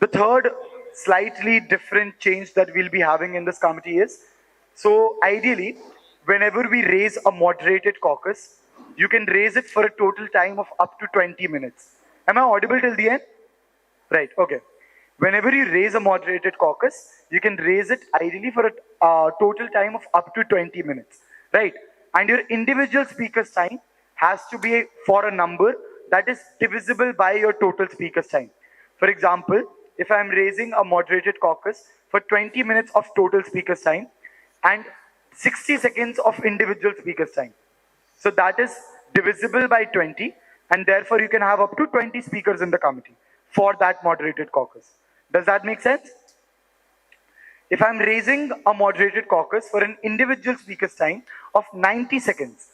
The third slightly different change that we'll be having in this committee is, so ideally, whenever we raise a moderated caucus, you can raise it for a total time of up to 20 minutes. Am I audible till the end? Right, okay. Whenever you raise a moderated caucus, you can raise it ideally for a total time of up to 20 minutes, right? And your individual speaker's time has to be for a number that is divisible by your total speaker's time. For example, if I'm raising a moderated caucus for 20 minutes of total speaker's time and 60 seconds of individual speaker's time. So that is divisible by 20, and therefore you can have up to 20 speakers in the committee for that moderated caucus. Does that make sense? If I'm raising a moderated caucus for an individual speaker's time of 90 seconds,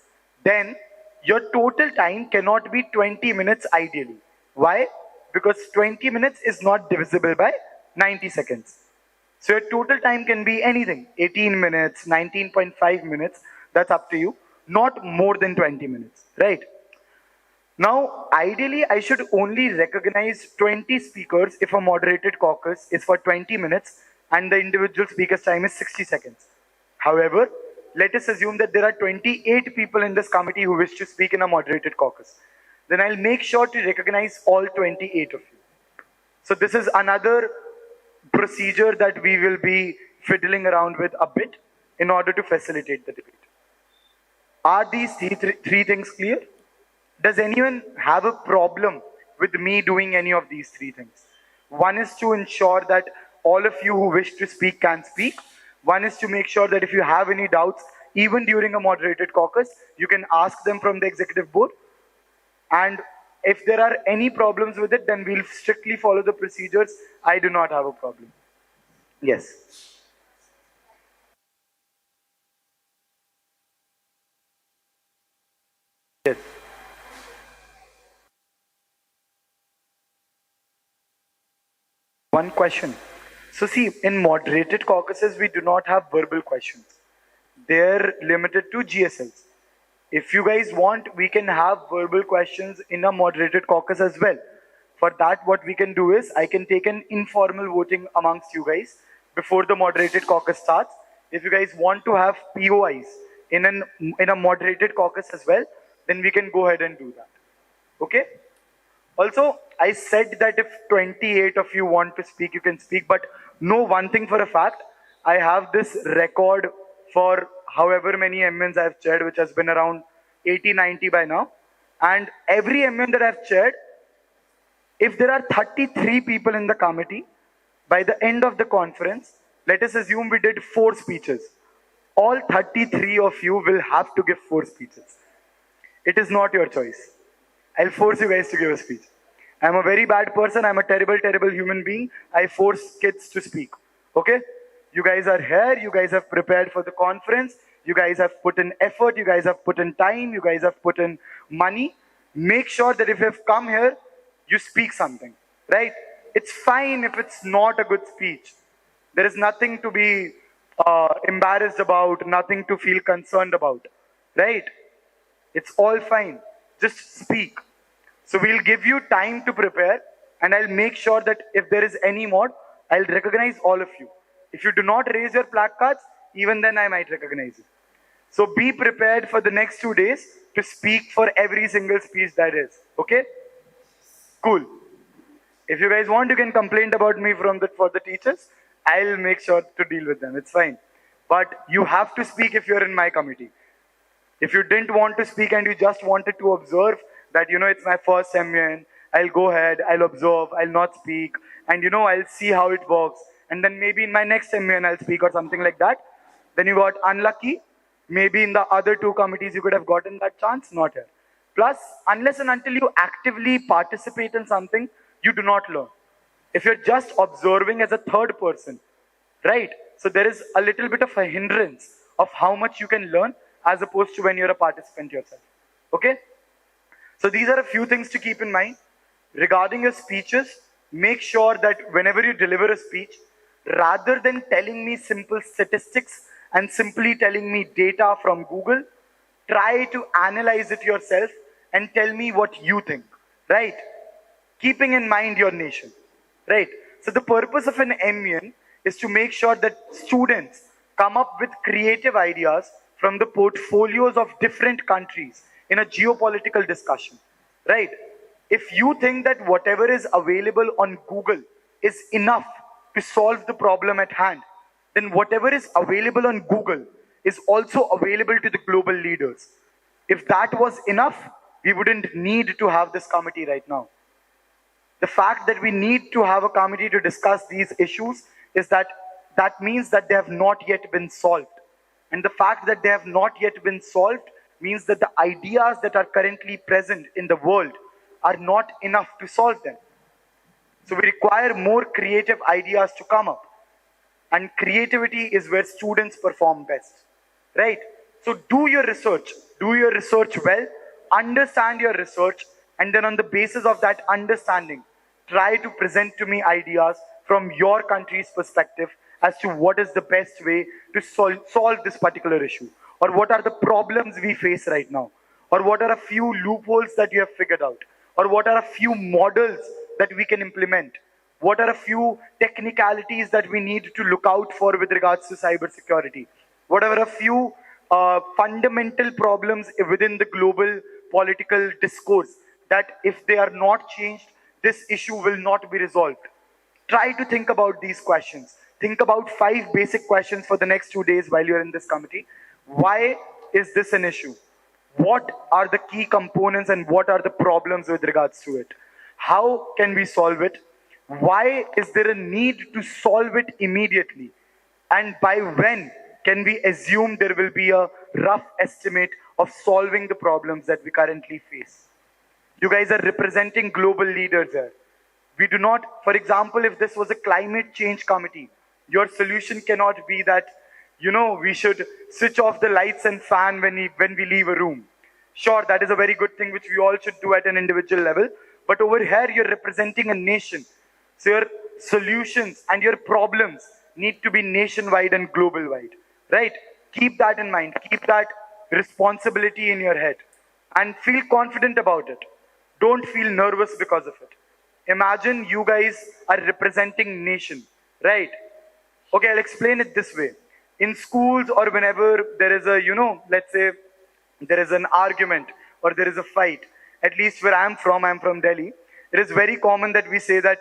then your total time cannot be 20 minutes ideally. Why? Because 20 minutes is not divisible by 90 seconds. So your total time can be anything, 18 minutes, 19.5 minutes, that's up to you, not more than 20 minutes, right? Now, ideally, I should only recognize 20 speakers if a moderated caucus is for 20 minutes and the individual speaker's time is 60 seconds. However, let us assume that there are 28 people in this committee who wish to speak in a moderated caucus. Then I'll make sure to recognize all 28 of you. So this is another procedure that we will be fiddling around with a bit in order to facilitate the debate. Are these three things clear? Does anyone have a problem with me doing any of these three things? One is to ensure that all of you who wish to speak can speak. One is to make sure that if you have any doubts, even during a moderated caucus, you can ask them from the executive board. And if there are any problems with it, then we'll strictly follow the procedures. I do not have a problem. Yes. Yes. One question. So see, in moderated caucuses, we do not have verbal questions. They're limited to GSLs. If you guys want, we can have verbal questions in a moderated caucus as well. For that, what we can do is, I can take an informal voting amongst you guys before the moderated caucus starts. If you guys want to have POIs in a moderated caucus as well, then we can go ahead and do that. Okay? Also, I said that if 28 of you want to speak, you can speak, but know one thing for a fact, I have this record for however many MUNs I've chaired, which has been around 80, 90 by now. And every MUN that I've chaired, if there are 33 people in the committee, by the end of the conference, let us assume we did 4 speeches. All 33 of you will have to give 4 speeches. It is not your choice. I'll force you guys to give a speech. I'm a very bad person. I'm a terrible, terrible human being. I force kids to speak. Okay? You guys are here. You guys have prepared for the conference. You guys have put in effort. You guys have put in time. You guys have put in money. Make sure that if you've come here, you speak something. Right? It's fine if it's not a good speech. There is nothing to be embarrassed about, nothing to feel concerned about. Right? It's all fine. Just speak. So we'll give you time to prepare, and I'll make sure that if there is any mod, I'll recognize all of you. If you do not raise your placards, even then I might recognize you. So be prepared for the next 2 days to speak for every single speech that is. Okay? Cool. If you guys want, you can complain about me for the teachers. I'll make sure to deal with them. It's fine. But you have to speak if you're in my committee. If you didn't want to speak and you just wanted to observe that, it's my first MUN, I'll go ahead, I'll observe, I'll not speak, and I'll see how it works. And then maybe in my next MUN I'll speak or something like that. Then you got unlucky. Maybe in the other 2 committees you could have gotten that chance, not here. Plus, unless and until you actively participate in something, you do not learn. If you're just observing as a third person, right? So there is a little bit of a hindrance of how much you can learn as opposed to when you're a participant yourself. Okay? So these are a few things to keep in mind. Regarding your speeches, make sure that whenever you deliver a speech, rather than telling me simple statistics and simply telling me data from Google, try to analyze it yourself and tell me what you think, right? Keeping in mind your nation, right? So the purpose of an MUN is to make sure that students come up with creative ideas from the portfolios of different countries in a geopolitical discussion, right? If you think that whatever is available on Google is enough to solve the problem at hand, then whatever is available on Google is also available to the global leaders. If that was enough, we wouldn't need to have this committee right now. The fact that we need to have a committee to discuss these issues is that means that they have not yet been solved. And the fact that they have not yet been solved means that the ideas that are currently present in the world are not enough to solve them. So we require more creative ideas to come up. And creativity is where students perform best, right? So do your research well, understand your research, and then on the basis of that understanding, try to present to me ideas from your country's perspective as to what is the best way to solve this particular issue, or what are the problems we face right now, or what are a few loopholes that you have figured out, or what are a few models that we can implement, what are a few technicalities that we need to look out for with regards to cybersecurity, what are a few fundamental problems within the global political discourse that if they are not changed, this issue will not be resolved. Try to think about these questions. Think about 5 basic questions for the next 2 days while you're in this committee. Why is this an issue? What are the key components and what are the problems with regards to it? How can we solve it? Why is there a need to solve it immediately? And by when can we assume there will be a rough estimate of solving the problems that we currently face? You guys are representing global leaders here. We do not, for example, if this was a climate change committee, your solution cannot be that, we should switch off the lights and fan when we leave a room. Sure, that is a very good thing which we all should do at an individual level. But over here, you're representing a nation. So your solutions and your problems need to be nationwide and global wide, right? Keep that in mind. Keep that responsibility in your head and feel confident about it. Don't feel nervous because of it. Imagine you guys are representing nation, right? Okay, I'll explain it this way. In schools or whenever there is a, let's say there is an argument or there is a fight, at least where I'm from Delhi, it is very common that we say that,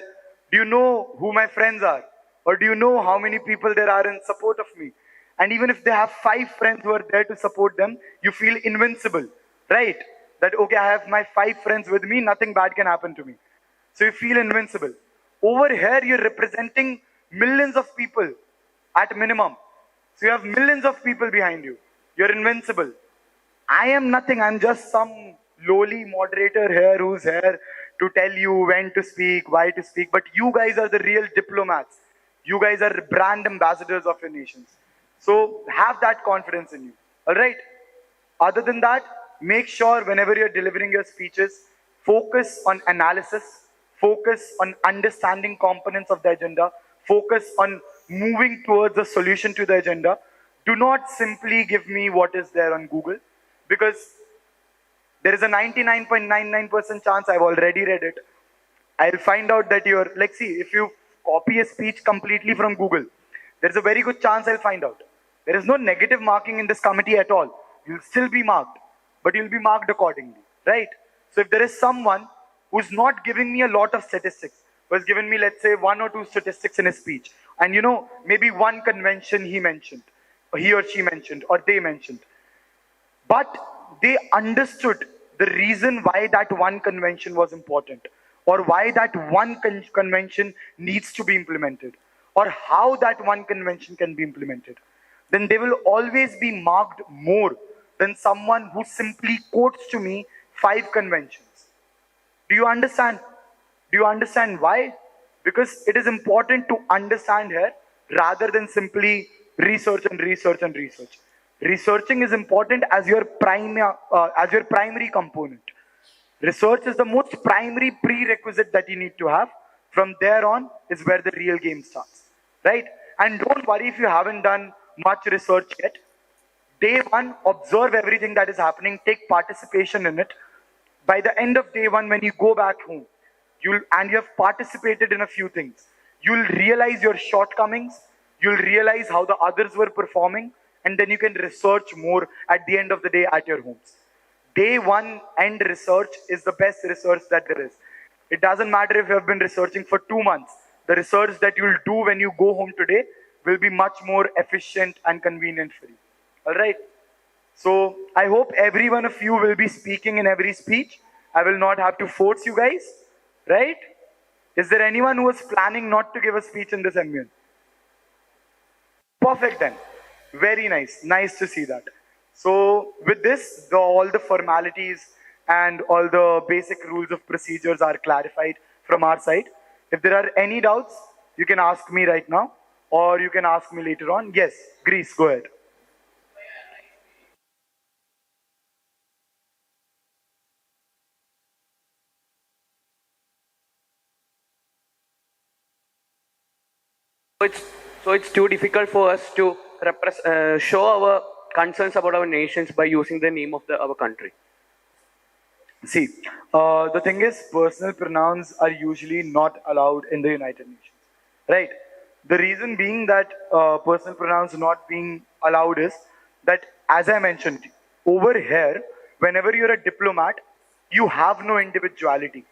do you know who my friends are? Or do you know how many people there are in support of me? And even if they have 5 friends who are there to support them, you feel invincible, right? That, okay, I have my 5 friends with me, nothing bad can happen to me. So you feel invincible. Over here, you're representing millions of people at minimum. So you have millions of people behind you. You're invincible. I am nothing. I'm just some lowly moderator here who's here to tell you when to speak, why to speak. But you guys are the real diplomats. You guys are brand ambassadors of your nations. So have that confidence in you. All right? Other than that, make sure whenever you're delivering your speeches, focus on analysis, focus on understanding components of the agenda, focus on moving towards a solution to the agenda. Do not simply give me what is there on Google, because there is a 99.99% chance I've already read it. I'll find out that you're, if you copy a speech completely from Google, there's a very good chance I'll find out. There is no negative marking in this committee at all. You'll still be marked, but you'll be marked accordingly, right? So if there is someone who's not giving me a lot of statistics, who has given me, let's say, 1 or 2 statistics in his speech, and maybe one convention he mentioned, or he or she mentioned, or they mentioned, but they understood the reason why that one convention was important, or why that one convention needs to be implemented, or how that one convention can be implemented, then they will always be marked more than someone who simply quotes to me 5 conventions. Do you understand? Do you understand why? Because it is important to understand here rather than simply research and research and research. Researching is important as your primary component. Research is the most primary prerequisite that you need to have. From there on is where the real game starts, right? And don't worry if you haven't done much research yet. Day 1, observe everything that is happening, take participation in it. By the end of day 1, when you go back home, you have participated in a few things. you'll realize your shortcomings, you'll realize how the others were performing, and then you can research more at the end of the day at your homes. Day one end research is the best research that there is. It doesn't matter if you have been researching for 2 months. The research that you'll do when you go home today will be much more efficient and convenient for you. All right. So I hope every one of you will be speaking in every speech. I will not have to force you guys, right? Is there anyone who was planning not to give a speech in this MUN? Perfect then. Very nice. Nice to see that. So with this, all the formalities and all the basic rules of procedures are clarified from our side. If there are any doubts, you can ask me right now or you can ask me later on. Yes, Greece, go ahead. So it's too difficult for us to show our concerns about our nations by using the name of our country. See, the thing is, personal pronouns are usually not allowed in the United Nations, right? The reason being that personal pronouns not being allowed is that, as I mentioned, over here, whenever you're a diplomat, you have no individuality.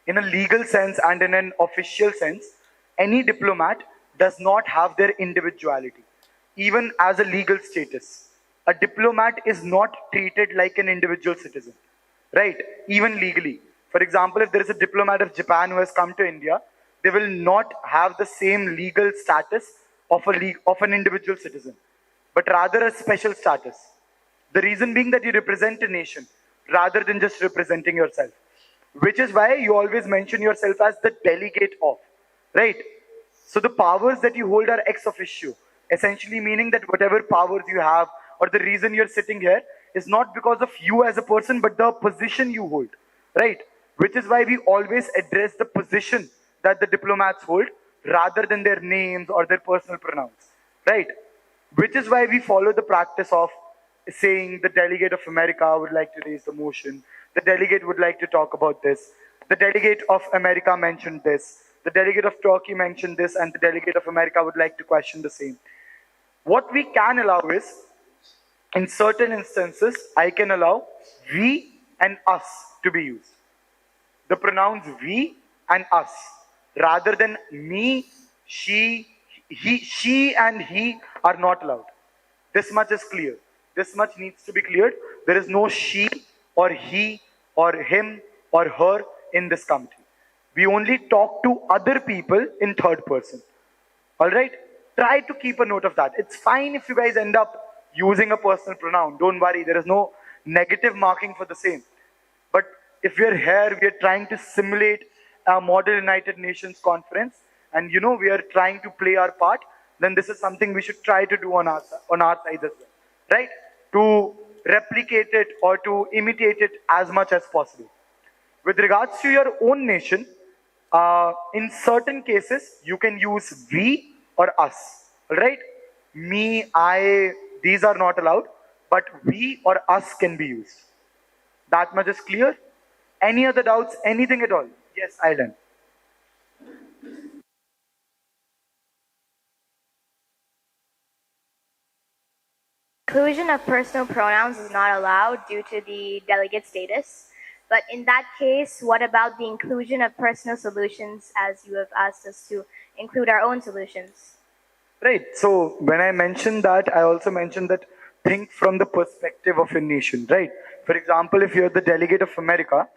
In a legal sense and in an official sense, any diplomat does not have their individuality, even as a legal status. A diplomat is not treated like an individual citizen, right? Even legally. For example, if there is a diplomat of Japan who has come to India, they will not have the same legal status of an individual citizen, but rather a special status. The reason being that you represent a nation rather than just representing yourself, which is why you always mention yourself as the delegate of, right? So the powers that you hold are ex officio, essentially meaning that whatever powers you have or the reason you're sitting here is not because of you as a person, but the position you hold, right? Which is why we always address the position that the diplomats hold rather than their names or their personal pronouns, right? Which is why we follow the practice of saying the delegate of America would like to raise the motion, the delegate would like to talk about this, the delegate of America mentioned this, the delegate of Turkey mentioned this, and the delegate of America would like to question the same. What we can allow is, in certain instances, I can allow we and us to be used. The pronouns we and us, rather than me, she, she and he are not allowed. This much is clear. This much needs to be cleared. There is no she or he or him or her in this committee. We only talk to other people in third person. All right? Try to keep a note of that. It's fine if you guys end up using a personal pronoun. Don't worry. There is no negative marking for the same. But if we're here, we're trying to simulate a model United Nations conference, and we are trying to play our part, then this is something we should try to do on our side as well, right? To replicate it or to imitate it as much as possible. With regards to your own nation, in certain cases, you can use we or us, right? Me, I, these are not allowed, but we or us can be used. That much is clear? Any other doubts, anything at all? Yes, Island. Inclusion of personal pronouns is not allowed due to the delegate status. But in that case, what about the inclusion of personal solutions, as you have asked us to include our own solutions? Right. So when I mentioned that, I also mentioned that think from the perspective of a nation, right? For example, if you're the delegate of America,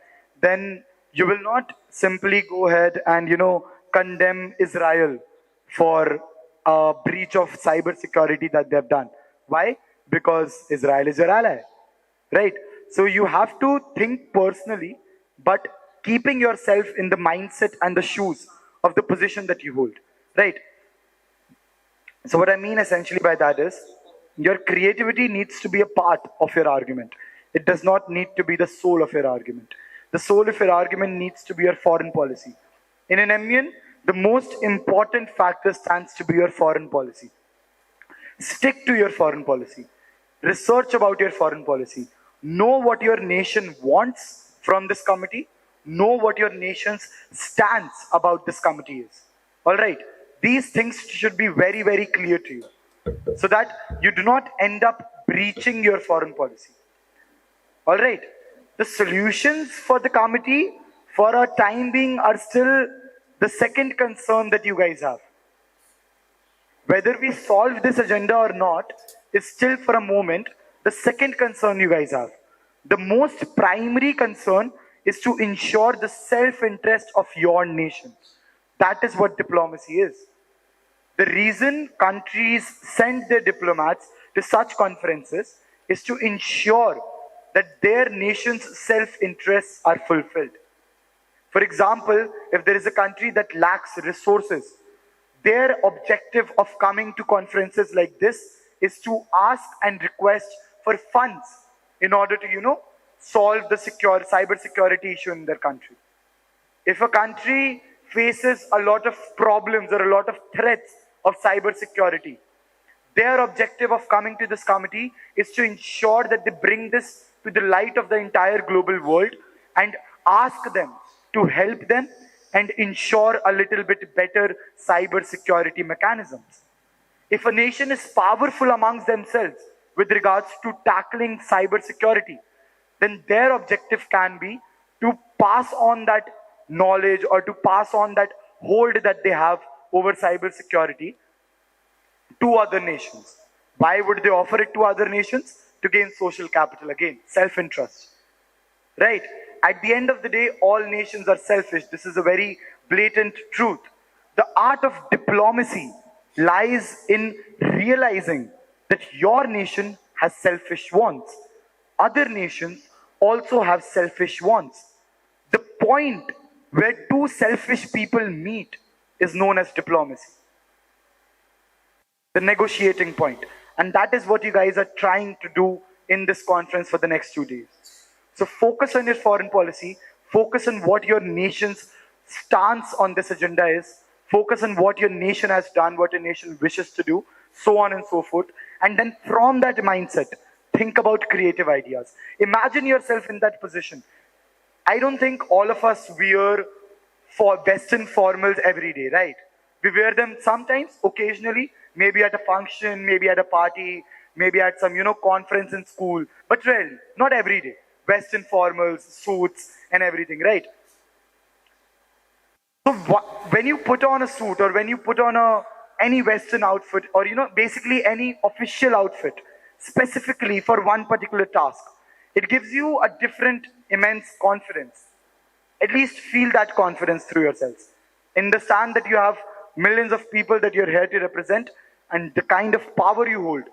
then you will not simply go ahead and, condemn Israel for a breach of cybersecurity that they've done. Why? Because Israel is your ally, right? So you have to think personally, but keeping yourself in the mindset and the shoes of the position that you hold, right? So what I mean essentially by that is, your creativity needs to be a part of your argument. It does not need to be the soul of your argument. The soul of your argument needs to be your foreign policy. In an MUN, the most important factor stands to be your foreign policy. Stick to your foreign policy. Research about your foreign policy. Know what your nation wants from this committee. Know what your nation's stance about this committee is. All right. These things should be very, very clear to you so that you do not end up breaching your foreign policy. All right. The solutions for the committee for a time being are still the second concern that you guys have. Whether we solve this agenda or not is still for a moment the second concern you guys have. The most primary concern is to ensure the self-interest of your nation. That is what diplomacy is. The reason countries send their diplomats to such conferences is to ensure that their nation's self-interests are fulfilled. For example, if there is a country that lacks resources, their objective of coming to conferences like this is to ask and request for funds in order to, solve the cyber security issue in their country. If a country faces a lot of problems or a lot of threats of cyber security, their objective of coming to this committee is to ensure that they bring this to the light of the entire global world and ask them to help them and ensure a little bit better cyber security mechanisms. If a nation is powerful amongst themselves with regards to tackling cyber security, then their objective can be to pass on that knowledge or to pass on that hold that they have over cyber security to other nations. Why would they offer it to other nations? To gain social capital again, self-interest. Right? At the end of the day, all nations are selfish. This is a very blatant truth. The art of diplomacy lies in realizing that your nation has selfish wants. Other nations also have selfish wants. The point where two selfish people meet is known as diplomacy. The negotiating point. And that is what you guys are trying to do in this conference for the next 2 days. So focus on your foreign policy, focus on what your nation's stance on this agenda is, focus on what your nation has done, what your nation wishes to do, so on and so forth. And then from that mindset, think about creative ideas. Imagine yourself in that position. I don't think all of us wear Western formals every day, right? We wear them sometimes, occasionally, maybe at a function, maybe at a party, maybe at some, conference in school, but rarely, not every day. Western formals, suits, and everything, right? So when you put on a suit or when you put on any Western outfit or, basically any official outfit, specifically for one particular task, it gives you a different immense confidence. At least feel that confidence through yourselves. Understand that you have millions of people that you're here to represent and the kind of power you hold.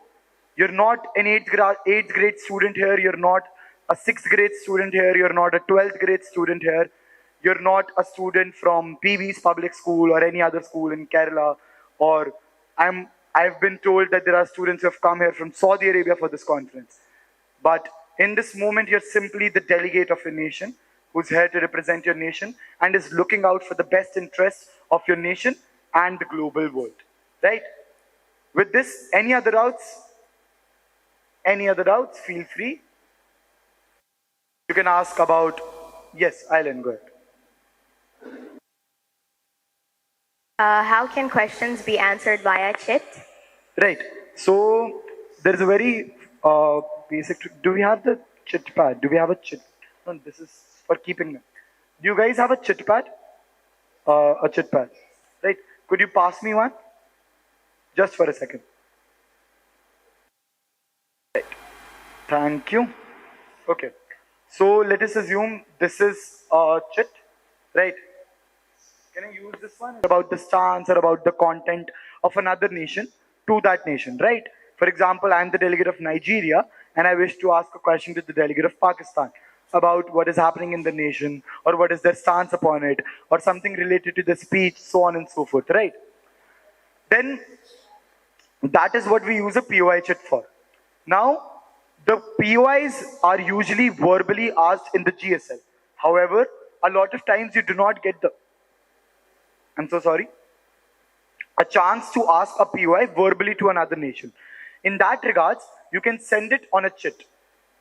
You're not an 8th grade student here. You're not a 6th grade student here. You're not a 12th grade student here. You're not a student from PV's public school or any other school in Kerala. Or I've been told that there are students who have come here from Saudi Arabia for this conference. But in this moment, you're simply the delegate of your nation who's here to represent your nation and is looking out for the best interests of your nation and the global world. Right? With this, any other doubts? Any other doubts? Feel free. You can ask about, yes, Aileen, go ahead. How can questions be answered via chit? Right. So there's a very basic. Do we have the chit pad? Do we have a chit? No, this is for keeping them. Do you guys have a chit pad? A chit pad. Right. Could you pass me one? Just for a second. Right. Thank you. Okay. So let us assume this is a chit, right? Can I use this one about the stance or about the content of another nation to that nation, right? For example, I'm the delegate of Nigeria and I wish to ask a question to the delegate of Pakistan about what is happening in the nation or what is their stance upon it or something related to the speech, so on and so forth, right? Then that is what we use a POI chit for. Now, the POIs are usually verbally asked in the GSL. However, a lot of times you do not get a chance to ask a POI verbally to another nation. In that regards, you can send it on a chit.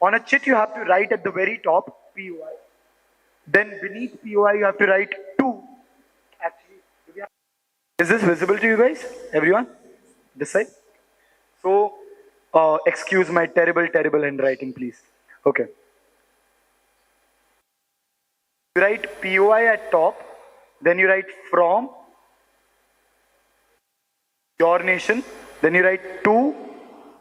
On a chit, you have to write at the very top, POI. Then beneath POI, you have to write to. Actually, do we have Is this visible to you guys? Everyone? This side? So, excuse my terrible handwriting, please. Okay. You write POI at top, then you write from your nation, then you write to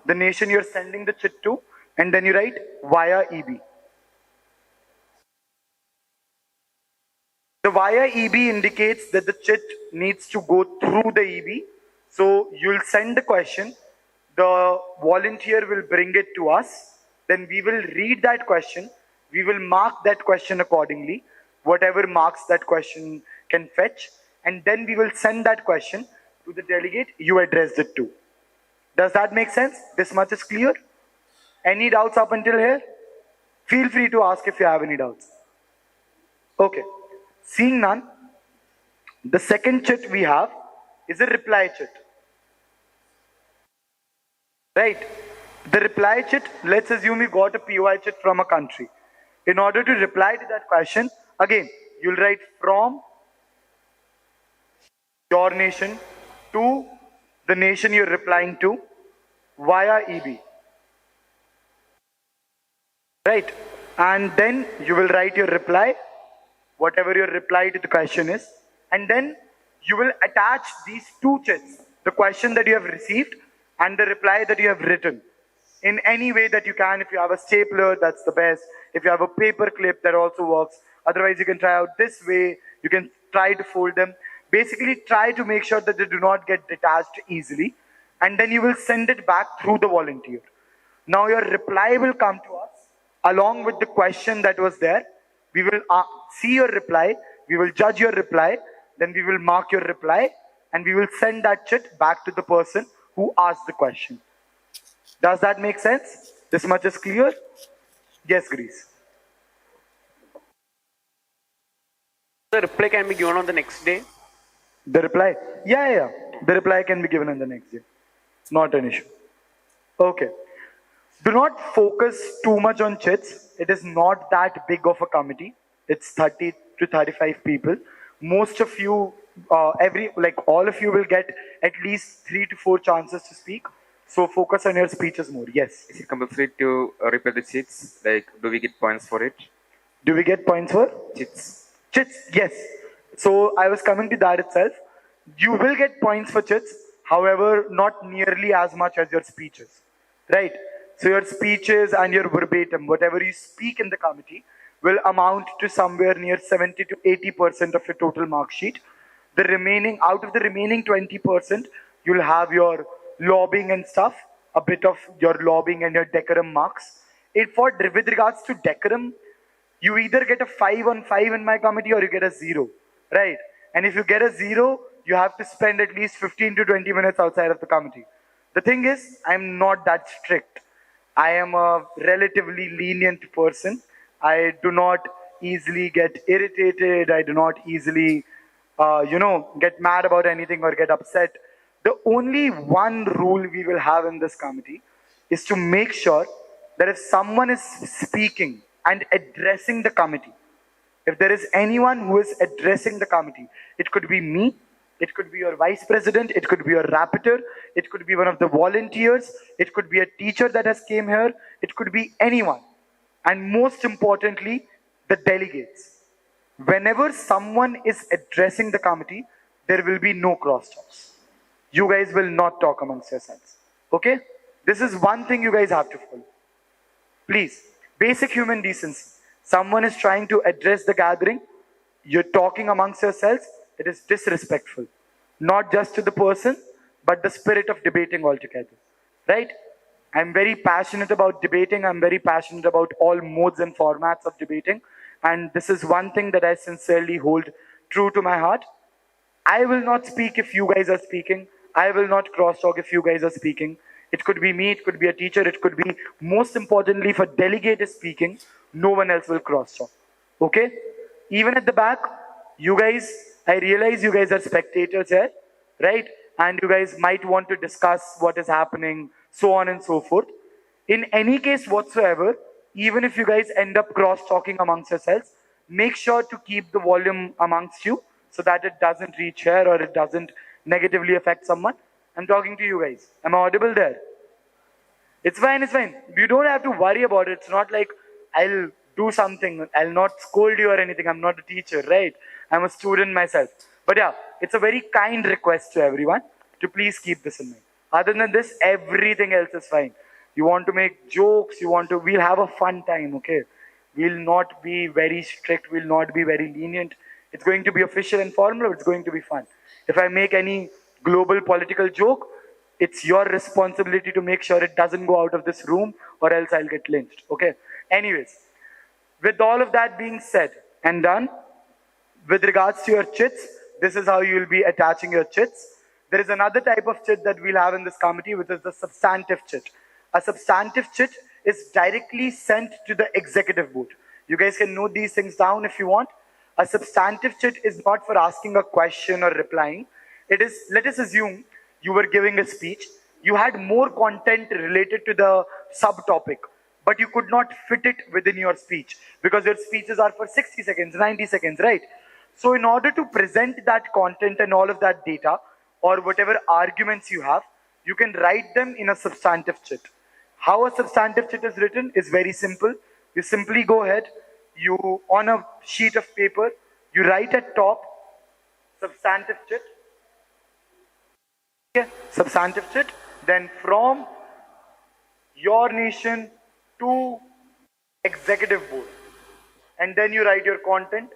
the nation you're sending the chit to, and then you write via EB. The via EB indicates that the chit needs to go through the EB. So you'll send the question, the volunteer will bring it to us, then we will read that question, we will mark that question accordingly, whatever marks that question can fetch, and then we will send that question to the delegate you addressed it to. Does that make sense? This much is clear? Any doubts up until here? Feel free to ask if you have any doubts. Okay. Seeing none, the second chit we have is a reply chit. Right? The reply chit, let's assume you got a POI chit from a country. In order to reply to that question, again, you'll write from your nation to the nation you're replying to via EB. Right? And then you will write your reply, whatever your reply to the question is, and then you will attach these two chits, the question that you have received and the reply that you have written, in any way that you can. If you have a stapler, that's the best. If you have a paper clip, that also works. Otherwise, you can try out this way. You can try to fold them. Basically, try to make sure that they do not get detached easily, and then you will send it back through the volunteer. Now your reply will come to us along with the question that was there. We will see your reply, we will judge your reply, then we will mark your reply, and we will send that chit back to the person who asked the question. Does that make sense? This much is clear? Yes, Greece. The reply can be given on the next day. The reply? Yeah. The reply can be given on the next day. Not an issue. Okay. Do not focus too much on chits. It is not that big of a committee. It's 30 to 35 people. Most of you, all of you will get at least 3 to 4 chances to speak. So focus on your speeches more. Yes. Is it compulsory to repair the chits? Like, do we get points for it? Do we get points for? Chits. Chits, yes. So I was coming to that itself. You will get points for chits, however, not nearly as much as your speeches. Right? So your speeches and your verbatim, whatever you speak in the committee, will amount to somewhere near 70 to 80% of your total mark sheet. The remaining, out of the remaining 20%, you'll have your lobbying and stuff, a bit of your lobbying and your decorum marks. With regards to decorum, you either get a 5 on 5 in my committee or you get a 0, right? And if you get a 0, you have to spend at least 15 to 20 minutes outside of the committee. The thing is, I'm not that strict. I am a relatively lenient person. I do not easily get irritated. I do not easily, get mad about anything or get upset. The only one rule we will have in this committee is to make sure that if someone is speaking and addressing the committee, if there is anyone who is addressing the committee, it could be me, it could be your vice president, it could be your rapporteur, it could be one of the volunteers, it could be a teacher that has came here, it could be anyone. And most importantly, the delegates. Whenever someone is addressing the committee, there will be no cross-talks. You guys will not talk amongst yourselves. Okay? This is one thing you guys have to follow. Please, basic human decency. Someone is trying to address the gathering, you're talking amongst yourselves, it is disrespectful. Not just to the person, but the spirit of debating altogether. Right? I'm very passionate about debating. I'm very passionate about all modes and formats of debating. And this is one thing that I sincerely hold true to my heart. I will not speak if you guys are speaking. I will not cross-talk if you guys are speaking. It could be me, it could be a teacher, it could be, most importantly, if a delegate is speaking, no one else will cross-talk. Okay? Even at the back, you guys, I realize you guys are spectators here, right? And you guys might want to discuss what is happening, so on and so forth. In any case whatsoever, even if you guys end up cross-talking amongst yourselves, make sure to keep the volume amongst you so that it doesn't reach here or it doesn't negatively affect someone. I'm talking to you guys. Am I audible there? It's fine, it's fine. You don't have to worry about it. It's not like I'll do something, I'll not scold you or anything. I'm not a teacher, right? I'm a student myself. But yeah, it's a very kind request to everyone to please keep this in mind. Other than this, everything else is fine. You want to make jokes, we'll have a fun time, okay? We'll not be very strict, we'll not be very lenient. It's going to be official and formal, it's going to be fun. If I make any global political joke, it's your responsibility to make sure it doesn't go out of this room or else I'll get lynched, okay? Anyways, with all of that being said and done, with regards to your chits, this is how you will be attaching your chits. There is another type of chit that we'll have in this committee, which is the substantive chit. A substantive chit is directly sent to the executive board. You guys can note these things down if you want. A substantive chit is not for asking a question or replying. It is, let us assume you were giving a speech. You had more content related to the subtopic, but you could not fit it within your speech because your speeches are for 60 seconds, 90 seconds, right? So in order to present that content and all of that data or whatever arguments you have, you can write them in a substantive chit. How a substantive chit is written is very simple. You simply go ahead, you on a sheet of paper, you write at top, substantive chit, okay, substantive chit, then from your nation to executive board. And then you write your content,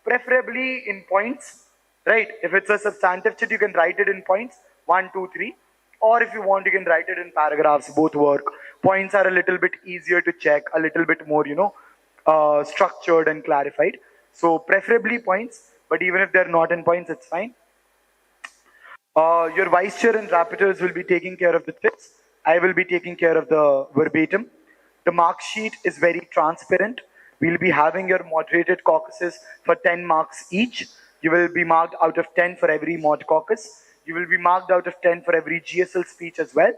preferably in points, right? If it's a substantive chit, you can write it in points, 1, 2, 3. Or if you want, you can write it in paragraphs, both work. Points are a little bit easier to check, a little bit more, structured and clarified. So preferably points, but even if they're not in points, it's fine. Your vice chair and rapporteurs will be taking care of the chits. I will be taking care of the verbatim. The mark sheet is very transparent. We'll be having your moderated caucuses for 10 marks each. You will be marked out of 10 for every mod caucus. You will be marked out of 10 for every GSL speech as well.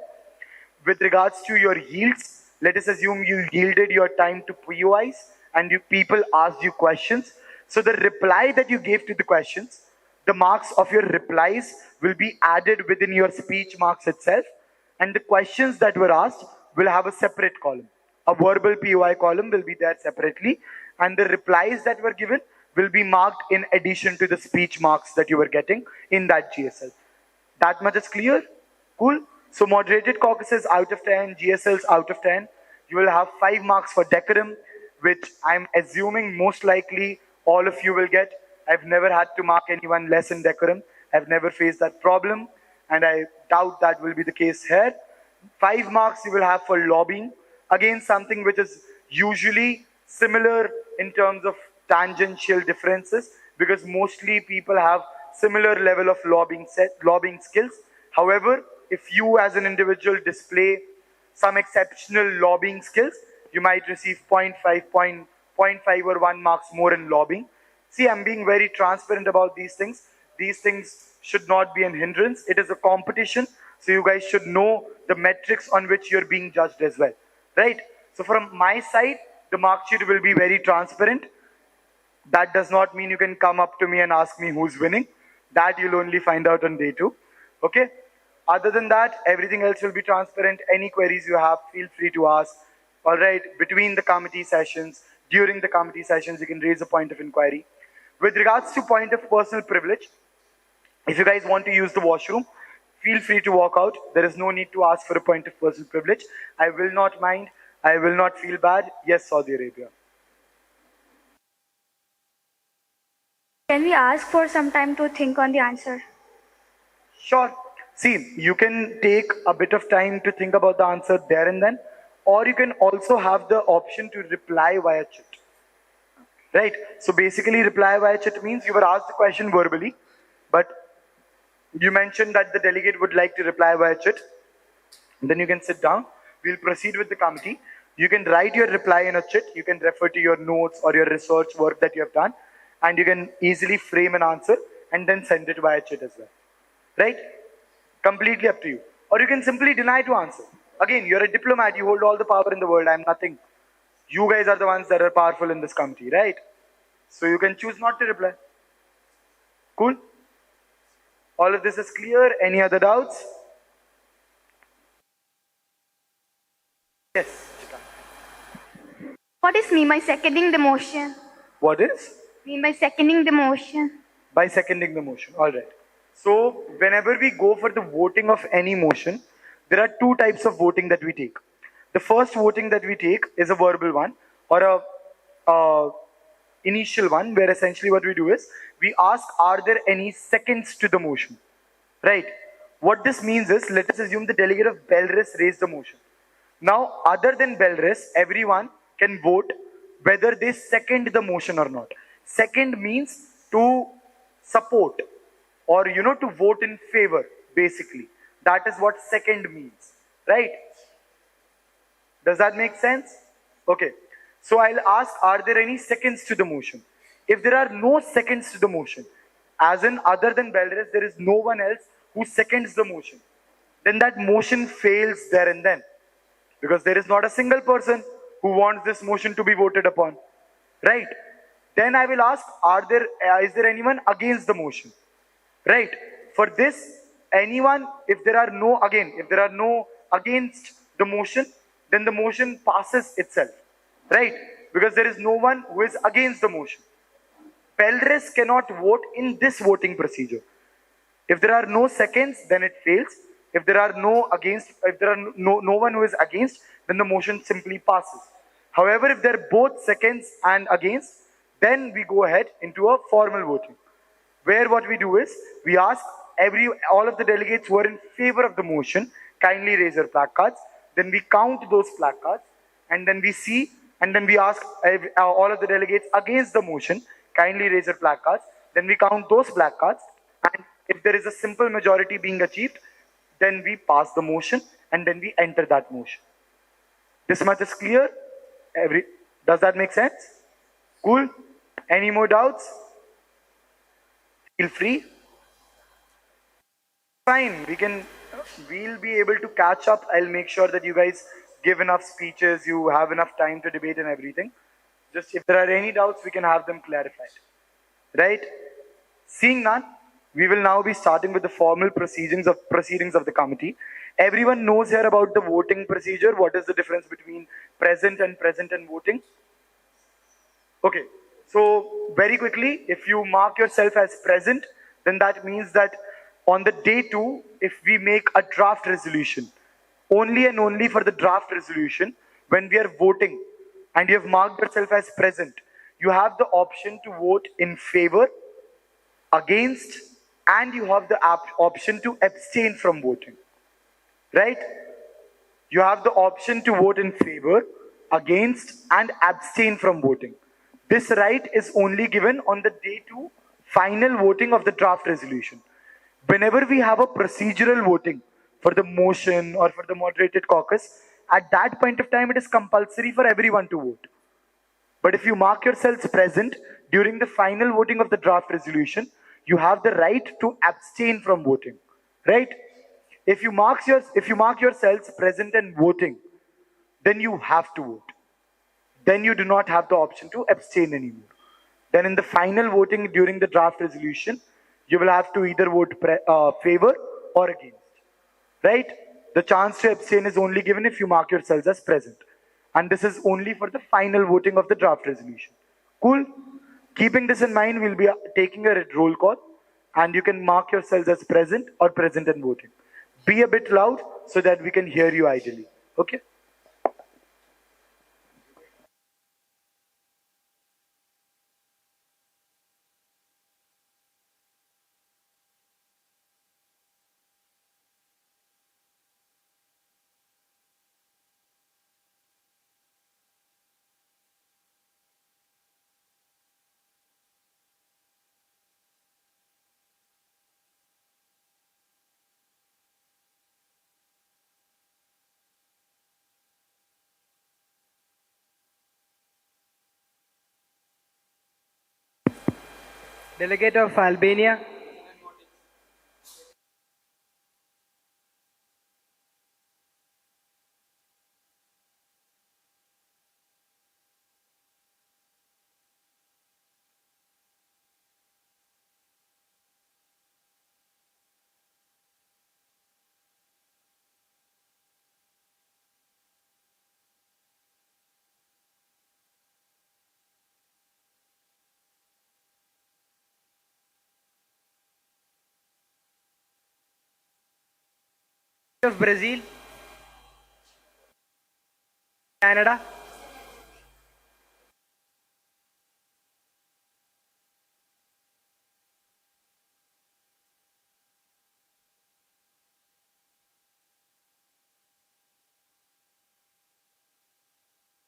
With regards to your yields, let us assume you yielded your time to POIs and people asked you questions. So the reply that you gave to the questions, the marks of your replies will be added within your speech marks itself. And the questions that were asked will have a separate column. A verbal POI column will be there separately. And the replies that were given will be marked in addition to the speech marks that you were getting in that GSL. That much is clear? Cool. So moderated caucuses out of 10, GSLs out of 10. You will have 5 marks for decorum, which I'm assuming most likely all of you will get. I've never had to mark anyone less in decorum. I've never faced that problem, and I doubt that will be the case here. 5 marks you will have for lobbying. Again, something which is usually similar in terms of tangential differences, because mostly people have similar level of lobbying skills. However, if you as an individual display some exceptional lobbying skills, you might receive 0.5 or 1 marks more in lobbying. See, I'm being very transparent about these things. These things should not be an hindrance. It is a competition, so you guys should know the metrics on which you're being judged as well, right? So from my side, the mark sheet will be very transparent. That does not mean you can come up to me and ask me who's winning. That you'll only find out on day 2, okay? Other than that, everything else will be transparent. Any queries you have, feel free to ask. All right, between the committee sessions, during the committee sessions, you can raise a point of inquiry. With regards to point of personal privilege, if you guys want to use the washroom, feel free to walk out. There is no need to ask for a point of personal privilege. I will not mind. I will not feel bad. Yes, Saudi Arabia. Can we ask for some time to think on the answer? Sure. See, you can take a bit of time to think about the answer there and then, or you can also have the option to reply via chat. Right? So basically, reply via chat means you were asked the question verbally, but you mentioned that the delegate would like to reply via chat. Then you can sit down. We'll proceed with the committee. You can write your reply in a chat. You can refer to your notes or your research work that you have done, and you can easily frame an answer and then send it via chat as well. Right? Completely up to you. Or you can simply deny to answer. Again, you're a diplomat. You hold all the power in the world. I'm nothing. You guys are the ones that are powerful in this committee, right? So you can choose not to reply. Cool? All of this is clear. Any other doubts? Yes. What is mean by seconding the motion? What is? Mean by seconding the motion? By seconding the motion. All right. So whenever we go for the voting of any motion, there are two types of voting that we take. The first voting that we take is a verbal one or a initial one, where essentially what we do is we ask, are there any seconds to the motion? Right. What this means is, let us assume the delegate of Belarus raised the motion. Now, other than Belarus, everyone can vote whether they second the motion or not. Second means to support or to vote in favor, basically. That is what second means, right? Does that make sense? Okay. So I'll ask, are there any seconds to the motion? If there are no seconds to the motion, as in other than Belarus, there is no one else who seconds the motion, then that motion fails there and then. Because there is not a single person who wants this motion to be voted upon. Right? Then I will ask, is there anyone against the motion? Right? For this, anyone, if there are no against the motion, then the motion passes itself. Right? Because there is no one who is against the motion. Belarus cannot vote in this voting procedure. If there are no seconds, then it fails. If there are no one who is against, then the motion simply passes. However, if they're both seconds and against, then we go ahead into a formal voting, where what we do is we ask all of the delegates who are in favor of the motion kindly raise your placards. Then we count those placards, and then we ask all of the delegates against the motion kindly raise your placards. Then we count those placards, and if there is a simple majority being achieved, then we pass the motion and then we enter that motion. This much is clear? Does that make sense? Cool? Any more doubts? Feel free. Fine, we'll be able to catch up. I'll make sure that you guys give enough speeches, you have enough time to debate and everything. Just if there are any doubts, we can have them clarified. Right? Seeing none, we will now be starting with the formal proceedings of the committee. Everyone knows here about the voting procedure. What is the difference between present and voting? Okay, so very quickly, if you mark yourself as present, then that means that on the day 2, if we make a draft resolution, only and only for the draft resolution, when we are voting and you have marked yourself as present, you have the option to vote in favor, against, and you have the option to abstain from voting. Right? You have the option to vote in favor, against, and abstain from voting. This right is only given on the day 2 final voting of the draft resolution. Whenever we have a procedural voting for the motion or for the moderated caucus, at that point of time it is compulsory for everyone to vote. But if you mark yourselves present during the final voting of the draft resolution, you have the right to abstain from voting. Right? If you mark yourselves present and voting, then you have to vote. Then you do not have the option to abstain anymore. Then in the final voting during the draft resolution, you will have to either vote favor or against. Right? The chance to abstain is only given if you mark yourselves as present. And this is only for the final voting of the draft resolution. Cool? Keeping this in mind, we'll be taking a roll call, and you can mark yourselves as present or present and voting. Be a bit loud so that we can hear you ideally. Okay? Delegate of Albania. of Brazil, Canada,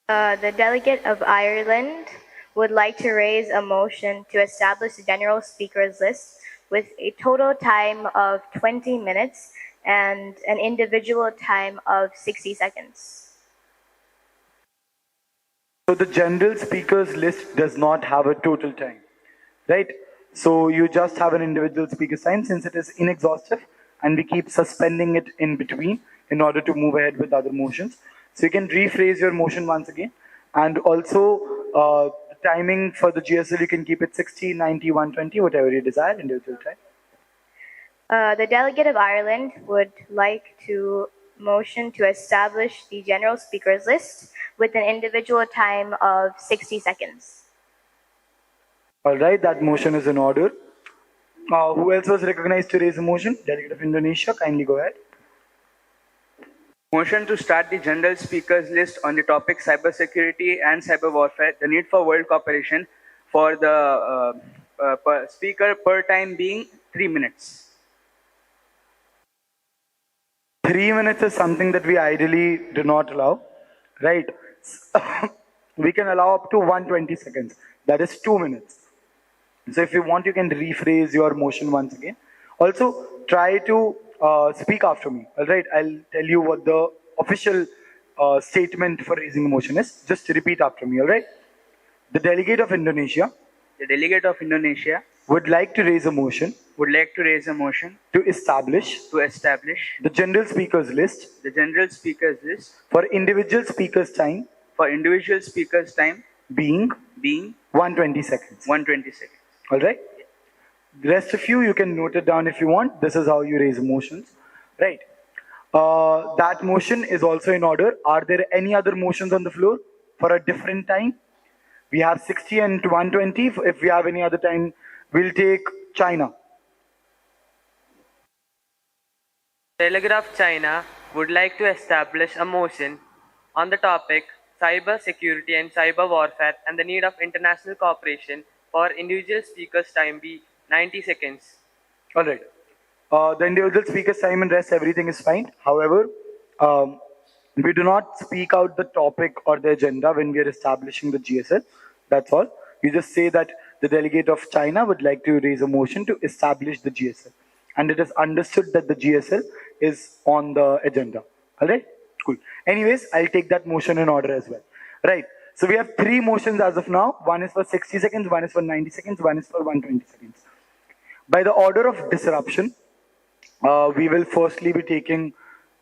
The delegate of Ireland would like to raise a motion to establish the general speakers list with a total time of 20 minutes and an individual time of 60 seconds. So the general speakers list does not have a total time, right? So you just have an individual speaker's time since it is inexhaustive and we keep suspending it in between in order to move ahead with other motions. So you can rephrase your motion once again. And also the timing for the GSL, you can keep it 60, 90, 120, whatever you desire, individual time. The delegate of Ireland would like to motion to establish the general speakers list with an individual time of 60 seconds. All right, that motion is in order. Who else was recognized to raise a motion? Delegate of Indonesia, kindly go ahead. Motion to start the general speakers list on the topic cybersecurity and cyber warfare, the need for world cooperation for the speaker per time being 3 minutes. 3 minutes is something that we ideally do not allow, right? We can allow up to 120 seconds. That is 2 minutes. So if you want, you can rephrase your motion once again. Also, try to speak after me. All right, I'll tell you what the official statement for raising a motion is. Just repeat after me. All right. The delegate of Indonesia The delegate of Indonesia would like to raise a motion would like to raise a motion to establish to establish the general speakers list the general speakers list for individual speakers time for individual speakers time being being 120 seconds. 120 seconds. All right. The rest of you can note it down if you want. This is how you raise motions, right? That motion is also in order. Are there any other motions on the floor for a different time? We have 60 and 120. If we have any other time, we'll take China. Delegate of China would like to establish a motion on the topic cyber security and cyber warfare and the need of international cooperation for individual speakers' time be 90 seconds. All right. The individual speaker's time and rest, everything is fine. However, we do not speak out the topic or the agenda when we are establishing the GSL. That's all. You just say that the delegate of China would like to raise a motion to establish the GSL. And it is understood that the GSL is on the agenda. All right? Cool. Anyways, I'll take that motion in order as well. Right. So we have 3 motions as of now. One is for 60 seconds, one is for 90 seconds, one is for 120 seconds. By the order of disruption, we will firstly be taking,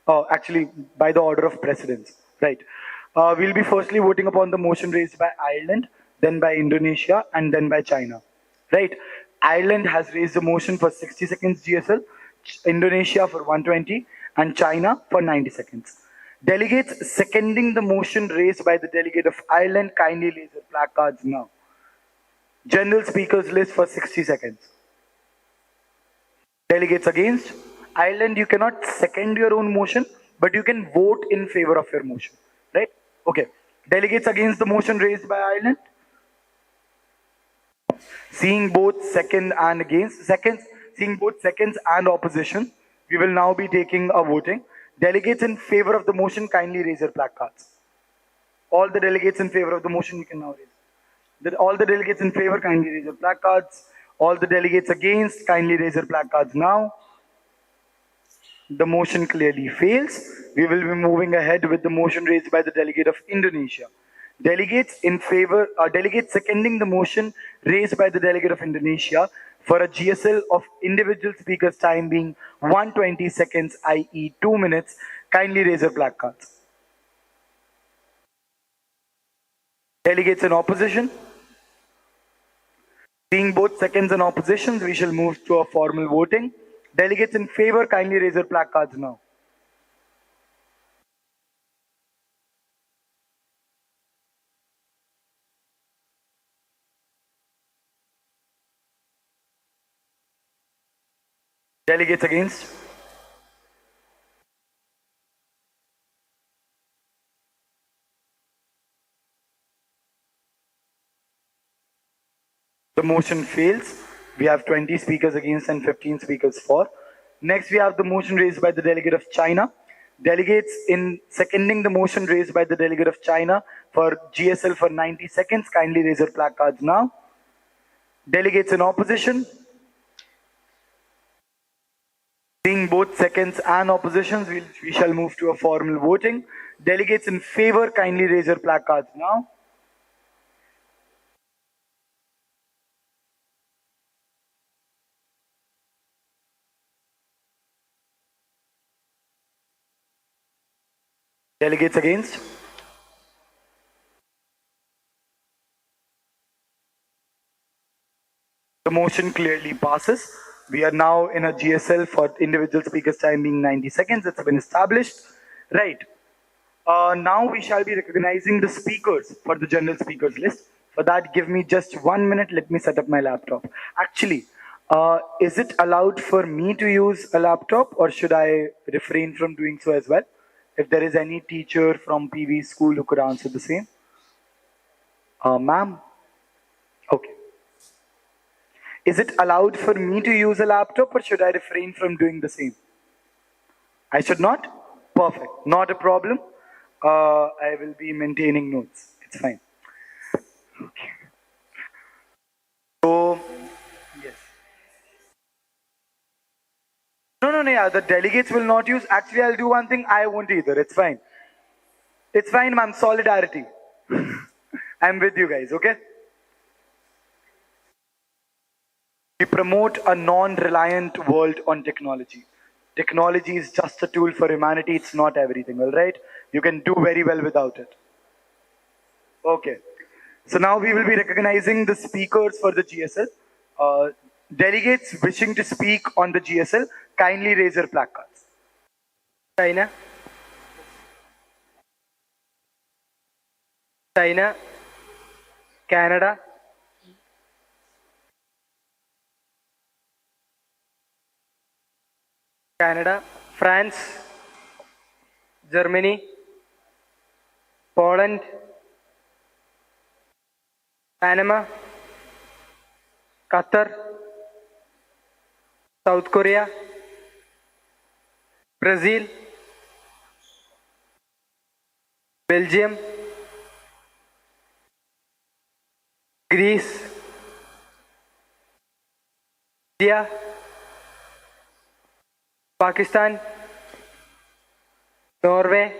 actually, by the order of precedence, right? We'll be firstly voting upon the motion raised by Ireland, then by Indonesia, and then by China, right? Ireland has raised a motion for 60 seconds GSL, Indonesia for 120, and China for 90 seconds. Delegates seconding the motion raised by the delegate of Ireland kindly raise their placards now. General speakers list for 60 seconds. Delegates against. Ireland, you cannot second your own motion, but you can vote in favor of your motion, right? Okay. Delegates against the motion raised by Ireland. Seeing both second and against, seeing both seconds and opposition, we will now be taking a voting. Delegates in favor of the motion, kindly raise your placards. All the delegates in favor of the motion, you can now raise. All the delegates in favor, kindly raise your placards. All the delegates against, kindly raise your placards now. The motion clearly fails. We will be moving ahead with the motion raised by the delegate of Indonesia. Delegates in favor, delegates seconding the motion raised by the delegate of Indonesia for a GSL of individual speakers' time being 120 seconds, i.e. 2 minutes, kindly raise your placards. Delegates in opposition. Seeing both seconds and oppositions, we shall move to a formal voting. Delegates in favor, kindly raise your placards now. Delegates against. The motion fails. We have 20 speakers against and 15 speakers for. Next, we have the motion raised by the delegate of China. Delegates in seconding the motion raised by the delegate of China for GSL for 90 seconds. Kindly raise your placards now. Delegates in opposition. Seeing both seconds and oppositions, we shall move to a formal voting. Delegates in favor, kindly raise your placards now. Delegates against? The motion clearly passes. We are now in a GSL for individual speakers time being 90 seconds. It's been established. Right. Now we shall be recognizing the speakers for the general speakers list. For that, give me just 1 minute. Let me set up my laptop. Actually, is it allowed for me to use a laptop or should I refrain from doing so as well? If there is any teacher from PV school who could answer the same. Ma'am? Okay. Is it allowed for me to use a laptop or should I refrain from doing the same? I should not? Perfect. Not a problem. I will be maintaining notes. It's fine. Okay. So, yes. No, yeah, the delegates will not use. Actually, I'll do one thing. I won't either. It's fine. It's fine, ma'am. Solidarity. I'm with you guys, okay? We promote a non-reliant world on technology. Technology is just a tool for humanity. It's not everything, all right? You can do very well without it. Okay. So now we will be recognizing the speakers for the GSL. Delegates wishing to speak on the GSL, kindly raise your placards. China, Canada, France, Germany, Poland, Panama, Qatar, South Korea, Brazil, Belgium, Greece, India, Pakistan, Norway,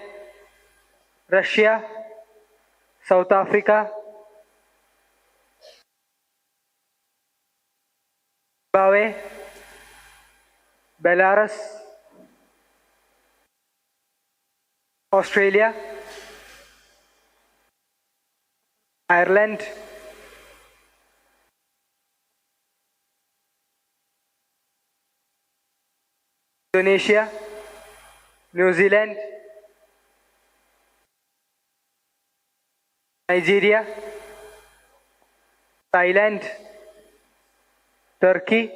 Russia, South Africa, Zimbabwe, Belarus, Australia, Ireland, Indonesia, New Zealand, Nigeria, Thailand, Turkey,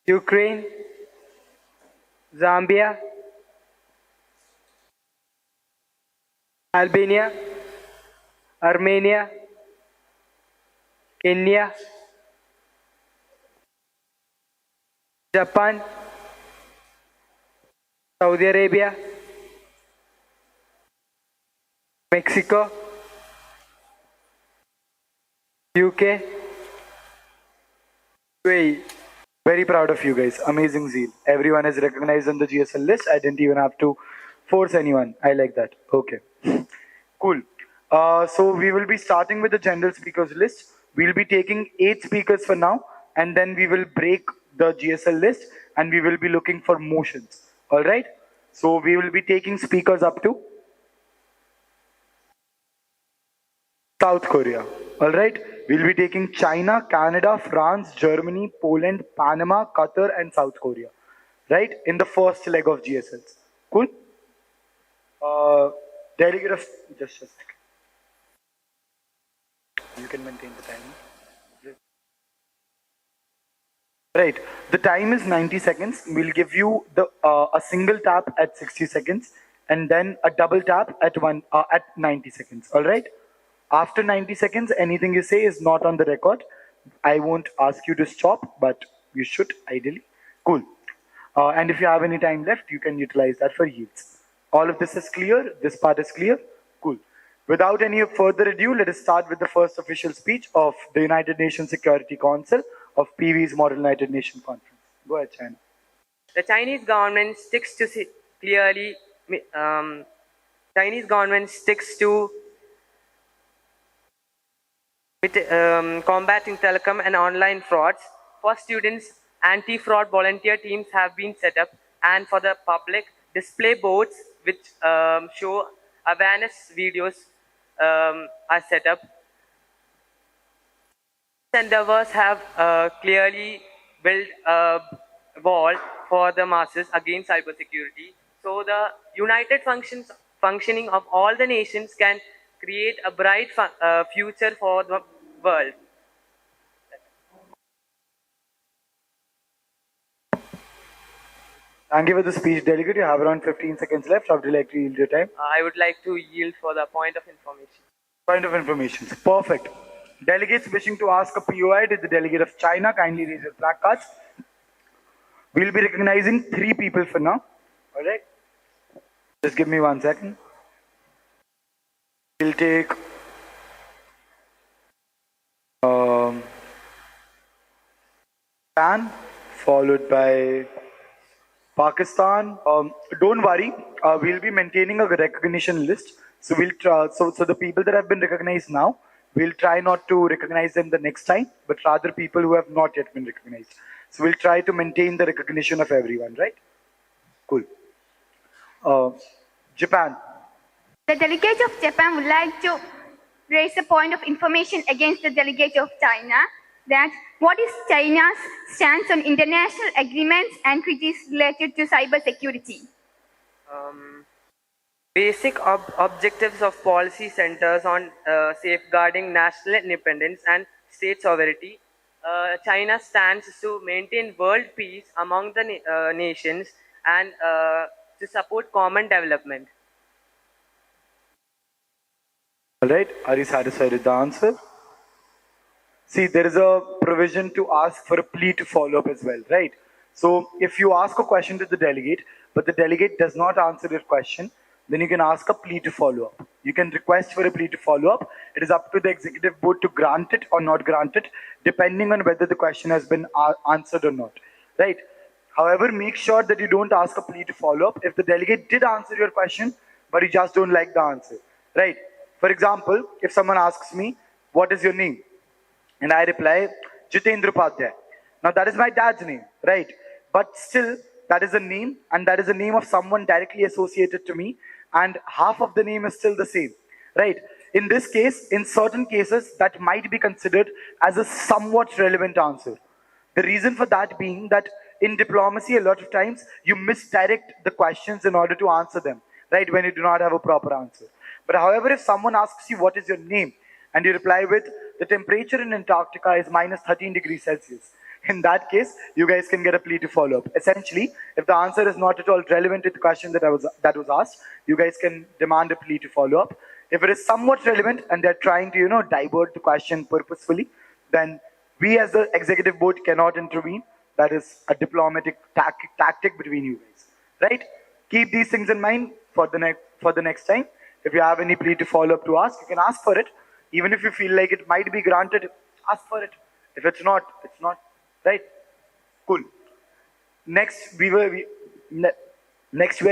Ukraine, Zambia, Albania, Armenia, Kenya, Japan, Saudi Arabia, Mexico, UK, UAE. Very proud of you guys. Amazing zeal. Everyone is recognized on the GSL list. I didn't even have to force anyone. I like that. Okay. Cool. So we will be starting with the general speakers list. We'll be taking 8 speakers for now, and then we will break the GSL list and we will be looking for motions. All right. So we will be taking speakers up to South Korea. All right. We'll be taking China, Canada, France, Germany, Poland, Panama, Qatar, and South Korea. Right? In the first leg of GSLs. Cool? Delegate of... Just a second. You can maintain the time. Right. The time is 90 seconds. We'll give you the a single tap at 60 seconds and then a double tap at 90 seconds. All right? After 90 seconds, anything you say is not on the record. I won't ask you to stop, but you should ideally. Cool. And if you have any time left, you can utilize that for yields. All of this is clear. This part is clear. Cool. Without any further ado, let us start with the first official speech of the United Nations Security Council of PV's Model United Nations Conference. Go ahead, China. The Chinese government sticks to clearly. Chinese government sticks to combating telecom and online frauds. For students, anti-fraud volunteer teams have been set up, and for the public, display boards which show awareness videos are set up. Endeavors have clearly built a wall for the masses against cybersecurity. So the united functioning of all the nations can create a bright future for the world. Thank you for the speech, delegate. You have around 15 seconds left. How would you like to yield your time? I would like to yield for the point of information. Point of information. Perfect. Delegates wishing to ask a POI to the delegate of China, kindly raise your placards. We'll be recognizing 3 people for now. All right. Just give me 1 second. We'll take Japan, followed by Pakistan. Don't worry, we'll be maintaining a recognition list. So we'll try, so the people that have been recognized now, we'll try not to recognize them the next time, but rather people who have not yet been recognized. So we'll try to maintain the recognition of everyone, right? Cool. Japan. The delegate of Japan would like to raise a point of information against the delegate of China that what is China's stance on international agreements and treaties related to cyber security? Basic objectives of policy centers on safeguarding national independence and state sovereignty. China stands to maintain world peace among the nations and to support common development. All right, are you satisfied with the answer? See, there is a provision to ask for a plea to follow up as well, right? So if you ask a question to the delegate, but the delegate does not answer your question, then you can ask a plea to follow up. You can request for a plea to follow up. It is up to the executive board to grant it or not grant it, depending on whether the question has been answered or not, right? However, make sure that you don't ask a plea to follow up if the delegate did answer your question, but you just don't like the answer, right? For example, if someone asks me, what is your name? And I reply, Jitendra Padhyay. Now that is my dad's name, right? But still, that is a name, and that is the name of someone directly associated to me, and half of the name is still the same, right? In this case, in certain cases, that might be considered as a somewhat relevant answer. The reason for that being that in diplomacy, a lot of times you misdirect the questions in order to answer them, right? When you do not have a proper answer. But however, if someone asks you what is your name, and you reply with the temperature in Antarctica is minus 13 degrees Celsius, in that case, you guys can get a plea to follow up. Essentially, if the answer is not at all relevant to the question that was asked, you guys can demand a plea to follow up. If it is somewhat relevant and they're trying to, divert the question purposefully, then we as the executive board cannot intervene. That is a diplomatic tactic between you guys, right? Keep these things in mind for the next time. If you have any plea to follow up to ask, you can ask for it. Even if you feel like it might be granted, ask for it. If it's not, it's not. Right? Cool. Next, we had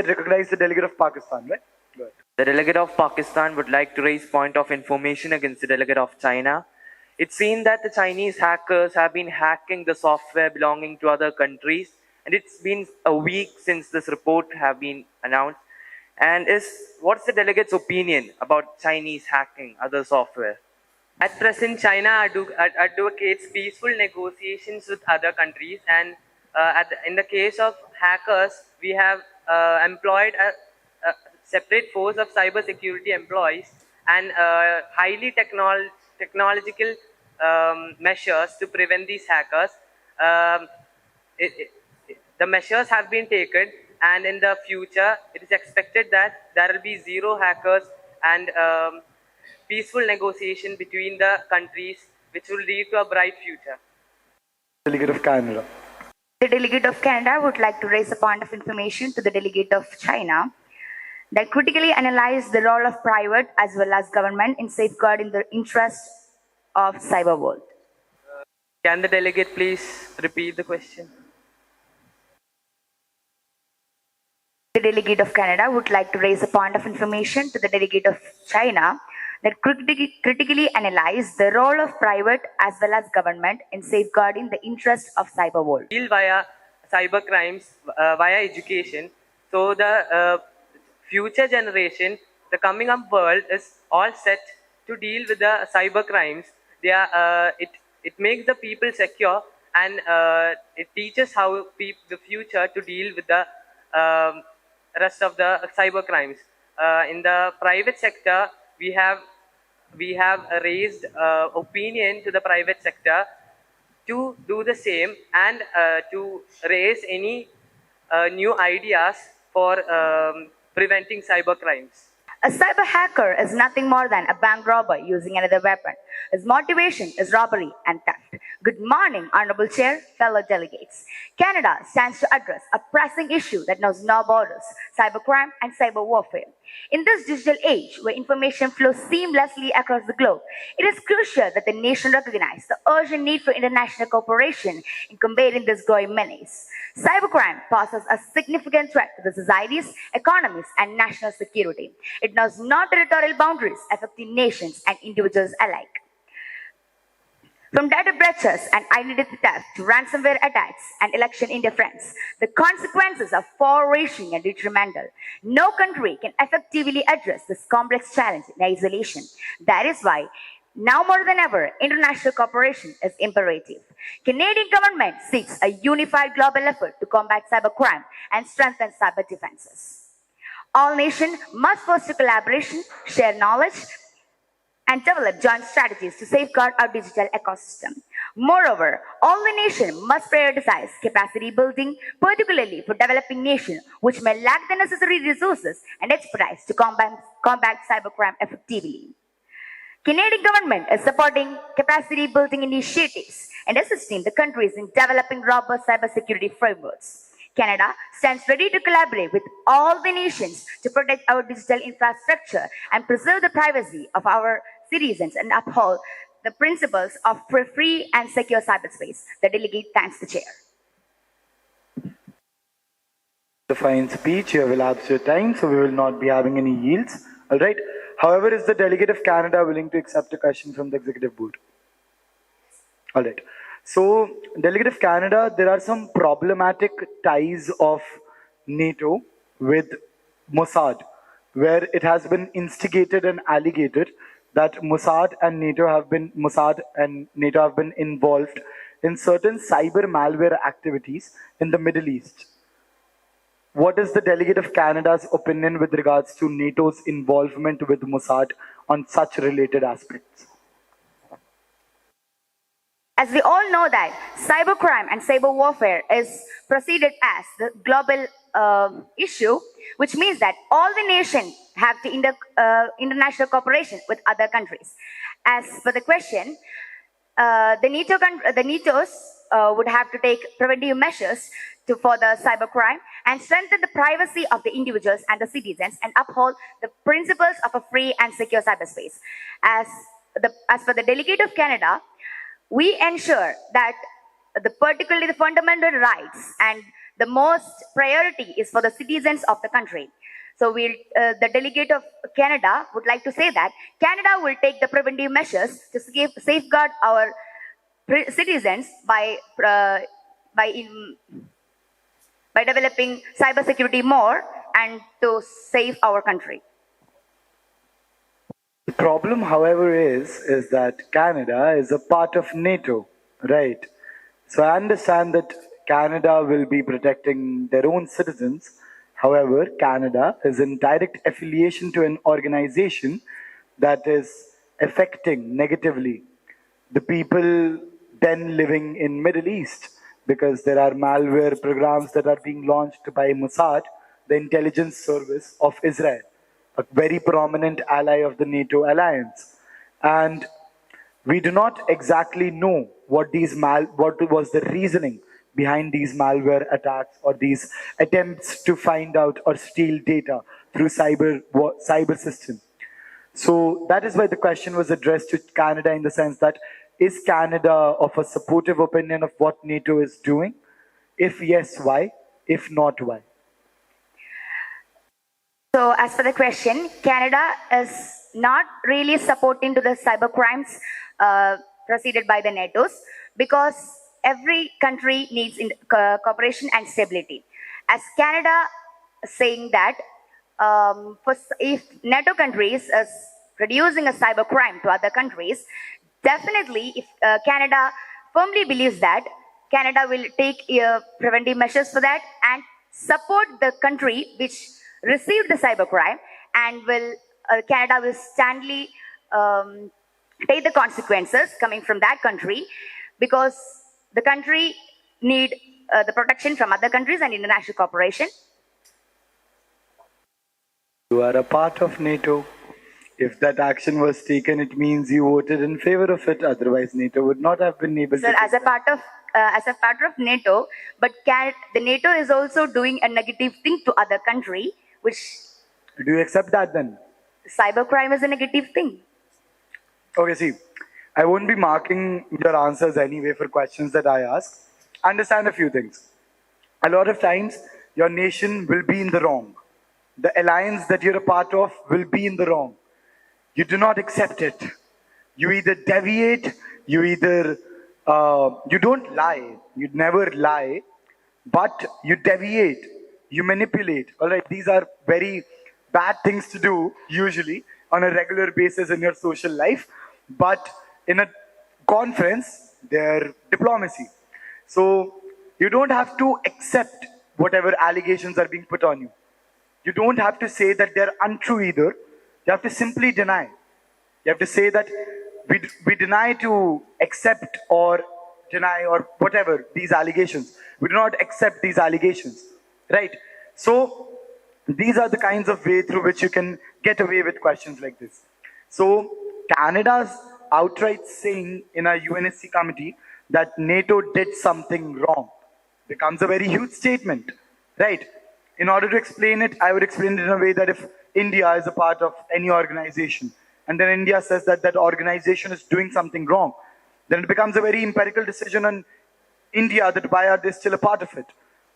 recognized the delegate of Pakistan, right? Good. The delegate of Pakistan would like to raise point of information against the delegate of China. It's seen that the Chinese hackers have been hacking the software belonging to other countries, and it's been a week since this report have been announced. And what's the delegate's opinion about Chinese hacking other software? At present, China advocates peaceful negotiations with other countries, and in the case of hackers, we have employed a separate force of cybersecurity employees and highly technological measures to prevent these hackers. The measures have been taken, and in the future, it is expected that there will be zero hackers and peaceful negotiation between the countries, which will lead to a bright future. Delegate of Canada. The delegate of Canada would like to raise a point of information to the delegate of China that critically analyze the role of private as well as government in safeguarding the interest of cyber world. Can the delegate please repeat the question? The delegate of Canada would like to raise a point of information to the delegate of China that critically analyze the role of private as well as government in safeguarding the interest of cyber world. Deal via cyber crimes via education. So the future generation, the coming up world is all set to deal with the cyber crimes. They are, it makes the people secure, and it teaches how the future to deal with the rest of the cyber crimes. In the private sector, we have raised opinion to the private sector to do the same, and to raise any new ideas for preventing cyber crimes. A cyber hacker is nothing more than a bank robber using another weapon. His motivation is robbery and theft. Good morning, Honorable Chair, fellow delegates. Canada stands to address a pressing issue that knows no borders, cybercrime and cyber warfare. In this digital age where information flows seamlessly across the globe, it is crucial that the nation recognize the urgent need for international cooperation in combating this growing menace. Cybercrime poses a significant threat to the societies, economies, and national security. It knows no territorial boundaries, affecting nations and individuals alike. From data breaches and identity theft to ransomware attacks and election interference, the consequences are far-reaching and detrimental. No country can effectively address this complex challenge in isolation. That is why, now more than ever, international cooperation is imperative. Canadian government seeks a unified global effort to combat cybercrime and strengthen cyber defenses. All nations must foster collaboration, share knowledge, and develop joint strategies to safeguard our digital ecosystem. Moreover, all the nations must prioritize capacity building, particularly for developing nations which may lack the necessary resources and expertise to combat cybercrime effectively. Canadian government is supporting capacity building initiatives and assisting the countries in developing robust cybersecurity frameworks. Canada stands ready to collaborate with all the nations to protect our digital infrastructure and preserve the privacy of our citizens and uphold the principles of free and secure cyberspace. The delegate thanks the chair. The fine speech, you have elapsed your time, so we will not be having any yields. All right. However, is the delegate of Canada willing to accept a question from the executive board? All right. So, delegate of Canada, there are some problematic ties of NATO with Mossad, where it has been instigated and alleged that Mossad and NATO have been involved in certain cyber malware activities in the Middle East. What is the delegate of Canada's opinion with regards to NATO's involvement with Mossad on such related aspects? As we all know that cybercrime and cyber warfare is proceeded as the global issue, which means that all the nations have the international cooperation with other countries. As for the question, the NATOs would have to take preventive measures for the cybercrime and strengthen the privacy of the individuals and the citizens and uphold the principles of a free and secure cyberspace. As for the delegate of Canada, we ensure that particularly the fundamental rights and the most priority is for the citizens of the country. So the delegate of Canada would like to say that Canada will take the preventive measures to safeguard our citizens by developing cybersecurity more and to save our country. The problem, however, is that Canada is a part of NATO, right? So I understand that Canada will be protecting their own citizens. However, Canada is in direct affiliation to an organization that is affecting negatively the people then living in Middle East, because there are malware programs that are being launched by Mossad, the intelligence service of Israel, a very prominent ally of the NATO alliance. and we do not exactly know what was the reasoning behind these malware attacks or these attempts to find out or steal data through cyber system. So that is why the question was addressed to Canada, in the sense that, is Canada of a supportive opinion of what NATO is doing? If yes, why? If not, why? So, as for the question, Canada is not really supporting to the cyber crimes proceeded by the NATO's, because every country needs cooperation and stability. As Canada saying that if NATO countries is producing a cyber crime to other countries, definitely if Canada firmly believes that, Canada will take preventive measures for that and support the country which received the cybercrime, and Canada will standly take the consequences coming from that country, because the country need the protection from other countries and international cooperation. You are a part of NATO. If that action was taken, it means you voted in favor of it. Otherwise, NATO would not have been able to. As a part of NATO, but the NATO is also doing a negative thing to other country, which. Do you accept that then? Cybercrime is a negative thing. Okay, see, I won't be marking your answers anyway for questions that I ask. Understand a few things. A lot of times, your nation will be in the wrong. The alliance that you're a part of will be in the wrong. You do not accept it. You either deviate, you don't lie, you never lie, but you deviate, you manipulate. All right, these are very bad things to do usually on a regular basis in your social life, but in a conference, they're diplomacy. So you don't have to accept whatever allegations are being put on you. You don't have to say that they're untrue either. You have to simply deny. You have to say that we deny to accept or deny or whatever these allegations. We do not accept these allegations, right? So these are the kinds of way through which you can get away with questions like this. So Canada's outright saying in a UNSC committee that NATO did something wrong becomes a very huge statement, right? In order to explain it, I would explain it in a way that if India is a part of any organization, and then India says that that organization is doing something wrong, then it becomes a very empirical decision on India that why are they still a part of it.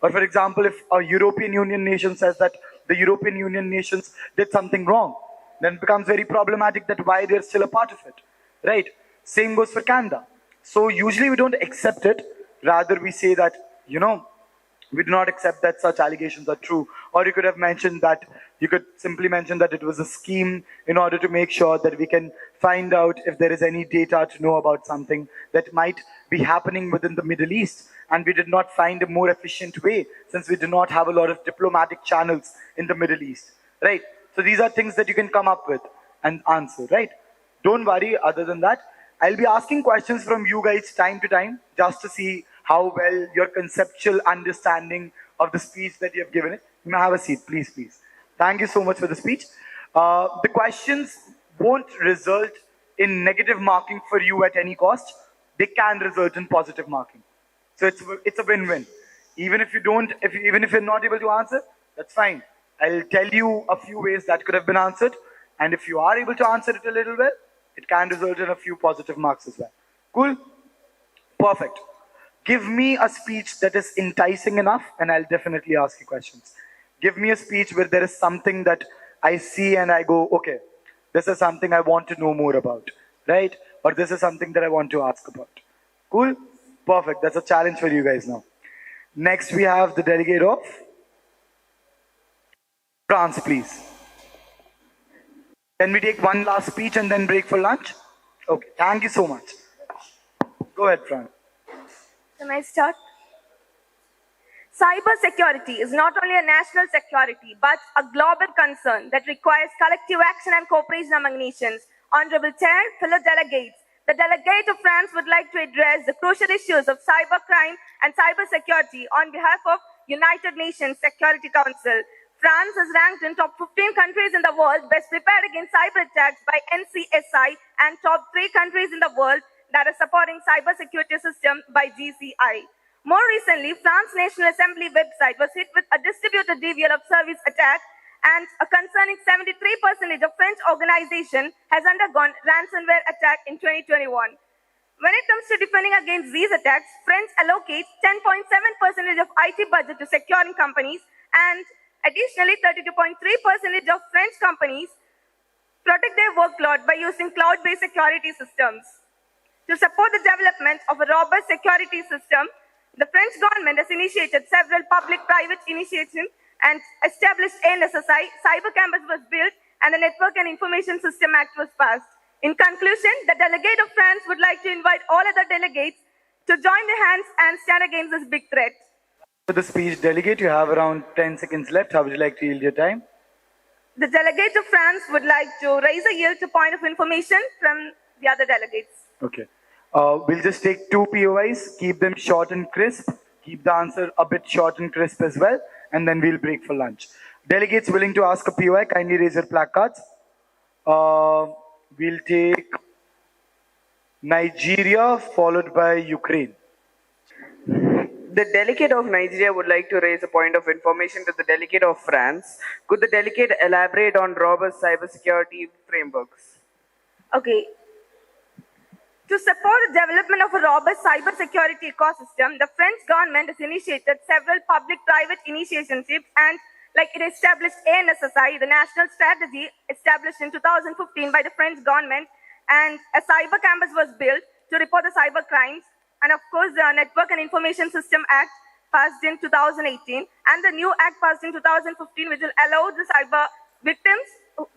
Or for example, if a European Union nation says that the European Union nations did something wrong, then it becomes very problematic that why they're still a part of it, right? Same goes for Canada. So usually we don't accept it, rather we say that, we do not accept that such allegations are true. Or you could have mentioned that, you could simply mention that it was a scheme in order to make sure that we can find out if there is any data to know about something that might be happening within the Middle East. And we did not find a more efficient way, since we do not have a lot of diplomatic channels in the Middle East, right? So these are things that you can come up with and answer, right? Don't worry, other than that, I'll be asking questions from you guys time to time, just to see how well your conceptual understanding of the speech that you have given it. You may have a seat, please, please. Thank you so much for the speech. The questions won't result in negative marking for you at any cost. They can result in positive marking. So it's a win-win. Even if you're not able to answer, that's fine. I'll tell you a few ways that could have been answered. And if you are able to answer it a little well, it can result in a few positive marks as well. Cool? Perfect. Give me a speech that is enticing enough, and I'll definitely ask you questions. Give me a speech where there is something that I see and I go, okay, this is something I want to know more about, right? Or this is something that I want to ask about. Cool? Perfect. That's a challenge for you guys now. Next, we have the delegate of France, please. Can we take one last speech and then break for lunch? Okay, thank you so much. Go ahead, France. Can I start? Cyber security is not only a national security, but a global concern that requires collective action and cooperation among nations. Honorable Chair, fellow delegates, the delegate of France would like to address the crucial issues of cybercrime and cyber security on behalf of United Nations Security Council. France is ranked in top 15 countries in the world best prepared against cyber attacks by NCSI and top 3 countries in the world that are supporting cybersecurity system by GCI. More recently, France National Assembly website was hit with a distributed DVL of service attack, and a concerning 73% of French organization has undergone ransomware attack in 2021. When it comes to defending against these attacks, France allocates 10.7% of IT budget to securing companies, and additionally 32.3% of French companies protect their workload by using cloud-based security systems. To support the development of a robust security system, the French government has initiated several public-private initiatives and established NSSI, Cyber Campus was built, and the Network and Information System Act was passed. In conclusion, the delegate of France would like to invite all other delegates to join their hands and stand against this big threat. For the speech, delegate, you have around 10 seconds left. How would you like to yield your time? The delegate of France would like to raise a yield to point of information from the other delegates. Okay. We'll just take 2 POIs, keep them short and crisp, keep the answer a bit short and crisp as well, and then we'll break for lunch. Delegates willing to ask a POI, kindly raise your placards. We'll take Nigeria, followed by Ukraine. The delegate of Nigeria would like to raise a point of information to the delegate of France. Could the delegate elaborate on robust cybersecurity frameworks? Okay. To support the development of a robust cybersecurity ecosystem, the French government has initiated several public-private initiatives, and it established NSSI, the national strategy established in 2015 by the French government, and a cyber campus was built to report the cyber crimes, and of course the Network and Information System Act passed in 2018, and the new act passed in 2015, which will allow the cyber victims,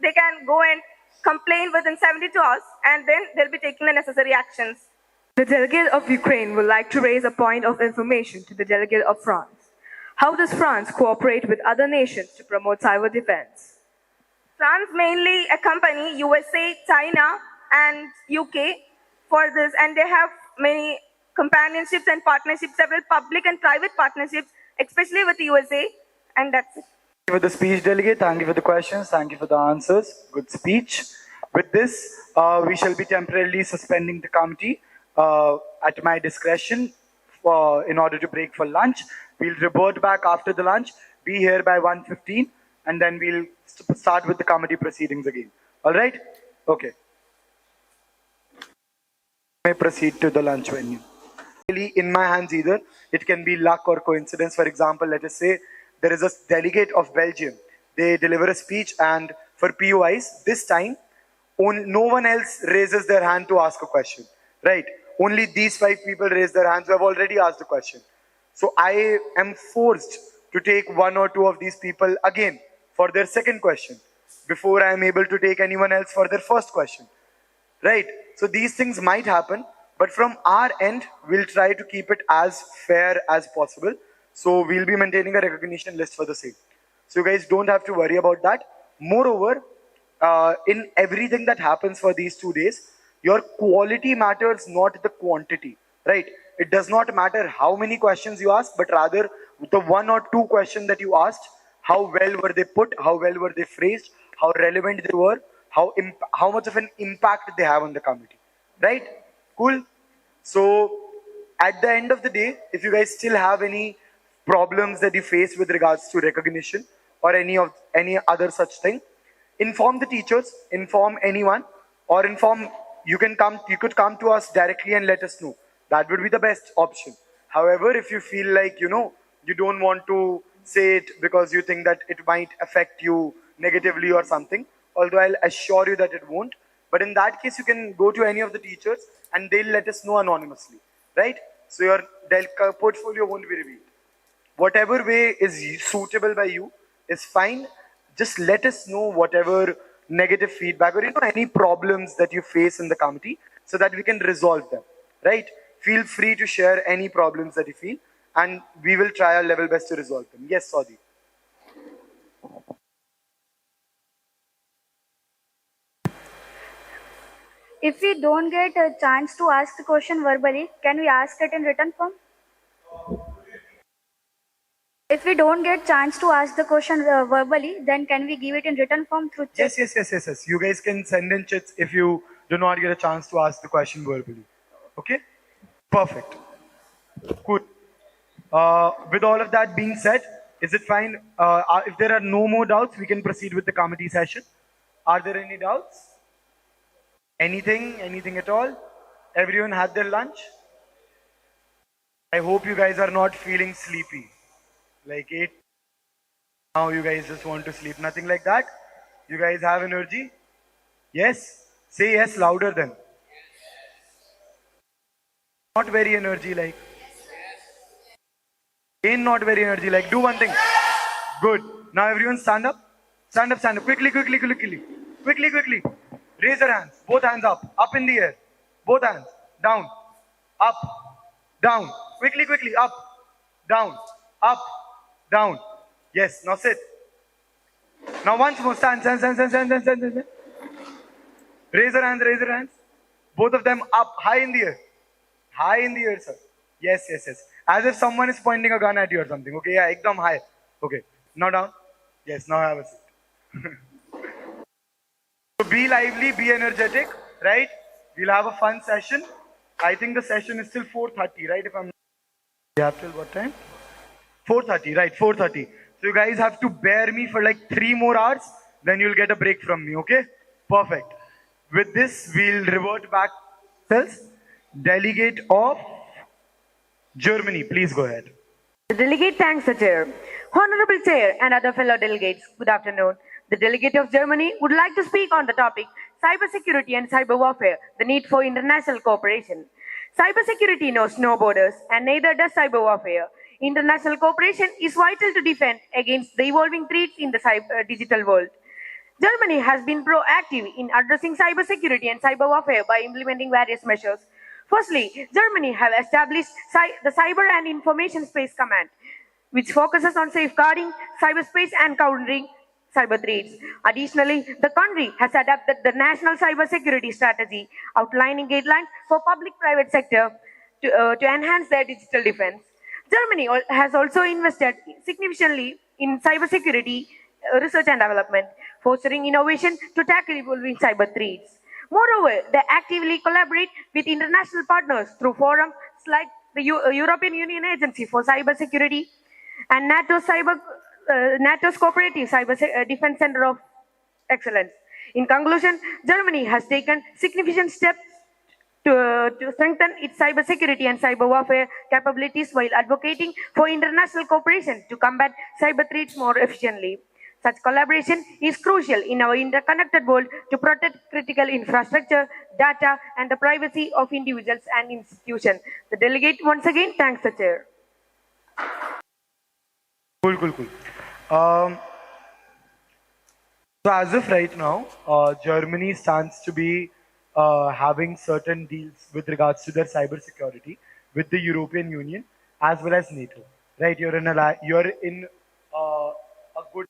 they can go and complain within 72 hours, and then they'll be taking the necessary actions. The delegate of Ukraine would like to raise a point of information to the delegate of France. How does France cooperate with other nations to promote cyber defense? France mainly accompany USA, China, and UK for this, and they have many companionships and partnerships, several public and private partnerships, especially with the USA, and that's it. Thank you for the speech, delegate. Thank you for the questions. Thank you for the answers. Good speech. With this, we shall be temporarily suspending the committee at my discretion in order to break for lunch. We'll revert back after the lunch, be here by 1:15, and then we'll start with the committee proceedings again. All right? Okay. May proceed to the lunch venue. Really in my hands either. It can be luck or coincidence. For example, let us say there is a delegate of Belgium. They deliver a speech, and for POIs, this time, no one else raises their hand to ask a question, right? Only these 5 people raise their hands who have already asked the question. So I am forced to take 1 or 2 of these people again for their second question before I am able to take anyone else for their first question, right? So these things might happen, but from our end, we'll try to keep it as fair as possible. So we'll be maintaining a recognition list for the same. So you guys don't have to worry about that. Moreover, in everything that happens for these 2 days, your quality matters, not the quantity, right? It does not matter how many questions you ask, but rather the 1 or 2 questions that you asked, how well were they put, how well were they phrased, how relevant they were, how much of an impact they have on the committee, right? Cool. So at the end of the day, if you guys still have any problems that you face with regards to recognition or any other such thing, inform the teachers, inform anyone, or you could come to us directly and let us know. That would be the best option. However, if you feel like, you don't want to say it because you think that it might affect you negatively or something, although I'll assure you that it won't. But in that case, you can go to any of the teachers and they'll let us know anonymously, right? So your portfolio won't be revealed. Whatever way is suitable by you is fine. Just let us know whatever negative feedback or any problems that you face in the committee so that we can resolve them, right? Feel free to share any problems that you feel and we will try our level best to resolve them. Yes, Saudi. If we don't get a chance to ask the question verbally, can we ask it in written form? If we don't get chance to ask the question verbally, then can we give it in written form through chat? Yes. You guys can send in chats if you do not get a chance to ask the question verbally. Okay? Perfect. Cool. With all of that being said, is it fine? If there are no more doubts, we can proceed with the committee session. Are there any doubts? Anything at all? Everyone had their lunch? I hope you guys are not feeling sleepy. Like 8. Now you guys just want to sleep. Nothing like that? You guys have energy? Yes? Say yes louder then. Not very energy like. Again not very energy like. Do one thing. Good. Now everyone stand up. Stand up. Quickly. Quickly. Raise your hands. Both hands up. Up in the air. Both hands. Down. Up. Down. Quickly. Up. Down. Up. Down. Yes. Now sit. Now once more. Stand. Raise your hands. Both of them up. High in the air, sir. Yes. As if someone is pointing a gun at you or something. Okay, yeah, ekdam high. Okay. Now down. Yes, now have a seat. So be lively, be energetic, right? We'll have a fun session. I think the session is till 4:30, right? If I'm not... We have till what time? 4:30, right? 4:30. So you guys have to bear me for like 3 more hours, then you'll get a break from me, okay? Perfect. With this, we'll revert back. Delegate of Germany, please go ahead. The delegate thanks the chair. Honorable Chair and other fellow delegates, good afternoon. The delegate of Germany would like to speak on the topic cybersecurity and cyber warfare, the need for international cooperation. Cybersecurity knows no borders and neither does cyber warfare. International cooperation is vital to defend against the evolving threats in the digital world. Germany has been proactive in addressing cybersecurity and cyber warfare by implementing various measures. Firstly, Germany has established the Cyber and Information Space Command, which focuses on safeguarding cyberspace and countering cyber threats. Additionally, the country has adopted the National Cybersecurity Strategy, outlining guidelines for public-private sector to enhance their digital defense. Germany has also invested significantly in cybersecurity research and development, fostering innovation to tackle evolving cyber threats. Moreover, they actively collaborate with international partners through forums like the European Union Agency for Cybersecurity and NATO's Cooperative Cyber Defense Center of Excellence. In conclusion, Germany has taken significant steps to strengthen its cybersecurity and cyber warfare capabilities while advocating for international cooperation to combat cyber threats more efficiently. Such collaboration is crucial in our interconnected world to protect critical infrastructure, data, and the privacy of individuals and institutions. The delegate once again thanks the chair. Cool. So as of right now, Germany stands to be having certain deals with regards to their cybersecurity with the European Union as well as NATO. Right? You're in a good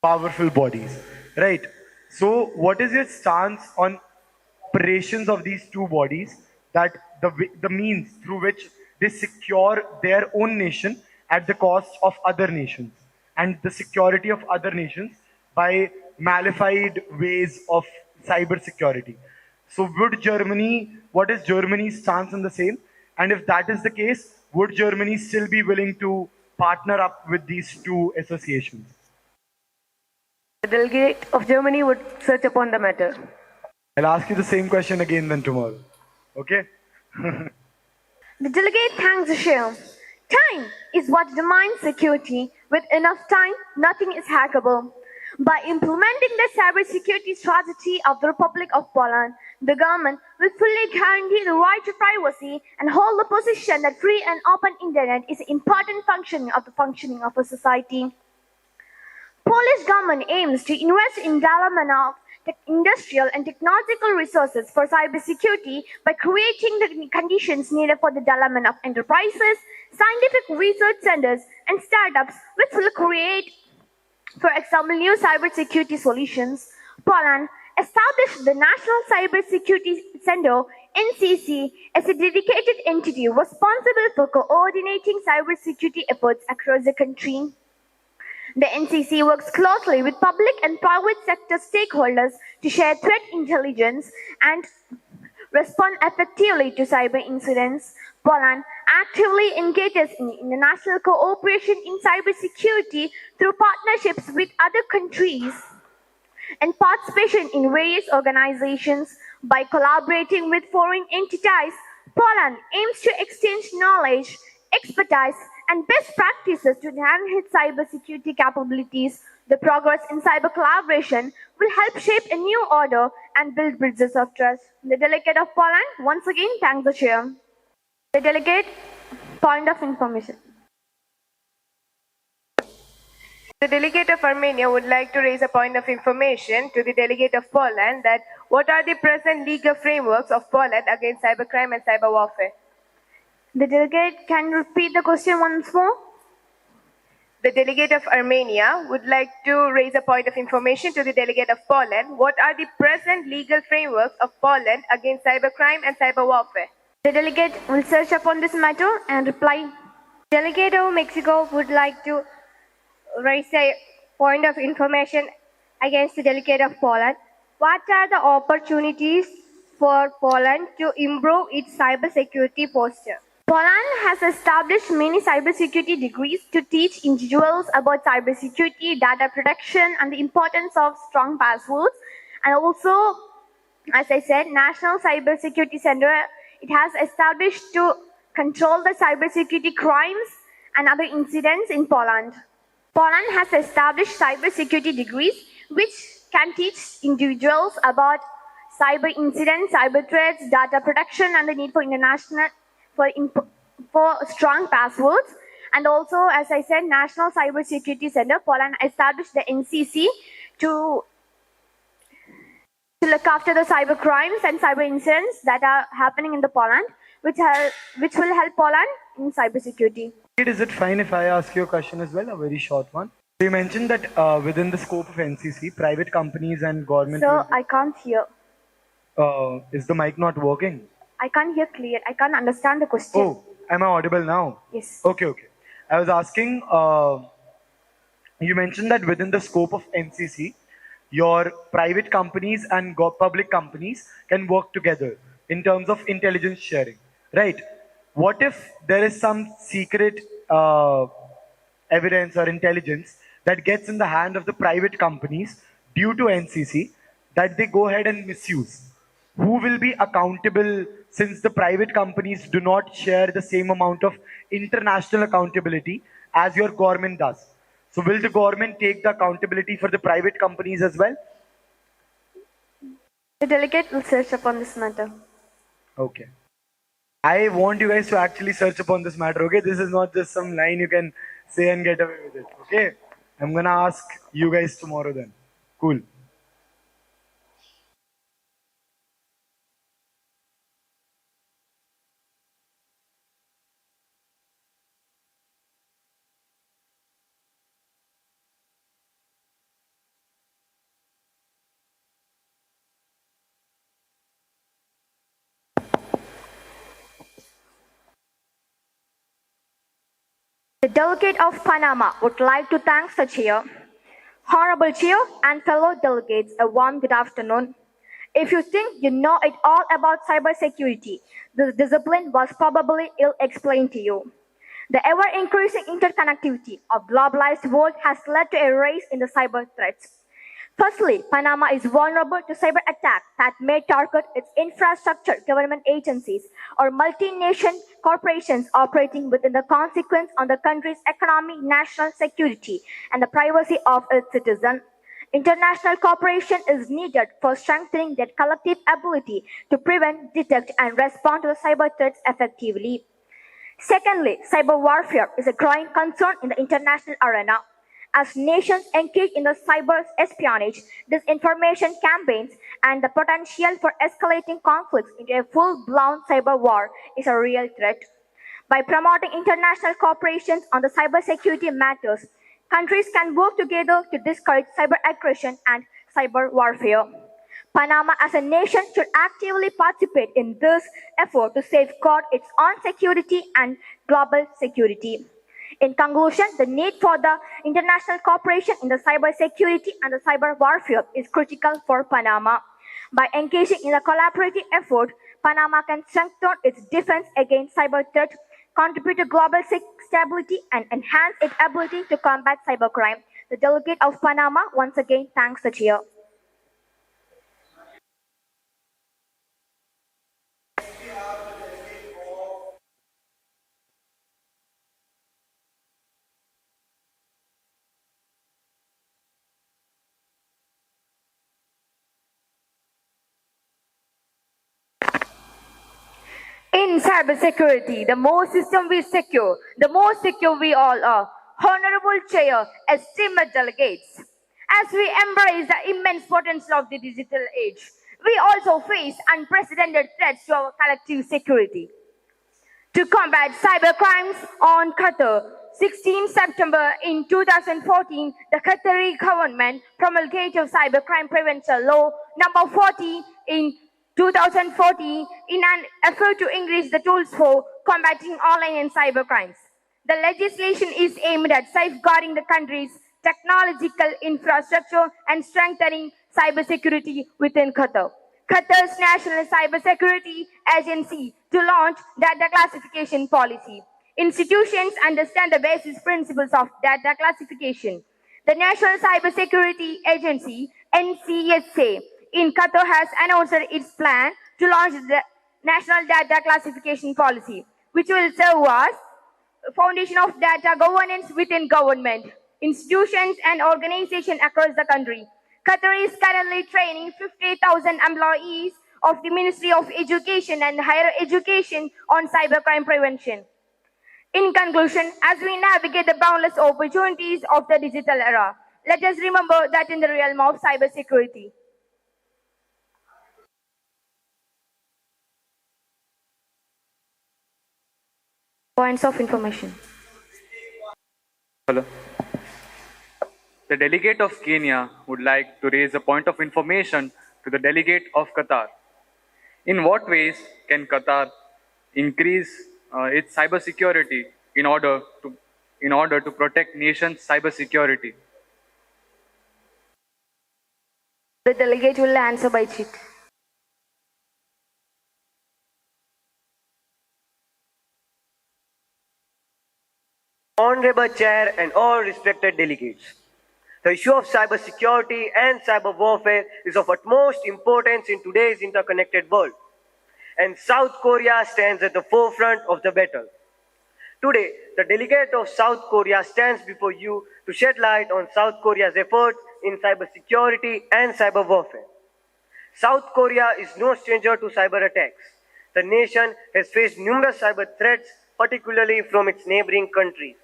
powerful bodies, right? So what is your stance on operations of these two bodies, that the means through which they secure their own nation at the cost of other nations and the security of other nations by malified ways of cyber security? So what is Germany's stance on the same? And if that is the case, would Germany still be willing to partner up with these two associations? The delegate of Germany would search upon the matter. I'll ask you the same question again then tomorrow. Okay? The delegate thanks the chair. Time is what determines security. With enough time, nothing is hackable. By implementing the cybersecurity strategy of the Republic of Poland, the government will fully guarantee the right to privacy and hold the position that free and open internet is an important function of the functioning of a society. Polish government aims to invest in development of industrial and technological resources for cybersecurity by creating the conditions needed for the development of enterprises, scientific research centers, and startups which will create, for example, new cybersecurity solutions. Poland established the National Cybersecurity Center NCC, as a dedicated entity responsible for coordinating cybersecurity efforts across the country. The NCC works closely with public and private sector stakeholders to share threat intelligence and respond effectively to cyber incidents. Poland actively engages in international cooperation in cybersecurity through partnerships with other countries and participation in various organizations. By collaborating with foreign entities, Poland aims to exchange knowledge, expertise, and best practices to enhance its cybersecurity capabilities. The progress in cyber collaboration will help shape a new order and build bridges of trust. The delegate of Poland once again thanks the chair. The delegate, point of information. The delegate of Armenia would like to raise a point of information to the delegate of Poland that what are the present legal frameworks of Poland against cybercrime and cyber warfare? The delegate can repeat the question once more. The delegate of Armenia would like to raise a point of information to the delegate of Poland. What are the present legal frameworks of Poland against cybercrime and cyber warfare? The delegate will search upon this matter and reply. Delegate of Mexico would like to raise a point of information against the delegate of Poland. What are the opportunities for Poland to improve its cybersecurity posture? Poland has established many cybersecurity degrees to teach individuals about cybersecurity, data protection, and the importance of strong passwords. And also, as I said, National Cybersecurity Center, it has established to control the cybersecurity crimes and other incidents in Poland. Poland has established cybersecurity degrees which can teach individuals about cyber incidents, cyber threats, data protection, and the need for for strong passwords. And also, as I said, National Cybersecurity Center, Poland established the NCC to look after the cyber crimes and cyber incidents that are happening in the Poland, which will help Poland in cybersecurity. Is it fine if I ask you a question as well, a very short one? You mentioned that within the scope of NCC, private companies and government... Sir, I can't hear. Is the mic not working? I can't hear clear. I can't understand the question. Oh, am I audible now? Yes. Okay. I was asking, you mentioned that within the scope of NCC, your private companies and public companies can work together in terms of intelligence sharing, right? What if there is some secret evidence or intelligence that gets in the hand of the private companies due to NCC that they go ahead and misuse? Who will be accountable, since the private companies do not share the same amount of international accountability as your government does? So will the government take the accountability for the private companies as well? The delegate will search upon this matter. Okay. I want you guys to actually search upon this matter, okay? This is not just some line you can say and get away with it, okay? I'm gonna ask you guys tomorrow then. Cool. The delegate of Panama would like to thank the chair. Honorable chair and fellow delegates, a warm good afternoon. If you think you know it all about cybersecurity, this discipline was probably ill-explained to you. The ever-increasing interconnectivity of globalized world has led to a rise in the cyber threats. Firstly, Panama is vulnerable to cyber attacks that may target its infrastructure, government agencies, or multinational corporations operating within the consequence on the country's economy, national security, and the privacy of its citizens. International cooperation is needed for strengthening their collective ability to prevent, detect, and respond to the cyber threats effectively. Secondly, cyber warfare is a growing concern in the international arena. As nations engage in the cyber espionage, disinformation campaigns, and the potential for escalating conflicts into a full-blown cyber war is a real threat. By promoting international cooperation on the cybersecurity matters, countries can work together to discourage cyber aggression and cyber warfare. Panama as a nation should actively participate in this effort to safeguard its own security and global security. In conclusion, the need for the international cooperation in the cybersecurity and the cyber warfare is critical for Panama. By engaging in a collaborative effort, Panama can strengthen its defense against cyber threats, contribute to global stability, and enhance its ability to combat cybercrime. The delegate of Panama once again thanks the chair. In cybersecurity, the more system we secure, the more secure we all are. Honorable Chair, esteemed delegates, as we embrace the immense potential of the digital age, we also face unprecedented threats to our collective security. To combat cybercrimes on Qatar, 16 September in 2014, the Qatari government promulgated Cybercrime Prevention Law number 40 in 2014 in an effort to increase the tools for combating online and cybercrimes. The legislation is aimed at safeguarding the country's technological infrastructure and strengthening cybersecurity within Qatar. Qatar's National Cybersecurity Agency to launch data classification policy. Institutions understand the basic principles of data classification. The National Cybersecurity Agency, NCSA, in Qatar has announced its plan to launch the National Data Classification Policy, which will serve as a foundation of data governance within government, institutions, and organizations across the country. Qatar is currently training 50,000 employees of the Ministry of Education and Higher Education on cybercrime prevention. In conclusion, as we navigate the boundless opportunities of the digital era, let us remember that in the realm of cybersecurity, Points of information. Hello. The delegate of Kenya would like to raise a point of information to the delegate of Qatar. In what ways can Qatar increase its cybersecurity in order to protect nation's cybersecurity? The delegate will answer by cheat. Honorable Chair and all respected delegates, the issue of cybersecurity and cyber warfare is of utmost importance in today's interconnected world, and South Korea stands at the forefront of the battle. Today, the delegate of South Korea stands before you to shed light on South Korea's efforts in cybersecurity and cyber warfare. South Korea is no stranger to cyber attacks. The nation has faced numerous cyber threats, particularly from its neighboring countries.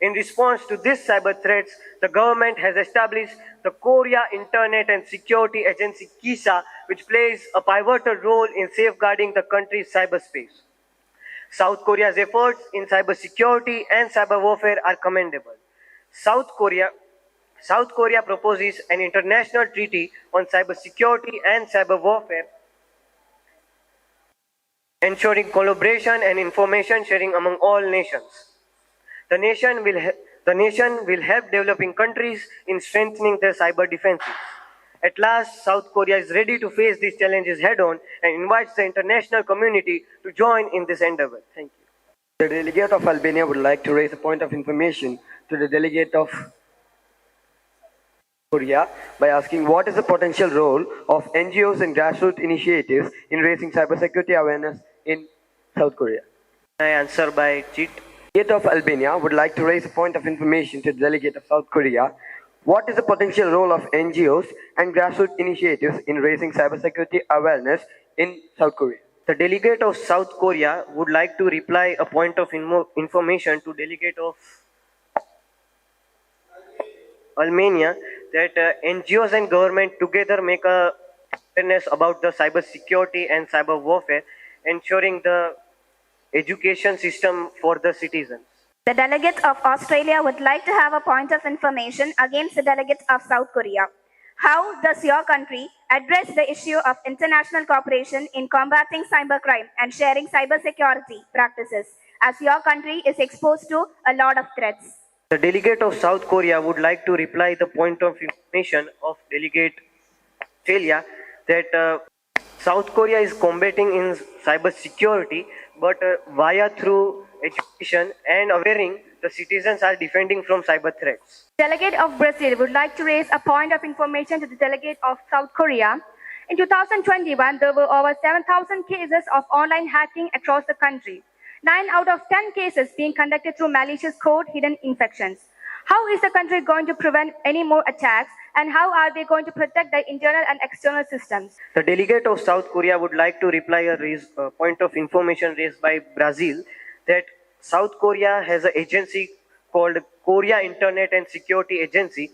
In response to these cyber threats, the government has established the Korea Internet and Security Agency KISA, which plays a pivotal role in safeguarding the country's cyberspace. South Korea's efforts in cybersecurity and cyber warfare are commendable. South Korea proposes an international treaty on cybersecurity and cyber warfare, ensuring collaboration and information sharing among all nations. The nation will help developing countries in strengthening their cyber defenses. At last, South Korea is ready to face these challenges head-on and invites the international community to join in this endeavor. Thank you. The delegate of Albania would like to raise a point of information to the delegate of Korea by asking what is the potential role of NGOs and grassroots initiatives in raising cybersecurity awareness in South Korea. I answer by cheat. The delegate of Albania would like to raise a point of information to the delegate of South Korea. What is the potential role of NGOs and grassroots initiatives in raising cybersecurity awareness in South Korea? The delegate of South Korea would like to reply a point of information to delegate of Albania that NGOs and government together make a awareness about the cyber security and cyber warfare, ensuring the education system for the citizens. The delegate of Australia would like to have a point of information against the delegates of South Korea. How does your country address the issue of international cooperation in combating cybercrime and sharing cybersecurity practices, as your country is exposed to a lot of threats? The delegate of South Korea would like to reply the point of information of Delegate Australia that South Korea is combating in cyber security, but via through education and awareing the citizens are defending from cyber threats. Delegate of Brazil would like to raise a point of information to the delegate of South Korea. In 2021, there were over 7,000 cases of online hacking across the country. 9 out of 10 cases being conducted through malicious code hidden infections. How is the country going to prevent any more attacks, and how are they going to protect their internal and external systems? The delegate of South Korea would like to reply a point of information raised by Brazil that South Korea has an agency called Korea Internet and Security Agency,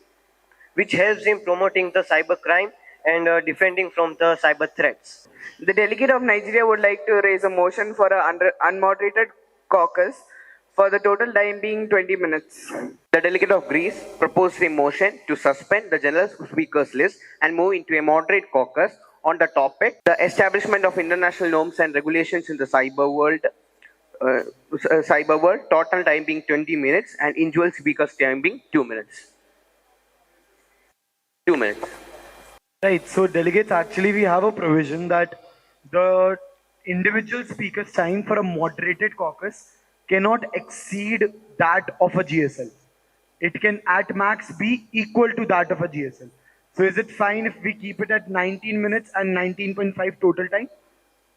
which helps in promoting the cybercrime and defending from the cyber threats. The delegate of Nigeria would like to raise a motion for an unmoderated caucus for the total time being 20 minutes. The delegate of Greece proposed a motion to suspend the general speakers list and move into a moderate caucus on the topic the establishment of international norms and regulations in the cyber world, total time being 20 minutes and individual speakers time being 2 minutes. 2 minutes. Right, so delegates, actually we have a provision that the individual speaker's time for a moderated caucus cannot exceed that of a GSL. It can at max be equal to that of a GSL. So is it fine if we keep it at 19 minutes and 19.5 total time?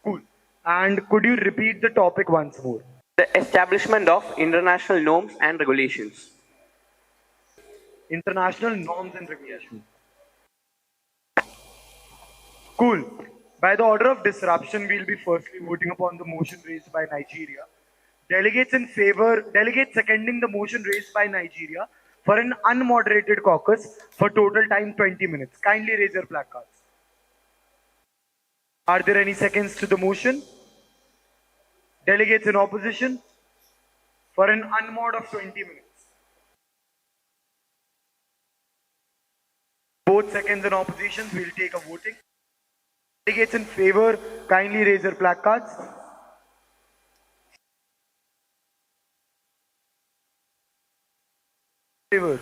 Cool. And could you repeat the topic once more? The establishment of international norms and regulations. International norms and regulations. Cool. By the order of disruption, we'll be firstly voting upon the motion raised by Nigeria. Delegates seconding the motion raised by Nigeria for an unmoderated caucus for total time 20 minutes. Kindly raise your placards. Are there any seconds to the motion? Delegates in opposition for an unmod of 20 minutes. Both seconds in opposition, we'll take a voting. Delegates in favor, kindly raise your placards. Favor.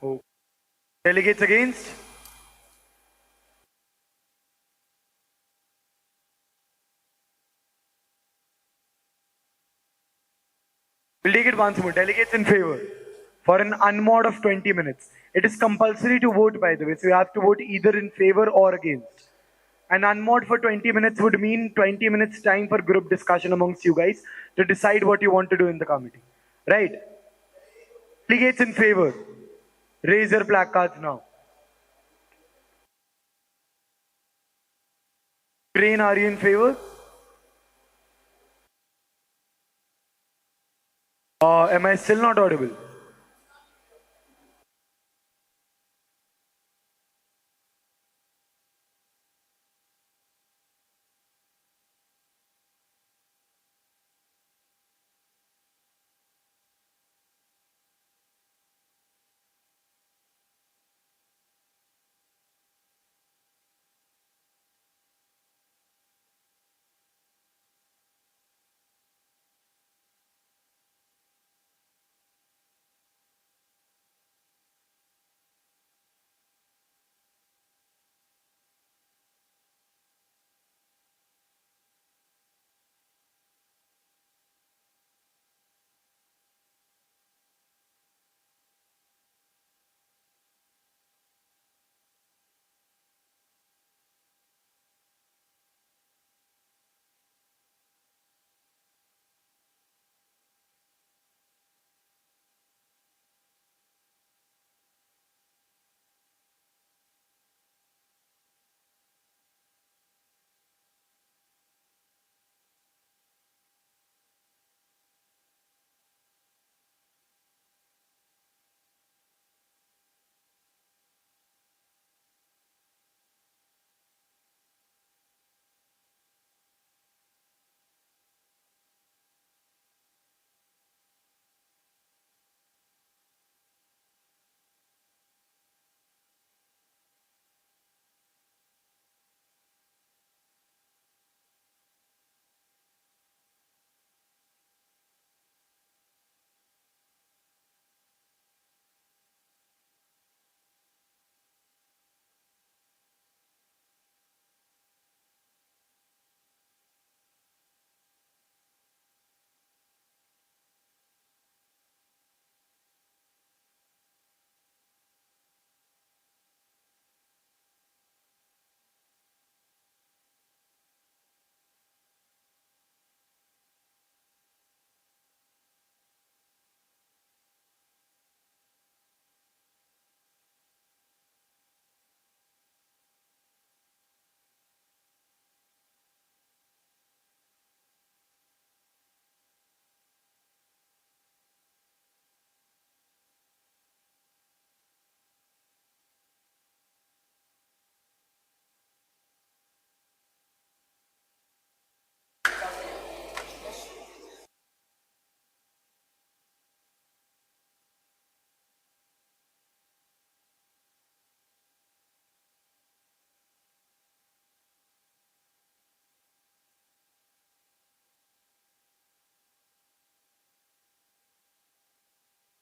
Oh. Delegates against? We'll take it once more. Delegates in favor for an unmod of 20 minutes. It is compulsory to vote, by the way, so you have to vote either in favor or against. An unmod for 20 minutes would mean 20 minutes time for group discussion amongst you guys to decide what you want to do in the committee. Right? Delegates in favor, raise your placards now. Train, are you in favor? Am I still not audible?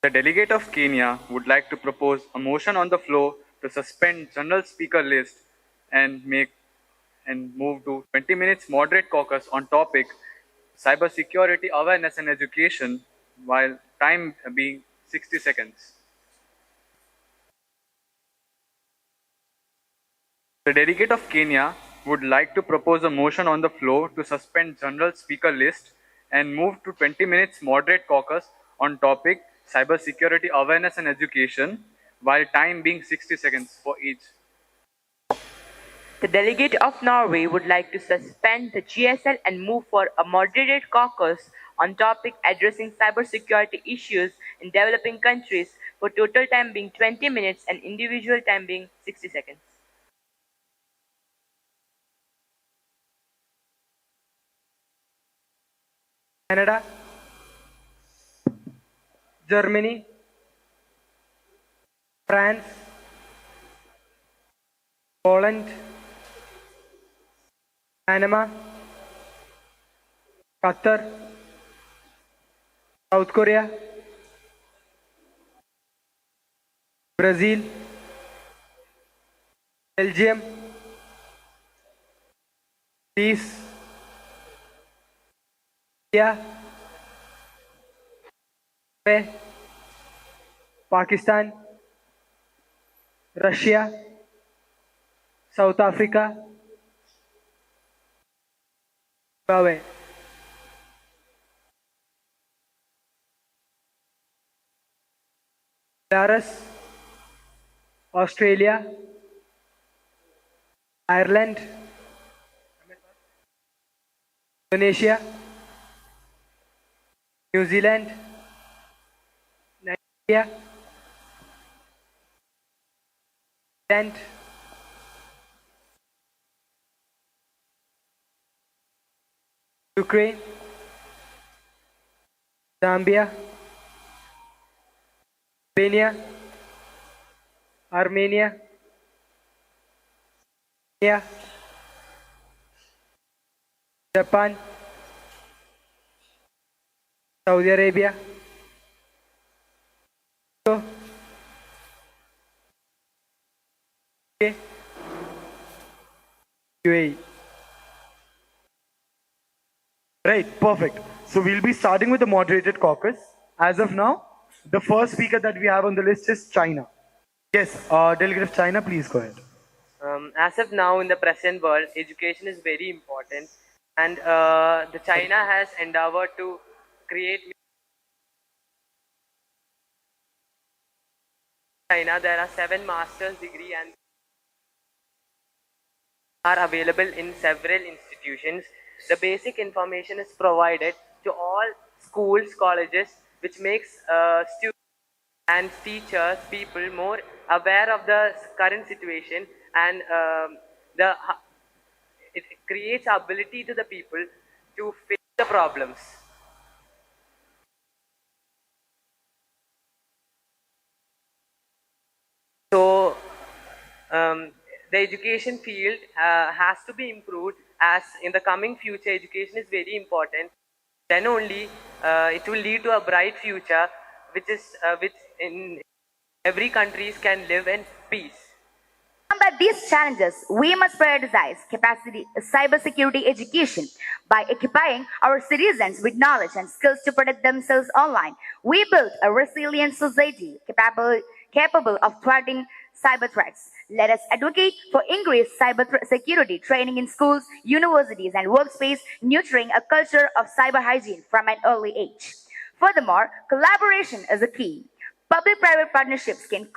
The delegate of Kenya would like to propose a motion on the floor to suspend general speaker list and move to 20 minutes moderate caucus on topic cybersecurity awareness and education while time being 60 seconds. The delegate of Kenya would like to propose a motion on the floor to suspend general speaker list and move to 20 minutes moderate caucus on topic cybersecurity awareness and education while time being 60 seconds for each. The delegate of Norway would like to suspend the GSL and move for a moderated caucus on topic addressing cybersecurity issues in developing countries for total time being 20 minutes and individual time being 60 seconds. Canada, Germany, France, Poland, Panama, Qatar, South Korea, Brazil, Belgium, Greece, India, Pakistan, Russia, South Africa, Zimbabwe. Belarus, Australia, Ireland, Indonesia, New Zealand, Nigeria, and Ukraine, Zambia, Albania, Armenia, Kenya, Japan, Saudi Arabia, UAE. Right, perfect. So we'll be starting with the moderated caucus. As of now, the first speaker that we have on the list is China. Yes, delegate of China, please go ahead. As of now, in the present world, education is very important, and the China has endeavored to create. China, there are 7 master's degree and are available in several institutions. The basic information is provided to all schools, colleges, which makes students and teachers, people more aware of the current situation, and it creates ability to the people to face the problems. So the education field has to be improved, as in the coming future education is very important. Then only it will lead to a bright future, which in every countries can live in peace. To combat these challenges, we must prioritize capacity cybersecurity education by equipping our citizens with knowledge and skills to protect themselves online. We build a resilient society capable of thwarting cyber threats. Let us advocate for increased cyber security training in schools, universities, and workspace, nurturing a culture of cyber hygiene from an early age. Furthermore, collaboration is a key. Public-private partnerships can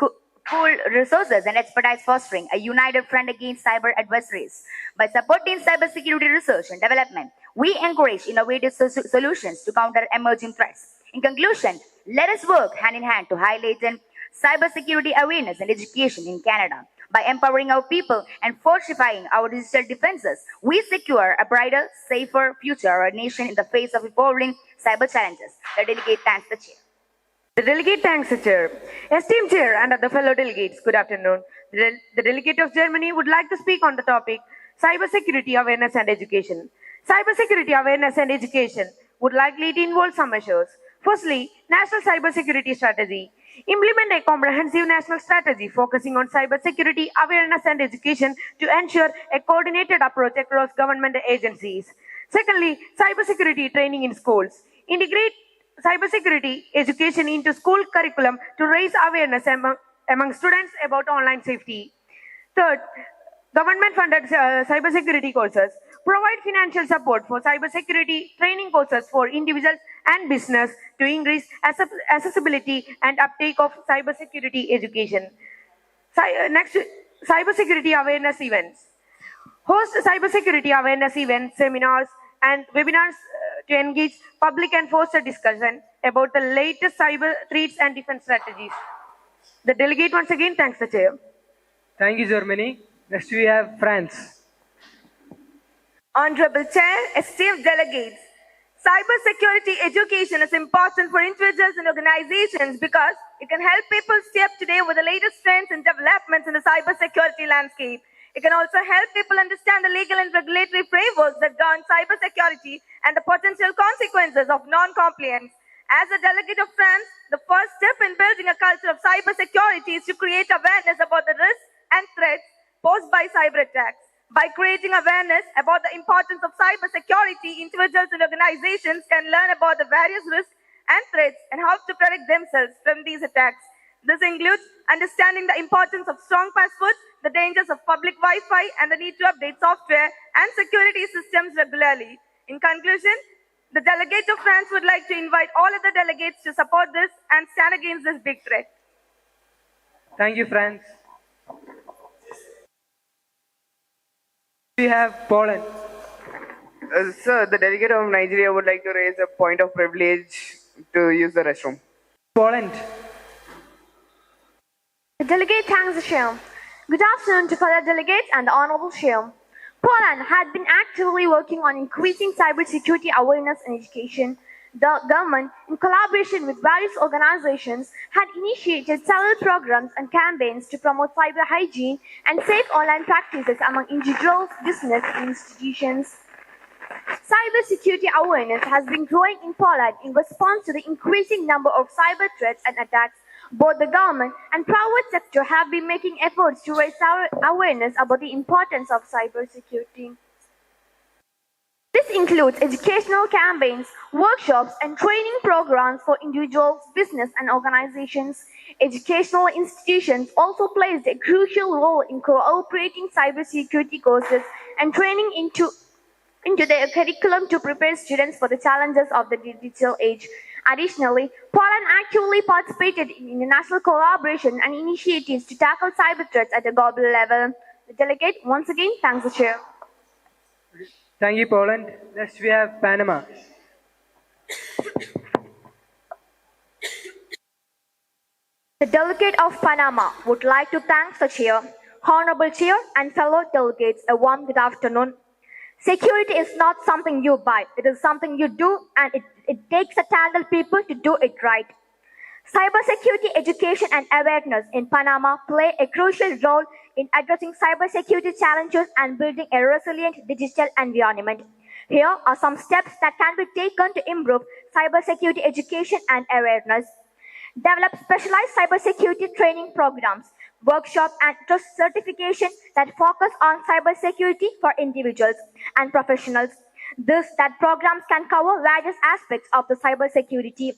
pool resources and expertise, fostering a united front against cyber adversaries. By supporting cybersecurity research and development, we encourage innovative solutions to counter emerging threats. In conclusion, let us work hand in hand to highlight cybersecurity awareness and education in Canada. By empowering our people and fortifying our digital defenses, we secure a brighter, safer future of our nation in the face of evolving cyber challenges. The delegate thanks the chair. The delegate thanks the chair. Esteemed chair and other fellow delegates, good afternoon. The delegate of Germany would like to speak on the topic cybersecurity awareness and education. Cybersecurity awareness and education would likely to involve some measures. Firstly, National Cybersecurity Strategy. Implement a comprehensive national strategy focusing on cybersecurity awareness and education to ensure a coordinated approach across government agencies. Secondly, cybersecurity training in schools. Integrate cybersecurity education into school curriculum to raise awareness among students about online safety. Third, government funded cybersecurity courses. Provide financial support for cybersecurity training courses for individuals and business to increase accessibility and uptake of cybersecurity education. Next, cybersecurity awareness events. Host cybersecurity awareness events, seminars, and webinars to engage public and foster discussion about the latest cyber threats and defense strategies. The delegate once again thanks the chair. Thank you, Germany. Next we have France. Honorable Chair, esteemed delegates, cybersecurity education is important for individuals and organizations because it can help people stay up to date with the latest trends and developments in the cybersecurity landscape. It can also help people understand the legal and regulatory frameworks that govern cybersecurity and the potential consequences of non-compliance. As a delegate of France, the first step in building a culture of cybersecurity is to create awareness about the risks and threats posed by cyber attacks. By creating awareness about the importance of cybersecurity, individuals and organizations can learn about the various risks and threats and how to protect themselves from these attacks. This includes understanding the importance of strong passwords, the dangers of public Wi-Fi, and the need to update software and security systems regularly. In conclusion, the delegate of France would like to invite all other delegates to support this and stand against this big threat. Thank you, France. We have Poland. Sir, the delegate of Nigeria would like to raise a point of privilege to use the restroom. Poland. The delegate thanks the chair. Good afternoon to fellow delegates and the honorable chair. Poland had been actively working on increasing cybersecurity awareness and education. The government, in collaboration with various organizations, had initiated several programs and campaigns to promote cyber hygiene and safe online practices among individuals, business, and institutions. Cybersecurity awareness has been growing in Poland in response to the increasing number of cyber threats and attacks. Both the government and private sector have been making efforts to raise awareness about the importance of cybersecurity. This includes educational campaigns, workshops, and training programs for individuals, business, and organizations. Educational institutions also played a crucial role in cooperating cybersecurity courses and training into their curriculum to prepare students for the challenges of the digital age. Additionally, Poland actively participated in international collaboration and initiatives to tackle cyber threats at a global level. The delegate once again thanks the chair. Thank you, Poland. Next we have Panama. The delegate of Panama would like to thank the chair, honorable chair, and fellow delegates a warm good afternoon. Security is not something you buy, it is something you do, and it takes a talented people to do it right. Cybersecurity education and awareness in Panama play a crucial role in addressing cybersecurity challenges and building a resilient digital environment. Here are some steps that can be taken to improve cybersecurity education and awareness. Develop specialized cybersecurity training programs, workshops, and trust certification that focus on cybersecurity for individuals and professionals. That programs can cover various aspects of the cybersecurity.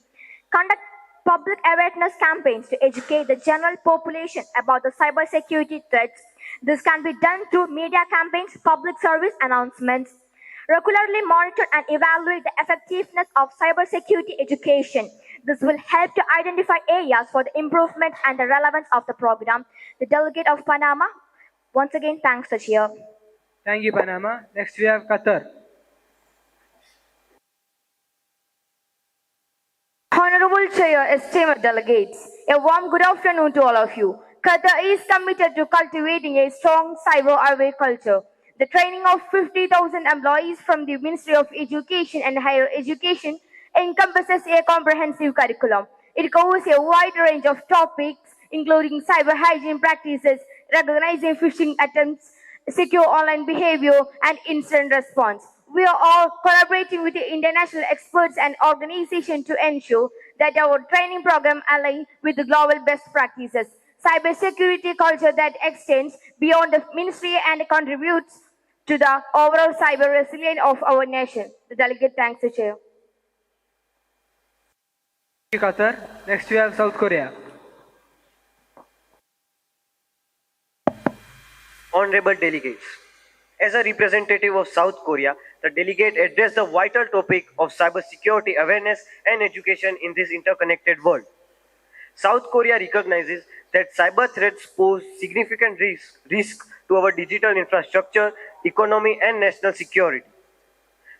Conduct public awareness campaigns to educate the general population about the cybersecurity threats. This can be done through media campaigns, public service announcements. Regularly monitor and evaluate the effectiveness of cybersecurity education. This will help to identify areas for the improvement and the relevance of the program. The delegate of Panama once again thanks the chair. Thank you, Panama. Next we have Qatar. Honorable Chair, esteemed delegates, a warm good afternoon to all of you. Qatar is committed to cultivating a strong cyber-aware culture. The training of 50,000 employees from the Ministry of Education and Higher Education encompasses a comprehensive curriculum. It covers a wide range of topics, including cyber hygiene practices, recognizing phishing attempts, secure online behavior, and incident response. We are all collaborating with the international experts and organizations to ensure that our training program aligns with the global best practices. Cybersecurity culture that extends beyond the ministry and contributes to the overall cyber resilience of our nation. The delegate thanks the chair. Thank you, Qatar. Next, we have South Korea. Honorable delegates, as a representative of South Korea, the delegate addressed the vital topic of cybersecurity awareness and education in this interconnected world. South Korea recognizes that cyber threats pose significant risk to our digital infrastructure, economy, and national security.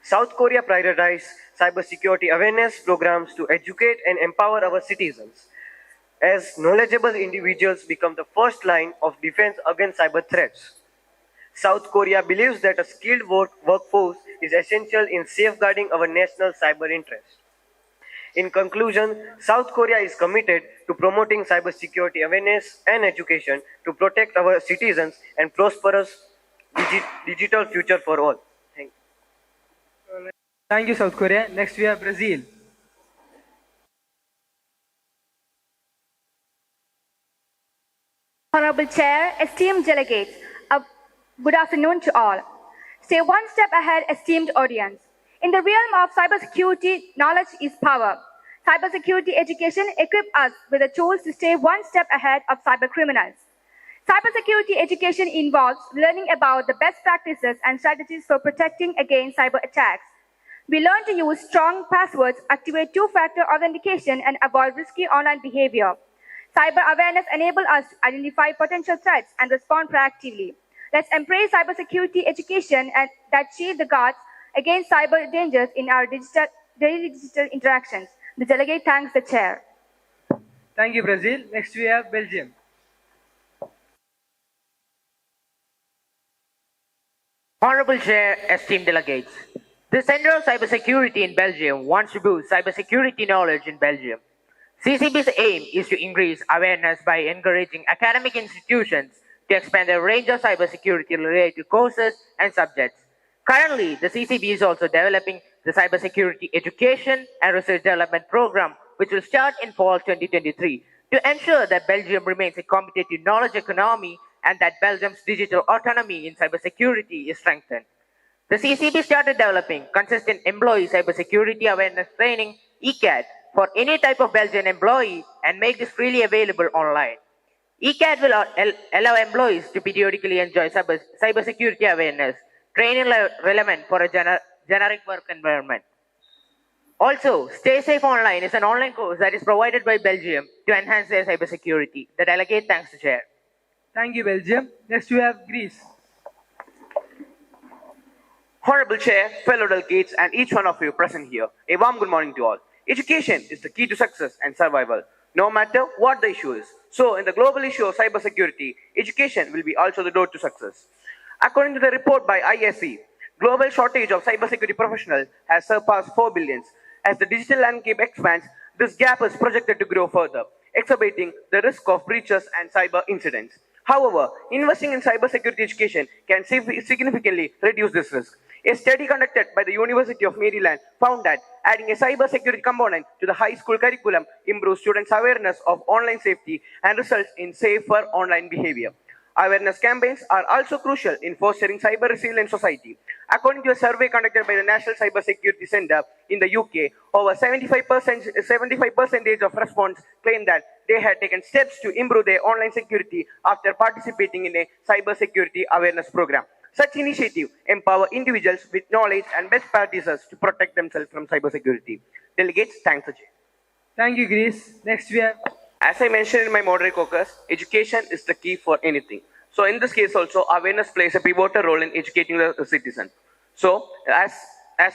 South Korea prioritizes cybersecurity awareness programs to educate and empower our citizens, as knowledgeable individuals become the first line of defense against cyber threats. South Korea believes that a skilled workforce is essential in safeguarding our national cyber interests. In conclusion, South Korea is committed to promoting cybersecurity awareness and education to protect our citizens and prosperous digital future for all. Thank you. Thank you, South Korea. Next, we have Brazil. Honorable Chair, esteemed delegates, good afternoon to all. Stay one step ahead, esteemed audience. In the realm of cybersecurity, knowledge is power. Cybersecurity education equips us with the tools to stay one step ahead of cybercriminals. Cybersecurity education involves learning about the best practices and strategies for protecting against cyber attacks. We learn to use strong passwords, activate two-factor authentication, and avoid risky online behavior. Cyber awareness enables us to identify potential threats and respond proactively. Let's embrace cybersecurity education and that shield the guards against cyber dangers in our daily digital interactions. The delegate thanks the chair. Thank you, Brazil. Next, we have Belgium. Honorable Chair, esteemed delegates, the Center of Cybersecurity in Belgium wants to boost cybersecurity knowledge in Belgium. CCB's aim is to increase awareness by encouraging academic institutions to expand the range of cybersecurity-related courses and subjects. Currently, the CCB is also developing the Cybersecurity Education and Research Development Program, which will start in fall 2023, to ensure that Belgium remains a competitive knowledge economy and that Belgium's digital autonomy in cybersecurity is strengthened. The CCB started developing consistent employee cybersecurity awareness training, ECAT, for any type of Belgian employee and make this freely available online. ECAT will allow employees to periodically enjoy cybersecurity awareness, training relevant for a generic work environment. Also, Stay Safe Online is an online course that is provided by Belgium to enhance their cybersecurity. The delegate thanks the chair. Thank you, Belgium. Next, we have Greece. Honorable Chair, fellow delegates, and each one of you present here, a warm good morning to all. Education is the key to success and survival, no matter what the issue is. So, in the global issue of cybersecurity, education will be also the door to success. According to the report by ISE, global shortage of cybersecurity professionals has surpassed 4 billion. As the digital landscape expands, this gap is projected to grow further, exacerbating the risk of breaches and cyber incidents. However, investing in cybersecurity education can significantly reduce this risk. A study conducted by the University of Maryland found that adding a cybersecurity component to the high school curriculum improves students' awareness of online safety and results in safer online behavior. Awareness campaigns are also crucial in fostering cyber resilient society. According to a survey conducted by the National Cybersecurity Centre in the UK, over 75% of respondents claim that they had taken steps to improve their online security after participating in a cybersecurity awareness program. Such initiatives empower individuals with knowledge and best practices to protect themselves from cybersecurity. Delegates, thanks the chair. Thank you, Greece. Next, we have. As I mentioned in my moderate caucus, education is the key for anything. So in this case also, awareness plays a pivotal role in educating the citizen. So as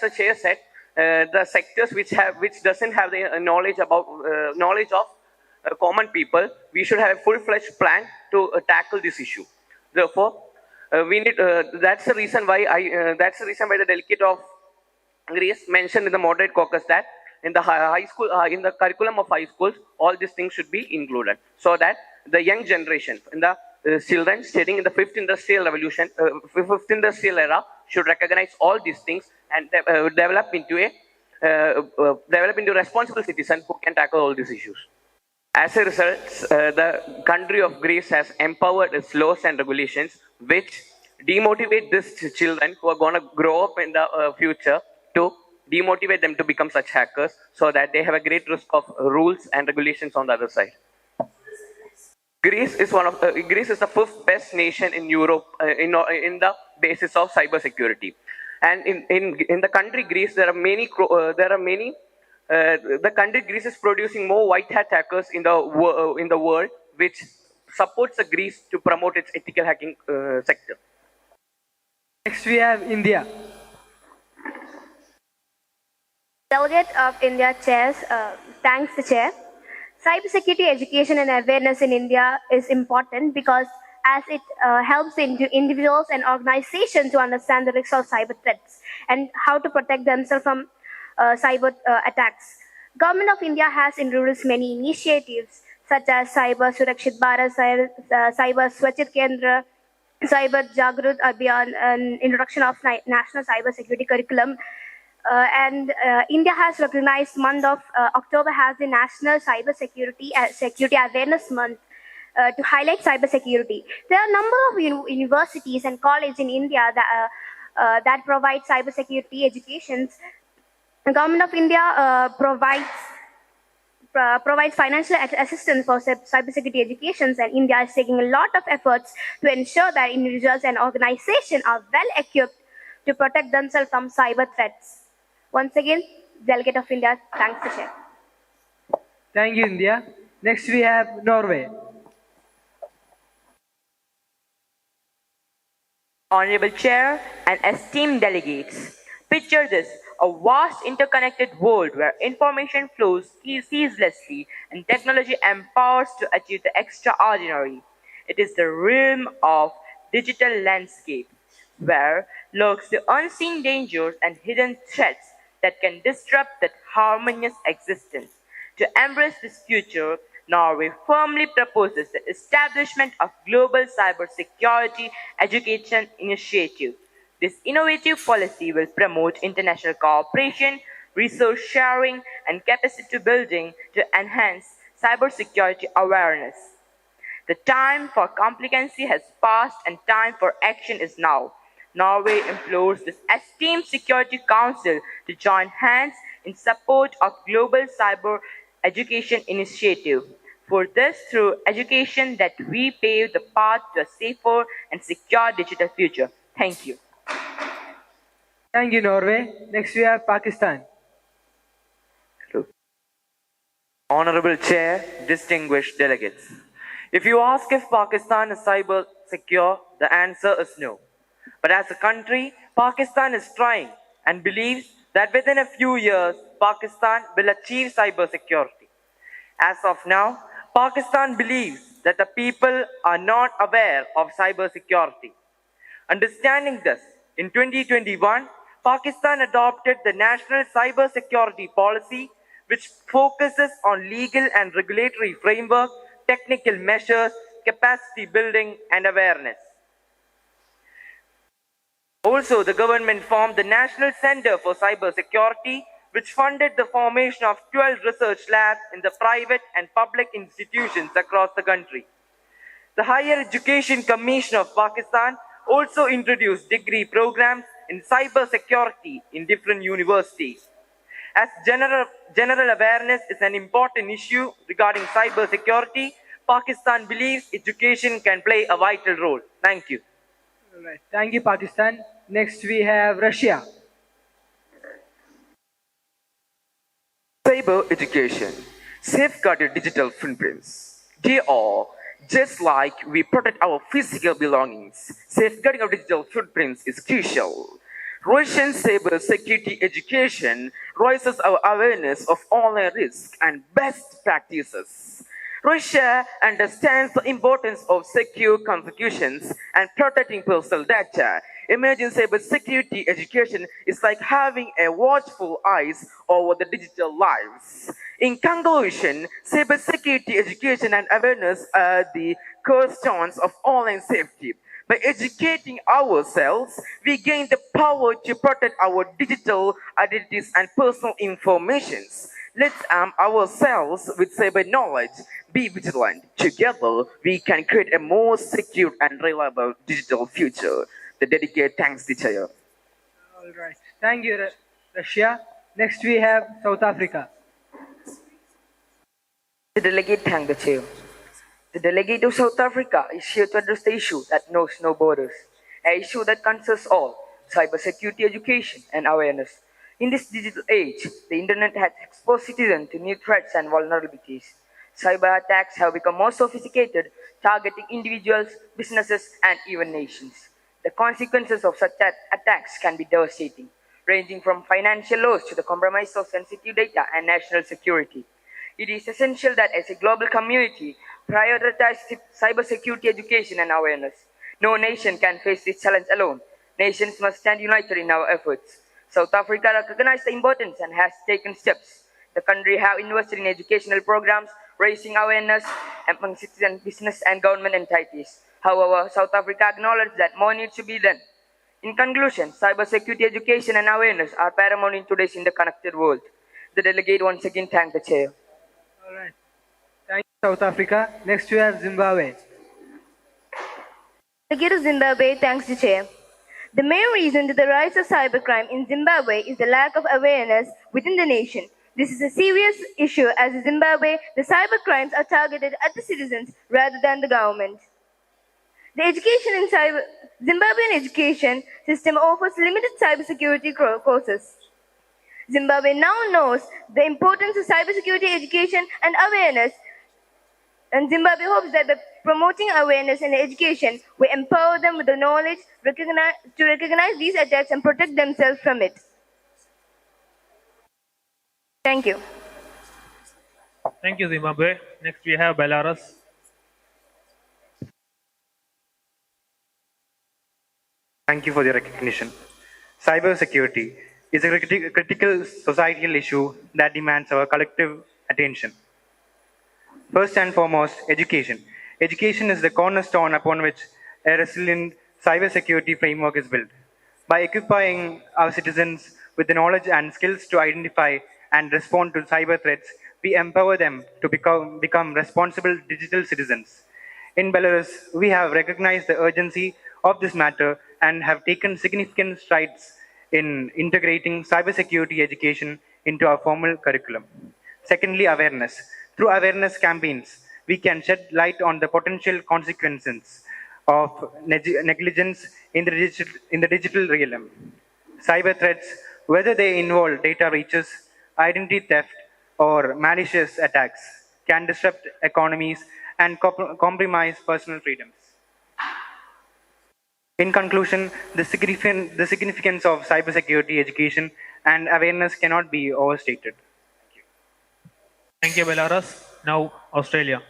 the chair said, the sectors which doesn't have the knowledge of common people, we should have a full-fledged plan to tackle this issue. Therefore, we need. That's the reason why the delegate of Greece mentioned in the moderate caucus that in the high school, in the curriculum of high schools, all these things should be included, so that the young generation, in the children studying in the fifth industrial era, should recognize all these things and develop into responsible citizen who can tackle all these issues. As a result, the country of Greece has empowered its laws and regulations, which demotivate these children who are going to grow up in the future to demotivate them to become such hackers, so that they have a great risk of rules and regulations on the other side. Greece is the fifth best nation in Europe in the basis of cybersecurity, and in the country Greece the country Greece is producing more white hat hackers in the world, which supports the Greece to promote its ethical hacking sector. Next we have India. Delegate of India chairs, thanks the chair. Cybersecurity education and awareness in India is important because as it helps individuals and organizations to understand the risks of cyber threats and how to protect themselves from cyber attacks. Government of India has introduced many initiatives such as Cyber Surakshit Bharat, Cyber Swachit Kendra, Cyber Jagrut Abhiyan, and introduction of national cyber security curriculum. And India has recognized month of October as the National Cyber Security Awareness Month to highlight cyber security. There are a number of universities and colleges in India that provide cyber security educations. The Government of India provides financial assistance for cybersecurity educations, and India is taking a lot of efforts to ensure that individuals and organizations are well equipped to protect themselves from cyber threats. Once again, Delegate of India, thanks the chair. Thank you, India. Next we have Norway. Honorable Chair and esteemed delegates, picture this, a vast interconnected world where information flows ceaselessly and technology empowers to achieve the extraordinary. It is the realm of digital landscape where lurks the unseen dangers and hidden threats that can disrupt that harmonious existence. To embrace this future, Norway firmly proposes the establishment of global cybersecurity education initiative. This innovative policy will promote international cooperation, resource sharing, and capacity building to enhance cybersecurity awareness. The time for complacency has passed and time for action is now. Norway implores this esteemed Security Council to join hands in support of global cyber education initiative. For this, through education that we pave the path to a safer and secure digital future. Thank you. Thank you, Norway. Next we have Pakistan. Honorable Chair, distinguished delegates. If you ask if Pakistan is cyber secure, the answer is no. But as a country, Pakistan is trying and believes that within a few years, Pakistan will achieve cyber security. As of now, Pakistan believes that the people are not aware of cyber security. Understanding this, in 2021, Pakistan adopted the National Cyber Security Policy, which focuses on legal and regulatory framework, technical measures, capacity building, and awareness. Also, the government formed the National Center for Cyber Security, which funded the formation of 12 research labs in the private and public institutions across the country. The Higher Education Commission of Pakistan also introduced degree programs in cyber security in different universities. As general awareness is an important issue regarding cyber security, Pakistan believes education can play a vital role. Thank you. All right. Thank you, Pakistan. Next we have Russia. Cyber education. Safeguard your digital footprints. They are just like we protect our physical belongings. Safeguarding our digital footprints is crucial. Russian cyber security education raises our awareness of online risks and best practices. Russia understands the importance of secure communications and protecting personal data. Imagine cybersecurity education is like having a watchful eyes over the digital lives. In conclusion, cybersecurity education and awareness are the cornerstones of online safety. By educating ourselves, we gain the power to protect our digital identities and personal informations. Let's arm ourselves with cyber knowledge. Be vigilant. Together, we can create a more secure and reliable digital future. The dedicated thanks, teacher. All right. Thank you, Russia. Next, we have South Africa. The delegate thanked the chair. The delegate of South Africa is here to address the issue that knows no borders, an issue that concerns all, cybersecurity education and awareness. In this digital age, the internet has exposed citizens to new threats and vulnerabilities. Cyber attacks have become more sophisticated, targeting individuals, businesses, and even nations. The consequences of such attacks can be devastating, ranging from financial loss to the compromise of sensitive data and national security. It is essential that as a global community, prioritize cybersecurity education and awareness. No nation can face this challenge alone. Nations must stand united in our efforts. South Africa recognizes the importance and has taken steps. The country has invested in educational programs, raising awareness among citizens, business, and government entities. However, South Africa acknowledges that more needs to be done. In conclusion, cybersecurity education and awareness are paramount in today's interconnected world. The delegate once again thanked the chair. All right. Thank you, South Africa. Next, we have Zimbabwe. Delegate of Zimbabwe thanks the chair. The main reason to the rise of cybercrime in Zimbabwe is the lack of awareness within the nation. This is a serious issue as in Zimbabwe, the cybercrimes are targeted at the citizens rather than the government. The education in Zimbabwean education system offers limited cybersecurity courses. Zimbabwe now knows the importance of cybersecurity education and awareness, and Zimbabwe hopes that by promoting awareness and education will empower them with the knowledge to recognize these attacks and protect themselves from it. Thank you. Thank you, Zimbabwe. Next, we have Belarus. Thank you for the recognition. Cybersecurity is a critical societal issue that demands our collective attention. First and foremost, education. Education is the cornerstone upon which a resilient cybersecurity framework is built. By equipping our citizens with the knowledge and skills to identify and respond to cyber threats, we empower them to become responsible digital citizens. In Belarus, we have recognized the urgency of this matter and have taken significant strides in integrating cybersecurity education into our formal curriculum. Secondly, awareness. Through awareness campaigns, we can shed light on the potential consequences of negligence in the digital realm. Cyber threats, whether they involve data breaches, identity theft, or malicious attacks, can disrupt economies and compromise personal freedoms. In conclusion, the significance of cybersecurity education and awareness cannot be overstated. Thank you, Belarus. Now, Australia.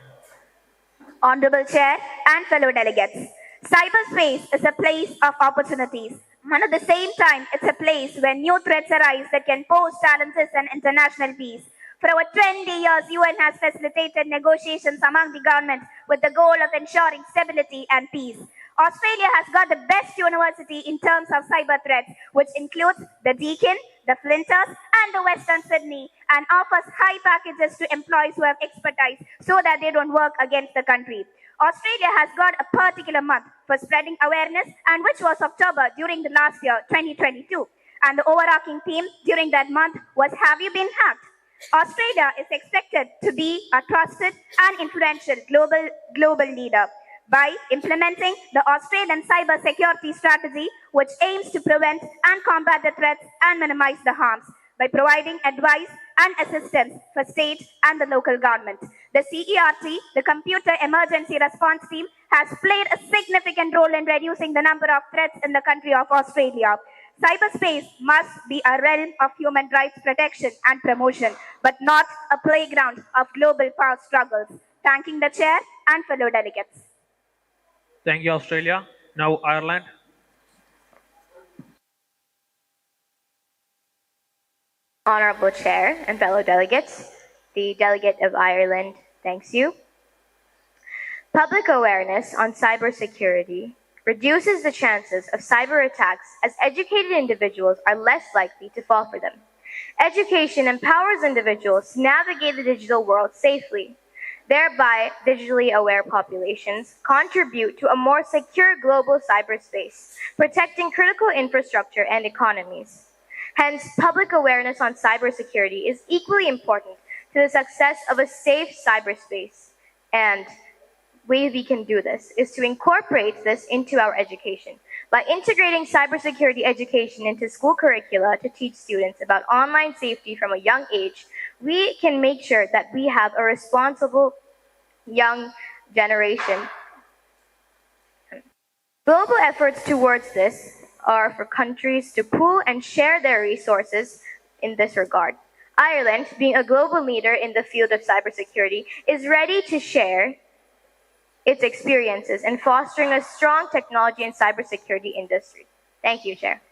Honorable Chair and fellow delegates, cyberspace is a place of opportunities. And at the same time, it's a place where new threats arise that can pose challenges and international peace. For over 20 years, UN has facilitated negotiations among the governments with the goal of ensuring stability and peace. Australia has got the best university in terms of cyber threats, which includes the Deakin, the Flinders, and the Western Sydney, and offers high packages to employees who have expertise so that they don't work against the country. Australia has got a particular month for spreading awareness, and which was October during the last year, 2022. And the overarching theme during that month was Have You Been Hacked? Australia is expected to be a trusted and influential global leader by implementing the Australian cyber security strategy, which aims to prevent and combat the threats and minimize the harms by providing advice and assistance for state and the local government. The CERT, the Computer Emergency Response Team, has played a significant role in reducing the number of threats in the country of Australia. Cyberspace must be a realm of human rights protection and promotion, but not a playground of global power struggles. Thanking the chair and fellow delegates. Thank you, Australia. Now, Ireland. Honorable Chair and fellow delegates, the delegate of Ireland thanks you. Public awareness on cybersecurity reduces the chances of cyber attacks as educated individuals are less likely to fall for them. Education empowers individuals to navigate the digital world safely. Thereby, digitally aware populations contribute to a more secure global cyberspace, protecting critical infrastructure and economies. Hence, public awareness on cybersecurity is equally important to the success of a safe cyberspace. And way we can do this is to incorporate this into our education. By integrating cybersecurity education into school curricula to teach students about online safety from a young age, we can make sure that we have a responsible young generation. Global efforts towards this are for countries to pool and share their resources in this regard. Ireland, being a global leader in the field of cybersecurity, is ready to share its experiences in fostering a strong technology and cybersecurity industry. Thank you, Chair.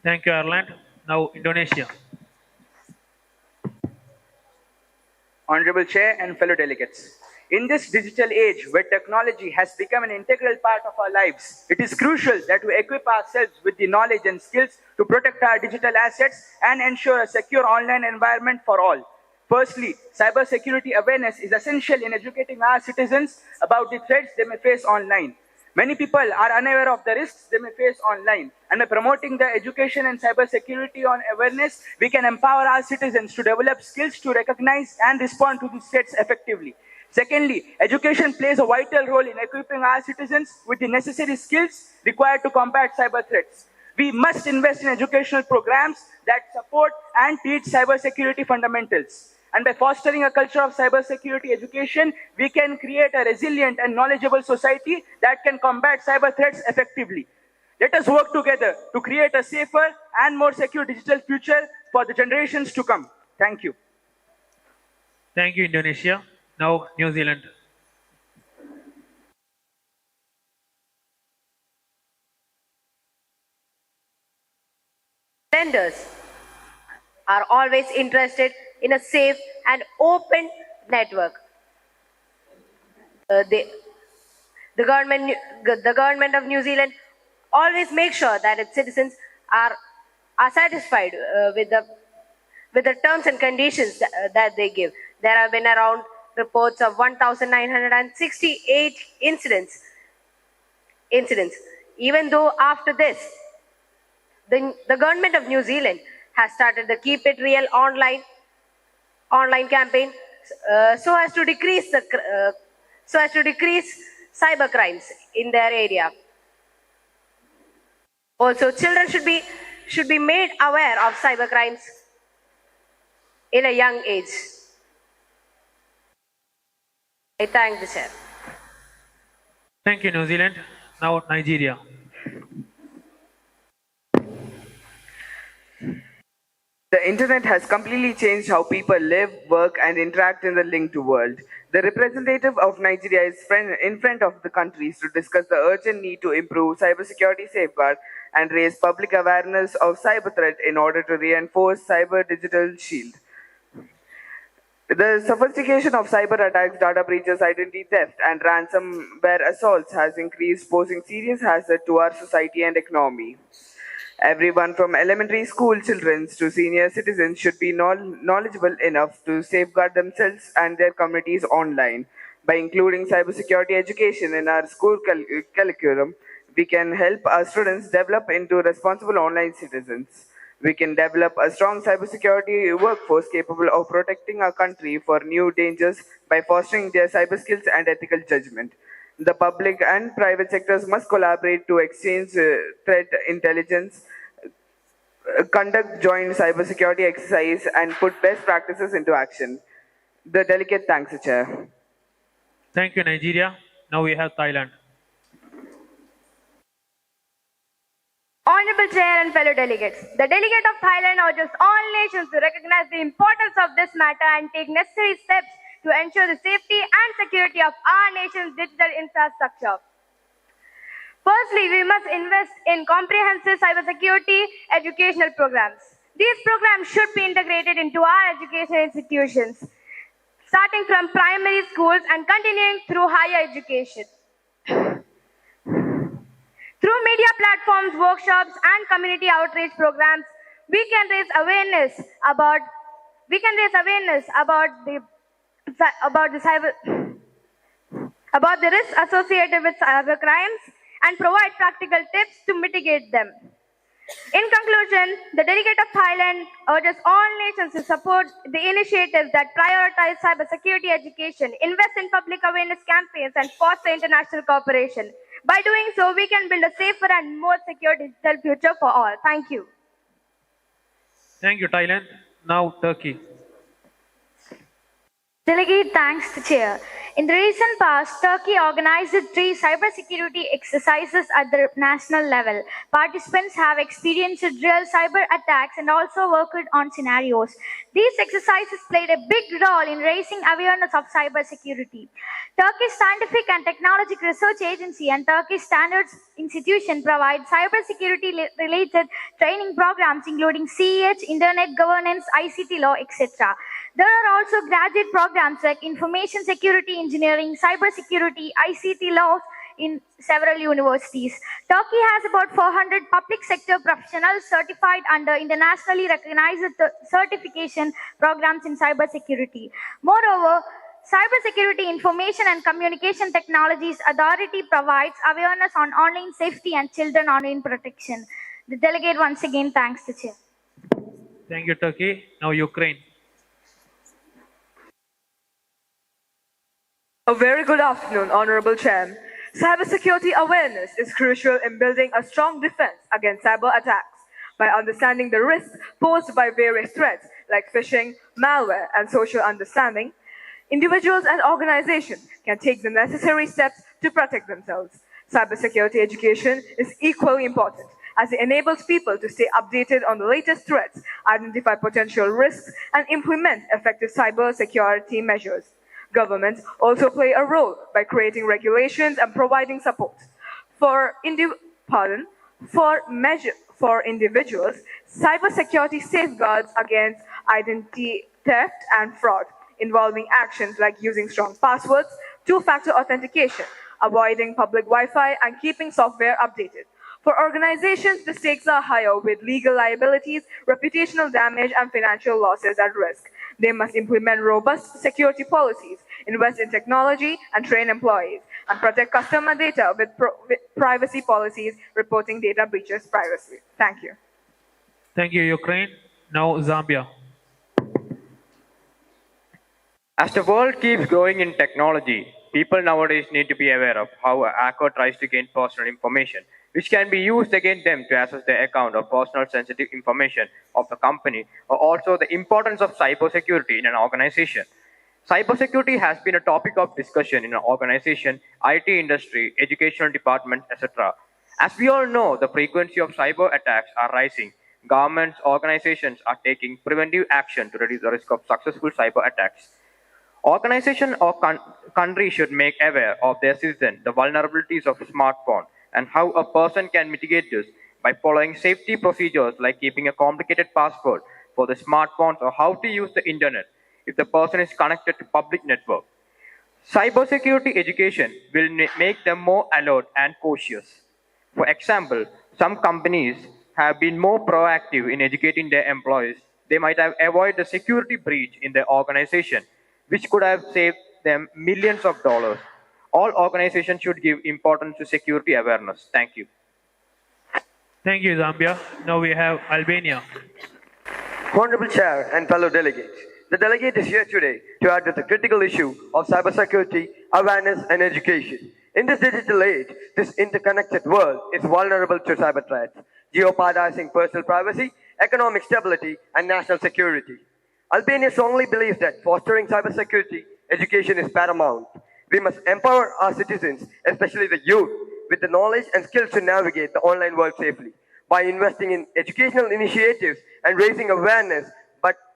Thank you, Ireland. Now, Indonesia. Honorable Chair and fellow delegates. In this digital age where technology has become an integral part of our lives, it is crucial that we equip ourselves with the knowledge and skills to protect our digital assets and ensure a secure online environment for all. Firstly, cybersecurity awareness is essential in educating our citizens about the threats they may face online. Many people are unaware of the risks they may face online, and by promoting the education and cybersecurity on awareness, we can empower our citizens to develop skills to recognize and respond to these threats effectively. Secondly, education plays a vital role in equipping our citizens with the necessary skills required to combat cyber threats. We must invest in educational programs that support and teach cybersecurity fundamentals. And by fostering a culture of cybersecurity education, we can create a resilient and knowledgeable society that can combat cyber threats effectively. Let us work together to create a safer and more secure digital future for the generations to come. Thank you. Thank you, Indonesia. Now, New Zealand. Lenders are always interested in a safe and open network. The government of New Zealand always makes sure that its citizens are satisfied with the terms and conditions that they give. There have been around reports of 1,968 incidents. Even though after this, the government of New Zealand has started the Keep It Real online campaign so as to decrease cyber crimes in their area. Also, children should be made aware of cyber crimes in a young age. I thank the chair. Thank you, New Zealand. Now, Nigeria. The internet has completely changed how people live, work, and interact in the linked world. The representative of Nigeria is in front of the countries to discuss the urgent need to improve cybersecurity safeguard and raise public awareness of cyber threat in order to reinforce cyber digital shield. The sophistication of cyber attacks, data breaches, identity theft, and ransomware assaults has increased, posing serious hazard to our society and economy. Everyone from elementary school children to senior citizens should be knowledgeable enough to safeguard themselves and their communities online. By including cybersecurity education in our school curriculum, we can help our students develop into responsible online citizens. We can develop a strong cybersecurity workforce capable of protecting our country for new dangers by fostering their cyber skills and ethical judgment. The public and private sectors must collaborate to exchange threat intelligence, conduct joint cybersecurity exercise, and put best practices into action. The delegate thanks the chair. Thank you, Nigeria. Now we have Thailand. Honorable Chair and fellow delegates, the delegate of Thailand urges all nations to recognize the importance of this matter and take necessary steps to ensure the safety and security of our nation's digital infrastructure. Firstly, we must invest in comprehensive cybersecurity educational programs. These programs should be integrated into our educational institutions, starting from primary schools and continuing through higher education. Through media platforms, workshops, and community outreach programs, we can raise awareness about the cyber about the risks associated with cyber crimes and provide practical tips to mitigate them. In conclusion, the delegate of Thailand urges all nations to support the initiatives that prioritize cybersecurity education, invest in public awareness campaigns, and foster international cooperation. By doing so, we can build a safer and more secure digital future for all. Thank you. Thank you, Thailand. Now, Turkey. Delegate thanks the chair. In the recent past, Turkey organized 3 cybersecurity exercises at the national level. Participants have experienced real cyber attacks and also worked on scenarios. These exercises played a big role in raising awareness of cybersecurity. Turkish Scientific and Technological Research Agency and Turkish Standards Institution provide cybersecurity-related training programs including CEH, Internet Governance, ICT Law, etc. There are also graduate programs like Information Security Engineering, Cybersecurity, ICT Laws in several universities. Turkey has about 400 public sector professionals certified under internationally recognized certification programs in cybersecurity. Moreover, Cybersecurity Information and Communication Technologies Authority provides awareness on online safety and children online protection. The delegate once again thanks the chair. Thank you, Turkey. Now, Ukraine. A very good afternoon, Honorable Chair. Cybersecurity awareness is crucial in building a strong defense against cyber attacks. By understanding the risks posed by various threats like phishing, malware, and social understanding, individuals and organizations can take the necessary steps to protect themselves. Cybersecurity education is equally important as it enables people to stay updated on the latest threats, identify potential risks, and implement effective cybersecurity measures. Governments also play a role by creating regulations and providing support. For individuals, cybersecurity safeguards against identity theft and fraud, involving actions like using strong passwords, two-factor authentication, avoiding public Wi-Fi, and keeping software updated. For organizations, the stakes are higher with legal liabilities, reputational damage, and financial losses at risk. They must implement robust security policies, invest in technology, and train employees, and protect customer data with privacy policies, reporting data breaches privacy. Thank you. Thank you, Ukraine. Now, Zambia. As the world keeps growing in technology, people nowadays need to be aware of how a hacker tries to gain personal information, which can be used against them to access their account or personal sensitive information of the company, or also the importance of cybersecurity in an organization. Cybersecurity has been a topic of discussion in an organization, IT industry, educational departments, etc. As we all know, the frequency of cyber attacks are rising. Governments, organizations are taking preventive action to reduce the risk of successful cyber attacks. Organizations or countries should make aware of their citizens the vulnerabilities of smartphone and how a person can mitigate this by following safety procedures like keeping a complicated password for the smartphones or how to use the internet if the person is connected to public network. Cybersecurity education will make them more alert and cautious. For example, some companies have been more proactive in educating their employees. They might have avoided the security breach in their organization, which could have saved them millions of dollars. All organizations should give importance to security awareness. Thank you. Thank you, Zambia. Now we have Albania. Honorable Chair and fellow delegates, the delegate is here today to address the critical issue of cybersecurity, awareness, and education. In this digital age, this interconnected world is vulnerable to cyber threats, jeopardizing personal privacy, economic stability, and national security. Albania strongly believes that fostering cybersecurity education is paramount. We must empower our citizens, especially the youth, with the knowledge and skills to navigate the online world safely. By investing in educational initiatives and raising awareness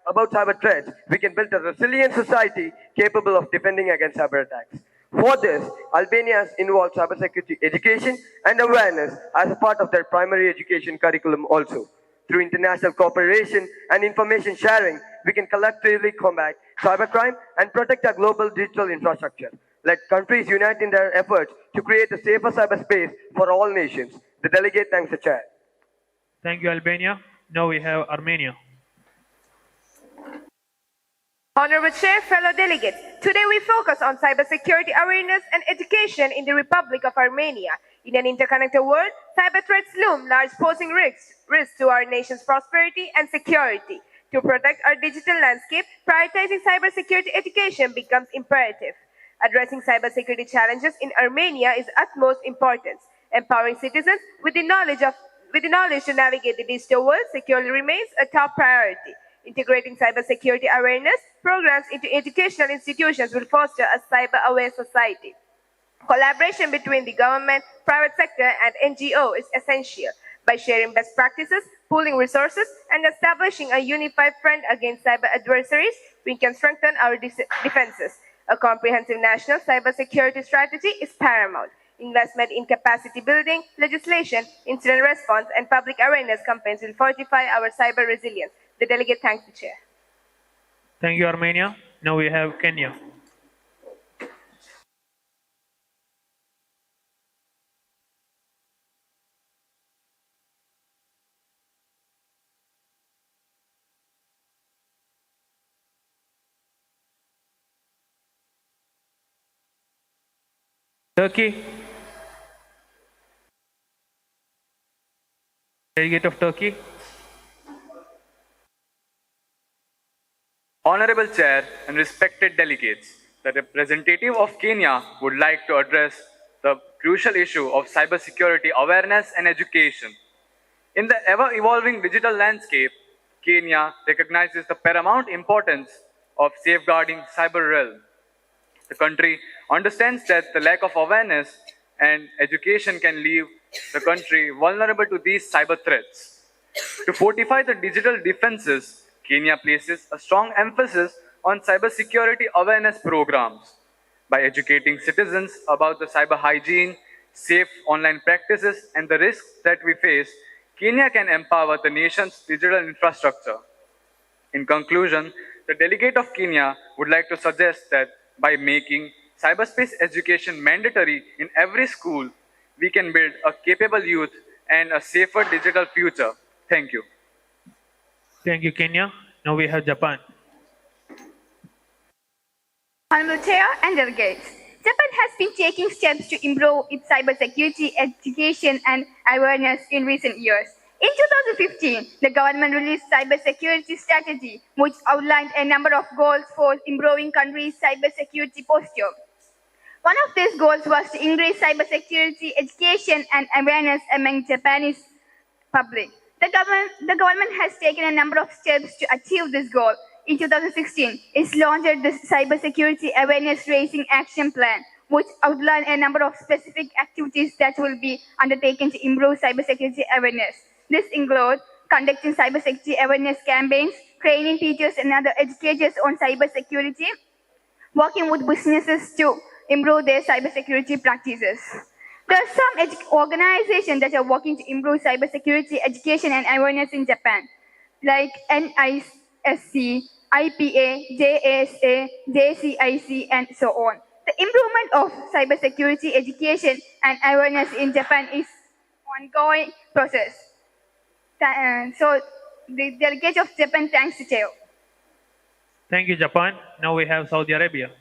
about cyber threats, we can build a resilient society capable of defending against cyber attacks. For this, Albania has involved cybersecurity education and awareness as a part of their primary education curriculum also. Through international cooperation and information sharing, we can collectively combat cybercrime and protect our global digital infrastructure. Let countries unite in their efforts to create a safer cyberspace for all nations. The delegate thanks the chair. Thank you, Albania. Now we have Armenia. Honorable Chair, fellow delegates, today we focus on cybersecurity awareness and education in the Republic of Armenia. In an interconnected world, cyber threats loom large, posing risks to our nation's prosperity and security. To protect our digital landscape, prioritizing cybersecurity education becomes imperative. Addressing cybersecurity challenges in Armenia is utmost importance. Empowering citizens with the knowledge to navigate the digital world securely remains a top priority. Integrating cybersecurity awareness programs into educational institutions will foster a cyber-aware society. Collaboration between the government, private sector, and NGO is essential. By sharing best practices, pooling resources, and establishing a unified front against cyber adversaries, we can strengthen our defenses. A comprehensive national cybersecurity strategy is paramount. Investment in capacity building, legislation, incident response, and public awareness campaigns will fortify our cyber resilience. The delegate thanks the chair. Thank you, Armenia. Now we have Kenya. Turkey. Delegate of Turkey. Honorable Chair and respected delegates, the representative of Kenya would like to address the crucial issue of cybersecurity awareness and education. In the ever-evolving digital landscape, Kenya recognizes the paramount importance of safeguarding cyber realm. The country understands that the lack of awareness and education can leave the country vulnerable to these cyber threats. To fortify the digital defenses, Kenya places a strong emphasis on cybersecurity awareness programs. By educating citizens about the cyber hygiene, safe online practices, and the risks that we face, Kenya can empower the nation's digital infrastructure. In conclusion, the delegate of Kenya would like to suggest that by making cyberspace education mandatory in every school, we can build a capable youth and a safer digital future. Thank you. Thank you, Kenya. Now we have Japan. Honorable Chair and delegates, Japan has been taking steps to improve its cybersecurity education and awareness in recent years. In 2015, the government released cybersecurity strategy, which outlined a number of goals for improving country's cybersecurity posture. One of these goals was to increase cybersecurity education and awareness among Japanese public. The government has taken a number of steps to achieve this goal. In 2016, it launched the Cybersecurity Awareness Raising Action Plan, which outlined a number of specific activities that will be undertaken to improve cybersecurity awareness. This includes conducting cybersecurity awareness campaigns, training teachers and other educators on cybersecurity, working with businesses to improve their cybersecurity practices. There are some organizations that are working to improve cybersecurity education and awareness in Japan, like NISC, IPA, JASA, JCIC, and so on. The improvement of cybersecurity education and awareness in Japan is an ongoing process. So the delegate of Japan thanks the chair. Thank you, Japan. Now we have Saudi Arabia.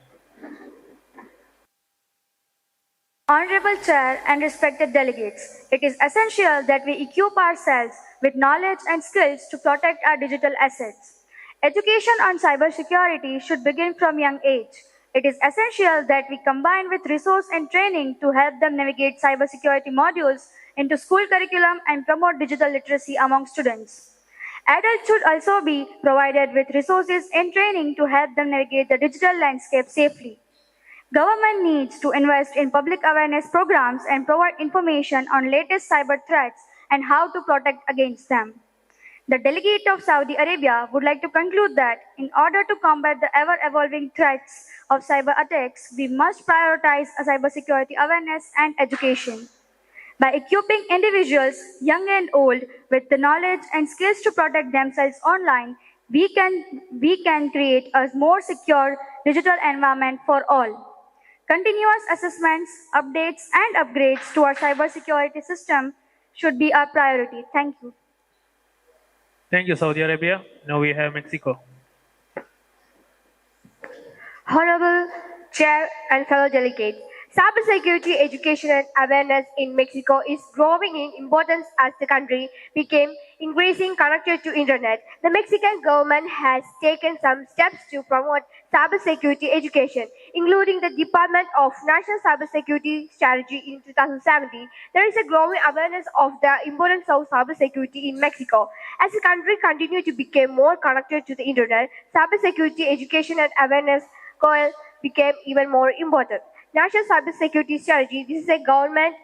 Honorable Chair and respected delegates, it is essential that we equip ourselves with knowledge and skills to protect our digital assets. Education on cybersecurity should begin from young age. It is essential that we combine with resource and training to help them navigate cybersecurity modules into school curriculum and promote digital literacy among students. Adults should also be provided with resources and training to help them navigate the digital landscape safely. Government needs to invest in public awareness programs and provide information on latest cyber threats and how to protect against them. The delegate of Saudi Arabia would like to conclude that in order to combat the ever-evolving threats of cyber attacks, we must prioritize cybersecurity awareness and education. By equipping individuals, young and old, with the knowledge and skills to protect themselves online, we can create a more secure digital environment for all. Continuous assessments, updates, and upgrades to our cybersecurity system should be our priority. Thank you. Thank you, Saudi Arabia. Now we have Mexico. Honorable Chair and fellow delegates, cybersecurity education and awareness in Mexico is growing in importance as the country became increasingly connected to internet. The Mexican government has taken some steps to promote cybersecurity education, including the Department of National Cybersecurity Strategy in 2017. There is a growing awareness of the importance of cybersecurity in Mexico. As the country continues to become more connected to the internet, cybersecurity education and awareness COIL became even more important. National Cybersecurity Strategy. This is a government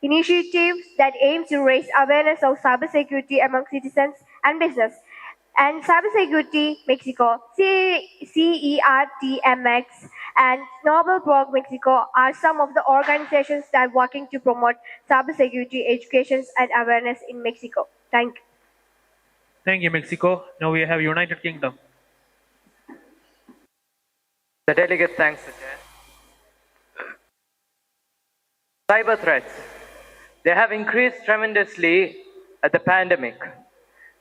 initiative that aims to raise awareness of cybersecurity among citizens and business. And Cybersecurity Mexico, CERTMX, and Nobel Prize Mexico are some of the organizations that are working to promote cybersecurity education and awareness in Mexico. Thank you. Thank you, Mexico. Now we have United Kingdom. The delegate thanks the chair. Cyber threats. They have increased tremendously at the pandemic.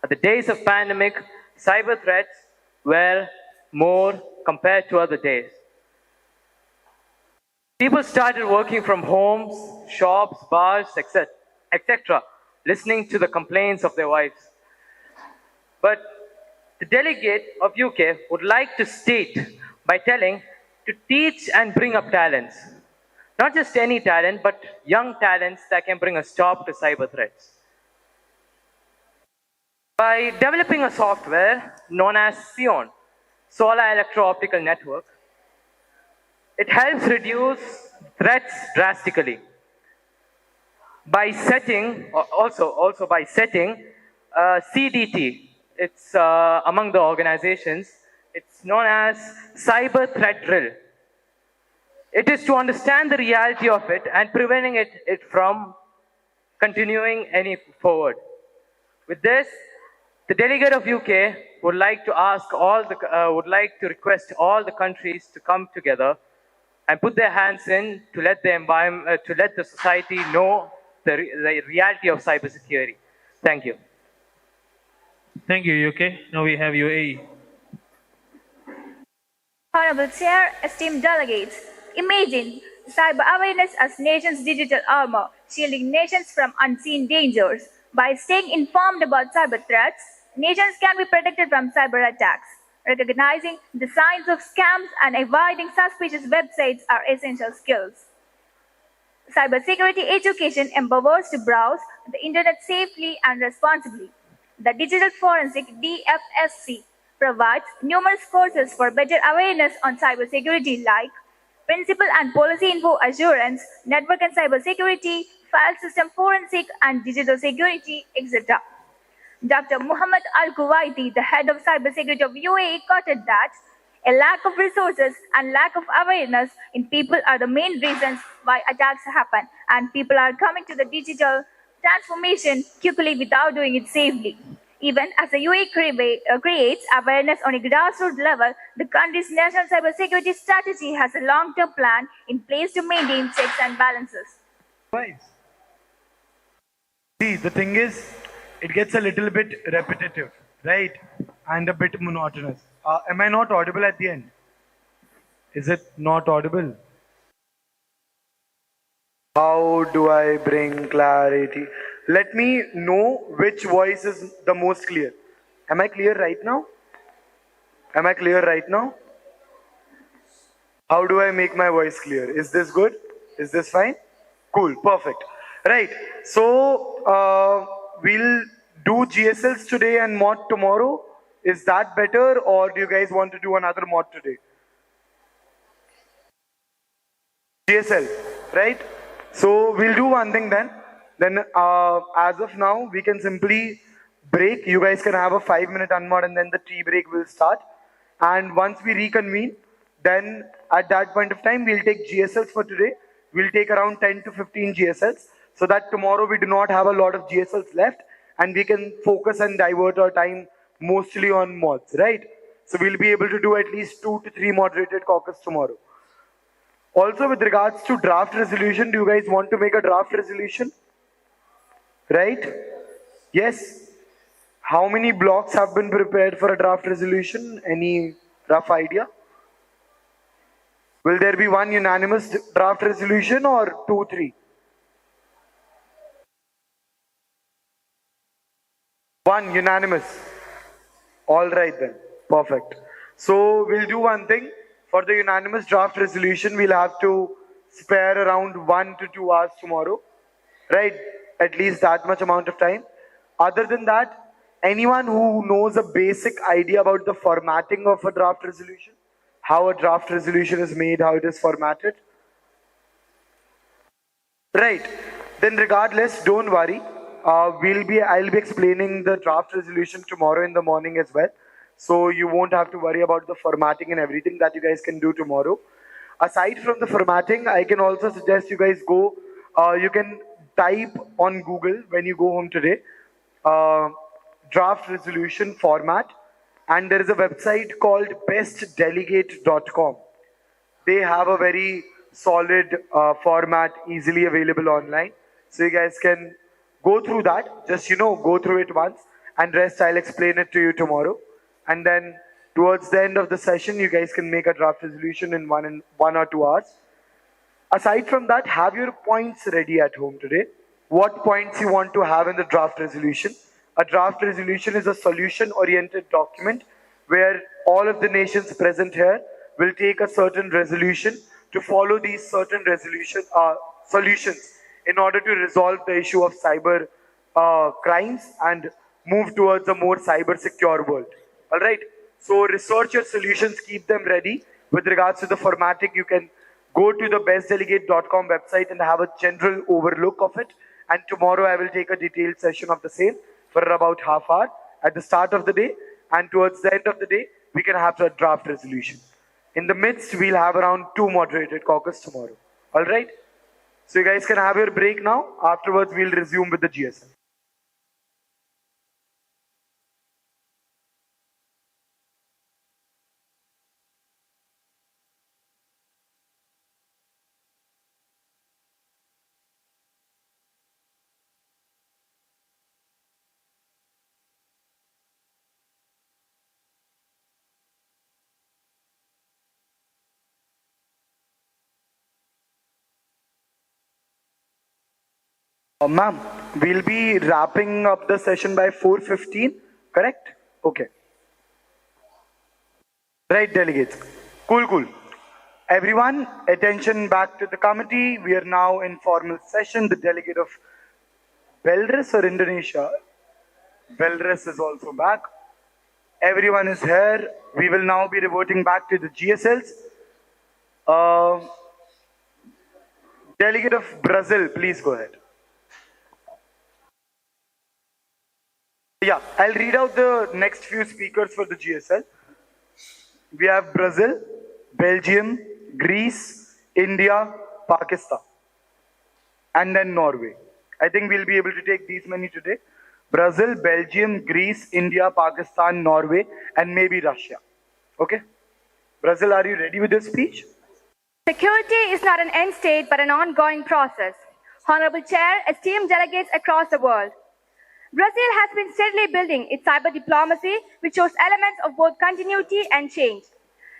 At the days of pandemic, cyber threats were more compared to other days. People started working from homes, shops, bars, etc., listening to the complaints of their wives. But the delegate of UK would like to state by telling to teach and bring up talents. Not just any talent, but young talents that can bring a stop to cyber threats. By developing a software known as SION, Solar Electro-Optical Network, it helps reduce threats drastically. By setting, also by setting CDT, it's among the organizations, it's known as Cyber Threat Drill. It is to understand the reality of it and preventing it from continuing any forward. With this, the delegate of UK would like to request all the countries to come together and put their hands in to let the environment, to let the society know the reality of cybersecurity. Thank you. Thank you, UK. Now we have UAE. Honorable Chair, esteemed delegates, imagine cyber awareness as nation's digital armor, shielding nations from unseen dangers. By staying informed about cyber threats, nations can be protected from cyber attacks. Recognizing the signs of scams and avoiding suspicious websites are essential skills. Cybersecurity education empowers to browse the internet safely and responsibly. The Digital Forensic DFSC provides numerous courses for better awareness on cybersecurity like Principal and Policy Info Assurance, Network and Cybersecurity, File System Forensic and Digital Security, etc. Dr. Muhammad Al-Kuwaiti, the head of cybersecurity of UAE, quoted that a lack of resources and lack of awareness in people are the main reasons why attacks happen, and people are coming to the digital transformation quickly without doing it safely. Even as the UAE creates awareness on a grassroots level, the country's national cybersecurity strategy has a long-term plan in place to maintain checks and balances. See, the thing is, it gets a little bit repetitive, right? And a bit monotonous. Am I not audible at the end? Is it not audible? How do I bring clarity? Let me know which voice is the most clear. Am I clear right now? Am I clear right now? How do I make my voice clear? Is this good? Is this fine? Cool, perfect. Right, so we'll do GSLs today and mod tomorrow. Is that better, or do you guys want to do another mod today? GSL, right? So we'll do one thing then. Then as of now, we can simply break. You guys can have a 5-minute unmod and then the tea break will start. And once we reconvene, then at that point of time, we'll take GSLs for today. We'll take around 10 to 15 GSLs so that tomorrow we do not have a lot of GSLs left and we can focus and divert our time mostly on mods, right? So we'll be able to do at least 2 to 3 moderated caucus tomorrow. Also with regards to draft resolution, do you guys want to make a draft resolution? right? Yes. How many blocks have been prepared for a draft resolution? Any rough idea? Will there be one unanimous draft resolution or two, three? One unanimous. All right then. Perfect. So we'll do one thing. For the unanimous draft resolution, we'll have to spare around 1 to 2 hours tomorrow. Right? At least that much amount of time. Other than that, anyone who knows a basic idea about the formatting of a draft resolution, how a draft resolution is made, how it is formatted? Right. Then regardless, don't worry. I'll be explaining the draft resolution tomorrow in the morning as well. So you won't have to worry about the formatting and everything that you guys can do tomorrow. Aside from the formatting, I can also suggest you guys go, you can type on Google when you go home today, draft resolution format, and there is a website called bestdelegate.com. They have a very solid format easily available online. So you guys can go through that. Just, go through it once and rest I'll explain it to you tomorrow. And then towards the end of the session, you guys can make a draft resolution in 1 or 2 hours. Aside from that, have your points ready at home today. What points you want to have in the draft resolution? A draft resolution is a solution-oriented document where all of the nations present here will take a certain resolution to follow these certain solutions in order to resolve the issue of cyber crimes and move towards a more cyber secure world. All right. So research your solutions, keep them ready. With regards to the formatting, you can go to the bestdelegate.com website and have a general overlook of it. And tomorrow I will take a detailed session of the same for about half hour at the start of the day. And towards the end of the day, we can have a draft resolution. In the midst, we'll have around 2 moderated caucus tomorrow. All right? So you guys can have your break now. Afterwards, we'll resume with the GSM. Ma'am, we'll be wrapping up the session by 4:15, correct? Okay. Right, delegates. Cool. Everyone, attention back to the committee. We are now in formal session. The delegate of Belarus or Indonesia? Belarus is also back. Everyone is here. We will now be reverting back to the GSLs. Delegate of Brazil, please go ahead. Yeah, I'll read out the next few speakers for the GSL. We have Brazil, Belgium, Greece, India, Pakistan, and then Norway. I think we'll be able to take these many today. Brazil, Belgium, Greece, India, Pakistan, Norway, and maybe Russia. Okay? Brazil, are you ready with your speech? Security is not an end state but an ongoing process. Honorable Chair, esteemed delegates across the world, Brazil has been steadily building its cyber diplomacy, which shows elements of both continuity and change.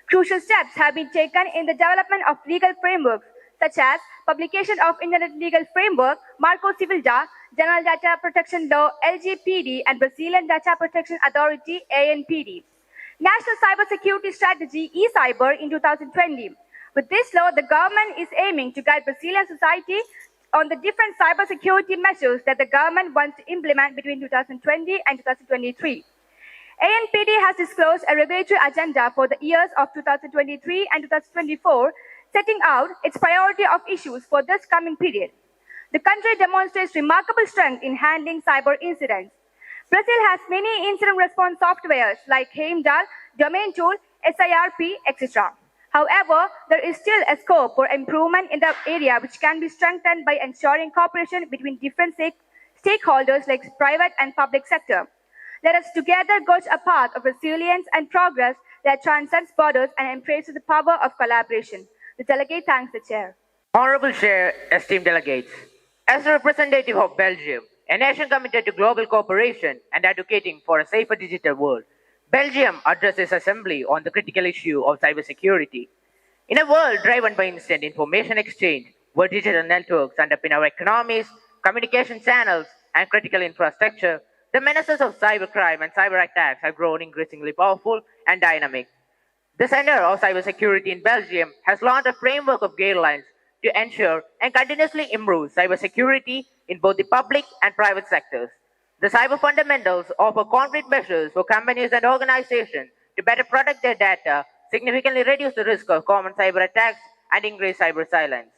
Crucial steps have been taken in the development of legal frameworks, such as publication of Internet Legal Framework, Marco Civil Law, General Data Protection Law, LGPD, and Brazilian Data Protection Authority, ANPD. National Cybersecurity Strategy, eCyber, in 2020. With this law, the government is aiming to guide Brazilian society on the different cybersecurity measures that the government wants to implement between 2020 and 2023. ANPD has disclosed a regulatory agenda for the years of 2023 and 2024, setting out its priority of issues for this coming period. The country demonstrates remarkable strength in handling cyber incidents. Brazil has many incident response softwares like Heimdall, Domain Tool, SIRP, etc. However, there is still a scope for improvement in the area which can be strengthened by ensuring cooperation between different stakeholders like private and public sector. Let us together gauge a path of resilience and progress that transcends borders and embraces the power of collaboration. The delegate thanks the chair. Honorable Chair, esteemed delegates, as a representative of Belgium, a nation committed to global cooperation and advocating for a safer digital world. Belgium addresses assembly on the critical issue of cybersecurity. In a world driven by instant information exchange, where digital networks underpin our economies, communication channels, and critical infrastructure, the menaces of cybercrime and cyber attacks have grown increasingly powerful and dynamic. The Center of Cybersecurity in Belgium has launched a framework of guidelines to ensure and continuously improve cybersecurity in both the public and private sectors. The cyber fundamentals offer concrete measures for companies and organizations to better protect their data, significantly reduce the risk of common cyber attacks, and increase cyber silence.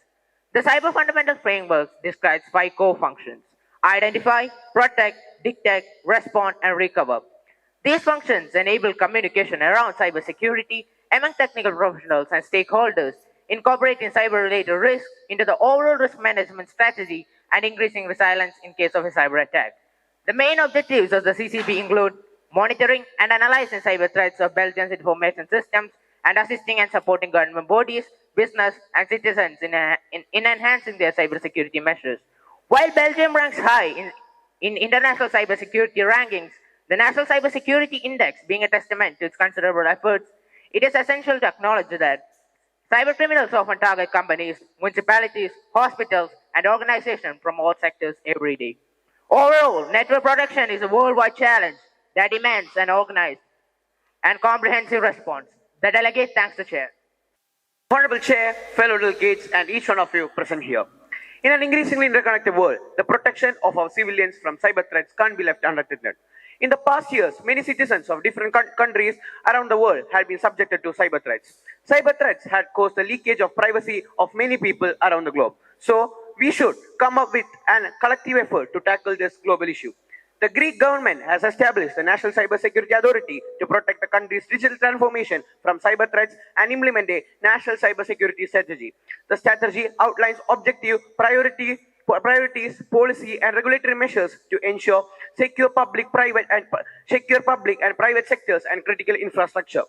The cyber fundamental framework describes 5 core functions: identify, protect, detect, respond, and recover. These functions enable communication around cybersecurity among technical professionals and stakeholders, incorporating cyber-related risks into the overall risk management strategy and increasing resilience in case of a cyber attack. The main objectives of the CCP include monitoring and analyzing cyber threats of Belgium's information systems and assisting and supporting government bodies, business, and citizens in enhancing their cybersecurity measures. While Belgium ranks high in international cybersecurity rankings, the National Cybersecurity Index being a testament to its considerable efforts, it is essential to acknowledge that cybercriminals often target companies, municipalities, hospitals, and organizations from all sectors every day. Overall, network protection is a worldwide challenge that demands an organized and comprehensive response. The delegate thanks the chair. Honorable Chair, fellow delegates, and each one of you present here. In an increasingly interconnected world, the protection of our civilians from cyber threats can't be left unattended. In the past years, many citizens of different countries around the world have been subjected to cyber threats. Cyber threats had caused the leakage of privacy of many people around the globe. So, we should come up with a collective effort to tackle this global issue. The Greek government has established the National Cybersecurity Authority to protect the country's digital transformation from cyber threats and implement a national cybersecurity strategy. The strategy outlines objective priorities, policy, and regulatory measures to ensure secure public, private, sectors and critical infrastructure.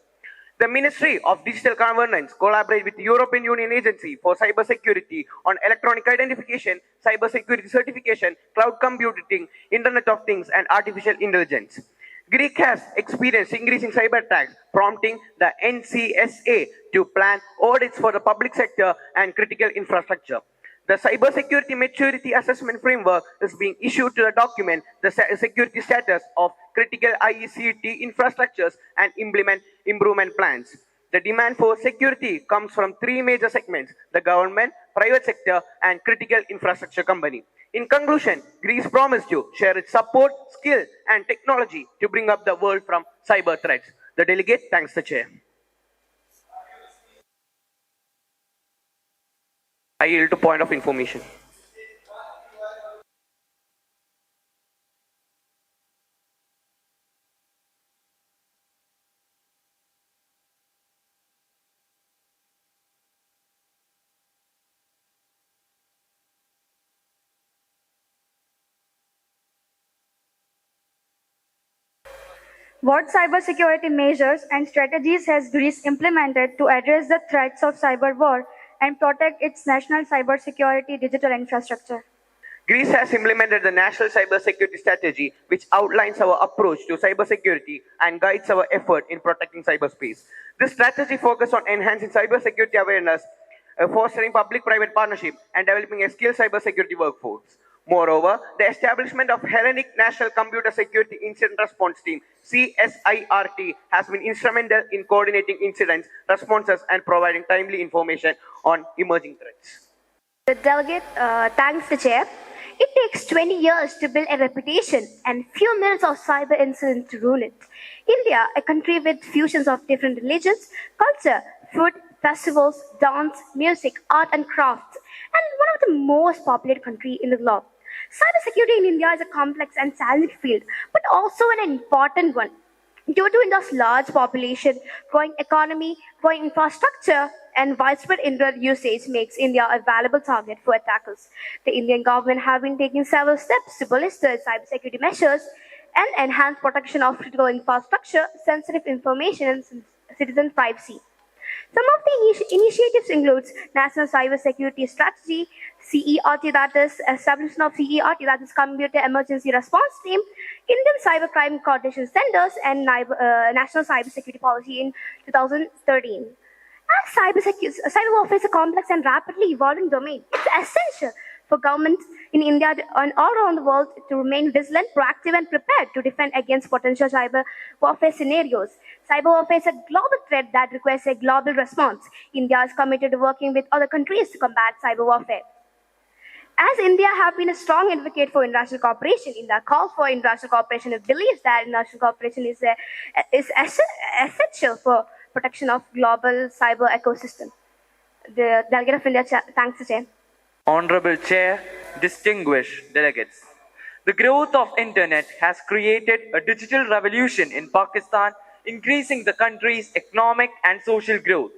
The Ministry of Digital Governance collaborates with the European Union Agency for Cybersecurity on electronic identification, cybersecurity certification, cloud computing, Internet of Things, and artificial intelligence. Greek has experienced increasing cyber attacks, prompting the NCSA to plan audits for the public sector and critical infrastructure. The Cybersecurity Maturity Assessment Framework is being issued to document the security status of critical ICT infrastructures and implement improvement plans. The demand for security comes from 3 major segments: the government, private sector, and critical infrastructure company. In conclusion, Greece promised to share its support, skill, and technology to bring up the world from cyber threats. The delegate thanks the chair. I yield to point of information. What cybersecurity measures and strategies has Greece implemented to address the threats of cyber war and protect its national cybersecurity digital infrastructure? Greece has implemented the National Cybersecurity Strategy, which outlines our approach to cybersecurity and guides our effort in protecting cyberspace. This strategy focuses on enhancing cybersecurity awareness, fostering public-private partnership, and developing a skilled cybersecurity workforce. Moreover, the establishment of Hellenic National Computer Security Incident Response Team (CSIRT) has been instrumental in coordinating incidents, responses, and providing timely information on emerging threats. The delegate thanks the chair. It takes 20 years to build a reputation and few minutes of cyber incidents to rule it. India, a country with fusions of different religions, culture, food, festivals, dance, music, art, and crafts, and one of the most populated countries in the globe. Cybersecurity in India is a complex and challenging field, but also an important one. Due to India's large population, growing economy, growing infrastructure, and widespread internet usage makes India a valuable target for attackers. The Indian government have been taking several steps to bolster cybersecurity measures and enhance protection of critical infrastructure, sensitive information, and citizen privacy. Some of the initiatives includes National Cyber Security Strategy, CERT, that is establishment of CERT, that is Computer Emergency Response Team, Indian Cybercrime Coordination Centers, and National Cyber Security Policy in 2013. As cyber warfare is a complex and rapidly evolving domain, it's essential for governments in India and all around the world to remain vigilant, proactive, and prepared to defend against potential cyber warfare scenarios. Cyber warfare is a global threat that requires a global response. India is committed to working with other countries to combat cyber warfare. As India have been a strong advocate for international cooperation, India call for international cooperation. It believes that international cooperation is essential for protection of global cyber ecosystem. The delegate of India thanks the chair. Honorable Chair, distinguished delegates. The growth of internet has created a digital revolution in Pakistan, increasing the country's economic and social growth.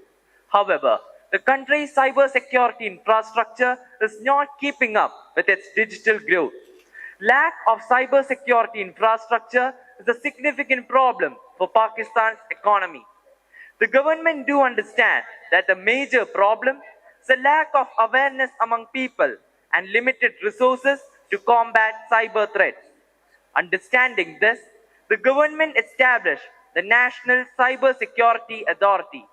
However, the country's cybersecurity infrastructure is not keeping up with its digital growth. Lack of cybersecurity infrastructure is a significant problem for Pakistan's economy. The government do understand that the major problem is a lack of awareness among people and limited resources to combat cyber threats. Understanding this, the government established the National Cyber Security Authority.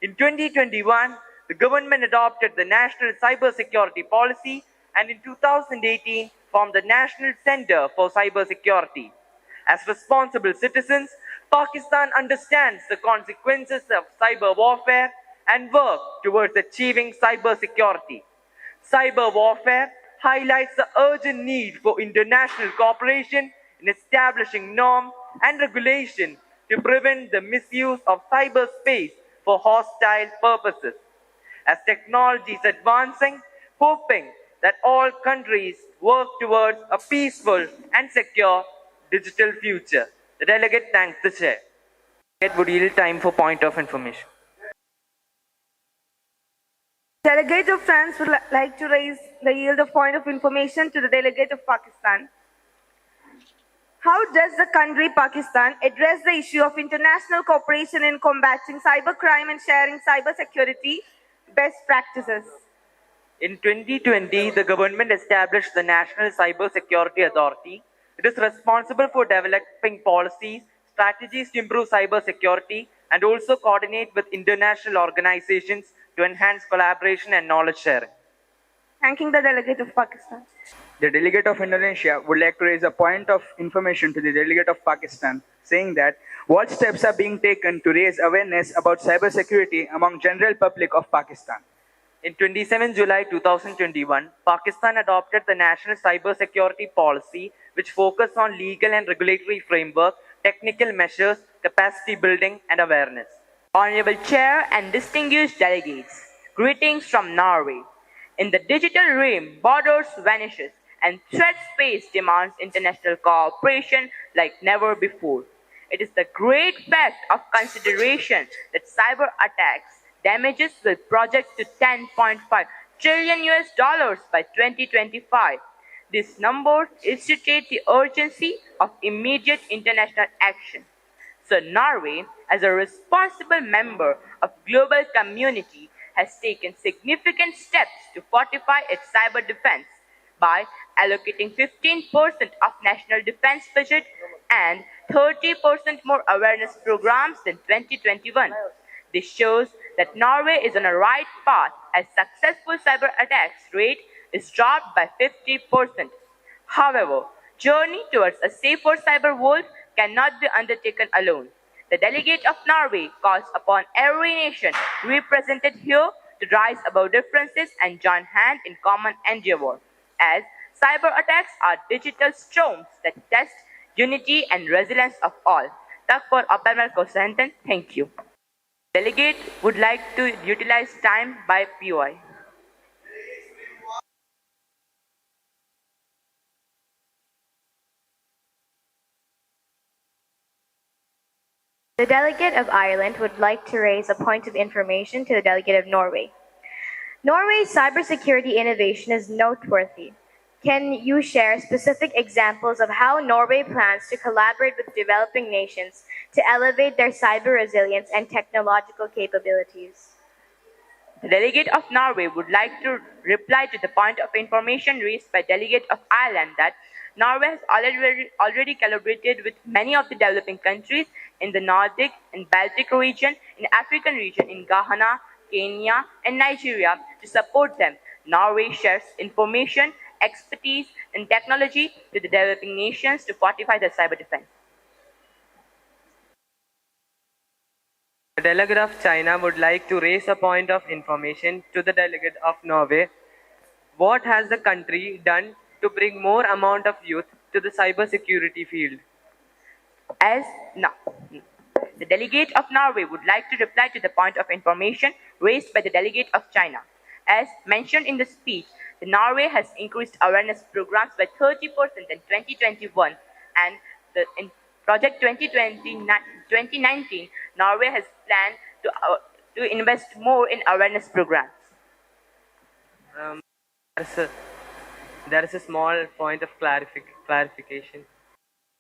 In 2021, the government adopted the National Cyber Security Policy and in 2018 formed the National Center for Cyber Security. As responsible citizens, Pakistan understands the consequences of cyber warfare and work towards achieving cyber security. Cyber warfare highlights the urgent need for international cooperation in establishing norms and regulation to prevent the misuse of cyberspace for hostile purposes. As technology is advancing, hoping that all countries work towards a peaceful and secure digital future. The delegate thanks the chair. It would yield time for point of information. Delegate of France would like to raise the yield of point of information to the delegate of Pakistan. How does the country Pakistan address the issue of international cooperation in combating cybercrime and sharing cybersecurity best practices? In 2020, the government established the National Cyber Security Authority. It is responsible for developing policies, strategies to improve cyber security, and also coordinate with international organizations to enhance collaboration and knowledge sharing. Thanking the delegate of Pakistan. The delegate of Indonesia would like to raise a point of information to the delegate of Pakistan, saying that what steps are being taken to raise awareness about cybersecurity among general public of Pakistan. In 27 July 2021, Pakistan adopted the National Cyber Security Policy, which focused on legal and regulatory framework, technical measures, capacity building, and awareness. Honorable Chair and distinguished delegates, greetings from Norway. In the digital realm, borders vanishes and threat space demands international cooperation like never before. It is the great fact of consideration that cyber attacks damages will project to 10.5 trillion US dollars by 2025. This number illustrates the urgency of immediate international action. So Norway, as a responsible member of global community, has taken significant steps to fortify its cyber defense by allocating 15% of national defense budget and 30% more awareness programs than 2021. This shows that Norway is on a right path as successful cyber attacks rate is dropped by 50%. However, journey towards a safer cyber world cannot be undertaken alone. The delegate of Norway calls upon every nation represented here to rise above differences and join hands in common endeavor, as cyber attacks are digital storms that test unity and resilience of all. Tak for optimal consent. Thank you. Delegate would like to utilize time by POI. The delegate of Ireland would like to raise a point of information to the delegate of Norway. Norway's cybersecurity innovation is noteworthy. Can you share specific examples of how Norway plans to collaborate with developing nations to elevate their cyber resilience and technological capabilities? The delegate of Norway would like to reply to the point of information raised by delegate of Ireland that Norway has already collaborated with many of the developing countries in the Nordic and Baltic region, in African region, in Ghana, Kenya, and Nigeria to support them. Norway shares information, expertise, and technology to the developing nations to fortify their cyber defense. The delegate of China would like to raise a point of information to the delegate of Norway. What has the country done to bring more amount of youth to the cybersecurity field? The delegate of Norway would like to reply to the point of information raised by the delegate of China. As mentioned in the speech, Norway has increased awareness programs by 30% in 2021, and in Project 2019, Norway has planned to invest more in awareness programs. There is a small point of clarification.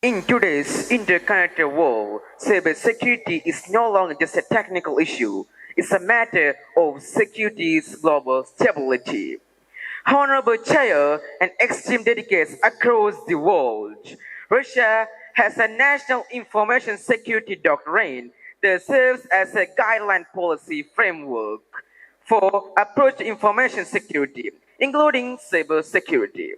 In today's interconnected world, cybersecurity is no longer just a technical issue. It's a matter of security's global stability. Honorable Chair and esteemed delegates across the world, Russia has a national information security doctrine that serves as a guideline policy framework for approach to information security, including cybersecurity.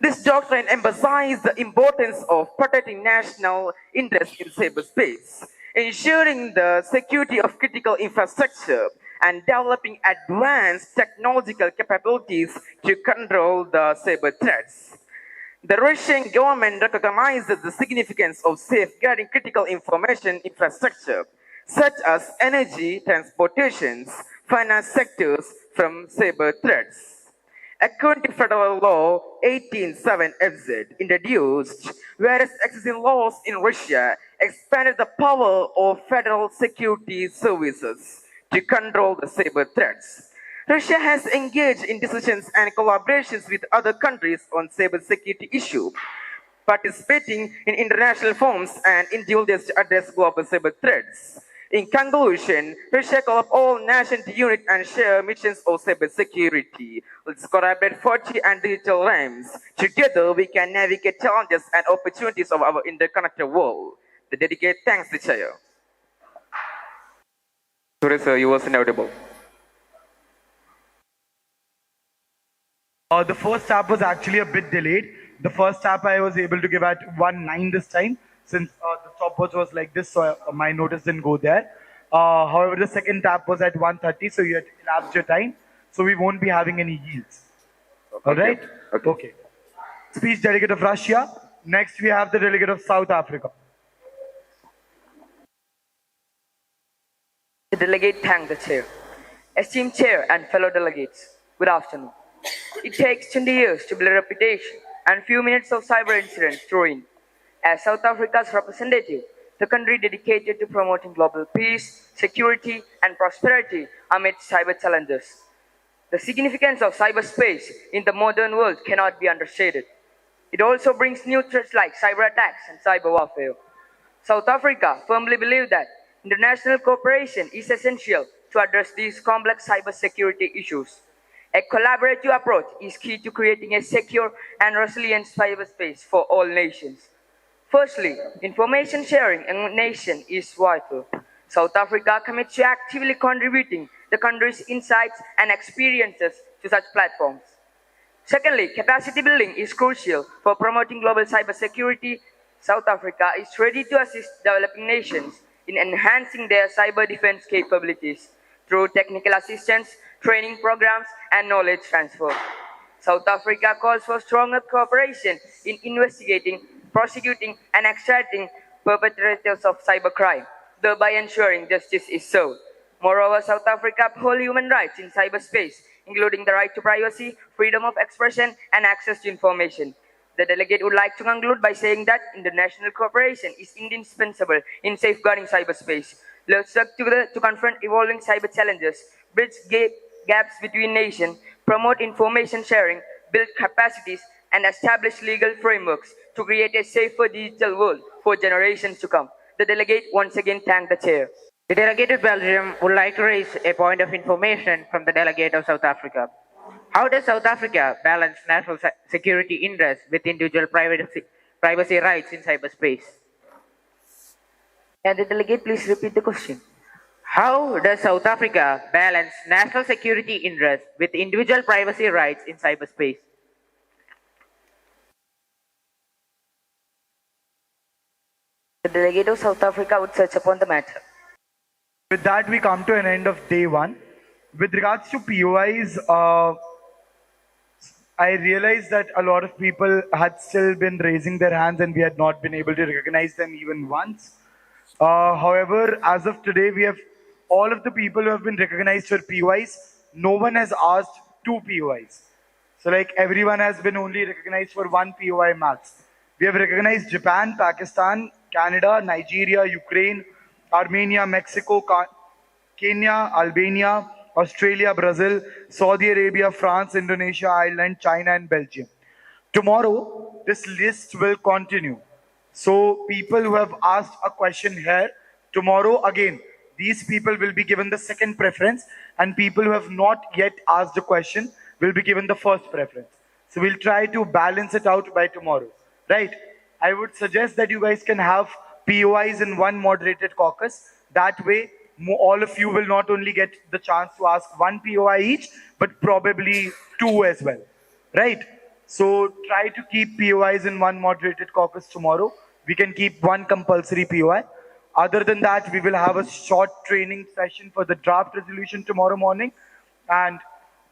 This doctrine emphasizes the importance of protecting national interests in cyberspace, ensuring the security of critical infrastructure, and developing advanced technological capabilities to control the cyber threats. The Russian government recognizes the significance of safeguarding critical information infrastructure, such as energy, transportation, finance sectors from cyber threats. According to Federal Law 187FZ, introduced, whereas existing laws in Russia expanded the power of federal security services to control the cyber threats. Russia has engaged in discussions and collaborations with other countries on cybersecurity issues, participating in international forums and individuals to address global cyber threats. In conclusion, Russia calls all nations to unite and share missions of cybersecurity. Let's collaborate 40 and digital realms. Together, we can navigate challenges and opportunities of our interconnected world. The delegate thanks the chair. Sorry, sir, you was inaudible. The first tap was actually a bit delayed. The first tap I was able to give at 1:09 this time, since the stopwatch was like this, so my notice didn't go there. However, the second tap was at 1:30, so you had elapsed your time, so we won't be having any yields. All right? Okay. Speech delegate of Russia. Next, we have the delegate of South Africa. The delegate thanked the chair. Esteemed chair and fellow delegates, good afternoon. It takes 20 years to build a reputation and few minutes of cyber incidents throw in. As South Africa's representative, the country dedicated to promoting global peace, security, and prosperity amid cyber challenges. The significance of cyberspace in the modern world cannot be understated. It also brings new threats like cyber attacks and cyber warfare. South Africa firmly believes that international cooperation is essential to address these complex cybersecurity issues. A collaborative approach is key to creating a secure and resilient cyberspace for all nations. Firstly, information sharing among a nation is vital. South Africa commits to actively contributing the country's insights and experiences to such platforms. Secondly, capacity building is crucial for promoting global cybersecurity. South Africa is ready to assist developing nations in enhancing their cyber defense capabilities through technical assistance, training programs, and knowledge transfer. South Africa calls for stronger cooperation in investigating, prosecuting, and extraditing perpetrators of cybercrime, thereby ensuring justice is served. Moreover, South Africa upholds human rights in cyberspace, including the right to privacy, freedom of expression, and access to information. The delegate would like to conclude by saying that international cooperation is indispensable in safeguarding cyberspace. Let's work together to confront evolving cyber challenges, bridge gaps between nations, promote information sharing, build capacities, and establish legal frameworks to create a safer digital world for generations to come. The delegate once again thanked the chair. The delegate of Belgium would like to raise a point of information from the delegate of South Africa. How does South Africa balance national security interests with individual privacy rights in cyberspace? Can the delegate please repeat the question? How does South Africa balance national security interests with individual privacy rights in cyberspace? The delegate of South Africa would search upon the matter. With that, we come to an end of day one. With regards to POIs, I realized that a lot of people had still been raising their hands and we had not been able to recognize them even once. However, as of today, we have all of the people who have been recognized for POIs. No one has asked 2 POIs. So like everyone has been only recognized for 1 POI max. We have recognized Japan, Pakistan, Canada, Nigeria, Ukraine, Armenia, Mexico, Kenya, Albania, Australia, Brazil, Saudi Arabia, France, Indonesia, Ireland, China, and Belgium. Tomorrow, this list will continue. So people who have asked a question here, tomorrow again, these people will be given the second preference, and people who have not yet asked a question will be given the first preference. So we'll try to balance it out by tomorrow, right? I would suggest that you guys can have POIs in one moderated caucus. That way, all of you will not only get the chance to ask 1 POI each, but probably 2 as well, right? So try to keep POIs in one moderated caucus tomorrow. We can keep 1 compulsory POI. Other than that, we will have a short training session for the draft resolution tomorrow morning. And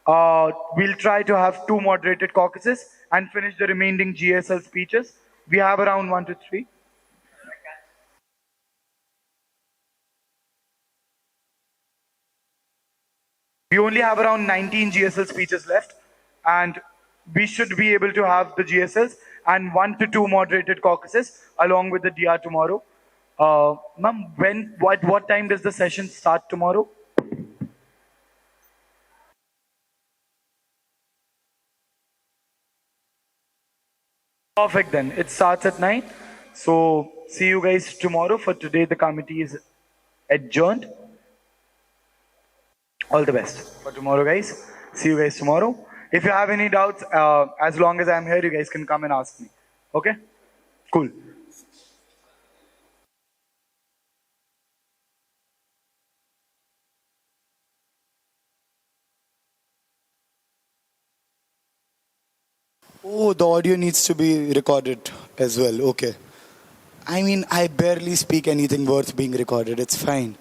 we'll try to have 2 moderated caucuses and finish the remaining GSL speeches. We have around 1 to 3. We only have around 19 GSL speeches left, and we should be able to have the GSLs and 1 to 2 moderated caucuses along with the DR tomorrow. Ma'am, what time does the session start tomorrow? Perfect then. It starts at 9. So see you guys tomorrow. For today, the committee is adjourned. All the best for tomorrow, guys. See you guys tomorrow. If you have any doubts, as long as I'm here, you guys can come and ask me. Okay? Cool. Oh, the audio needs to be recorded as well. Okay. I mean, I barely speak anything worth being recorded. It's fine.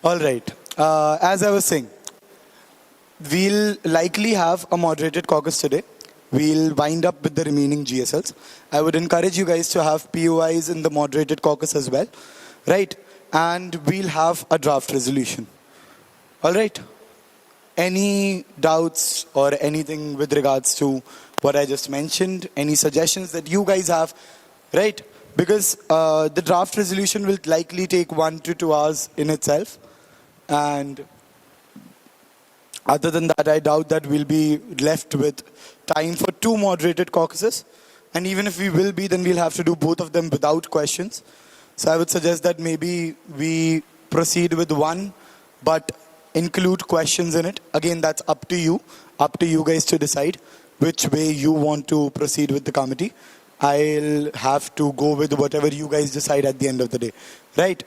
All right. As I was saying, we'll likely have a moderated caucus today. We'll wind up with the remaining GSLs. I would encourage you guys to have POIs in the moderated caucus as well. Right? And we'll have a draft resolution. All right? Any doubts or anything with regards to what I just mentioned? Any suggestions that you guys have? Right? Because the draft resolution will likely take 1 to 2 hours in itself. And other than that, I doubt that we'll be left with time for 2 moderated caucuses. And even if we will be, then we'll have to do both of them without questions. So I would suggest that maybe we proceed with 1, but include questions in it. Again, that's up to you guys to decide which way you want to proceed with the committee. I'll have to go with whatever you guys decide at the end of the day, right?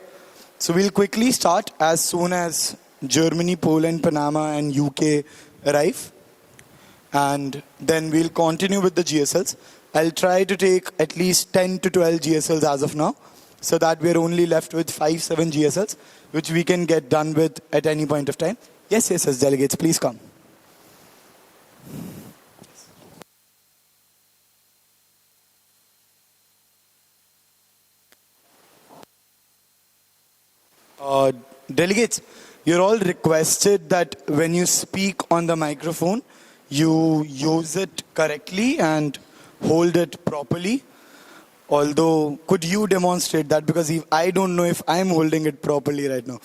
So we'll quickly start as soon as Germany, Poland, Panama, and UK arrive. And then we'll continue with the GSLs. I'll try to take at least 10 to 12 GSLs as of now, so that we're only left with 5-7 GSLs, which we can get done with at any point of time. Yes, delegates, please come. Delegates, you're all requested that when you speak on the microphone, you use it correctly and hold it properly. Although, could you demonstrate that? Because I don't know if I'm holding it properly right now.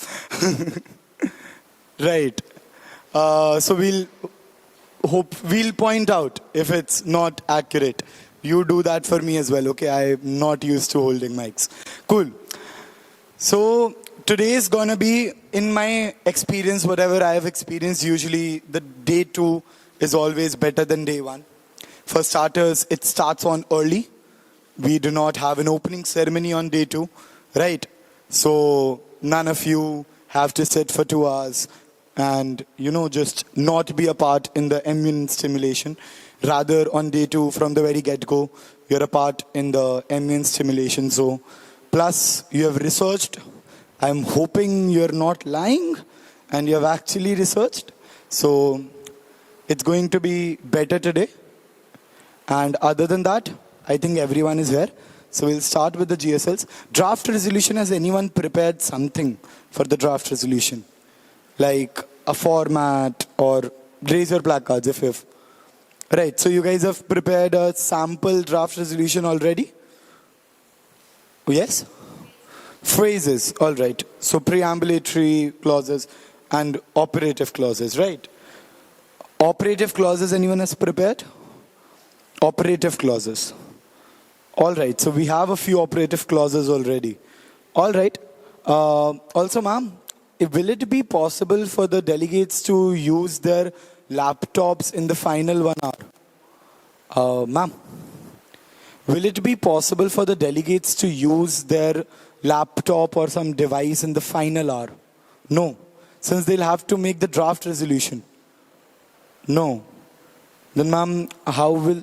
Right. So we'll point out if it's not accurate. You do that for me as well, okay? I'm not used to holding mics. Cool. So today is gonna be, in my experience, whatever I have experienced, usually the day 2 is always better than day 1. For starters, it starts on early. We do not have an opening ceremony on day 2, right? So none of you have to sit for 2 hours and, just not be a part in the MUN stimulation. Rather, on day 2, from the very get-go, you're a part in the MUN stimulation. So, plus, you have researched. I'm hoping you're not lying and you have actually researched. So, it's going to be better today. And other than that, I think everyone is here. So we'll start with the GSLs. Draft resolution, has anyone prepared something for the draft resolution? Like a format or raise your placards if you've. Right, so you guys have prepared a sample draft resolution already? Yes? Phrases, all right. So preambulatory clauses and operative clauses, right? Operative clauses, anyone has prepared? Operative clauses. All right, so we have a few operative clauses already. All right. Also, ma'am, will it be possible for the delegates to use their laptops in the final 1 hour? Ma'am, will it be possible for the delegates to use their laptop or some device in the final hour? No, since they'll have to make the draft resolution. No. Then, ma'am, how will...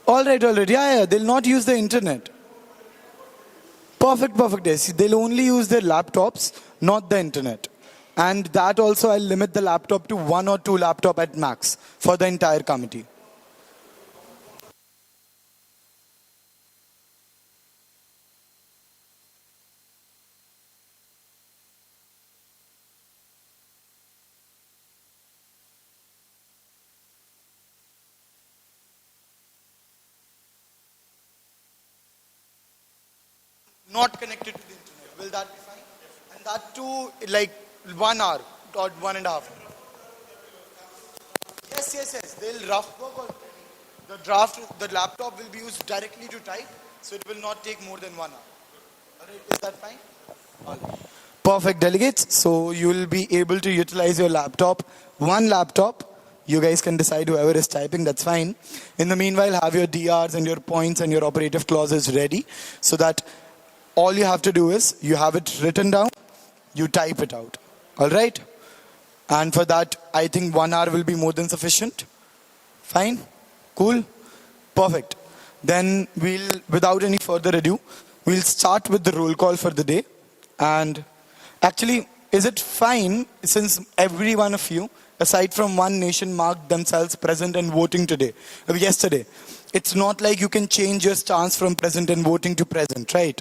All right. Yeah, they'll not use the internet. Perfect. Yes. They'll only use their laptops, not the internet. And that also, I'll limit the laptop to 1 or 2 laptops at max for the entire committee. Not connected to the internet. Will that be fine? And that too, like 1 hour or 1.5 hours. Yes. They'll rough work on the laptop will be used directly to type, so it will not take more than 1 hour. All right, is that fine? All right. Perfect, delegates. So you will be able to utilize your laptop. 1 laptop. You guys can decide whoever is typing, that's fine. In the meanwhile, have your DRs and your points and your operative clauses ready so that all you have to do is, you have it written down, you type it out. All right? And for that, I think 1 hour will be more than sufficient. Fine? Cool? Perfect. Then without any further ado, we'll start with the roll call for the day. And actually, is it fine since every one of you, aside from one nation, marked themselves present and voting yesterday? It's not like you can change your stance from present and voting to present, right?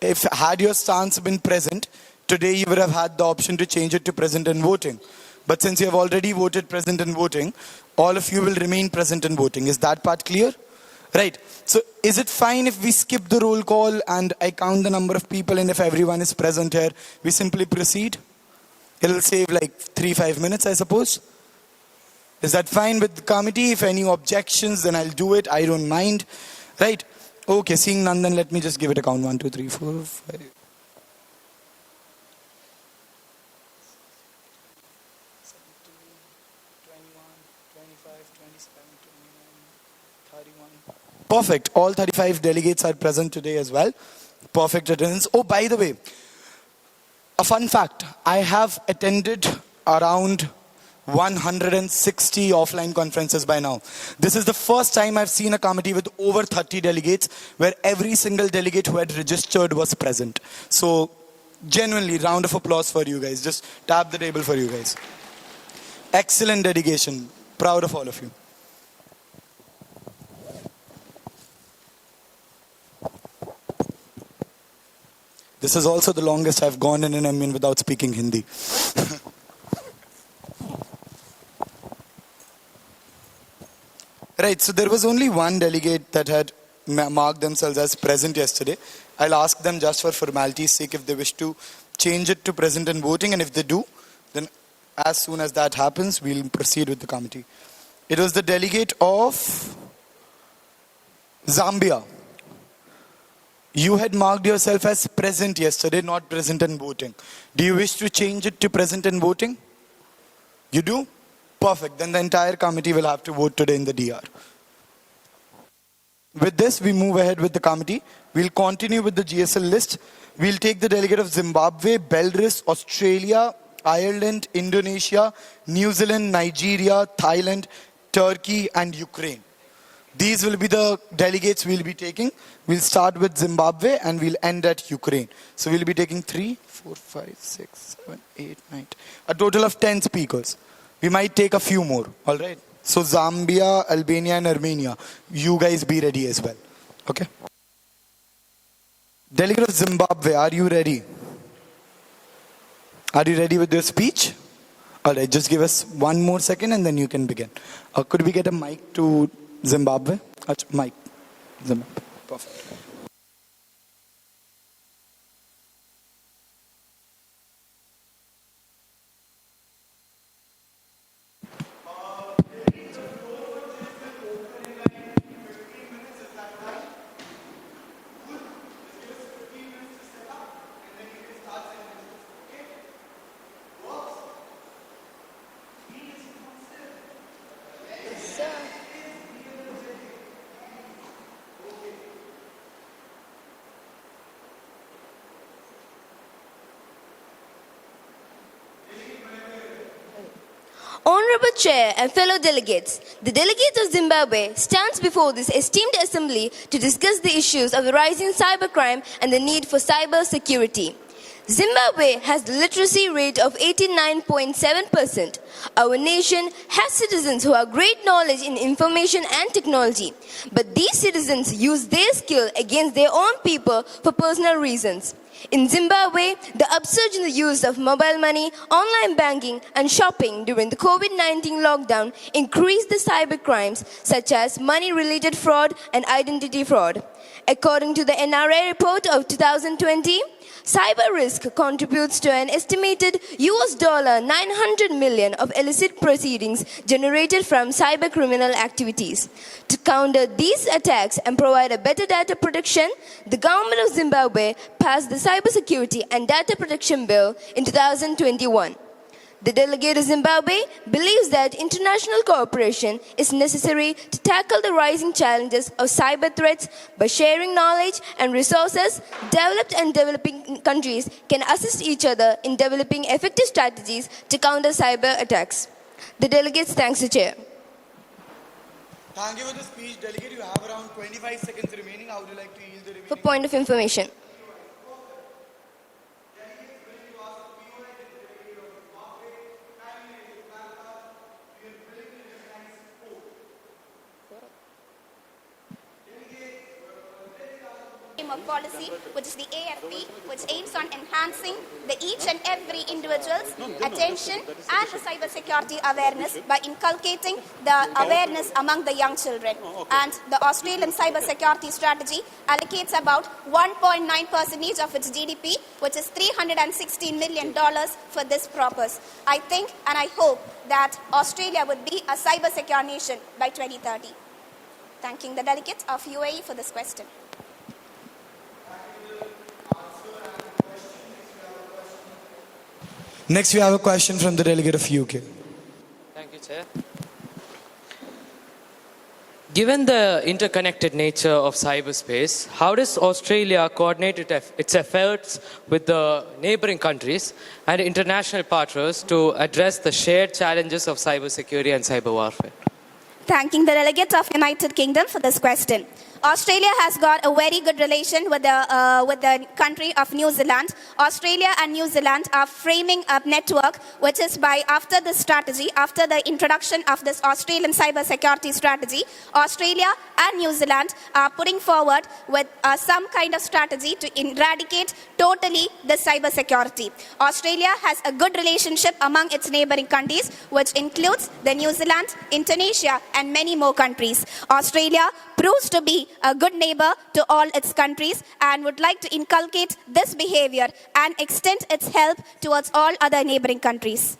If had your stance been present, today you would have had the option to change it to present and voting. But since you have already voted present and voting, all of you will remain present and voting. Is that part clear? Right. So is it fine if we skip the roll call and I count the number of people, and if everyone is present here, we simply proceed? It'll save like 3-5 minutes, I suppose. Is that fine with the committee? If any objections, then I'll do it. I don't mind. Right. Okay, seeing none, then let me just give it a count. 1, 2, 3, 4, 5. Perfect. All 35 delegates are present today as well. Perfect attendance. Oh, by the way, a fun fact. I have attended around 160 offline conferences by now. This is the first time I've seen a committee with over 30 delegates where every single delegate who had registered was present. So genuinely, round of applause for you guys. Just tap the table for you guys. Excellent dedication. Proud of all of you. This is also the longest I've gone in an MUN without speaking Hindi. Right, so there was only one delegate that had marked themselves as present yesterday. I'll ask them just for formality's sake if they wish to change it to present and voting, and if they do, then as soon as that happens, we'll proceed with the committee. It was the delegate of Zambia. You had marked yourself as present yesterday, not present and voting. Do you wish to change it to present and voting? You do? Perfect. Then the entire committee will have to vote today in the DR. With this, we move ahead with the committee. We'll continue with the GSL list. We'll take the delegate of Zimbabwe, Belarus, Australia, Ireland, Indonesia, New Zealand, Nigeria, Thailand, Turkey, and Ukraine. These will be the delegates we'll be taking. We'll start with Zimbabwe and we'll end at Ukraine. So we'll be taking 3, 4, 5, 6, 7, 8, 9. A total of 10 speakers. We might take a few more, all right? So Zambia, Albania, and Armenia. You guys be ready as well, okay? Delegate of Zimbabwe, are you ready? Are you ready with your speech? All right, just give us 1 more second and then you can begin. Could we get a mic to Zimbabwe? Mic. Zimbabwe. Perfect. Honorable Chair and fellow delegates, the delegate of Zimbabwe stands before this esteemed assembly to discuss the issues of the rising cybercrime and the need for cyber security. Zimbabwe has the literacy rate of 89.7%. Our nation has citizens who have great knowledge in information and technology, but these citizens use their skill against their own people for personal reasons. In Zimbabwe, the upsurge in the use of mobile money, online banking, and shopping during the COVID-19 lockdown increased the cybercrimes such as money-related fraud and identity fraud. According to the NRA report of 2020, cyber risk contributes to an estimated $900 million of illicit proceedings generated from cyber criminal activities. To counter these attacks and provide a better data protection, the government of Zimbabwe passed the Cybersecurity and Data Protection Bill in 2021. The delegate of Zimbabwe believes that international cooperation is necessary to tackle the rising challenges of cyber threats by sharing knowledge and resources. Developed and developing countries can assist each other in developing effective strategies to counter cyber attacks. The delegates thanks the chair. Thank you for the speech. Delegate, you have around 25 seconds remaining. How would you like to yield the remaining? For point of information. Of policy, which is the AFP, which aims on enhancing the each and every individual's attention and the cybersecurity awareness by inculcating the awareness among the young children. And the Australian cybersecurity strategy allocates about 1.9% of its GDP, which is $316 million for this purpose. I think and I hope that Australia would be a cyber-secure nation by 2030. Thanking the delegates of UAE for this question. Next, we have a question from the delegate of UK. Thank you, Chair. Given the interconnected nature of cyberspace, how does Australia coordinate its efforts with the neighboring countries and international partners to address the shared challenges of cybersecurity and cyber warfare? Thanking the delegates of United Kingdom for this question. Australia has got a very good relation with the country of New Zealand. Australia and New Zealand are framing a network which is after the strategy, after the introduction of this Australian cybersecurity strategy, Australia and New Zealand are putting forward with some kind of strategy to eradicate totally the cybersecurity. Australia has a good relationship among its neighboring countries, which includes the New Zealand, Indonesia, and many more countries. Australia proves to be a good neighbor to all its countries and would like to inculcate this behavior and extend its help towards all other neighboring countries.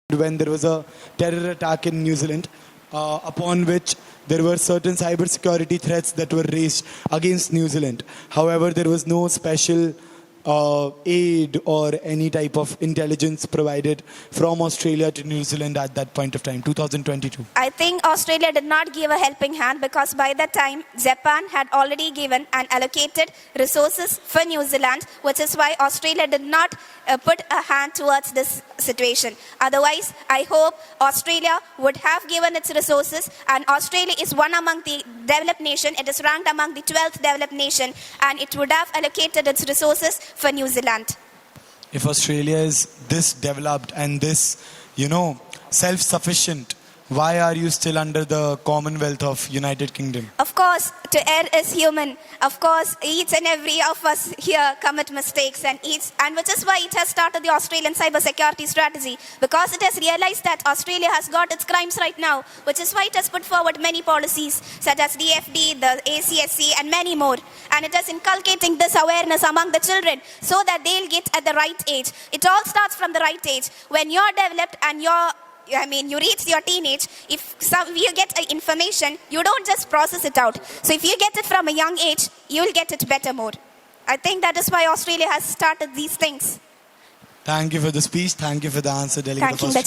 When there was a terror attack in New Zealand, upon which there were certain cybersecurity threats that were raised against New Zealand. However, there was no special aid or any type of intelligence provided from Australia to New Zealand at that point of time, 2022. I think Australia did not give a helping hand because by that time Japan had already given and allocated resources for New Zealand, which is why Australia did not put a hand towards this situation. Otherwise, I hope Australia would have given its resources, and Australia is one among the developed nation. It is ranked among the 12th developed nation, and it would have allocated its resources for New Zealand. If Australia is this developed and this, self-sufficient, why are you still under the Commonwealth of United Kingdom? Of course, to err is human. Of course, each and every of us here commit mistakes, and which is why it has started the Australian cyber security strategy, because it has realized that Australia has got its crimes right now, which is why it has put forward many policies such as DFD, the ACSC, and many more. And it is inculcating this awareness among the children so that they'll get at the right age. It all starts from the right age. When you're developed and you reach your teenage, if you get information, you don't just process it out. So if you get it from a young age, you'll get it better more. I think that is why Australia has started these things. Thank you for the speech. Thank you for the answer, Delegate Thank of you, the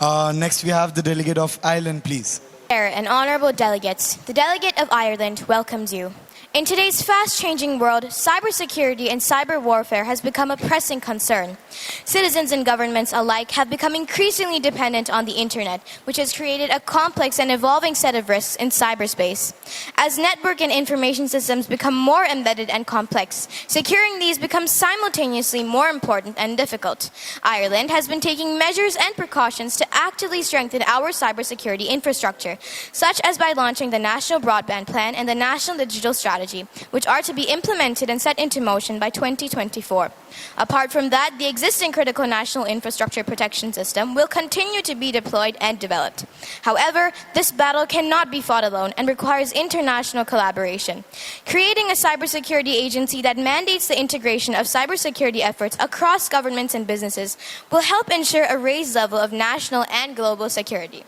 Australia. Next we have the Delegate of Ireland, please. Chair and honorable delegates, the Delegate of Ireland welcomes you. In today's fast-changing world, cybersecurity and cyber warfare has become a pressing concern. Citizens and governments alike have become increasingly dependent on the internet, which has created a complex and evolving set of risks in cyberspace. As network and information systems become more embedded and complex, securing these becomes simultaneously more important and difficult. Ireland has been taking measures and precautions to actively strengthen our cybersecurity infrastructure, such as by launching the National Broadband Plan and the National Digital Strategy, which are to be implemented and set into motion by 2024. Apart from that, the existing critical national infrastructure protection system will continue to be deployed and developed. However, this battle cannot be fought alone and requires international collaboration. Creating a cybersecurity agency that mandates the integration of cybersecurity efforts across governments and businesses will help ensure a raised level of national and global security.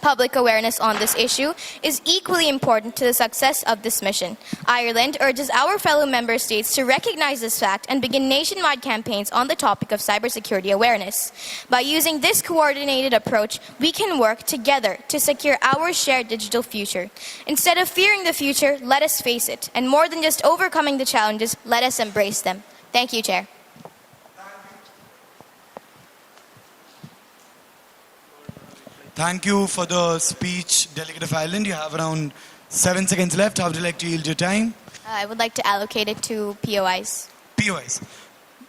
Public awareness on this issue is equally important to the success of this mission. Ireland urges our fellow member states to recognize this fact and begin nationwide campaigns on the topic of cybersecurity awareness. By using this coordinated approach, we can work together to secure our shared digital future. Instead of fearing the future, let us face it. And more than just overcoming the challenges, let us embrace them. Thank you, Chair. Thank you for the speech, Delegate of Ireland. You have around 7 seconds left. How would you like to yield your time? I would like to allocate it to POIs. POIs.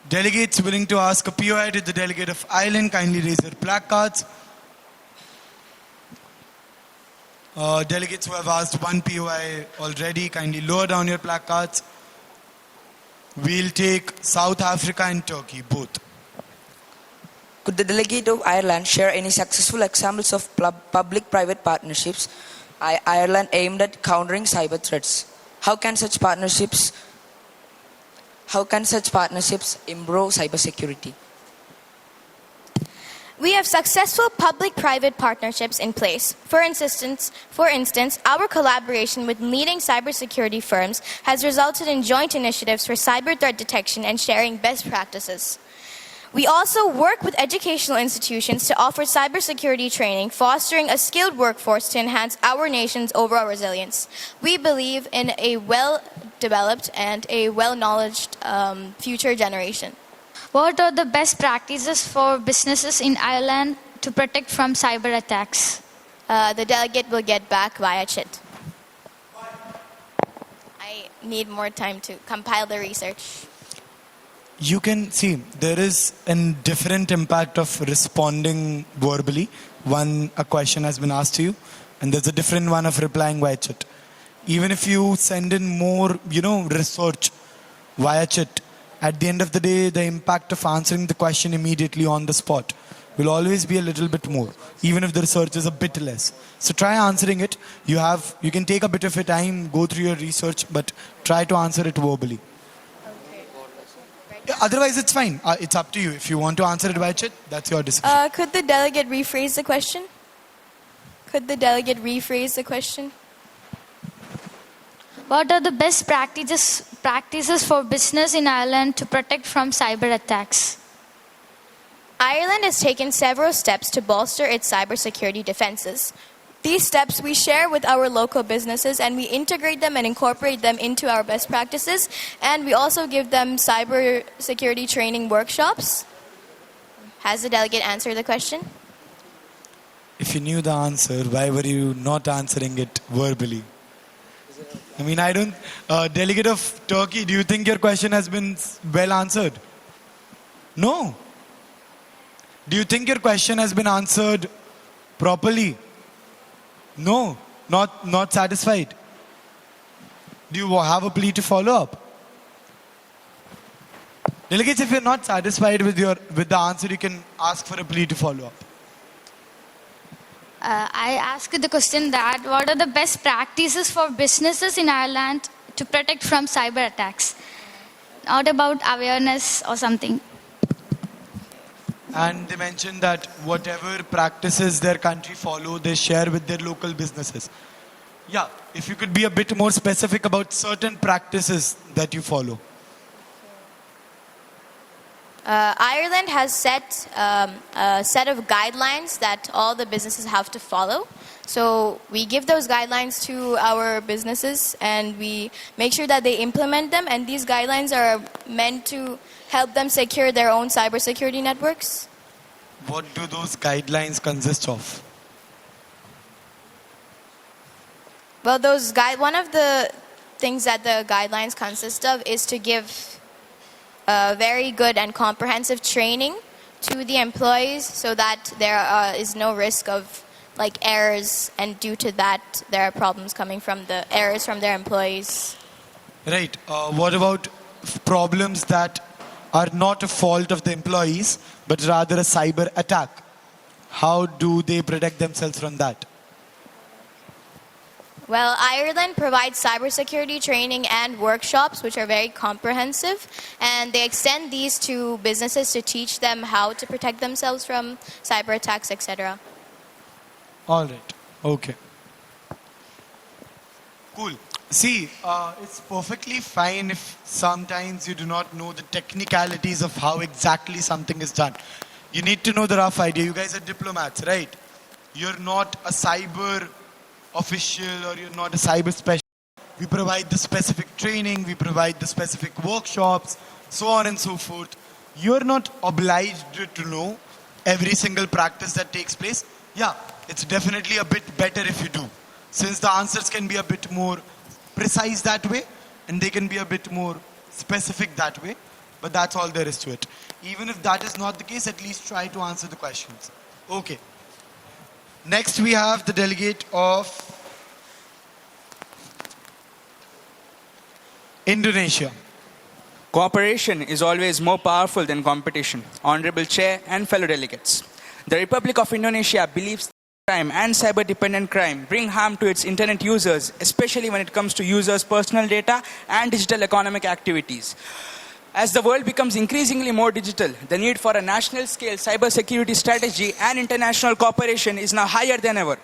Delegates willing to ask a POI to the Delegate of Ireland, kindly raise their placards. Delegates who have asked one POI already, kindly lower down your placards. We'll take South Africa and Turkey, both. Could the Delegate of Ireland share any successful examples of public-private partnerships Ireland aimed at countering cyber threats? How can such partnerships improve cybersecurity? We have successful public-private partnerships in place. For instance, our collaboration with leading cybersecurity firms has resulted in joint initiatives for cyber threat detection and sharing best practices. We also work with educational institutions to offer cybersecurity training, fostering a skilled workforce to enhance our nation's overall resilience. We believe in a well-developed and a well-knowledged future generation. What are the best practices for businesses in Ireland to protect from cyber attacks? The delegate will get back via chat. I need more time to compile the research. You can see there is a different impact of responding verbally. A question has been asked to you, and there's a different one of replying via chat. Even if you send in more, research via chat, at the end of the day, the impact of answering the question immediately on the spot will always be a little bit more, even if the research is a bit less. So try answering it. You can take a bit of your time, go through your research, but try to answer it verbally. Otherwise, it's fine. It's up to you. If you want to answer it by chat, that's your decision. Could the delegate rephrase the question? Could the delegate rephrase the question? What are the best practices for business in Ireland to protect from cyber attacks? Ireland has taken several steps to bolster its cybersecurity defenses. These steps we share with our local businesses and we integrate them and incorporate them into our best practices, and we also give them cybersecurity training workshops. Has the delegate answered the question? If you knew the answer, why were you not answering it verbally? I mean, I don't... Delegate of Turkey, do you think your question has been well answered? No. Do you think your question has been answered properly? No. Not satisfied. Do you have a plea to follow up? Delegates, if you're not satisfied with the answer, you can ask for a plea to follow up. I asked the question that what are the best practices for businesses in Ireland to protect from cyber attacks? Not about awareness or something. And they mentioned that whatever practices their country follow, they share with their local businesses. Yeah, if you could be a bit more specific about certain practices that you follow. Ireland has set a set of guidelines that all the businesses have to follow. So we give those guidelines to our businesses and we make sure that they implement them, and these guidelines are meant to help them secure their own cybersecurity networks. What do those guidelines consist of? Well, one of the things that the guidelines consist of is to give very good and comprehensive training to the employees so that there is no risk of errors, and due to that there are problems coming from the errors from their employees. Right. What about problems that are not a fault of the employees but rather a cyber attack? How do they protect themselves from that? Well, Ireland provides cybersecurity training and workshops which are very comprehensive, and they extend these to businesses to teach them how to protect themselves from cyber attacks, etc. All right. Okay. Cool. See, it's perfectly fine if sometimes you do not know the technicalities of how exactly something is done. You need to know the rough idea. You guys are diplomats, right? You're not a cyber official or you're not a cyber specialist. We provide the specific training, we provide the specific workshops, so on and so forth. You're not obliged to know every single practice that takes place. Yeah, it's definitely a bit better if you do, since the answers can be a bit more precise that way and they can be a bit more specific that way, but that's all there is to it. Even if that is not the case, at least try to answer the questions. Okay. Next we have the delegate of Indonesia. Cooperation is always more powerful than competition. Honorable Chair and fellow delegates, the Republic of Indonesia believes crime and cyber-dependent crime bring harm to its internet users, especially when it comes to users' personal data and digital economic activities. As the world becomes increasingly more digital, the need for a national-scale cybersecurity strategy and international cooperation is now higher than ever.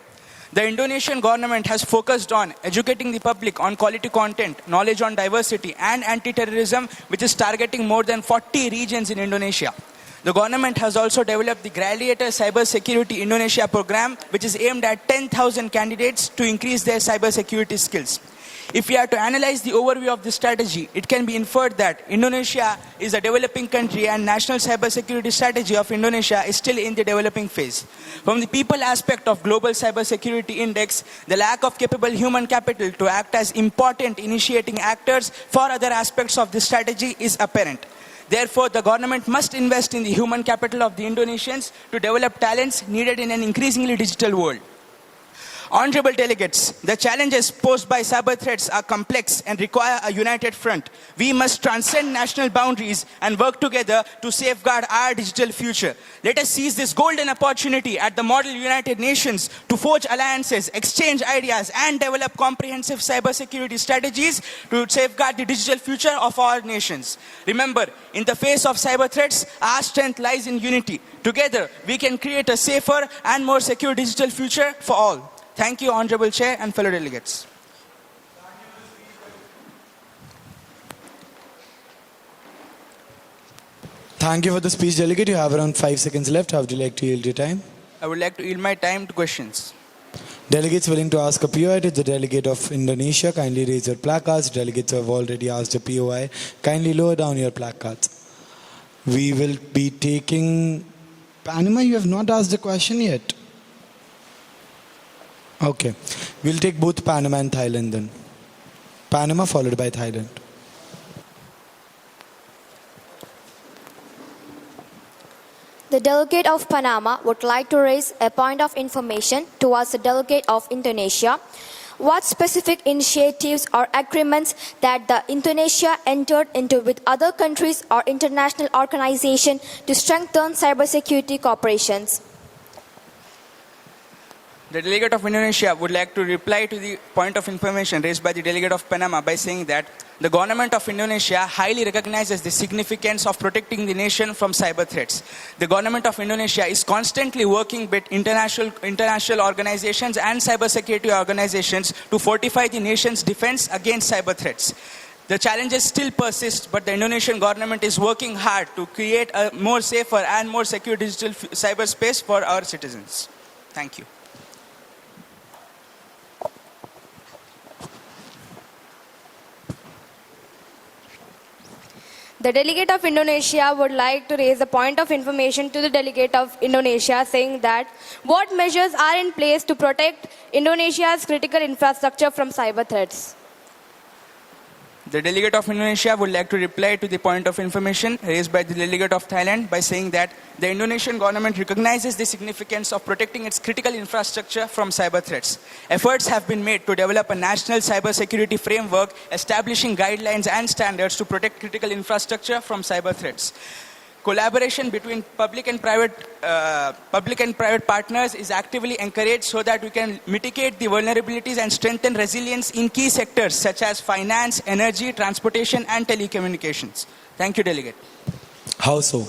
The Indonesian government has focused on educating the public on quality content, knowledge on diversity, and anti-terrorism, which is targeting more than 40 regions in Indonesia. The government has also developed the Gladiator Cybersecurity Indonesia program, which is aimed at 10,000 candidates to increase their cybersecurity skills. If we are to analyze the overview of this strategy, it can be inferred that Indonesia is a developing country and national cybersecurity strategy of Indonesia is still in the developing phase. From the people aspect of Global Cybersecurity Index, the lack of capable human capital to act as important initiating actors for other aspects of this strategy is apparent. Therefore, the government must invest in the human capital of the Indonesians to develop talents needed in an increasingly digital world. Honorable delegates, the challenges posed by cyber threats are complex and require a united front. We must transcend national boundaries and work together to safeguard our digital future. Let us seize this golden opportunity at the Model United Nations to forge alliances, exchange ideas, and develop comprehensive cybersecurity strategies to safeguard the digital future of our nations. Remember, in the face of cyber threats, our strength lies in unity. Together, we can create a safer and more secure digital future for all. Thank you, Honorable Chair and fellow delegates. Thank you for the speech, delegate. You have around 5 seconds left. How would you like to yield your time? I would like to yield my time to questions. Delegates willing to ask a POI to the delegate of Indonesia, kindly raise your placards. Delegates who have already asked a POI, kindly lower down your placards. We will be taking Panama. You have not asked the question yet. Okay. We'll take both Panama and Thailand then. Panama followed by Thailand. The delegate of Panama would like to raise a point of information towards the delegate of Indonesia. What specific initiatives or agreements that the Indonesia entered into with other countries or international organizations to strengthen cybersecurity cooperations? The delegate of Indonesia would like to reply to the point of information raised by the delegate of Panama by saying that the government of Indonesia highly recognizes the significance of protecting the nation from cyber threats. The government of Indonesia is constantly working with international organizations and cybersecurity organizations to fortify the nation's defense against cyber threats. The challenges still persist, but the Indonesian government is working hard to create a more safer and more secure digital cyberspace for our citizens. Thank you. The delegate of Indonesia would like to raise a point of information to the delegate of Indonesia saying that what measures are in place to protect Indonesia's critical infrastructure from cyber threats? The delegate of Indonesia would like to reply to the point of information raised by the delegate of Thailand by saying that the Indonesian government recognizes the significance of protecting its critical infrastructure from cyber threats. Efforts have been made to develop a national cybersecurity framework establishing guidelines and standards to protect critical infrastructure from cyber threats. Collaboration between public and private partners is actively encouraged so that we can mitigate the vulnerabilities and strengthen resilience in key sectors such as finance, energy, transportation, and telecommunications. Thank you, Delegate. How so?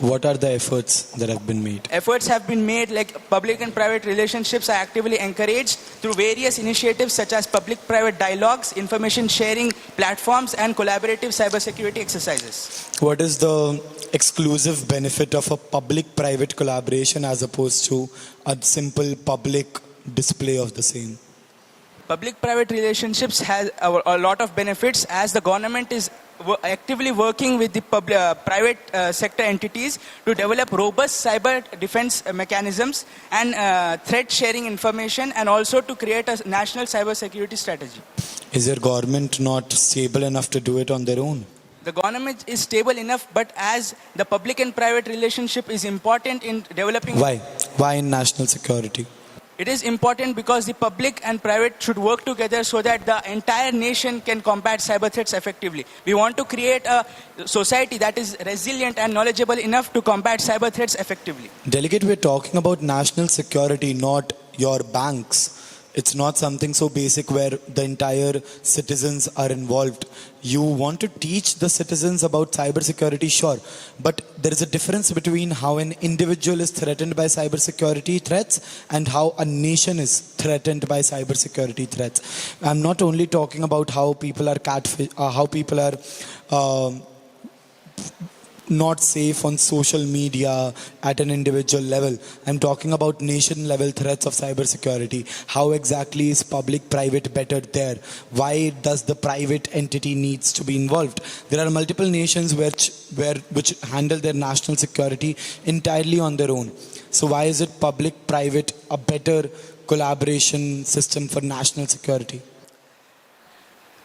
What are the efforts that have been made? Efforts have been made like public and private relationships are actively encouraged through various initiatives such as public-private dialogues, information sharing platforms, and collaborative cybersecurity exercises. What is the exclusive benefit of a public-private collaboration as opposed to a simple public display of the same? Public-private relationships has a lot of benefits as the government is actively working with the private sector entities to develop robust cyber defense mechanisms and threat sharing information and also to create a national cyber security strategy. Is your government not stable enough to do it on their own? The government is stable enough, but as the public and private relationship is important in developing... Why? Why in national security? It is important because the public and private should work together so that the entire nation can combat cyber threats effectively. We want to create a society that is resilient and knowledgeable enough to combat cyber threats effectively. Delegate, we're talking about national security, not your banks. It's not something so basic where the entire citizens are involved. You want to teach the citizens about cybersecurity, sure. But there is a difference between how an individual is threatened by cybersecurity threats and how a nation is threatened by cybersecurity threats. I'm not only talking about how people are not safe on social media at an individual level. I'm talking about nation level threats of cybersecurity. How exactly is public-private better there? Why does the private entity needs to be involved? There are multiple nations which handle their national security entirely on their own. So why is it public-private a better collaboration system for national security?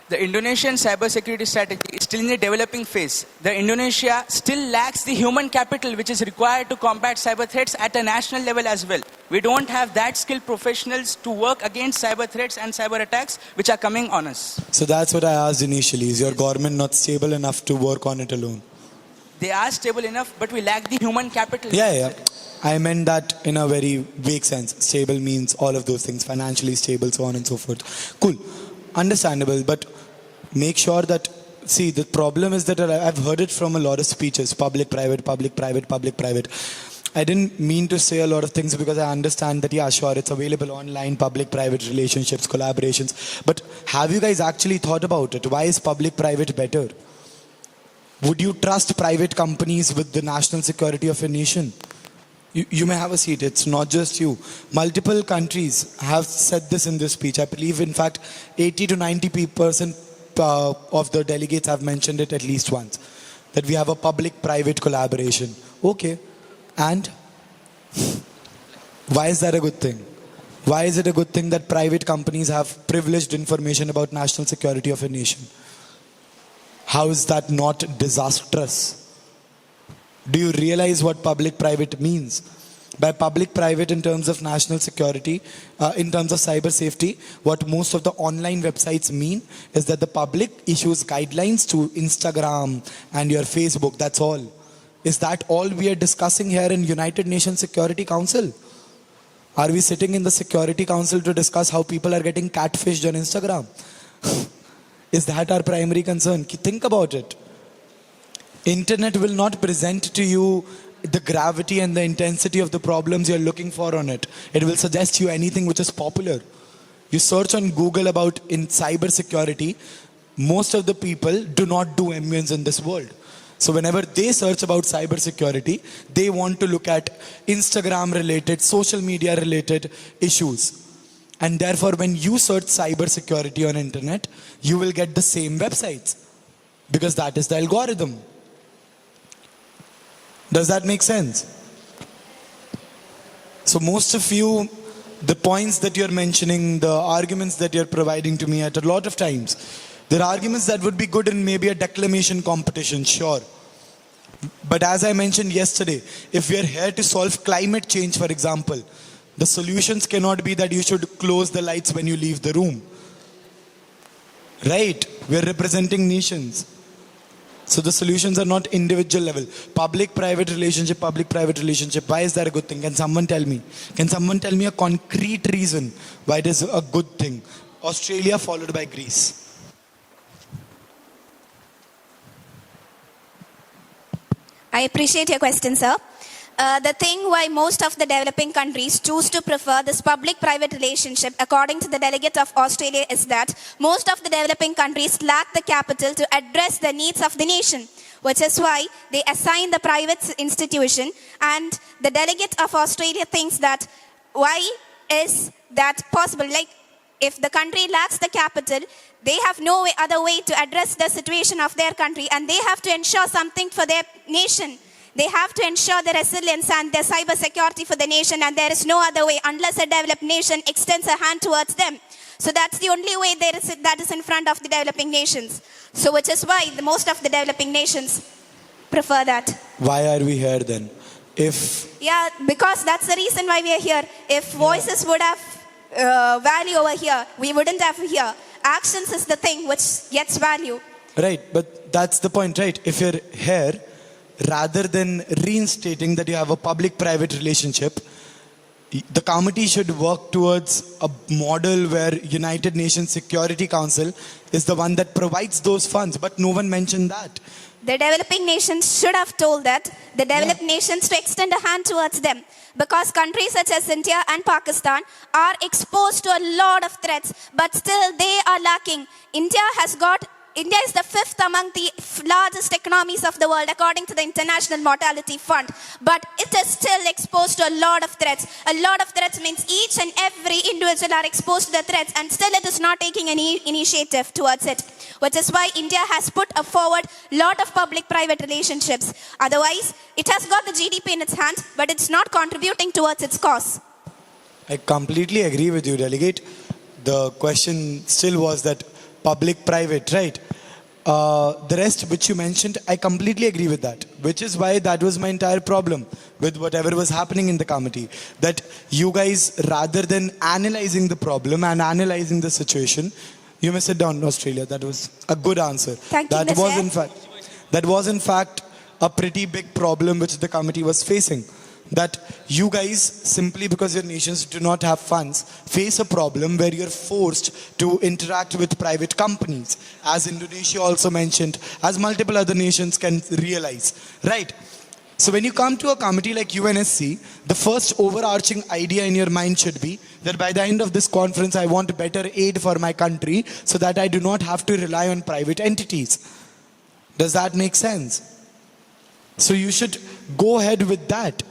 The Indonesian cybersecurity strategy is still in the developing phase. The Indonesia still lacks the human capital which is required to combat cyber threats at a national level as well. We don't have that skilled professionals to work against cyber threats and cyber attacks which are coming on us. So that's what I asked initially. Is your government not stable enough to work on it alone? They are stable enough, but we lack the human capital. Yeah. I meant that in a very vague sense. Stable means all of those things, financially stable, so on and so forth. Cool. Understandable, but make sure that, see, the problem is that I've heard it from a lot of speeches, public, private, public, private, public, private. I didn't mean to say a lot of things because I understand that, yeah, sure, it's available online, public-private relationships, collaborations. But have you guys actually thought about it? Why is public-private better? Would you trust private companies with the national security of a nation? You may have a seat. It's not just you. Multiple countries have said this in this speech. I believe, in fact, 80 to 90% of the delegates have mentioned it at least once. That we have a public-private collaboration. Okay. And why is that a good thing? Why is it a good thing that private companies have privileged information about national security of a nation? How is that not disastrous? Do you realize what public-private means? By public-private in terms of national security, in terms of cyber safety, what most of the online websites mean is that the public issues guidelines to Instagram and your Facebook, that's all. Is that all we are discussing here in United Nations Security Council? Are we sitting in the Security Council to discuss how people are getting catfished on Instagram? Is that our primary concern? Think about it. Internet will not present to you the gravity and the intensity of the problems you're looking for on it. It will suggest you anything which is popular. You search on Google about in cyber security, most of the people do not do MUNs in this world. So whenever they search about cyber security, they want to look at Instagram related, social media related issues. And therefore when you search cyber security on internet, you will get the same websites. Because that is the algorithm. Does that make sense? So most of you, the points that you're mentioning, the arguments that you're providing to me at a lot of times, there are arguments that would be good in maybe a declamation competition, sure. But as I mentioned yesterday, if we are here to solve climate change, for example, the solutions cannot be that you should close the lights when you leave the room. Right? We are representing nations. So the solutions are not individual level. Public-private relationship, why is that a good thing? Can someone tell me? Can someone tell me a concrete reason why it is a good thing? Australia followed by Greece. I appreciate your question, sir. The thing why most of the developing countries choose to prefer this public-private relationship, according to the delegate of Australia, is that most of the developing countries lack the capital to address the needs of the nation, which is why they assign the private institution. And the delegate of Australia thinks that why is that possible? Like, if the country lacks the capital, they have no other way to address the situation of their country, and they have to ensure something for their nation. They have to ensure the resilience and the cyber security for the nation, and there is no other way unless a developed nation extends a hand towards them. So that's the only way that is in front of the developing nations. So which is why most of the developing nations prefer that. Why are we here then? Yeah, because that's the reason why we are here. If voices would have value over here, we wouldn't have here. Actions is the thing which gets value. Right, but that's the point, right? If you're here, rather than reinstating that you have a public-private relationship, the committee should work towards a model where United Nations Security Council is the one that provides those funds, but no one mentioned that. The developing nations should have told that, the developed nations to extend a hand towards them. Because countries such as India and Pakistan are exposed to a lot of threats, but still they are lacking. India is the fifth among the largest economies of the world according to the International Mortality Fund. But it is still exposed to a lot of threats. A lot of threats means each and every individual are exposed to the threats, and still it is not taking any initiative towards it. Which is why India has put forward a lot of public-private relationships. Otherwise, it has got the GDP in its hands, but it's not contributing towards its cause. I completely agree with you, Delegate. The question still was that public-private, right? The rest which you mentioned, I completely agree with that. Which is why that was my entire problem with whatever was happening in the committee. That you guys, rather than analyzing the problem and analyzing the situation, you may sit down, Australia. That was a good answer. Thank you, That was in fact a pretty big problem which the committee was facing. That you guys, simply because your nations do not have funds, face a problem where you're forced to interact with private companies, as Indonesia also mentioned, as multiple other nations can realize, right? So when you come to a committee like UNSC, the first overarching idea in your mind should be that by the end of this conference, I want better aid for my country so that I do not have to rely on private entities. Does that make sense? So you should go ahead with that.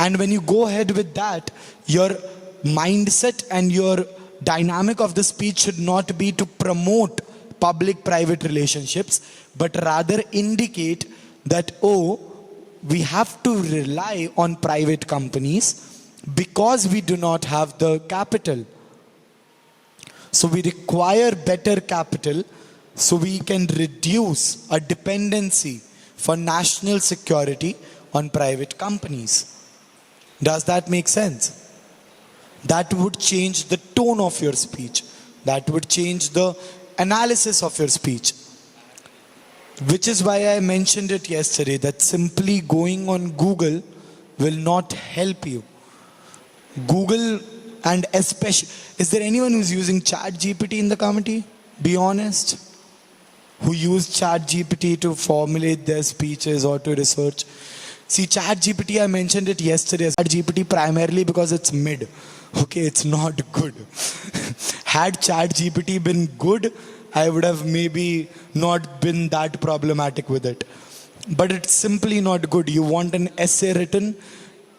And when you go ahead with that, your mindset and your dynamic of the speech should not be to promote public-private relationships, but rather indicate that, oh, we have to rely on private companies because we do not have the capital. So we require better capital so we can reduce a dependency for national security on private companies. Does that make sense? That would change the tone of your speech. That would change the analysis of your speech. Which is why I mentioned it yesterday, that simply going on Google will not help you. Google, and especially, is there anyone who's using ChatGPT in the committee? Be honest. Who used ChatGPT to formulate their speeches or to research? See, ChatGPT, I mentioned it yesterday. ChatGPT primarily because it's mid. Okay, it's not good. Had ChatGPT been good, I would have maybe not been that problematic with it. But it's simply not good. You want an essay written,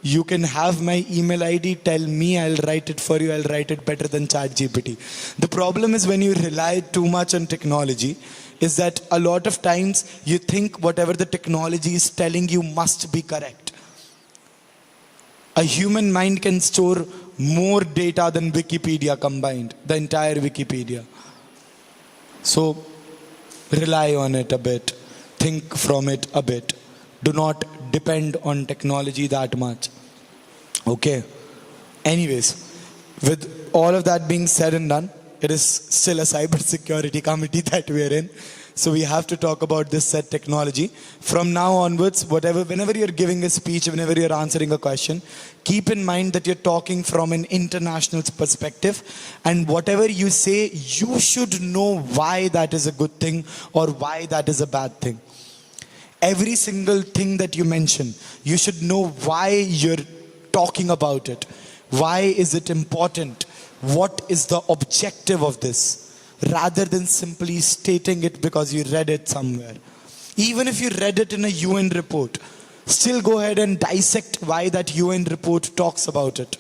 you can have my email ID, tell me, I'll write it for you, I'll write it better than ChatGPT. The problem is when you rely too much on technology, is that a lot of times you think whatever the technology is telling you must be correct. A human mind can store more data than Wikipedia combined, the entire Wikipedia. So rely on it a bit, think from it a bit. Do not depend on technology that much. Okay. Anyways, with all of that being said and done, it is still a cybersecurity committee that we are in. So we have to talk about this said technology. From now onwards, whenever you're giving a speech, whenever you're answering a question, keep in mind that you're talking from an international perspective. And whatever you say, you should know why that is a good thing or why that is a bad thing. Every single thing that you mention, you should know why you're talking about it. Why is it important? What is the objective of this? Rather than simply stating it because you read it somewhere. Even if you read it in a UN report, still go ahead and dissect why that UN report talks about it.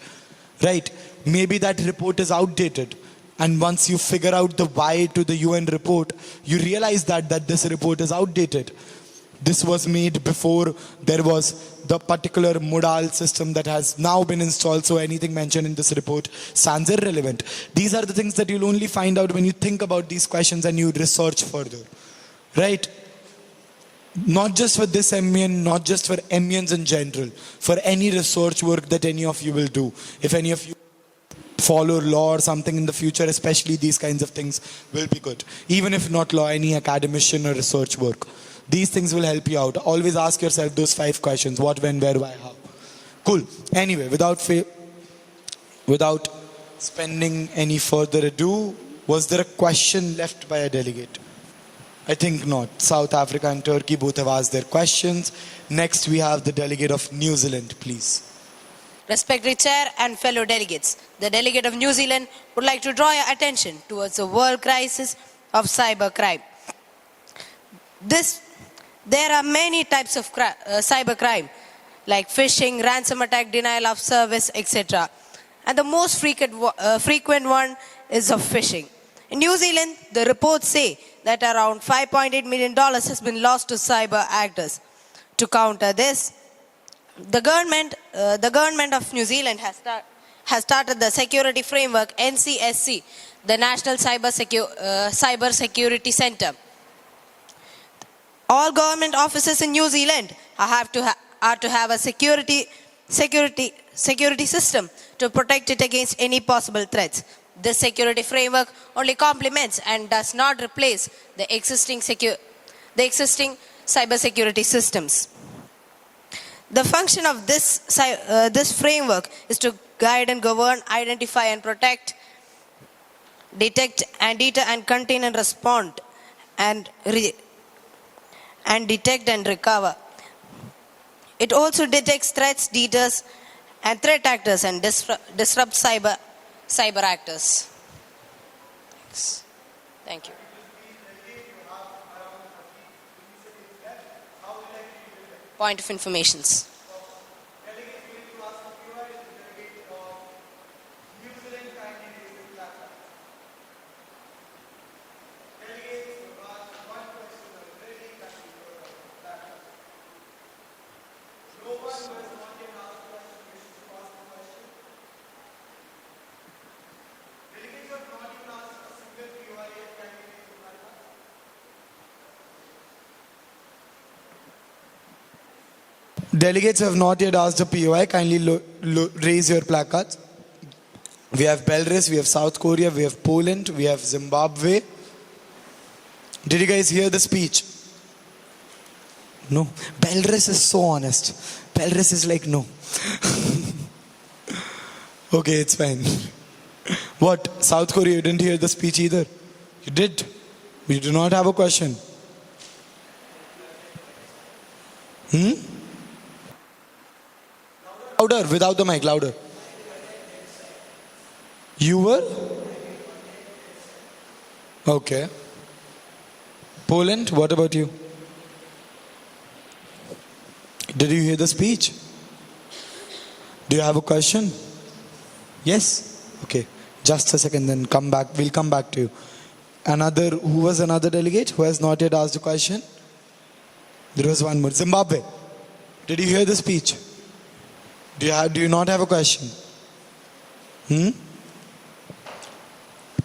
Right? Maybe that report is outdated. And once you figure out the why to the UN report, you realize that this report is outdated. This was made before there was the particular modal system that has now been installed, so anything mentioned in this report sounds irrelevant. These are the things that you'll only find out when you think about these questions and you research further. Right? Not just for this MUN, not just for MUNs in general, for any research work that any of you will do. If any of you follow law or something in the future, especially these kinds of things will be good. Even if not law, any academician or research work. These things will help you out. Always ask yourself those 5 questions. What, when, where, why, how. Cool. Anyway, without spending any further ado, was there a question left by a delegate? I think not. South Africa and Turkey both have asked their questions. Next we have the delegate of New Zealand, please. Respected Chair and fellow delegates, the delegate of New Zealand would like to draw your attention towards the world crisis of cybercrime. There are many types of cybercrime, like phishing, ransom attack, denial of service, etc. And the most frequent one is of phishing. In New Zealand, the reports say that around $5.8 million has been lost to cyber actors. To counter this, the government of New Zealand has started the security framework NCSC, the National Cyber Security Center. All government offices in New Zealand are to have a security system to protect it against any possible threats. This security framework only complements and does not replace the existing cyber security systems. The function of this framework is to guide and govern, identify and protect, detect and deter and contain and respond and detect and recover It also detects threats, deters, and threat actors and disrupts cyber actors. Thanks. Thank you. Point of informations. Delegates have not yet asked the POI. Kindly raise your placards. We have Belarus, we have South Korea, we have Poland, we have Zimbabwe. Did you guys hear the speech? No. Belarus is so honest. Belarus is like, no. Okay, it's fine. What? South Korea, you didn't hear the speech either? You did. You do not have a question. Louder, without the mic, louder. You were? Okay. Poland, what about you? Did you hear the speech? Do you have a question? Yes? Okay. Just a second, then come back. We'll come back to you. Who was another delegate who has not yet asked a question? There was one more. Zimbabwe. Did you hear the speech? Do you not have a question?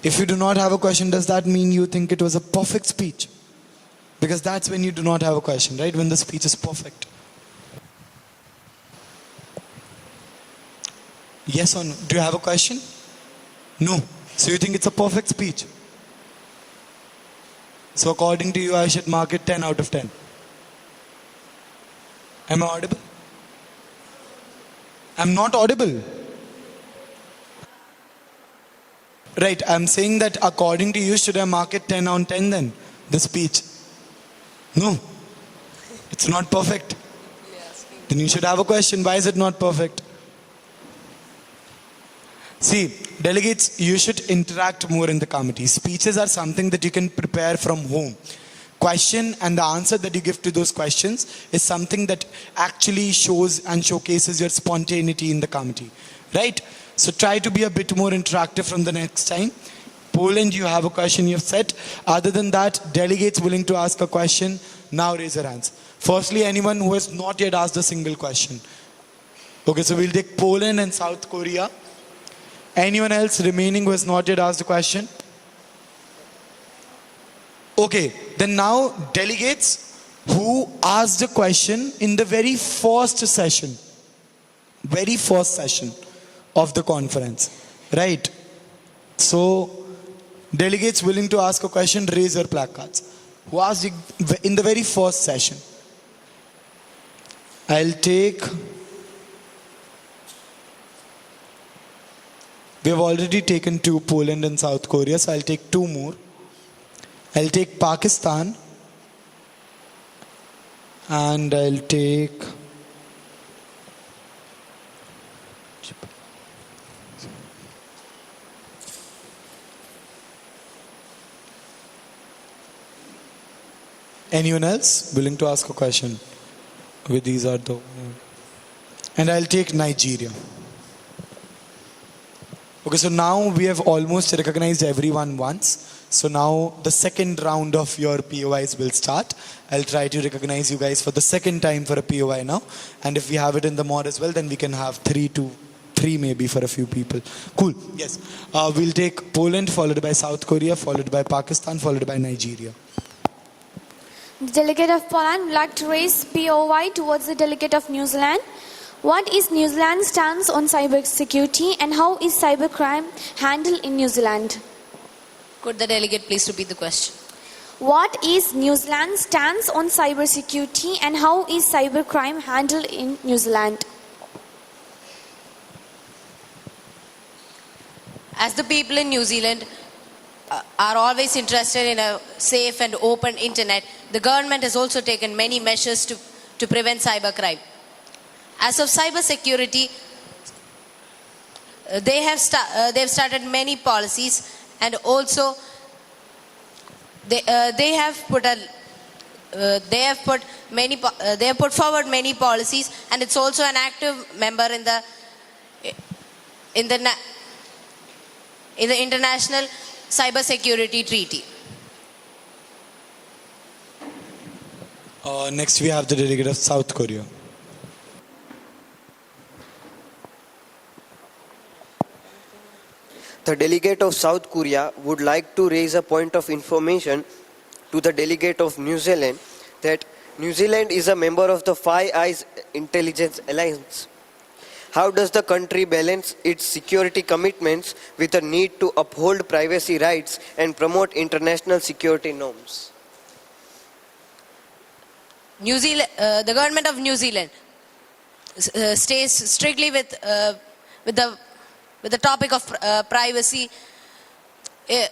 If you do not have a question, does that mean you think it was a perfect speech? Because that's when you do not have a question, right? When the speech is perfect. Yes or no? Do you have a question? No. So you think it's a perfect speech? So according to you, I should mark it 10 out of 10. Am I audible? I'm not audible. Right, I'm saying that according to you, should I mark it 10 on 10 then? The speech. No. It's not perfect. Then you should have a question. Why is it not perfect? See, delegates, you should interact more in the committee. Speeches are something that you can prepare from home. Question and the answer that you give to those questions is something that actually shows and showcases your spontaneity in the committee. Right? So try to be a bit more interactive from the next time. Poland, you have a question you have set. Other than that, delegates willing to ask a question, now raise your hands. Firstly, anyone who has not yet asked a single question. Okay, so we'll take Poland and South Korea. Anyone else remaining who has not yet asked a question? Okay, then now delegates who asked a question in the very first session of the conference, right? So delegates willing to ask a question, raise your placards. Who asked in the very first session? We have already taken 2, Poland and South Korea, so I'll take 2 more. I'll take Pakistan and I'll take anyone else willing to ask a question? Okay, these are the... And I'll take Nigeria. Okay, so now we have almost recognized everyone once. So now the second round of your POIs will start. I'll try to recognize you guys for the second time for a POI now. And if we have it in the mod as well, then we can have 3 maybe for a few people. Cool, yes. We'll take Poland, followed by South Korea, followed by Pakistan, followed by Nigeria. The delegate of Poland would like to raise POI towards the delegate of New Zealand. What is New Zealand's stance on cyber security and how is cybercrime handled in New Zealand? Could the delegate please repeat the question? What is New Zealand's stance on cyber security and how is cybercrime handled in New Zealand? As the people in New Zealand are always interested in a safe and open internet, the government has also taken many measures to prevent cybercrime. As of cybersecurity, they've started many policies, and also they have put forward many policies, and it's also an active member in the International Cybersecurity Treaty. Next, we have the delegate of South Korea. The delegate of South Korea would like to raise a point of information to the delegate of New Zealand that New Zealand is a member of the Five Eyes Intelligence Alliance. How does the country balance its security commitments with the need to uphold privacy rights and promote international security norms? The government of New Zealand stays strictly with the topic of privacy. It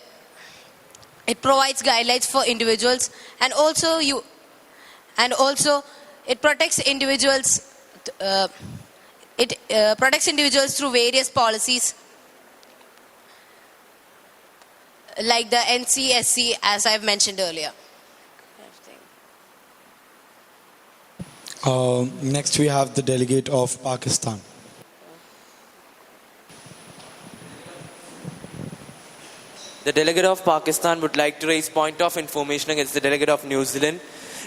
provides guidelines for individuals, and also it protects individuals. It protects individuals through various policies like the NCSC, as I've mentioned earlier. Next, we have the delegate of Pakistan. The delegate of Pakistan would like to raise point of information against the delegate of New Zealand.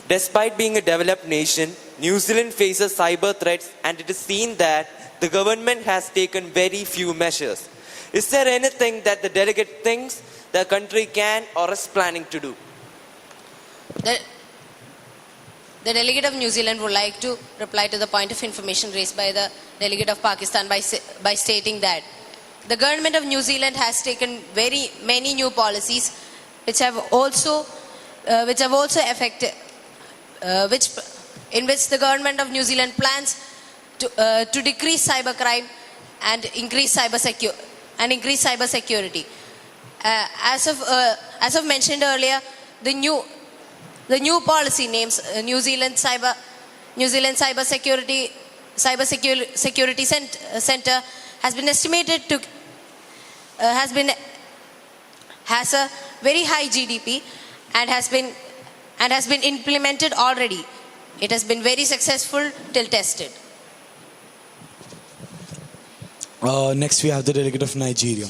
Despite being a developed nation, New Zealand faces cyber threats, and it is seen that the government has taken very few measures. Is there anything that the delegate thinks the country can or is planning to do? The delegate of New Zealand would like to reply to the point of information raised by the delegate of Pakistan by stating that the government of New Zealand has taken many new policies which have also affected in which the government of New Zealand plans to decrease cybercrime and increase cyber security. As of mentioned earlier, the new policy names New Zealand Cyber Security Center has been estimated to has a very high GDP and has been implemented already. It has been very successful till tested. Next, we have the delegate of Nigeria.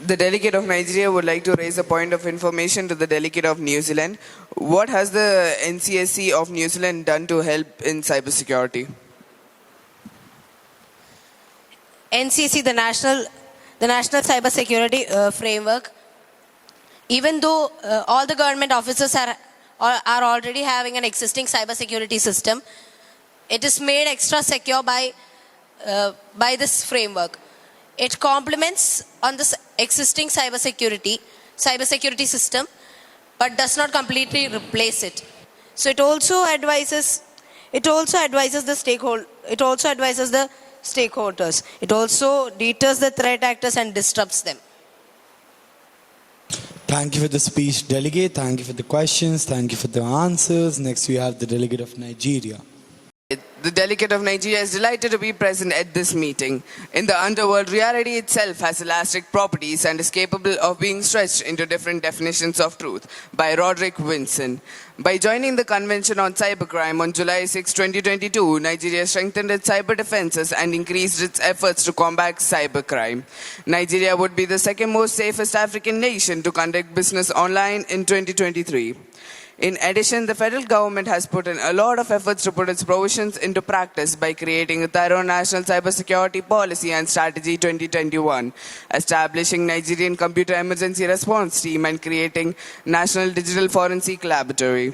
The delegate of Nigeria would like to raise a point of information to the delegate of New Zealand. What has the NCSC of New Zealand done to help in cybersecurity? NCSC, the National Cybersecurity Framework, even though all the government officers are already having an existing cybersecurity system, it is made extra secure by this framework. It complements on the existing cybersecurity system, but does not completely replace it. So it also advises the stakeholders. It also deters the threat actors and disrupts them. Thank you for the speech, delegate. Thank you for the questions. Thank you for the answers. Next, we have the delegate of Nigeria. The delegate of Nigeria is delighted to be present at this meeting. In the underworld, reality itself has elastic properties and is capable of being stretched into different definitions of truth. By Roderick Winson. By joining the Convention on Cybercrime on July 6, 2022, Nigeria strengthened its cyber defenses and increased its efforts to combat cybercrime. Nigeria would be the second most safest African nation to conduct business online in 2023. In addition, the federal government has put in a lot of efforts to put its provisions into practice by creating a thorough national cybersecurity policy and strategy 2021, establishing Nigerian Computer Emergency Response Team, and creating National Digital Forensic Laboratory.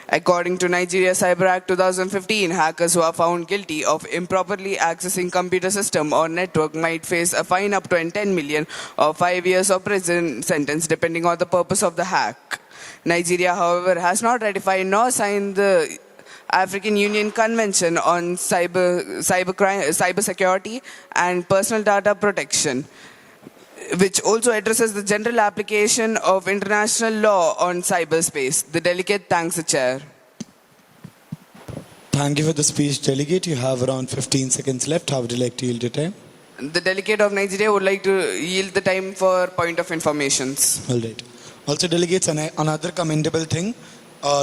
According to Nigeria Cyber Act 2015, hackers who are found guilty of improperly accessing computer system or network might face a fine up to 10 million or 5 years of prison sentence depending on the purpose of the hack. Nigeria, however, has not ratified nor signed the African Union Convention on Cybersecurity and Personal Data Protection, which also addresses the general application of international law on cyberspace. The delegate thanks the chair. Thank you for the speech, delegate. You have around 15 seconds left. How would you like to yield your time? The delegate of Nigeria would like to yield the time for point of informations. All right. Also, delegates, another commendable thing.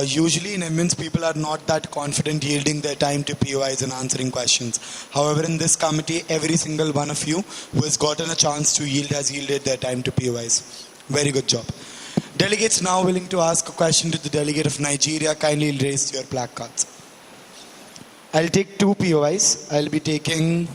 Usually in MUNs, people are not that confident yielding their time to POIs and answering questions. However, in this committee, every single one of you who has gotten a chance to yield has yielded their time to POIs. Very good job. Delegates now willing to ask a question to the delegate of Nigeria, kindly raise your placards. I'll take 2 POIs. I'll be taking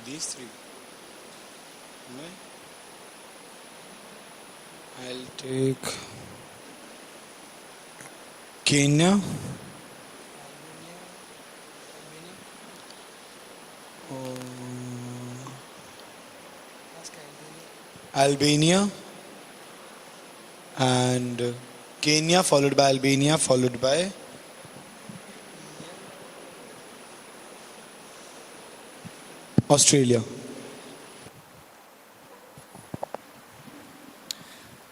these 3. I'll take Kenya, Albania, and Kenya, followed by Albania, followed by Australia.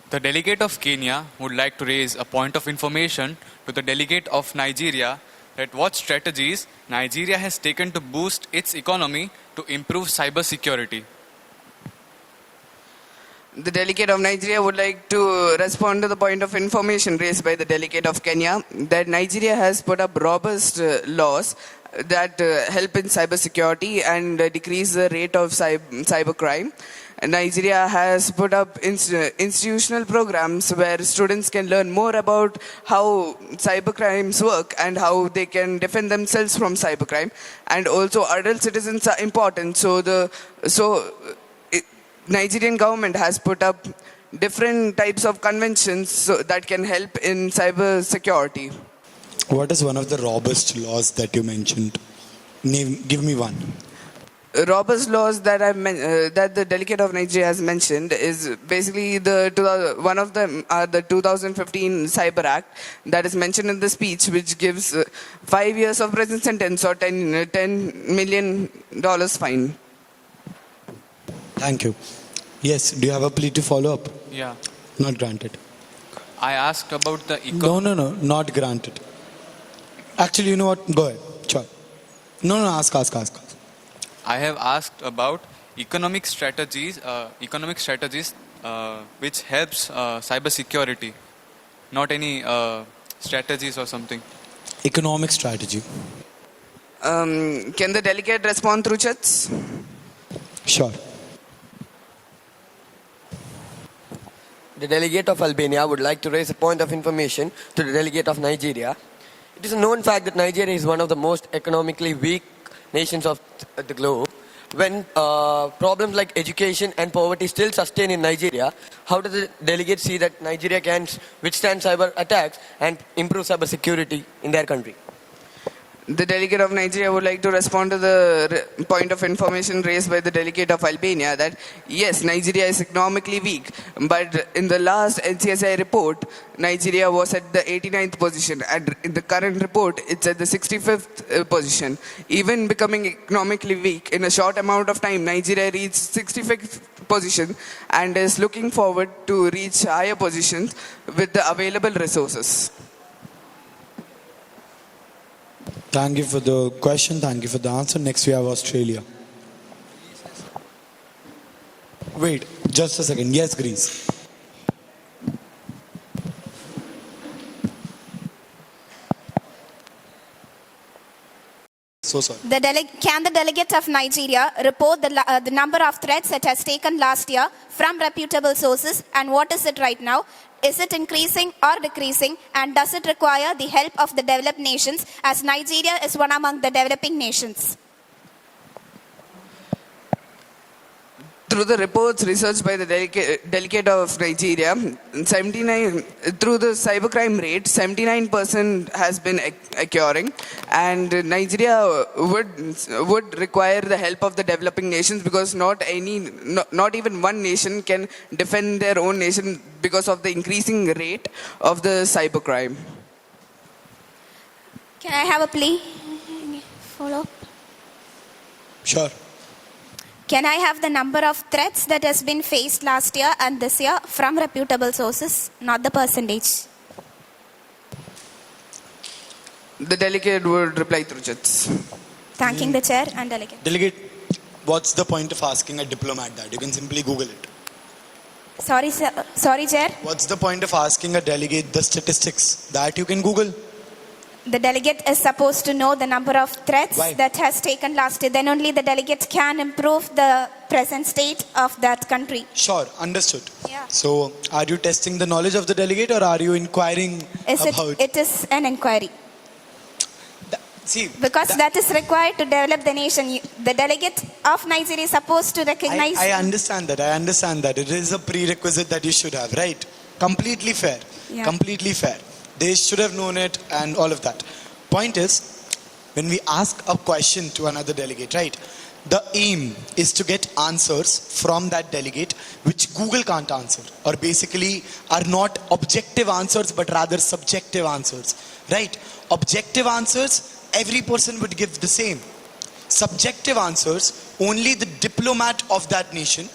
The delegate of Kenya would like to raise a point of information to the delegate of Nigeria that what strategies Nigeria has taken to boost its economy to improve cyber security. The delegate of Nigeria would like to respond to the point of information raised by the delegate of Kenya that Nigeria has put up robust laws that help in cybersecurity and decrease the rate of cybercrime. Nigeria has put up institutional programs where students can learn more about how cybercrimes work and how they can defend themselves from cybercrime. And also adult citizens are important. Nigerian government has put up different types of conventions that can help in cyber security. What is one of the robust laws that you mentioned? Give me one. Robust laws that that the delegate of Nigeria has mentioned is basically one of them are the 2015 Cyber Act that is mentioned in the speech, which gives 5 years of prison sentence or $10 million fine. Thank you. Yes, do you have a plea to follow up? Yeah. Not granted. I asked about the No, not granted. Actually, you know what? Go ahead. Sure. No, ask. I have asked about economic strategies which helps cyber security, not any strategies or something. Economic strategy. Can the delegate respond through chats? Sure. The delegate of Albania would like to raise a point of information to the delegate of Nigeria. It is a known fact that Nigeria is one of the most economically weak nations of the globe. When problems like education and poverty still sustain in Nigeria, how does the delegate see that Nigeria can withstand cyber attacks and improve cyber security in their country? The delegate of Nigeria would like to respond to the point of information raised by the delegate of Albania that yes, Nigeria is economically weak, but in the last NCSI report, Nigeria was at the 89th position, and in the current report, it's at the 65th position. Even becoming economically weak, in a short amount of time, Nigeria reached 65th position and is looking forward to reach higher positions with the available resources. Thank you for the question. Thank you for the answer. Next we have Australia. Wait, just a second. Yes, Greece. So sorry. Can the delegate of Nigeria report the number of threats it has taken last year from reputable sources, and what is it right now? Is it increasing or decreasing, and does it require the help of the developed nations, as Nigeria is one among the developing nations? through the reports researched by the delegate of Nigeria, 79 through the cybercrime rate, 79% has been occurring, and Nigeria would require the help of the developing nations because not even one nation can defend their own nation because of the increasing rate of the cybercrime. Can I have a plea? Follow. Sure. Can I have the number of threats that has been faced last year and this year from reputable sources, not the percentage? The delegate would reply through chats. Thanking the chair and delegate. Delegate, what's the point of asking a diplomat that? You can simply Google it. Sorry, sir. Sorry, chair. What's the point of asking a delegate the statistics? That you can Google. The delegate is supposed to know the number of threats that has taken last year. Then only the delegate can improve the present state of that country. Sure, understood. Yeah. So, are you testing the knowledge of the delegate or are you inquiring about... It is an inquiry. See, because that is required to develop the nation. The delegate of Nigeria is supposed to recognize... I understand that. I understand that. It is a prerequisite that you should have, right? Completely fair. Yeah. Completely fair. They should have known it and all of that. Point is, when we ask a question to another delegate, right? The aim is to get answers from that delegate which Google can't answer, or basically are not objective answers but rather subjective answers, right? Objective answers, every person would give the same. Subjective answers, only the diplomat of that nation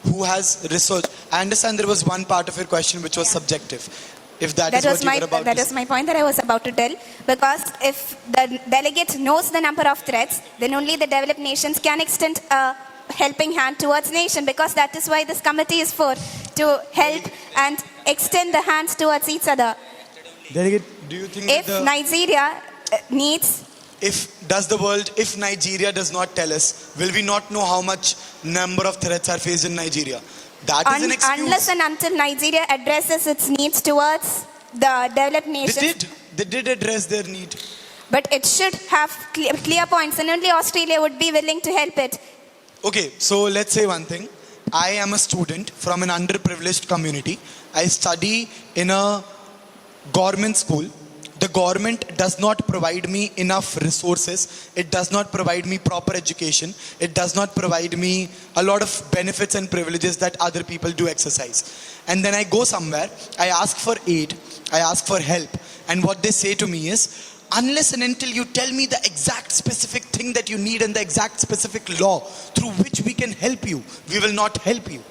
who has researched. I understand there was one part of your question which was subjective. If that is what you were about to say. That is my point that I was about to tell. Because if the delegate knows the number of threats, then only the developed nations can extend a helping hand towards nation. Because that is why this committee is for, to help and extend the hands towards each other. Delegate, do you think if Nigeria needs... If Nigeria does not tell us, will we not know how much number of threats are faced in Nigeria? That is an excuse. Unless and until Nigeria addresses its needs towards the developed nations. They did address their need. But it should have clear points, and only Australia would be willing to help it. Okay, so let's say one thing. I am a student from an underprivileged community. I study in a government school. The government does not provide me enough resources. It does not provide me proper education. It does not provide me a lot of benefits and privileges that other people do exercise. And then I go somewhere, I ask for aid, I ask for help. And what they say to me is, unless and until you tell me the exact specific thing that you need and the exact specific law through which we can help you, we will not help you.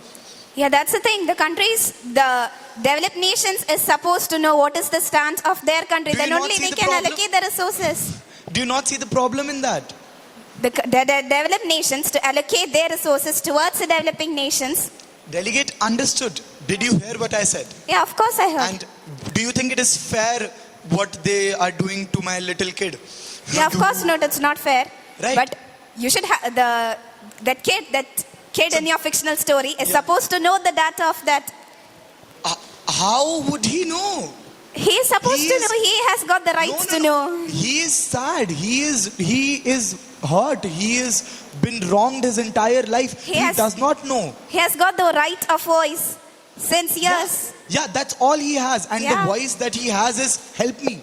Yeah, that's the thing. The developed nations is supposed to know what is the stance of their country. Then only they can allocate the resources. Do you not see the problem in that? The developed nations to allocate their resources towards the developing nations. Delegate understood. Did you hear what I said? Yeah, of course I heard. And do you think it is fair what they are doing to my little kid? Yeah, of course not. It's not fair. Right. But you should have that kid in your fictional story is supposed to know the data of that. How would he know? He is supposed to know. He has got the rights to know. He is sad. He is hurt. He has been wronged his entire life. He does not know. He has got the right of voice since years. Yeah, that's all he has. And the voice that he has is, help me.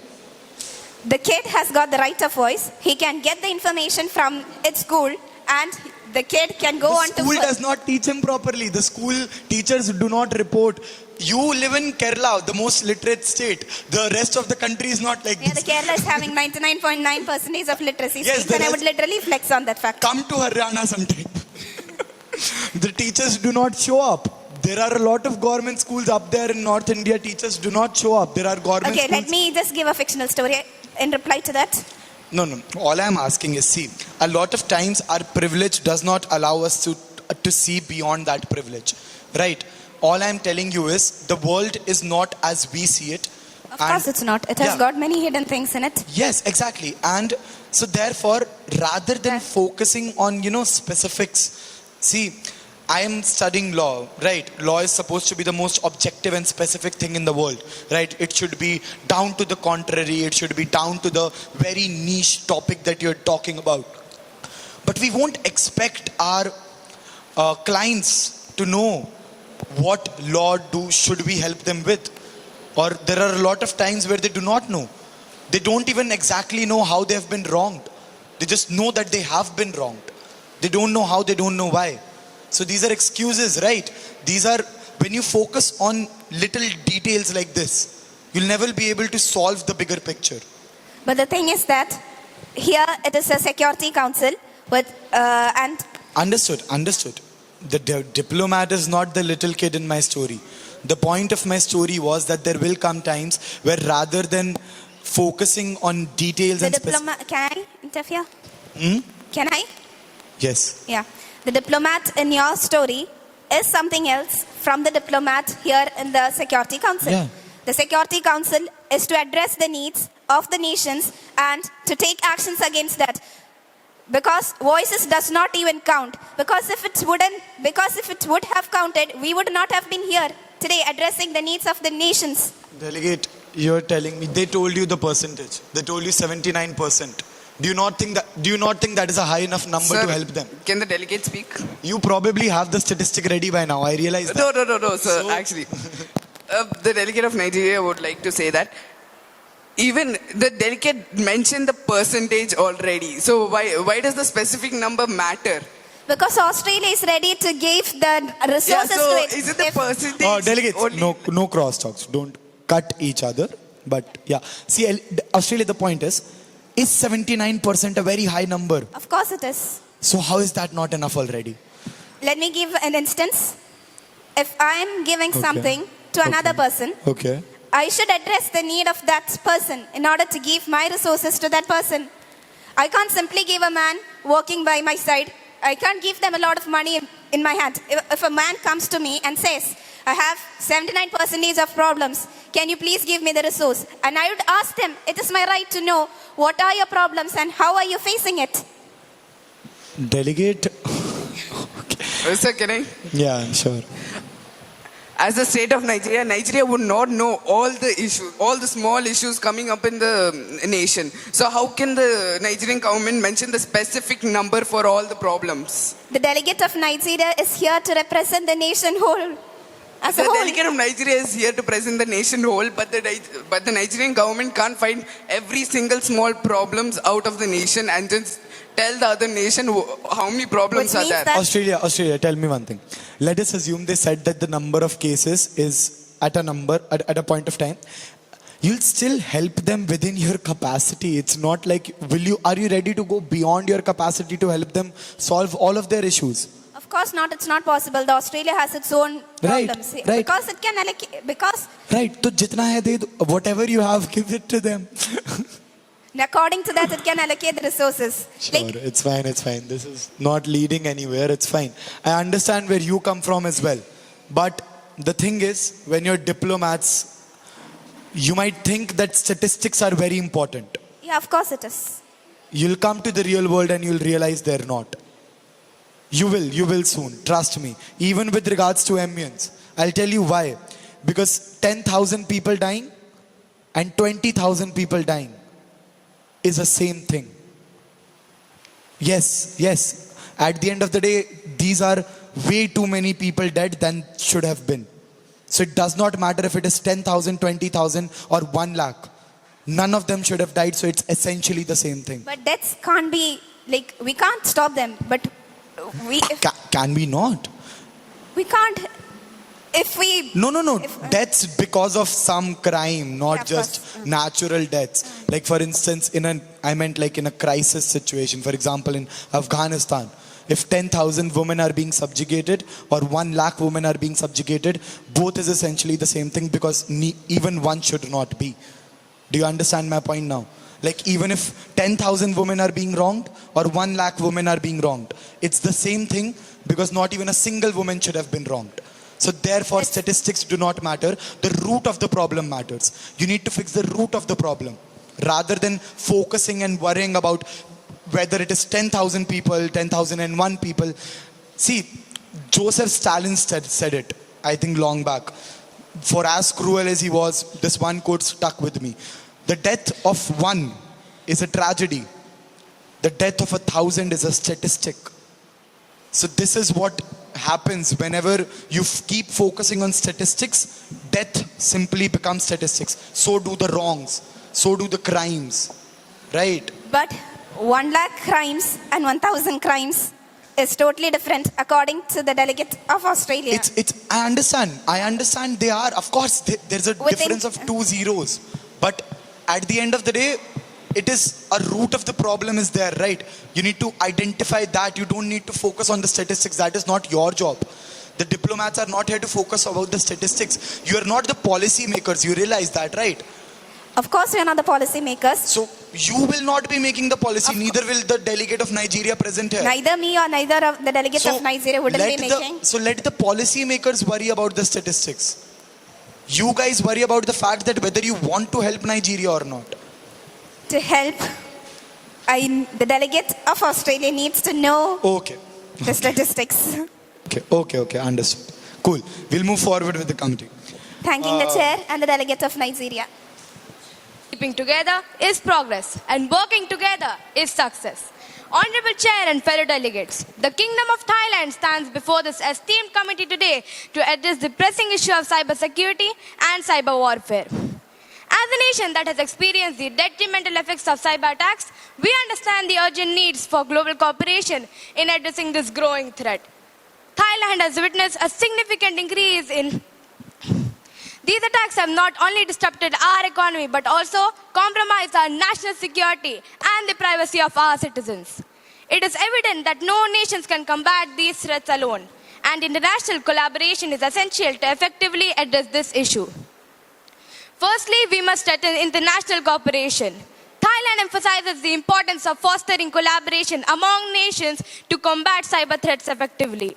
The kid has got the right of voice. He can get the information from its school, and the kid can go on to... The school does not teach him properly. The school teachers do not report. You live in Kerala, the most literate state. The rest of the country is not like this. The Kerala is having 99.9% of literacy Yes, and I would literally flex on that fact. Come to Haryana sometime. The teachers do not show up. There are a lot of government schools up there in North India. Teachers do not show up. There are government schools. Let me just give a fictional story in reply to that. No. All I am asking is, see, a lot of times our privilege does not allow us to see beyond that privilege. Right? All I am telling you is, the world is not as we see it. Of course it's not. It has got many hidden things in it. Yes, exactly. And so therefore, rather than focusing on, specifics, see, I am studying law, right? Law is supposed to be the most objective and specific thing in the world, right? It should be down to the contrary. It should be down to the very niche topic that you're talking about. But we won't expect our clients to know what law should we help them with. Or there are a lot of times where they do not know. They don't even exactly know how they have been wronged. They just know that they have been wronged. They don't know how, they don't know why. So these are excuses, right? These are, when you focus on little details like this, you'll never be able to solve the bigger picture. But the thing is that here it is a Security Council with and Understood. The diplomat is not the little kid in my story. The point of my story was that there will come times where rather than focusing on details the and diplomat. Can I interfere? Hmm? Can I? Yes. Yeah. The diplomat in your story is something else from the diplomat here in the Security Council. Yeah. The Security Council is to address the needs of the nations and to take actions against that. Because voices does not even count. Because if it would have counted, we would not have been here today addressing the needs of the nations. Delegate, you're telling me they told you the percentage. They told you 79%. Do you not think that is a high enough number Sir, to help them? Can the delegate speak? You probably have the statistic ready by now. I realize that. No, sir. Actually, the delegate of Nigeria would like to say that even the delegate mentioned the percentage already. So why does the specific number matter? Because Australia is ready to give the resources to it. Is it the percentage? Delegates, no cross talks. Don't cut each other. But yeah, see, Australia, the point is 79% a very high number? Of course it is. So how is that not enough already? Let me give an instance. If I am giving something to another person, Okay. I should address the need of that person in order to give my resources to that person. I can't simply give a man working by my side. I can't give them a lot of money in my hand. If a man comes to me and says, I have 79% of problems, can you please give me the resource? And I would ask them, it is my right to know what are your problems and how are you facing it? Delegate. Sir, can I? Yeah, sure. As the state of Nigeria would not know all the issues, all the small issues coming up in the nation. So how can the Nigerian government mention the specific number for all the problems? The delegate of Nigeria is here to represent the nation whole. As a The whole. delegate of Nigeria is here to present the nation whole, but the Nigerian government can't find every single small problems out of the nation and just tell the other nation how many problems are there. Australia, tell me one thing. Let us assume they said that the number of cases is at a point of time. You'll still help them within your capacity. It's not like, are you ready to go beyond your capacity to help them solve all of their issues? Of course not, it's not possible. The Australia has its own problems. Right. Because it can allocate, because Right, so jitna hai de do, whatever you have, give it to them. according to that, it can allocate the resources. Sure, it's fine. This is not leading anywhere, it's fine. I understand where you come from as well. But the thing is, when you're diplomats, you might think that statistics are very important. Yeah, of course it is. You'll come to the real world and you'll realize they're not. You will soon, trust me. Even with regards to MUNs. I'll tell you why. Because 10,000 people dying and 20,000 people dying is the same thing. Yes. At the end of the day, these are way too many people dead than should have been. So it does not matter if it is 10,000, 20,000 or 1 lakh. None of them should have died, so it's essentially the same thing. But deaths can't be, we can't stop them. But Can we not? we can't, if we... No. Deaths because of some crime, not just natural deaths. Like for instance, I meant like in a crisis situation. For example, in Afghanistan, if 10,000 women are being subjugated or 1 lakh women are being subjugated, both is essentially the same thing because even one should not be. Do you understand my point now? Like even if 10,000 women are being wronged or 1 lakh women are being wronged, it's the same thing because not even a single woman should have been wronged. So therefore statistics do not matter. The root of the problem matters. You need to fix the root of the problem rather than focusing and worrying about whether it is 10,000 people, 10,001 people. See, Joseph Stalin said it, I think long back. For as cruel as he was, this one quote stuck with me. The death of one is a tragedy. The death of 1,000 is a statistic. So this is what happens whenever you keep focusing on statistics, death simply becomes statistics. So do the wrongs. So do the crimes. Right? But 1 lakh crimes and 1,000 crimes is totally different according to the delegate of Australia. I understand they are. Of course, there's a difference of 2 zeros. But at the end of the day, it is a root of the problem is there, right? You need to identify that. You don't need to focus on the statistics. That is not your job. The diplomats are not here to focus about the statistics. You are not the policy makers. You realize that, right? Of course, we are not the policy makers. So you will not be making the policy. Neither will the delegate of Nigeria present here. Neither me or neither of the delegates of Nigeria wouldn't be making. So let the policy makers worry about the statistics. You guys worry about the fact that whether you want to help Nigeria or not. To help, the delegate of Australia needs to know the statistics. Okay, understood. Cool. We'll move forward with the committee. Thanking the chair and the delegate of Nigeria. Keeping together is progress, and working together is success. Honorable Chair and fellow delegates, the Kingdom of Thailand stands before this esteemed committee today to address the pressing issue of cybersecurity and cyber warfare. As a nation that has experienced the detrimental effects of cyber attacks, we understand the urgent needs for global cooperation in addressing this growing threat. Thailand has witnessed a significant increase in these attacks have not only disrupted our economy but also compromised our national security and the privacy of our citizens. It is evident that no nations can combat these threats alone, and international collaboration is essential to effectively address this issue. Firstly, we must strengthen international cooperation. Thailand emphasizes the importance of fostering collaboration among nations to combat cyber threats effectively.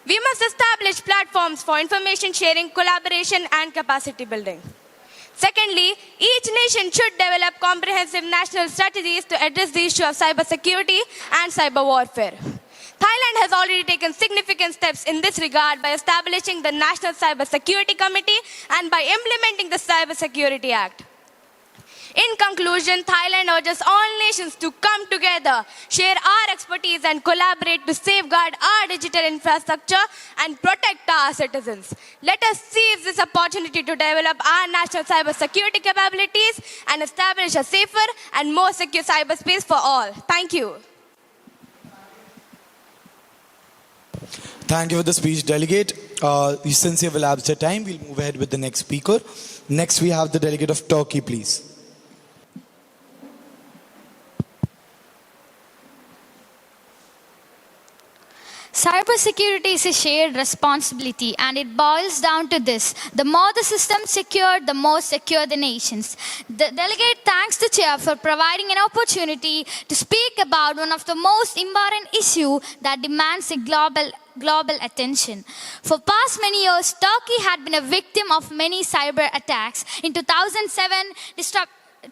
We must establish platforms for information sharing, collaboration, and capacity building. Secondly, each nation should develop comprehensive national strategies to address the issue of cybersecurity and cyber warfare. Thailand has already taken significant steps in this regard by establishing the National Cybersecurity Committee and by implementing the Cybersecurity Act. In conclusion, Thailand urges all nations to come together, share our expertise and collaborate to safeguard our digital infrastructure and protect our citizens. Let us seize this opportunity to develop our national cybersecurity capabilities and establish a safer and more secure cyberspace for all. Thank you. Thank you for the speech, delegate. Since you have elapsed the time, we'll move ahead with the next speaker. Next, we have the delegate of Turkey, please. Cybersecurity is a shared responsibility, and it boils down to this: the more the system secure, the more secure the nations. The delegate thanks the chair for providing an opportunity to speak about one of the most important issues that demands a global attention. For past many years, Turkey had been a victim of many cyber attacks. In 2007,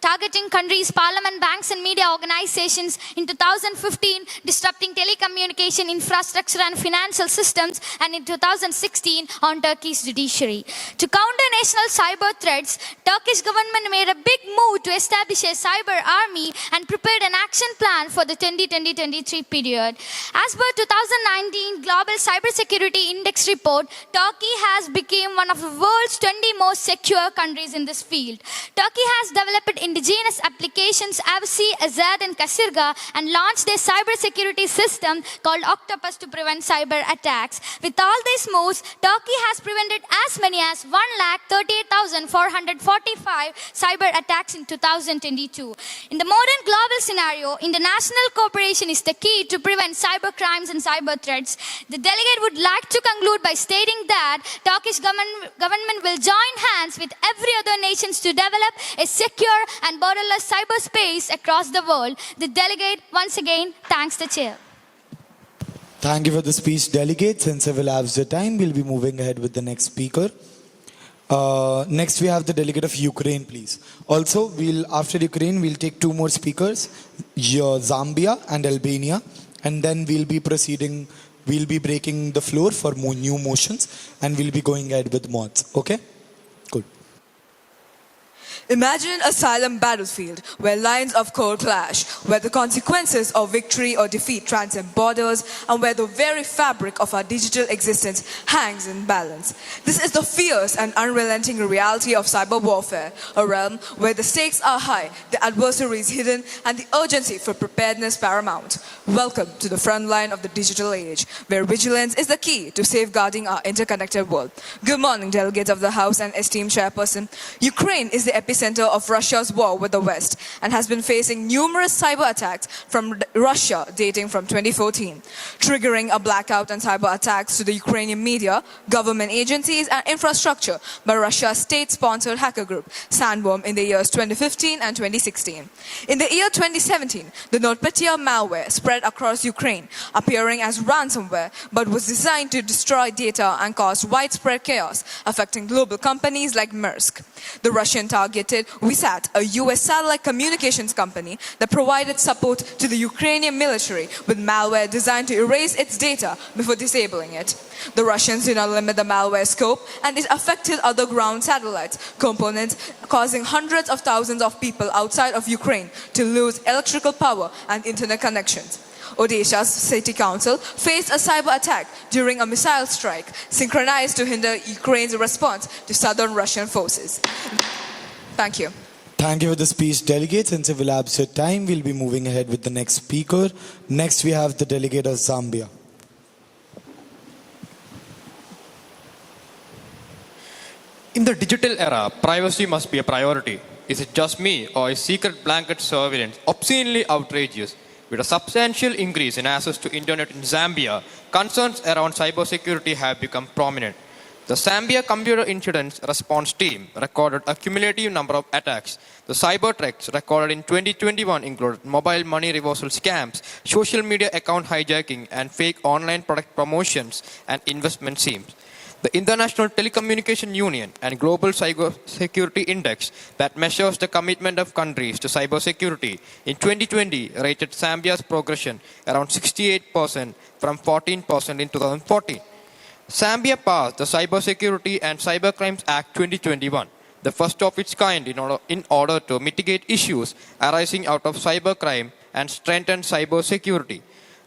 targeting countries, parliament, banks and media organizations. In 2015, disrupting telecommunication infrastructure and financial systems. And in 2016, on Turkey's judiciary. To counter national cyber threats, Turkish government made a big move to establish a cyber army and prepared an action plan for the 2020-2023 period. As per 2019 Global Cybersecurity Index report, Turkey has become one of the world's 20 most secure countries in this field. Turkey has developed indigenous applications AVSI, Azad and Kasirga and launched their cybersecurity system called Octopus to prevent cyber attacks. With all these moves, Turkey has prevented as many as 138,445 cyber attacks in 2022. In the modern global scenario, international cooperation is the key to prevent cyber crimes and cyber threats. The delegate would like to conclude by stating that Turkish government will join hands with every other nation to develop a secure and borderless cyberspace across the world. The delegate once again thanks the chair. Thank you for the speech, delegate. Since I will elapsed the time, we'll be moving ahead with the next speaker. Next, we have the delegate of Ukraine, please. Also, after Ukraine, we'll take 2 more speakers, Zambia and Albania, and then we'll be proceeding. We'll be breaking the floor for more new motions, and we'll be going ahead with mods. Okay? Good. Imagine a silent battlefield where lines of code clash, where the consequences of victory or defeat transcend borders, and where the very fabric of our digital existence hangs in balance. This is the fierce and unrelenting reality of cyber warfare, a realm where the stakes are high, the adversary is hidden, and the urgency for preparedness paramount. Welcome to the front line of the digital age, where vigilance is the key to safeguarding our interconnected world. Good morning, delegates of the House and esteemed chairperson. Ukraine is the epicenter of Russia's war with the West and has been facing numerous cyber attacks from Russia dating from 2014, triggering a blackout and cyber attacks to the Ukrainian media, government agencies and infrastructure by Russia's state-sponsored hacker group, Sandworm, in the years 2015 and 2016. In the year 2017, the NotPetya malware spread across Ukraine, appearing as ransomware, but was designed to destroy data and cause widespread chaos, affecting global companies like Maersk. The Russian targeted WISAT, a US satellite communications company that provided support to the Ukrainian military with malware designed to erase its data before disabling it. The Russians did not limit the malware scope, and it affected other ground satellites components, causing hundreds of thousands of people outside of Ukraine to lose electrical power and internet connections. Odisha's city council faced a cyber attack during a missile strike synchronized to hinder Ukraine's response to southern Russian forces. Thank you. Thank you for the speech, delegates. Since we'll elapse your time, we'll be moving ahead with the next speaker. Next, we have the delegate of Zambia. In the digital era, privacy must be a priority. Is it just me, or is secret blanket surveillance obscenely outrageous? With a substantial increase in access to internet in Zambia, concerns around cybersecurity have become prominent. The Zambia Computer Incidents Response Team recorded a cumulative number of attacks. The cyber threats recorded in 2021 included mobile money reversal scams, social media account hijacking, and fake online product promotions and investment schemes. The International Telecommunication Union and Global Cybersecurity Index that measures the commitment of countries to cybersecurity in 2020 rated Zambia's progression around 68% from 14% in 2014. Zambia passed the Cybersecurity and Cybercrimes Act 2021, the first of its kind in order to mitigate issues arising out of cybercrime and strengthen cybersecurity.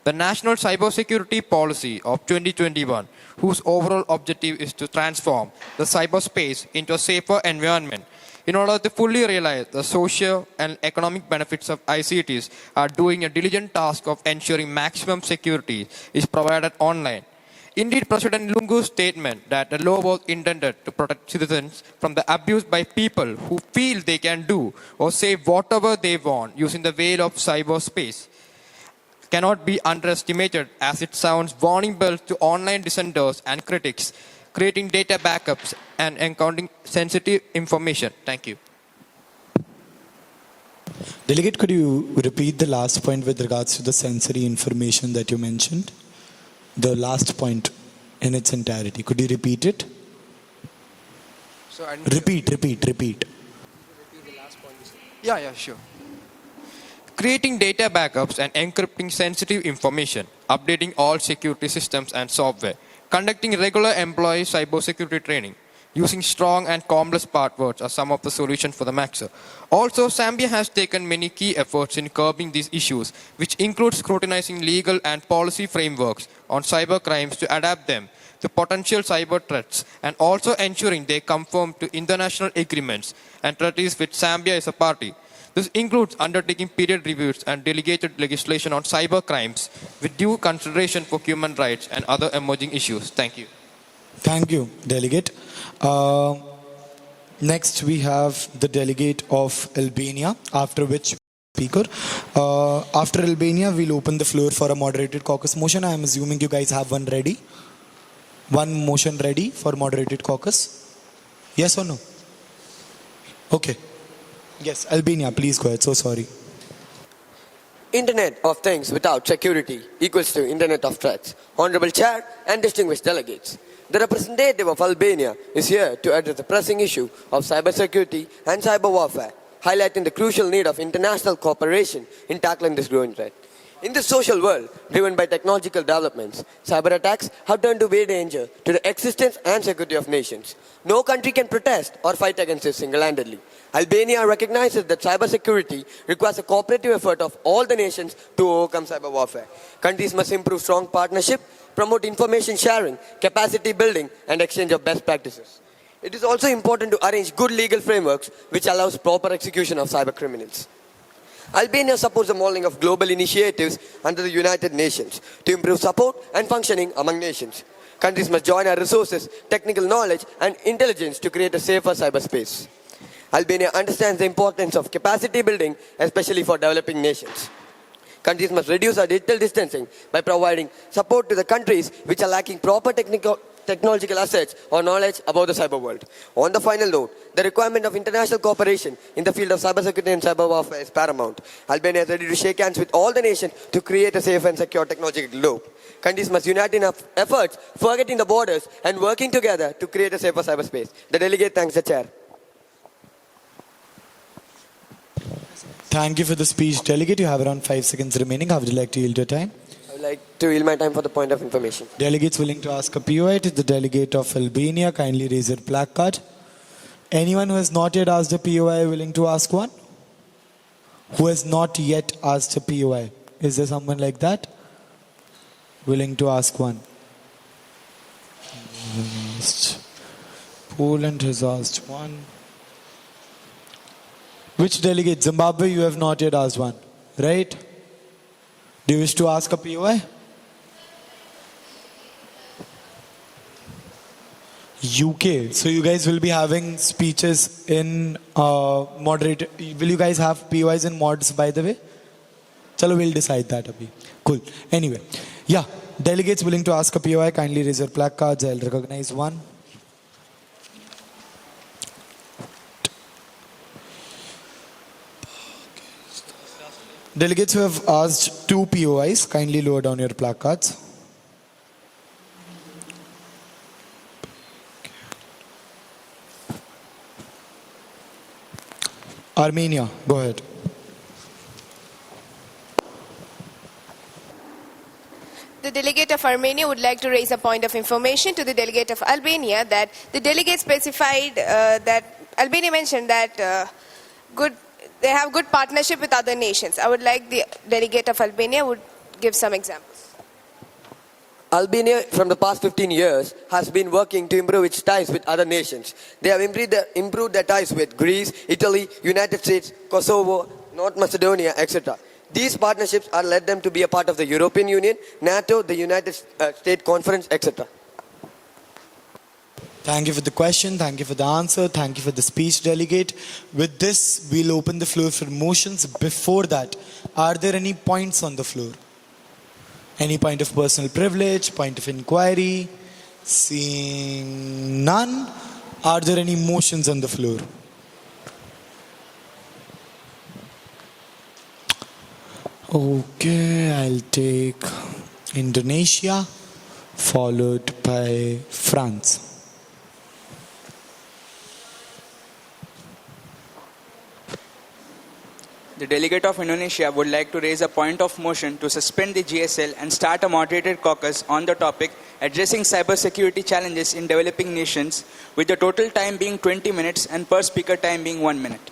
The National Cybersecurity Policy of 2021, whose overall objective is to transform the cyberspace into a safer environment, in order to fully realize the social and economic benefits of ICTs, are doing a diligent task of ensuring maximum security is provided online. Indeed, President Lungu's statement that the law was intended to protect citizens from the abuse by people who feel they can do or say whatever they want using the veil of cyberspace cannot be underestimated, as it sounds warning bells to online dissenters and critics, creating data backups and encoding sensitive information. Thank you. Delegate, could you repeat the last point with regards to the sensory information that you mentioned? The last point in its entirety. Could you repeat it? So Repeat. Yeah, sure. Creating data backups and encrypting sensitive information, updating all security systems and software, conducting regular employee cybersecurity training, using strong and complex passwords are some of the solutions for the maxer. Also, Zambia has taken many key efforts in curbing these issues, which include scrutinizing legal and policy frameworks on cyber crimes to adapt them to potential cyber threats, and also ensuring they conform to international agreements and treaties which Zambia is a party. This includes undertaking period reviews and delegated legislation on cyber crimes with due consideration for human rights and other emerging issues. Thank you. Thank you, Delegate. Next, we have the delegate of Albania, after which speaker. After Albania, we'll open the floor for a moderated caucus motion. I am assuming you guys have one ready. One motion ready for moderated caucus. Yes or no? Okay. Yes, Albania, please go ahead. So sorry. Internet of Things without security equals to Internet of Threats. Honorable Chair and distinguished delegates, the representative of Albania is here to address the pressing issue of cybersecurity and cyber warfare, highlighting the crucial need of international cooperation in tackling this growing threat. In this social world, driven by technological developments, cyber attacks have turned to be a danger to the existence and security of nations. No country can protest or fight against it single-handedly. Albania recognizes that cybersecurity requires a cooperative effort of all the nations to overcome cyber warfare. Countries must improve strong partnership, promote information sharing, capacity building, and exchange of best practices. It is also important to arrange good legal frameworks which allows proper execution of cyber criminals. Albania supports the modeling of global initiatives under the United Nations to improve support and functioning among nations. Countries must join our resources, technical knowledge, and intelligence to create a safer cyberspace. Albania understands the importance of capacity building, especially for developing nations. Countries must reduce our digital distancing by providing support to the countries which are lacking proper technological assets or knowledge about the cyber world. On the final note, the requirement of international cooperation in the field of cybersecurity and cyber warfare is paramount. Albania is ready to shake hands with all the nations to create a safe and secure technological globe. Countries must unite in efforts, forgetting the borders and working together to create a safer cyberspace. The delegate thanks the chair. Thank you for the speech, delegate. You have around 5 seconds remaining. How would you like to yield your time? I would like to yield my time for the point of information. Delegates willing to ask a POI to the delegate of Albania, kindly raise your placard. Anyone who has not yet asked a POI willing to ask one? Who has not yet asked a POI? Is there someone like that? Willing to ask one? Poland has asked one. Which delegate? Zimbabwe, you have not yet asked one, right? Do you wish to ask a POI? UK. So you guys will be having speeches in moderate. Will you guys have POIs in mods, by the way? Chalo, we'll decide that abhi. Cool. Anyway, yeah. Delegates willing to ask a POI, kindly raise your placards. I'll recognize one. Delegates who have asked 2 POIs, kindly lower down your placards. Armenia, go ahead. The delegate of Armenia would like to raise a point of information to the delegate of Albania that the delegate specified that Albania mentioned that they have good partnership with other nations. I would like the delegate of Albania would give some examples. Albania, from the past 15 years, has been working to improve its ties with other nations. They have improved their ties with Greece, Italy, United States, Kosovo, North Macedonia, etc. These partnerships are led them to be a part of the European Union, NATO, the United States Conference, etc. Thank you for the question. Thank you for the answer. Thank you for the speech, delegate. With this, we'll open the floor for motions. Before that, are there any points on the floor? Any point of personal privilege, point of inquiry? Seeing none, are there any motions on the floor? Okay, I'll take Indonesia, followed by France. The delegate of Indonesia would like to raise a point of motion to suspend the GSL and start a moderated caucus on the topic addressing cybersecurity challenges in developing nations, with the total time being 20 minutes and per speaker time being 1 minute.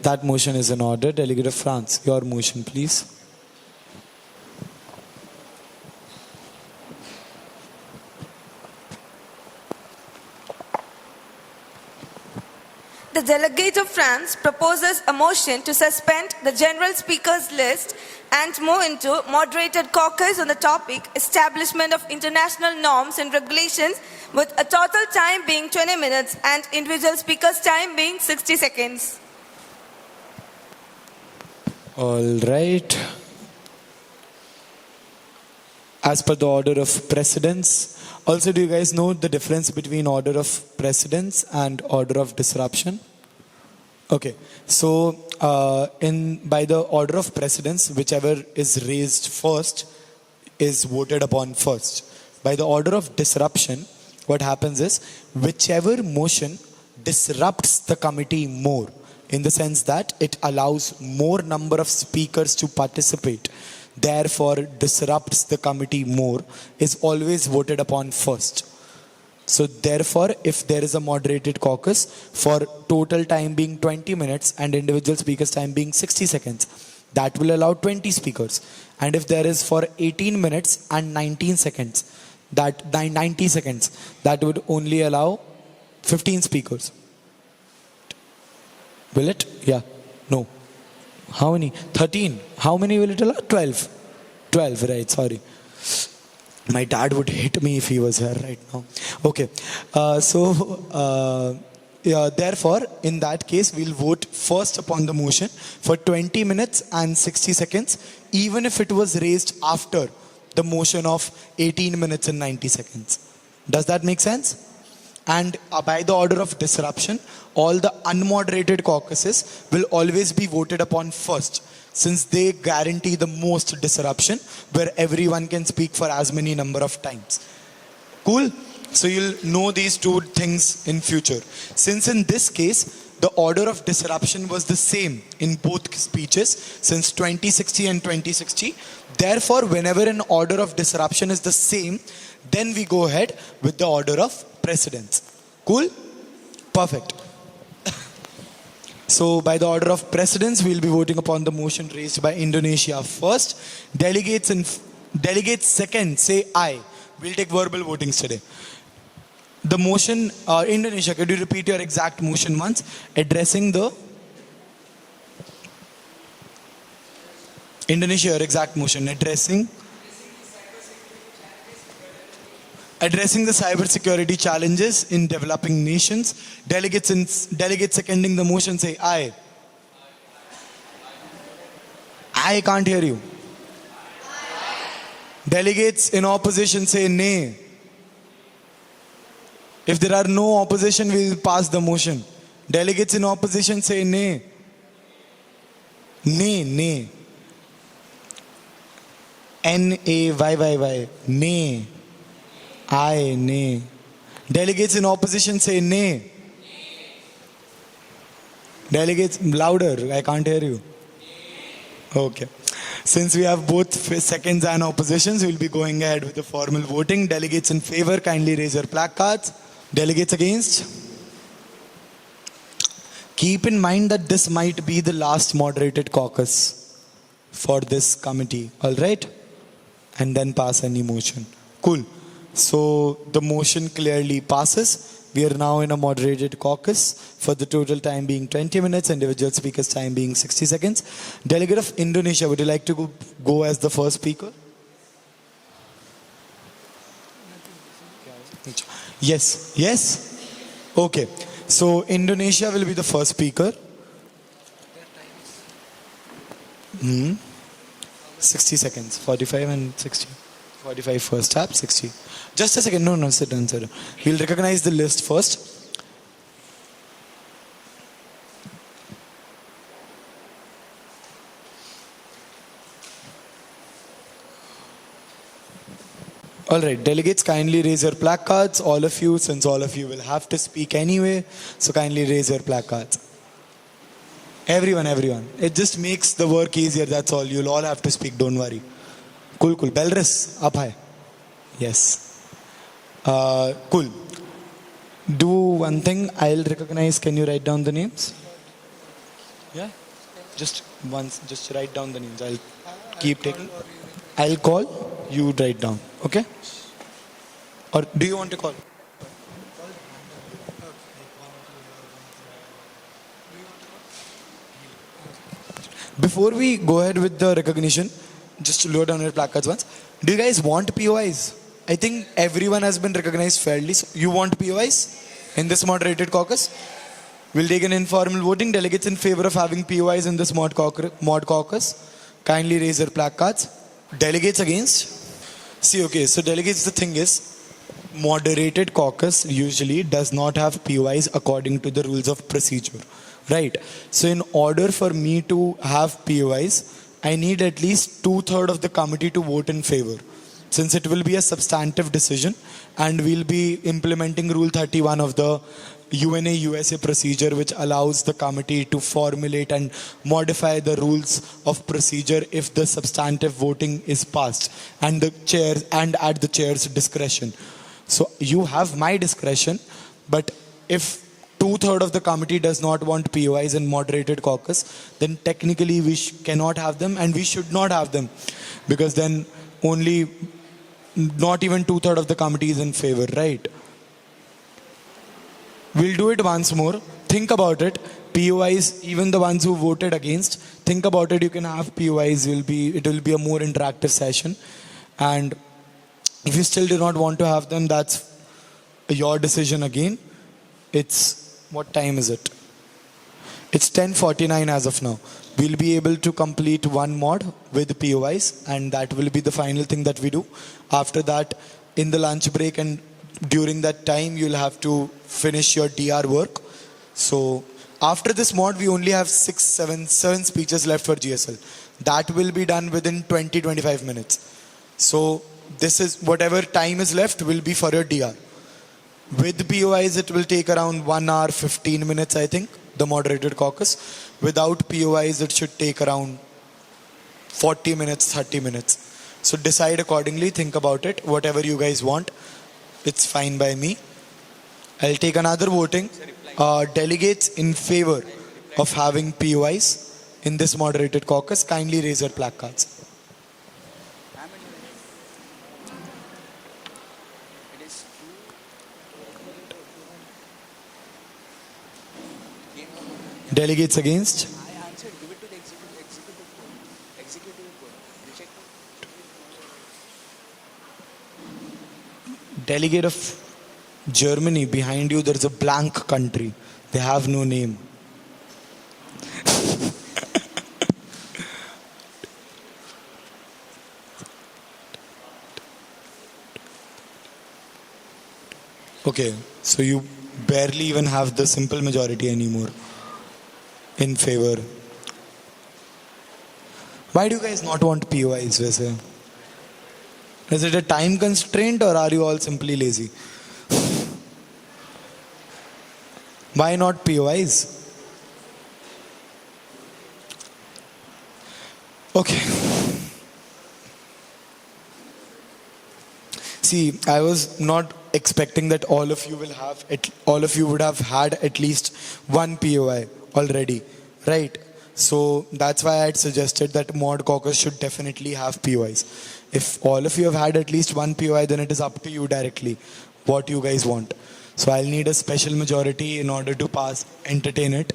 That motion is in order. Delegate of France, your motion, please. The delegate of France proposes a motion to suspend the general speakers list and move into moderated caucus on the topic establishment of international norms and regulations, with a total time being 20 minutes and individual speakers' time being 60 seconds. All right. As per the order of precedence. Also, do you guys know the difference between order of precedence and order of disruption? Okay, so by the order of precedence, whichever is raised first is voted upon first. By the order of disruption, what happens is whichever motion disrupts the committee more in the sense that it allows more number of speakers to participate, therefore disrupts the committee more, is always voted upon first. So therefore, if there is a moderated caucus for total time being 20 minutes and individual speakers time being 60 seconds, that will allow 20 speakers. And if there is for 18 minutes and 19 seconds, that 90 seconds, that would only allow 15 speakers. Will it? Yeah. No. How many? 13. How many will it allow? 12. 12, right, sorry. My dad would hit me if he was here right now. Okay. Therefore, in that case, we'll vote first upon the motion for 20 minutes and 60 seconds, even if it was raised after the motion of 18 minutes and 90 seconds. Does that make sense? And by the order of disruption, all the unmoderated caucuses will always be voted upon first, since they guarantee the most disruption, where everyone can speak for as many number of times. Cool? So you'll know these two things in future. Since in this case, the order of disruption was the same in both speeches since 2060 and 2060. Therefore, whenever an order of disruption is the same, then we go ahead with the order of precedence. Cool? Perfect. So by the order of precedence, we'll be voting upon the motion raised by Indonesia first. Delegates second say aye. We'll take verbal votings today. The motion, Indonesia, could you repeat your exact motion once? Addressing the Indonesia, your exact motion. Addressing the cybersecurity challenges in developing nations. Delegates seconding the motion say aye. I can't hear you. Delegates in opposition say nay. If there are no opposition, we will pass the motion. Delegates in opposition say nay. Nay, nay. N-A-Y-Y-Y. Nay. Aye, nay. Delegates in opposition say nay. Delegates, louder, I can't hear you. Okay. Since we have both seconds and oppositions, we will be going ahead with the formal voting. Delegates in favor, kindly raise your placards. Delegates against? Keep in mind that this might be the last moderated caucus for this committee. Alright? And then pass any motion. Cool. So the motion clearly passes. We are now in a moderated caucus for the total time being 20 minutes, individual speakers time being 60 seconds. Delegate of Indonesia, would you like to go as the first speaker? Yes. Yes? Okay. So Indonesia will be the first speaker. 60 seconds. 45 and 60. 45 first tap, 60. Just a second. No, sit down, sir. We'll recognize the list first. Alright, delegates, kindly raise your placards. All of you, since all of you will have to speak anyway, so kindly raise your placards. Everyone. It just makes the work easier, that's all. You'll all have to speak, don't worry. Cool. Belris, up high. Yes. Cool. Do one thing, I'll recognize, can you write down the names? Yeah? Just write down the names. I'll keep taking. I'll call, you write down. Okay? Or do you want to call? Before we go ahead with the recognition, just to lower down your placards once. Do you guys want POIs? I think everyone has been recognized fairly. So you want POIs in this moderated caucus? We'll take an informal voting. Delegates in favor of having POIs in this mod caucus, kindly raise your placards. Delegates against? See, okay, so delegates, the thing is, moderated caucus usually does not have POIs according to the rules of procedure, right? So in order for me to have POIs, I need at least 2/3 of the committee to vote in favor. Since it will be a substantive decision and we'll be implementing Rule 31 of the UNA USA procedure which allows the committee to formulate and modify the rules of procedure if the substantive voting is passed and the chair and at the chair's discretion. So you have my discretion, but if 2/3 of the committee does not want POIs and moderated caucus, then technically we cannot have them, and we should not have them, because then only not even 2/3 of the committee is in favor, right? We'll do it once more. Think about it. POIs, even the ones who voted against, think about it. You can have POIs. It will be a more interactive session. And if you still do not want to have them, that's your decision again. What time is it? It's 10:49 as of now. We'll be able to complete one mod with POIs, and that will be the final thing that we do. After that, in the lunch break and during that time, you'll have to finish your DR work. So after this mod, we only have seven speeches left for GSL. That will be done within 20-25 minutes. So this is whatever time is left will be for your DR. With POIs, it will take around 1 hour, 15 minutes, I think, the moderated caucus. Without POIs, it should take around 40 minutes, 30 minutes. So decide accordingly, think about it, whatever you guys want. It's fine by me. I'll take another voting. Delegates in favor of having POIs in this moderated caucus, kindly raise your placards. Delegates against? Delegate of Germany, behind you there is a blank country. They have no name. Okay, so you barely even have the simple majority anymore in favor. Why do you guys not want POIs, वैसे? Is it a time constraint or are you all simply lazy? Why not POIs? Okay. See, I was not expecting that all of you would have had at least one POI already, right? So that's why I had suggested that mod caucus should definitely have POIs. If all of you have had at least one POI, then it is up to you directly what you guys want. So I'll need a special majority in order to entertain it.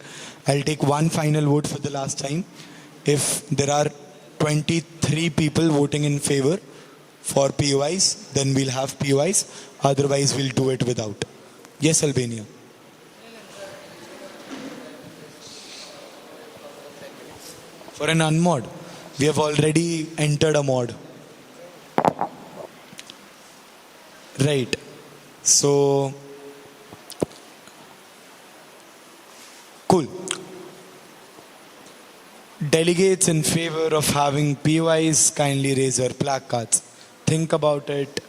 I'll take one final vote for the last time. If there are 23 people voting in favor for POIs, then we'll have POIs. Otherwise, we'll do it without. Yes, Albania. For an unmod, we have already entered a mod. Right. So, cool. Delegates in favor of having POIs, kindly raise your placards. Think about it.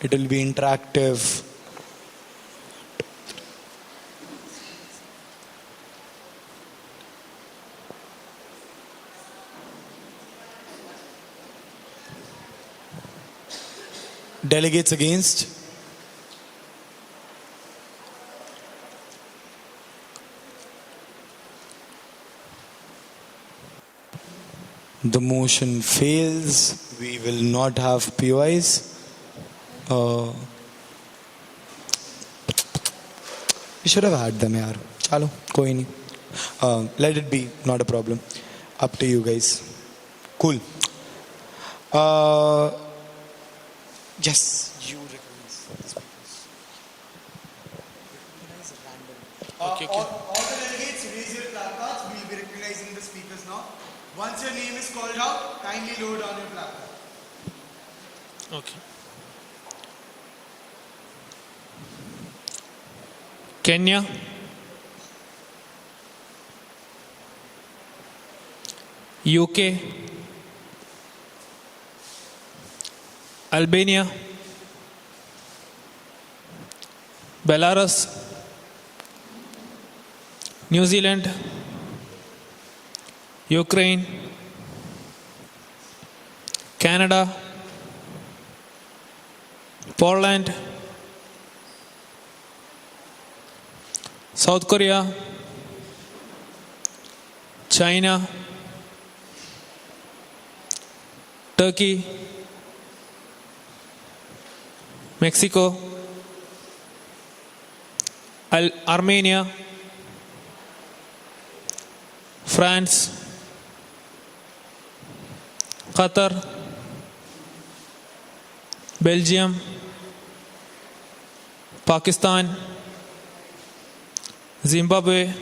It will be interactive. Delegates against? The motion fails. We will not have POIs. We should have had them, yaar. Chalo, koi nahi. Let it be, not a problem. Up to you guys. Cool. Yes, you recognize the speakers. Okay. All the delegates, raise your placards. We'll be recognizing the speakers now. Once your name is called out, kindly load on your placard. Okay. Kenya, UK, Albania, Belarus, New Zealand, Ukraine, Canada, Poland, South Korea, China, Turkey, Mexico, Armenia, France, Qatar, Belgium, Pakistan, Zimbabwe,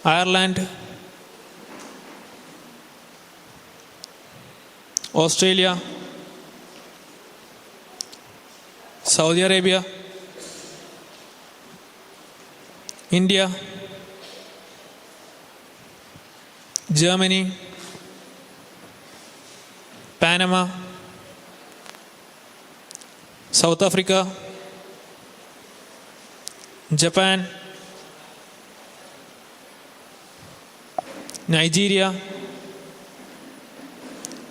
Ireland, Australia, Saudi Arabia, India, Germany, Panama, South Africa, Japan, Nigeria,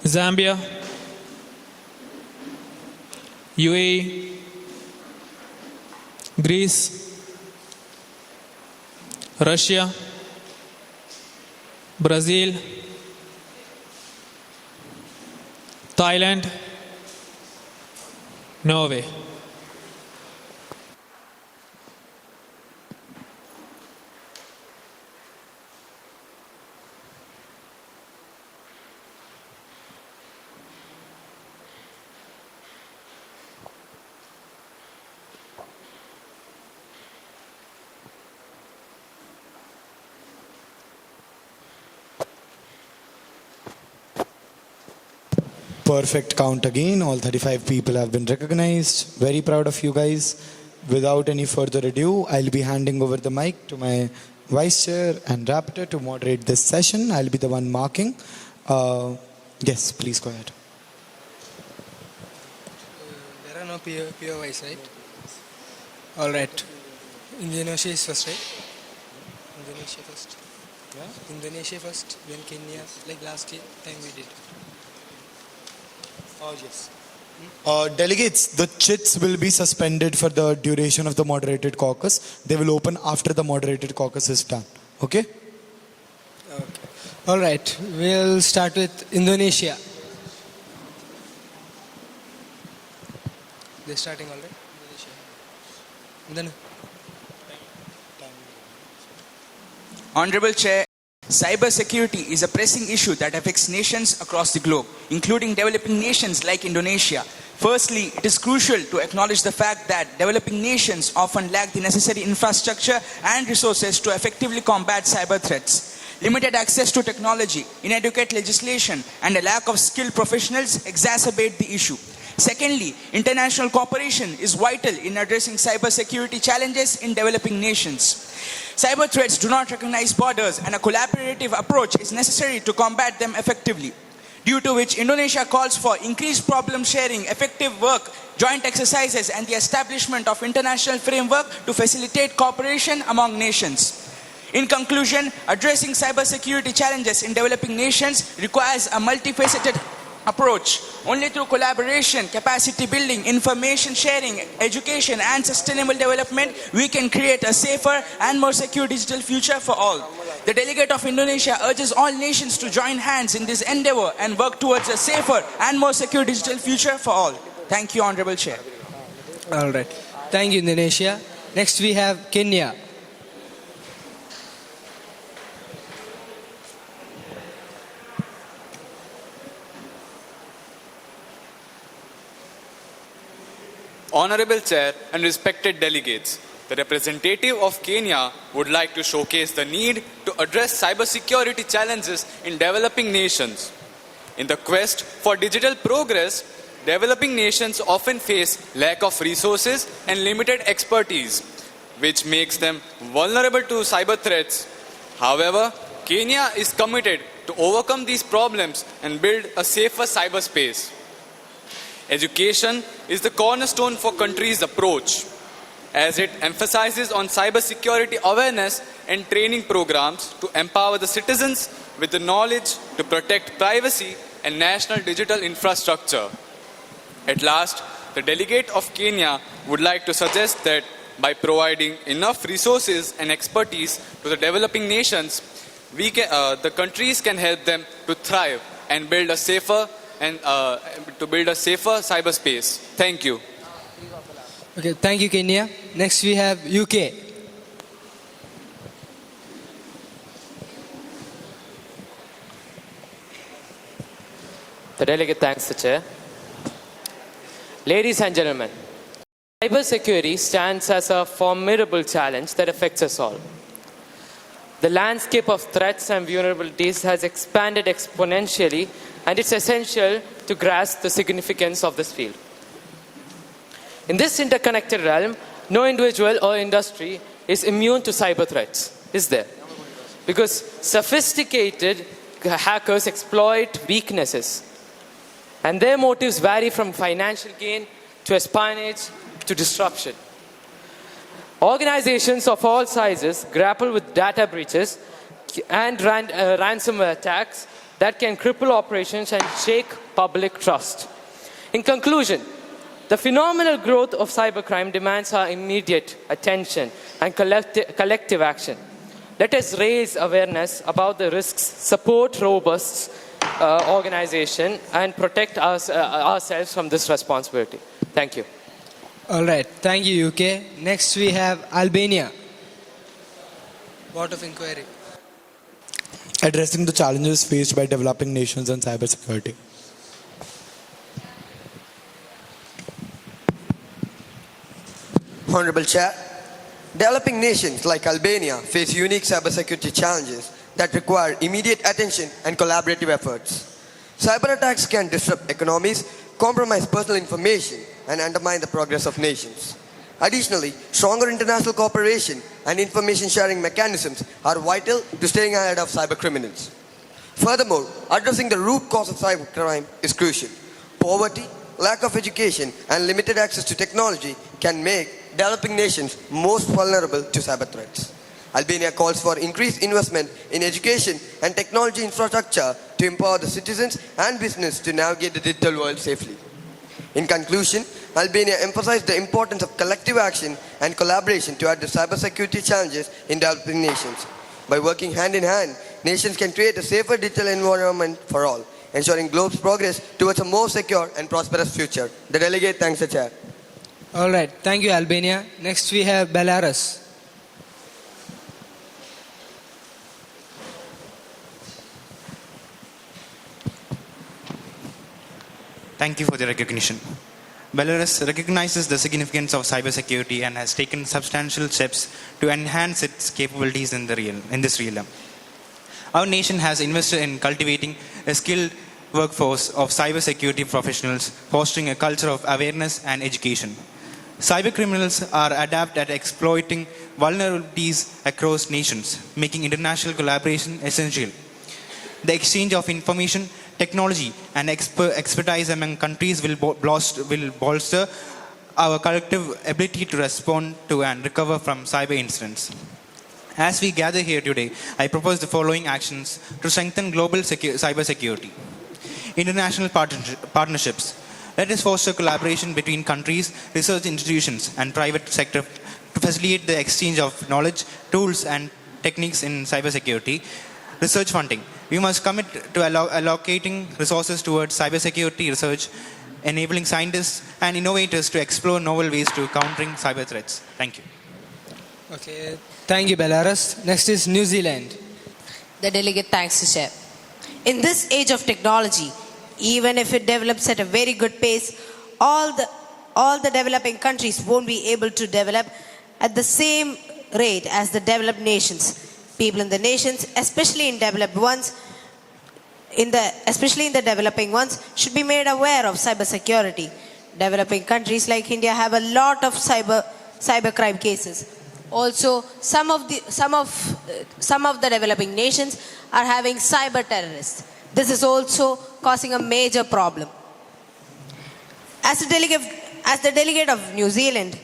Zambia, UAE, Greece, Russia, Brazil, Thailand, Norway. Perfect count again. All 35 people have been recognized. Very proud of you guys. Without any further ado, I'll be handing over the mic to my vice chair and rapporteur to moderate this session. I'll be the one marking. Yes, please go ahead. There are no POIs, right? All right. Indonesia is first, right? Indonesia first. Yeah? Indonesia first, then Kenya, like last time we did. Oh, yes. Delegates, the chits will be suspended for the duration of the moderated caucus. They will open after the moderated caucus is done. Okay? Okay. All right. We'll start with Indonesia. They're starting already? Indonesia. Then. Honorable Chair, cybersecurity is a pressing issue that affects nations across the globe, including developing nations like Indonesia. Firstly, it is crucial to acknowledge the fact that developing nations often lack the necessary infrastructure and resources to effectively combat cyber threats. Limited access to technology, inadequate legislation, and a lack of skilled professionals exacerbate the issue. Secondly, international cooperation is vital in addressing cybersecurity challenges in developing nations. Cyber threats do not recognize borders, and a collaborative approach is necessary to combat them effectively, due to which Indonesia calls for increased problem sharing, effective work, joint exercises, and the establishment of international framework to facilitate cooperation among nations. In conclusion, addressing cybersecurity challenges in developing nations requires a multifaceted approach. Only through collaboration, capacity building, information sharing, education, and sustainable development, we can create a safer and more secure digital future for all. The delegate of Indonesia urges all nations to join hands in this endeavor and work towards a safer and more secure digital future for all. Thank you, Honorable Chair. All right. Thank you, Indonesia. Next we have Kenya. Honorable Chair and respected delegates, the representative of Kenya would like to showcase the need to address cybersecurity challenges in developing nations. In the quest for digital progress, developing nations often face lack of resources and limited expertise, which makes them vulnerable to cyber threats. However, Kenya is committed to overcome these problems and build a safer cyberspace. Education is the cornerstone for countries' approach. as it emphasizes on cybersecurity awareness and training programs to empower the citizens with the knowledge to protect privacy and national digital infrastructure. At last, the delegate of Kenya would like to suggest that by providing enough resources and expertise to the developing nations, the countries can help them to thrive and build a safer cyberspace. Thank you. Okay, thank you, Kenya. Next, we have UK. The delegate thanks the chair. Ladies and gentlemen, cybersecurity stands as a formidable challenge that affects us all. The landscape of threats and vulnerabilities has expanded exponentially, and it's essential to grasp the significance of this field. In this interconnected realm, no individual or industry is immune to cyber threats, is there? Because sophisticated hackers exploit weaknesses, and their motives vary from financial gain to espionage to disruption. Organizations of all sizes grapple with data breaches and ransomware attacks that can cripple operations and shake public trust. In conclusion, the phenomenal growth of cybercrime demands our immediate attention and collective action. Let us raise awareness about the risks, support robust organization, and protect ourselves from this responsibility. Thank you. All right, thank you, UK. Next, we have Albania. Board of Inquiry. Addressing the challenges faced by developing nations on cybersecurity. Honorable Chair, developing nations like Albania face unique cybersecurity challenges that require immediate attention and collaborative efforts. Cyber attacks can disrupt economies, compromise personal information, and undermine the progress of nations. Additionally, stronger international cooperation and information sharing mechanisms are vital to staying ahead of cyber criminals. Furthermore, addressing the root cause of cybercrime is crucial. Poverty, lack of education, and limited access to technology can make developing nations most vulnerable to cyber threats. Albania calls for increased investment in education and technology infrastructure to empower the citizens and business to navigate the digital world safely. In conclusion, Albania emphasized the importance of collective action and collaboration to address cybersecurity challenges in developing nations. By working hand in hand, nations can create a safer digital environment for all, ensuring globe's progress towards a more secure and prosperous future. The delegate thanks the chair. All right, thank you, Albania. Next, we have Belarus. Thank you for the recognition. Belarus recognizes the significance of cybersecurity and has taken substantial steps to enhance its capabilities in this realm. Our nation has invested in cultivating a skilled workforce of cybersecurity professionals, fostering a culture of awareness and education. Cybercriminals are adept at exploiting vulnerabilities across nations, making international collaboration essential. The exchange of information, technology, and expertise among countries will bolster our collective ability to respond to and recover from cyber incidents. As we gather here today, I propose the following actions to strengthen global cybersecurity. International partnerships. Let us foster collaboration between countries, research institutions, and private sector to facilitate the exchange of knowledge, tools, and techniques in cybersecurity. Research funding. We must commit to allocating resources towards cybersecurity research, enabling scientists and innovators to explore novel ways to countering cyber threats. Thank you. Okay, thank you, Belarus. Next is New Zealand. The delegate thanks to Chair. In this age of technology, even if it develops at a very good pace, all the developing countries won't be able to develop at the same rate as the developed nations. People in the nations, especially in developing ones, should be made aware of cybersecurity. Developing countries like India have a lot of cybercrime cases. Also, some of the developing nations are having cyber terrorists. This is also causing a major problem. As the delegate of New Zealand,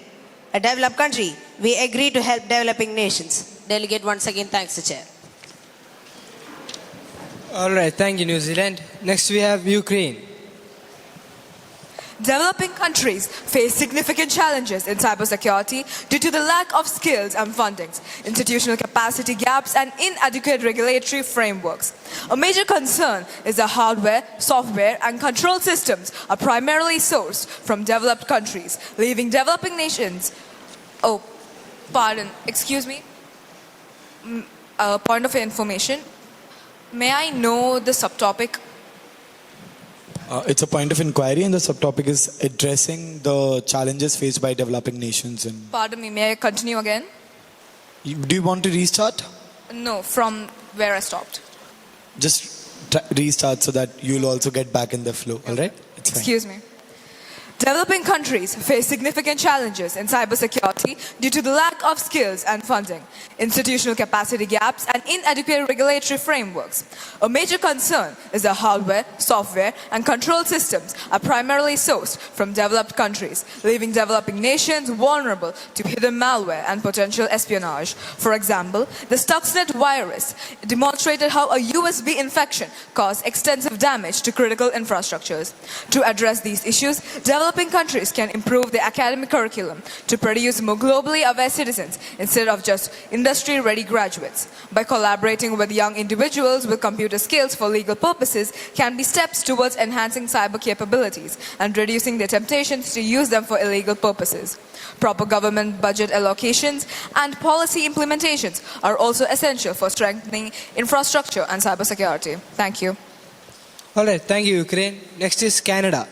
a developed country, we agree to help developing nations. Delegate once again thanks the chair. All right, thank you, New Zealand. Next, we have Ukraine. Developing countries face significant challenges in cybersecurity due to the lack of skills and fundings, institutional capacity gaps, and inadequate regulatory frameworks. A major concern is that hardware, software, and control systems are primarily sourced from developed countries, leaving developing nations. Oh, pardon, excuse me. A point of information. May I know the subtopic? It's a point of inquiry, and the subtopic is addressing the challenges faced by developing nations. And Pardon me, may I continue again? do you want to restart? No, from where I stopped. Just restart so that you'll also get back in the flow. All right? It's fine. Excuse me. Developing countries face significant challenges in cybersecurity due to the lack of skills and funding, institutional capacity gaps, and inadequate regulatory frameworks. A major concern is that hardware, software, and control systems are primarily sourced from developed countries, leaving developing nations vulnerable to hidden malware and potential espionage. For example, the Stuxnet virus demonstrated how a USB infection caused extensive damage to critical infrastructures. To address these issues, developing countries can improve their academic curriculum to produce more globally aware citizens instead of just industry-ready graduates. By collaborating with young individuals with computer skills for legal purposes can be steps towards enhancing cyber capabilities and reducing their temptations to use them for illegal purposes. Proper government budget allocations and policy implementations are also essential for strengthening infrastructure and cybersecurity. Thank you. All right, thank you, Ukraine. Next is Canada.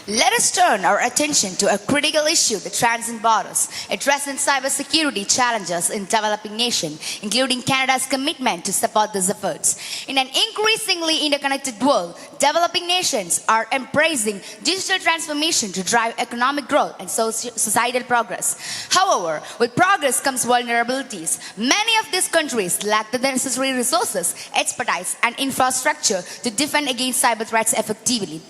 Let us turn our attention to a critical issue that transcends borders, addressing cybersecurity challenges in developing nations, including Canada's commitment to support these efforts. In an increasingly interconnected world, developing nations are embracing digital transformation to drive economic growth and societal progress. However, with progress comes vulnerabilities. Many of these countries lack the necessary resources, expertise, and infrastructure to defend against cyber threats effectively.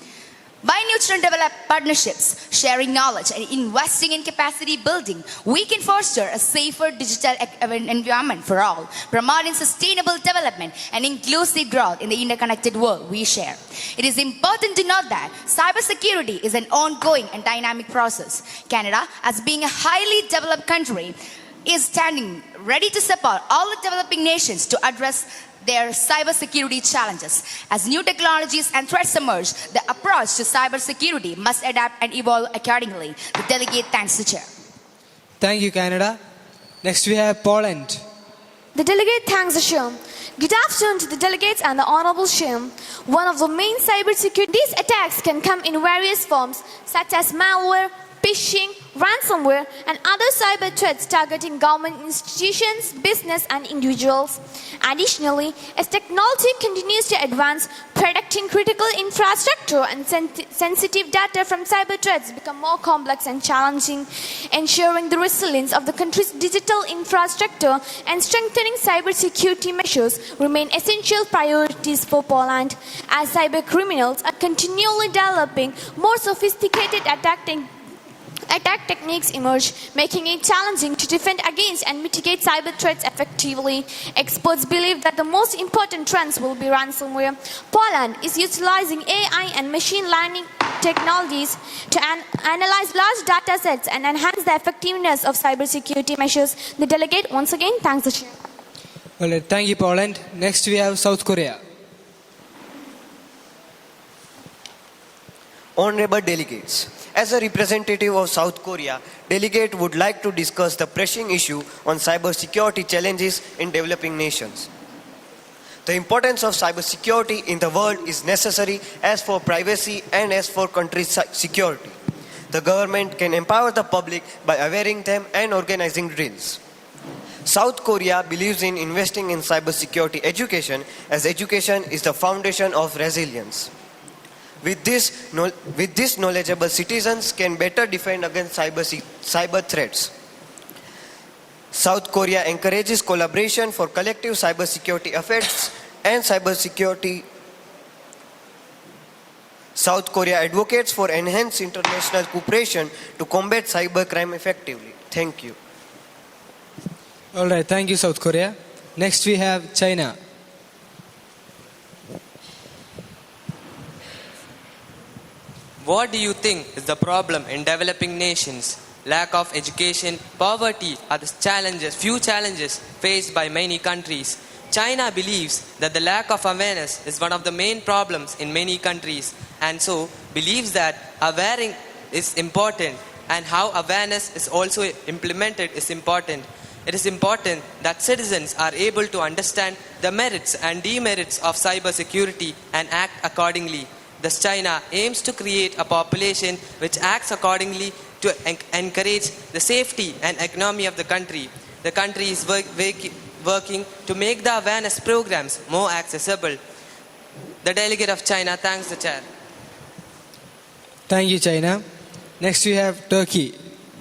By nurturing developed partnerships, sharing knowledge, and investing in capacity building, we can foster a safer digital environment for all, promoting sustainable development and inclusive growth in the interconnected world we share. It is important to note that cybersecurity is an ongoing and dynamic process. Canada, as being a highly developed country, is standing ready to support all the developing nations to address their cybersecurity challenges. As new technologies and threats emerge, the approach to cybersecurity must adapt and evolve accordingly. The delegate thanks the chair. Thank you, Canada. Next, we have Poland. The delegate thanks the chair. Good afternoon to the delegates and the honorable chair. One of the main cybersecurity attacks can come in various forms, such as malware, phishing, ransomware, and other cyber threats targeting government institutions, business, and individuals. Additionally, as technology continues to advance, protecting critical infrastructure and sensitive data from cyber threats become more complex and challenging. Ensuring the resilience of the country's digital infrastructure and strengthening cybersecurity measures remain essential priorities for Poland, as cyber criminals are continually developing more sophisticated attack techniques emerge, making it challenging to defend against and mitigate cyber threats effectively. Experts believe that the most important trends will be ransomware. Poland is utilizing AI and machine learning technologies to analyze large data sets and enhance the effectiveness of cybersecurity measures. The delegate once again thanks the chair. All right, thank you, Poland. Next, we have South Korea. Honorable delegates, as a representative of South Korea, delegate would like to discuss the pressing issue on cybersecurity challenges in developing nations. The importance of cybersecurity in the world is necessary as for privacy and as for countries' security. The government can empower the public by awareing them and organizing drills. South Korea believes in investing in cybersecurity education, as education is the foundation of resilience. With this, knowledgeable citizens can better defend against cyber threats. South Korea encourages collaboration for collective cybersecurity efforts and cybersecurity. South Korea advocates for enhanced international cooperation to combat cybercrime effectively. Thank you. All right, thank you, South Korea. Next, we have China. What do you think is the problem in developing nations? Lack of education, poverty are the few challenges faced by many countries. China believes that the lack of awareness is one of the main problems in many countries, and so believes that awareness is important and how awareness is also implemented is important. It is important that citizens are able to understand the merits and demerits of cybersecurity and act accordingly. Thus, China aims to create a population which acts accordingly to encourage the safety and economy of the country. The country is working to make the awareness programs more accessible. The delegate of China thanks the chair. Thank you, China. Next, we have Turkey.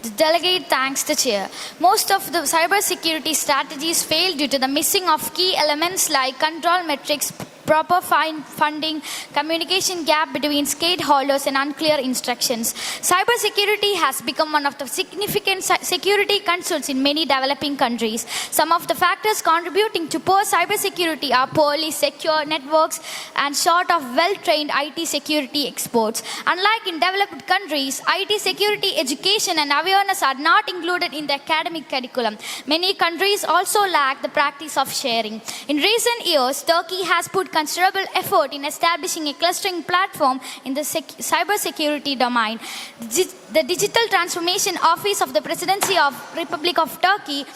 The delegate thanks the chair. Most of the cybersecurity strategies fail due to the missing of key elements like control metrics, proper funding, communication gap between stakeholders, and unclear instructions. Cybersecurity has become one of the significant security concerns in many developing countries. Some of the factors contributing to poor cybersecurity are poorly secure networks and short of well-trained IT security experts. Unlike in developed countries, IT security education and awareness are not included in the academic curriculum. Many countries also lack the practice of sharing. In recent years, Turkey has put considerable effort in establishing a clustering platform in the cybersecurity domain. The Digital Transformation Office of the Presidency of Republic of Turkey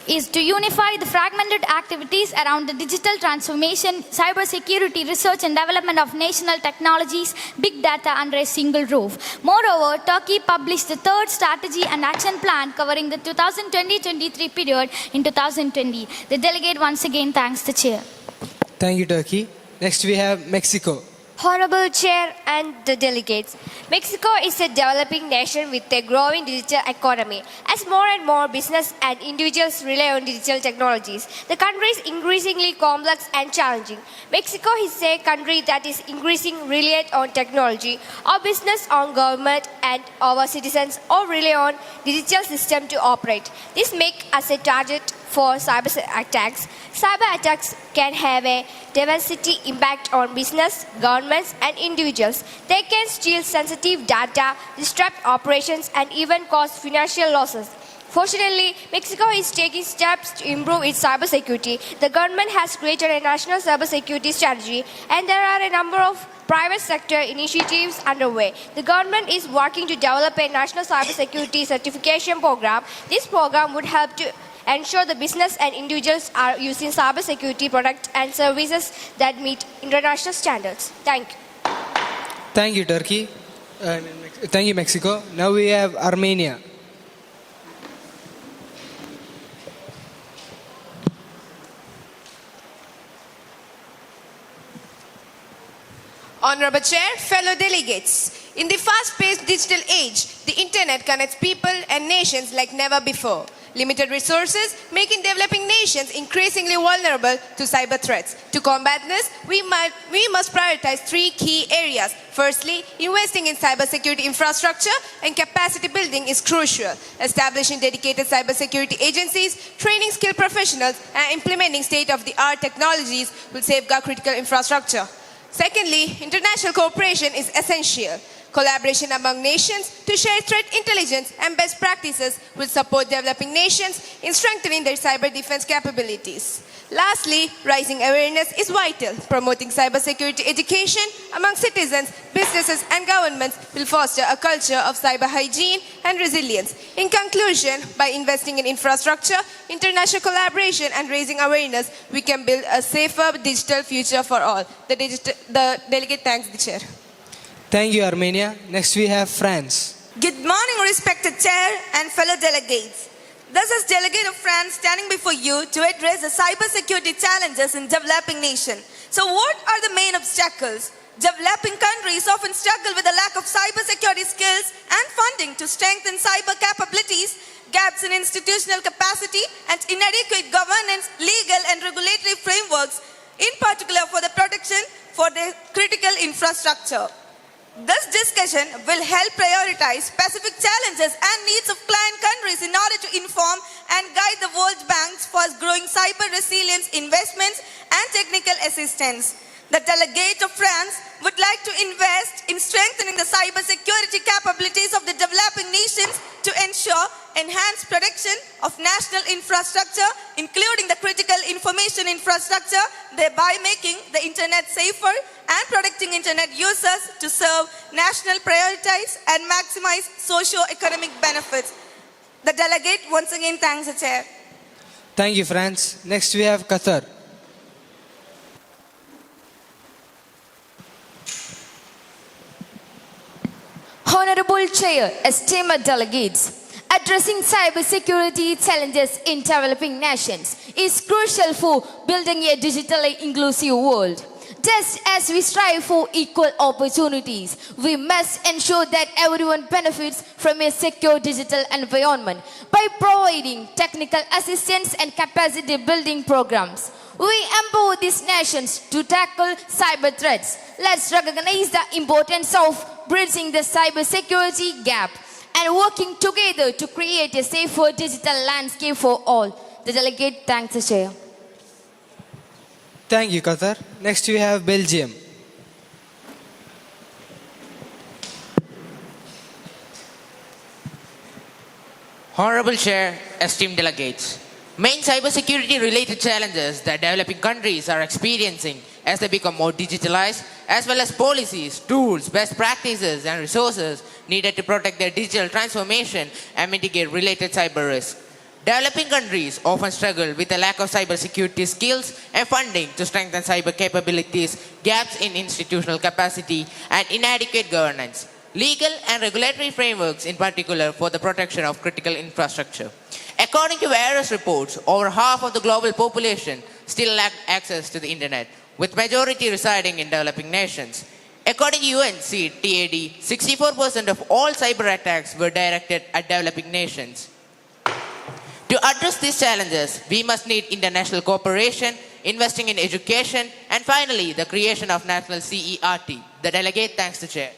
is to unify the fragmented activities around the digital transformation, cybersecurity, research and development of national technologies, big data under a single roof. Moreover, Turkey published the third strategy and action plan covering the 2020-23 period in 2020. The delegate once again thanks the chair. Thank you, Turkey. Next, we have Mexico. Honorable Chair and the delegates, Mexico is a developing nation with a growing digital economy. As more and more business and individuals rely on digital technologies, the country is increasingly complex and challenging. Mexico is a country that is increasingly reliant on technology. Our business on government and our citizens all rely on digital system to operate. This makes us a target for cyber attacks. Cyber attacks can have a devastating impact on business, governments, and individuals. They can steal sensitive data, disrupt operations, and even cause financial losses. Fortunately, Mexico is taking steps to improve its cybersecurity. The government has created a national cybersecurity strategy, and there are a number of private sector initiatives underway. The government is working to develop a national cybersecurity certification program. This program would help to ensure the business and individuals are using cybersecurity products and services that meet international standards. Thank you. Thank you, Turkey. Thank you, Mexico. Now we have Armenia. Honorable Chair, fellow delegates, in the fast-paced digital age, the internet connects people and nations like never before. Limited resources making developing nations increasingly vulnerable to cyber threats. To combat this, we must prioritize three key areas. Firstly, investing in cybersecurity infrastructure and capacity building is crucial. Establishing dedicated cybersecurity agencies, training skilled professionals, and implementing state-of-the-art technologies will safeguard critical infrastructure. Secondly, international cooperation is essential. Collaboration among nations to share threat intelligence and best practices will support developing nations in strengthening their cyber defense capabilities. Lastly, raising awareness is vital. Promoting cybersecurity education among citizens, businesses, and governments will foster a culture of cyber hygiene and resilience. In conclusion, by investing in infrastructure, international collaboration, and raising awareness, we can build a safer digital future for all. The delegate thanks the chair. Thank you, Armenia. Next, we have France. Good morning, respected chair and fellow delegates. This is Delegate of France standing before you to address the cybersecurity challenges in developing nations. So what are the main obstacles? Developing countries often struggle with a lack of cybersecurity skills and funding to strengthen cyber capabilities, gaps in institutional capacity, and inadequate governance, legal and regulatory frameworks in particular for the protection for their critical infrastructure. This discussion will help prioritize specific challenges and needs of client countries in order to inform and guide the World Bank's fast-growing cyber resilience investments and technical assistance. The delegate of France would like to invest in strengthening the cyber security capabilities of the developing nations to ensure enhanced protection of national infrastructure, including the critical information infrastructure, thereby making the internet safer and protecting internet users to serve national priorities and maximize socio-economic benefits. The delegate once again thanks the chair. Thank you, France. Next we have Qatar. Honorable Chair, esteemed delegates, addressing cybersecurity challenges in developing nations is crucial for building a digitally inclusive world. Just as we strive for equal opportunities, we must ensure that everyone benefits from a secure digital environment by providing technical assistance and capacity building programs. We empower these nations to tackle cyber threats. Let's recognize the importance of bridging the cybersecurity gap and working together to create a safer digital landscape for all. The delegate thanks the chair. Thank you, Qatar. Next we have Belgium. Honorable Chair, esteemed delegates, main cybersecurity related challenges that developing countries are experiencing as they become more digitalized, as well as policies, tools, best practices and resources needed to protect their digital transformation and mitigate related cyber risks. Developing countries often struggle with a lack of cybersecurity skills and funding to strengthen cyber capabilities, gaps in institutional capacity, and inadequate governance. Legal and regulatory frameworks in particular for the protection of critical infrastructure. According to various reports, over half of the global population still lack access to the internet, with majority residing in developing nations. According to UNCTAD, 64% of all cyber attacks were directed at developing nations. To address these challenges, we must need international cooperation, investing in education, and finally, the creation of national CERT. The delegate thanks the chair.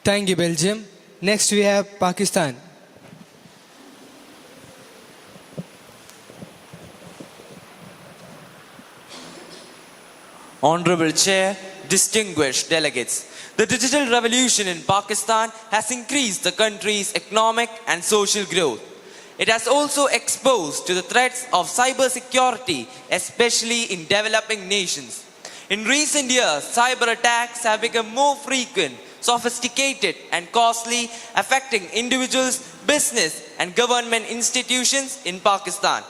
Thank you, Belgium. Next we have Pakistan. Honorable Chair, distinguished delegates, the digital revolution in Pakistan has increased the country's economic and social growth. It has also exposed to the threats of cybersecurity, especially in developing nations. In recent years, cyber attacks have become more frequent, sophisticated and costly, affecting individuals, business and government institutions in Pakistan.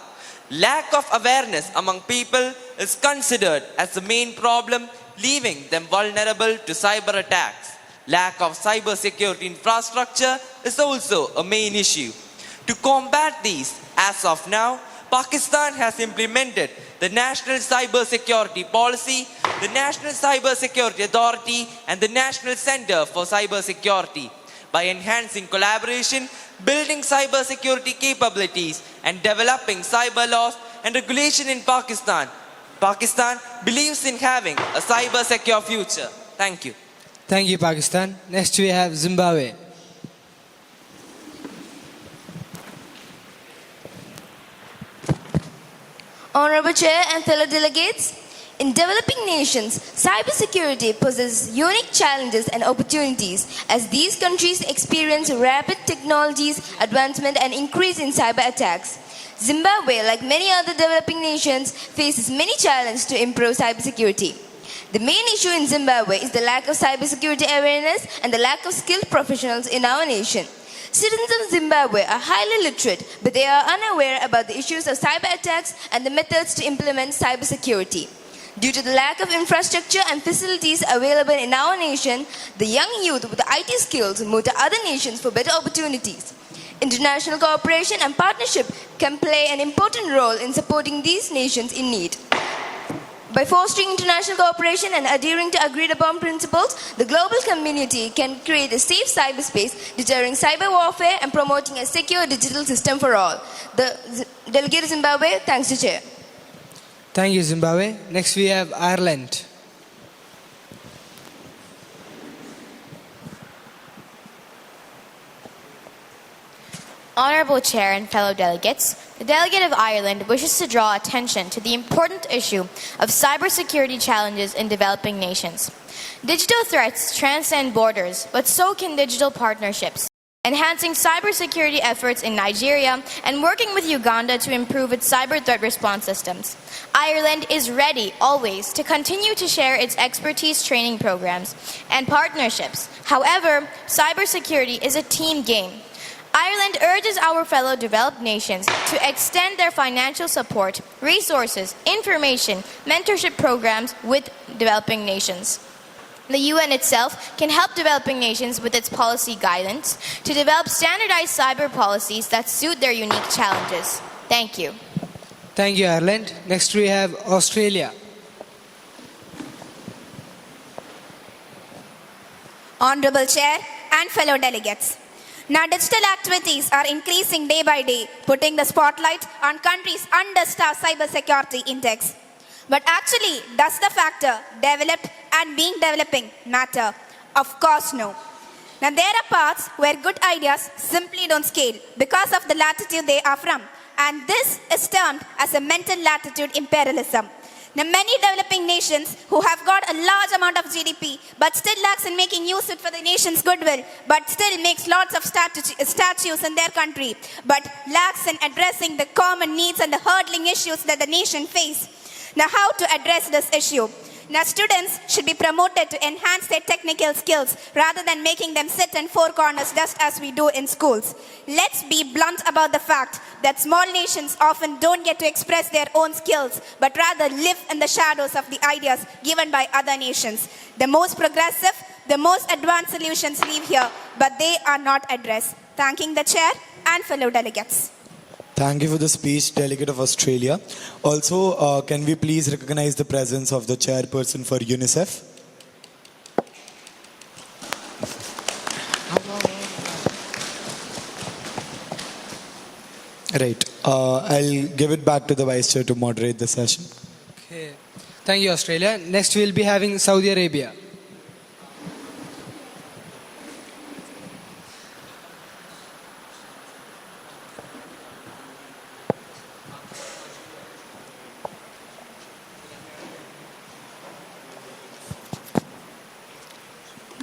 Lack of awareness among people is considered as the main problem, leaving them vulnerable to cyber attacks. Lack of cybersecurity infrastructure is also a main issue. To combat these, as of now, Pakistan has implemented the National Cyber Security Policy, the National Cyber Security Authority, and the National Center for Cyber Security. By enhancing collaboration, building cyber security capabilities, and developing cyber laws and regulation in Pakistan, Pakistan believes in having a cyber secure future. Thank you. Thank you, Pakistan. Next we have Zimbabwe. Honorable Chair and fellow delegates, in developing nations, cybersecurity poses unique challenges and opportunities as these countries experience rapid technologies advancement and increase in cyber attacks. Zimbabwe, like many other developing nations, faces many challenges to improve cybersecurity. The main issue in Zimbabwe is the lack of cybersecurity awareness and the lack of skilled professionals in our nation. Citizens of Zimbabwe are highly literate, but they are unaware about the issues of cyber attacks and the methods to implement cybersecurity. Due to the lack of infrastructure and facilities available in our nation, the young youth with IT skills move to other nations for better opportunities. International cooperation and partnership can play an important role in supporting these nations in need. By fostering international cooperation and adhering to agreed upon principles, the global community can create a safe cyberspace, deterring cyber warfare and promoting a secure digital system for all. The delegate of Zimbabwe thanks the chair. Thank you, Zimbabwe. Next we have Ireland. Honourable Chair and fellow delegates, the delegate of Ireland wishes to draw attention to the important issue of cybersecurity challenges in developing nations. Digital threats transcend borders, but so can digital partnerships. Enhancing cybersecurity efforts in Nigeria and working with Uganda to improve its cyber threat response systems. Ireland is ready always to continue to share its expertise training programs and partnerships. However, cybersecurity is a team game. Ireland urges our fellow developed nations to extend their financial support, resources, information, mentorship programs with developing nations. The UN itself can help developing nations with its policy guidance to develop standardized cyber policies that suit their unique challenges. Thank you. Thank you, Ireland. Next we have Australia. Honorable Chair and fellow delegates. Now digital activities are increasing day by day, putting the spotlight on countries' understaffed cybersecurity index. But actually, does the factor developed and being developing matter? Of course no. Now there are parts where good ideas simply don't scale because of the latitude they are from. And this is termed as a mental latitude imperialism. Now many developing nations who have got a large amount of GDP but still lacks in making use of it for the nation's goodwill, but still makes lots of statues in their country, but lacks in addressing the common needs and the hurdling issues that the nation face. Now how to address this issue? Now students should be promoted to enhance their technical skills rather than making them sit in four corners just as we do in schools. Let's be blunt about the fact that small nations often don't get to express their own skills but rather live in the shadows of the ideas given by other nations. The most progressive, the most advanced solutions live here, but they are not addressed. Thanking the chair and fellow delegates. Thank you for the speech, Delegate of Australia. Also, can we please recognize the presence of the chairperson for UNICEF? Right. I'll give it back to the Vice Chair to moderate the session. Okay. Thank you, Australia. Next we'll be having Saudi Arabia.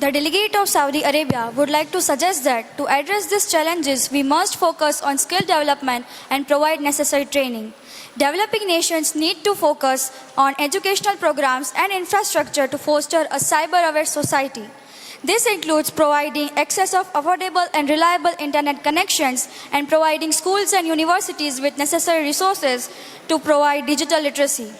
The delegate of Saudi Arabia would like to suggest that to address these challenges, we must focus on skill development and provide necessary training. Developing nations need to focus on educational programs and infrastructure to foster a cyber-aware society. This includes providing access of affordable and reliable internet connections and providing schools and universities with necessary resources to provide digital literacy.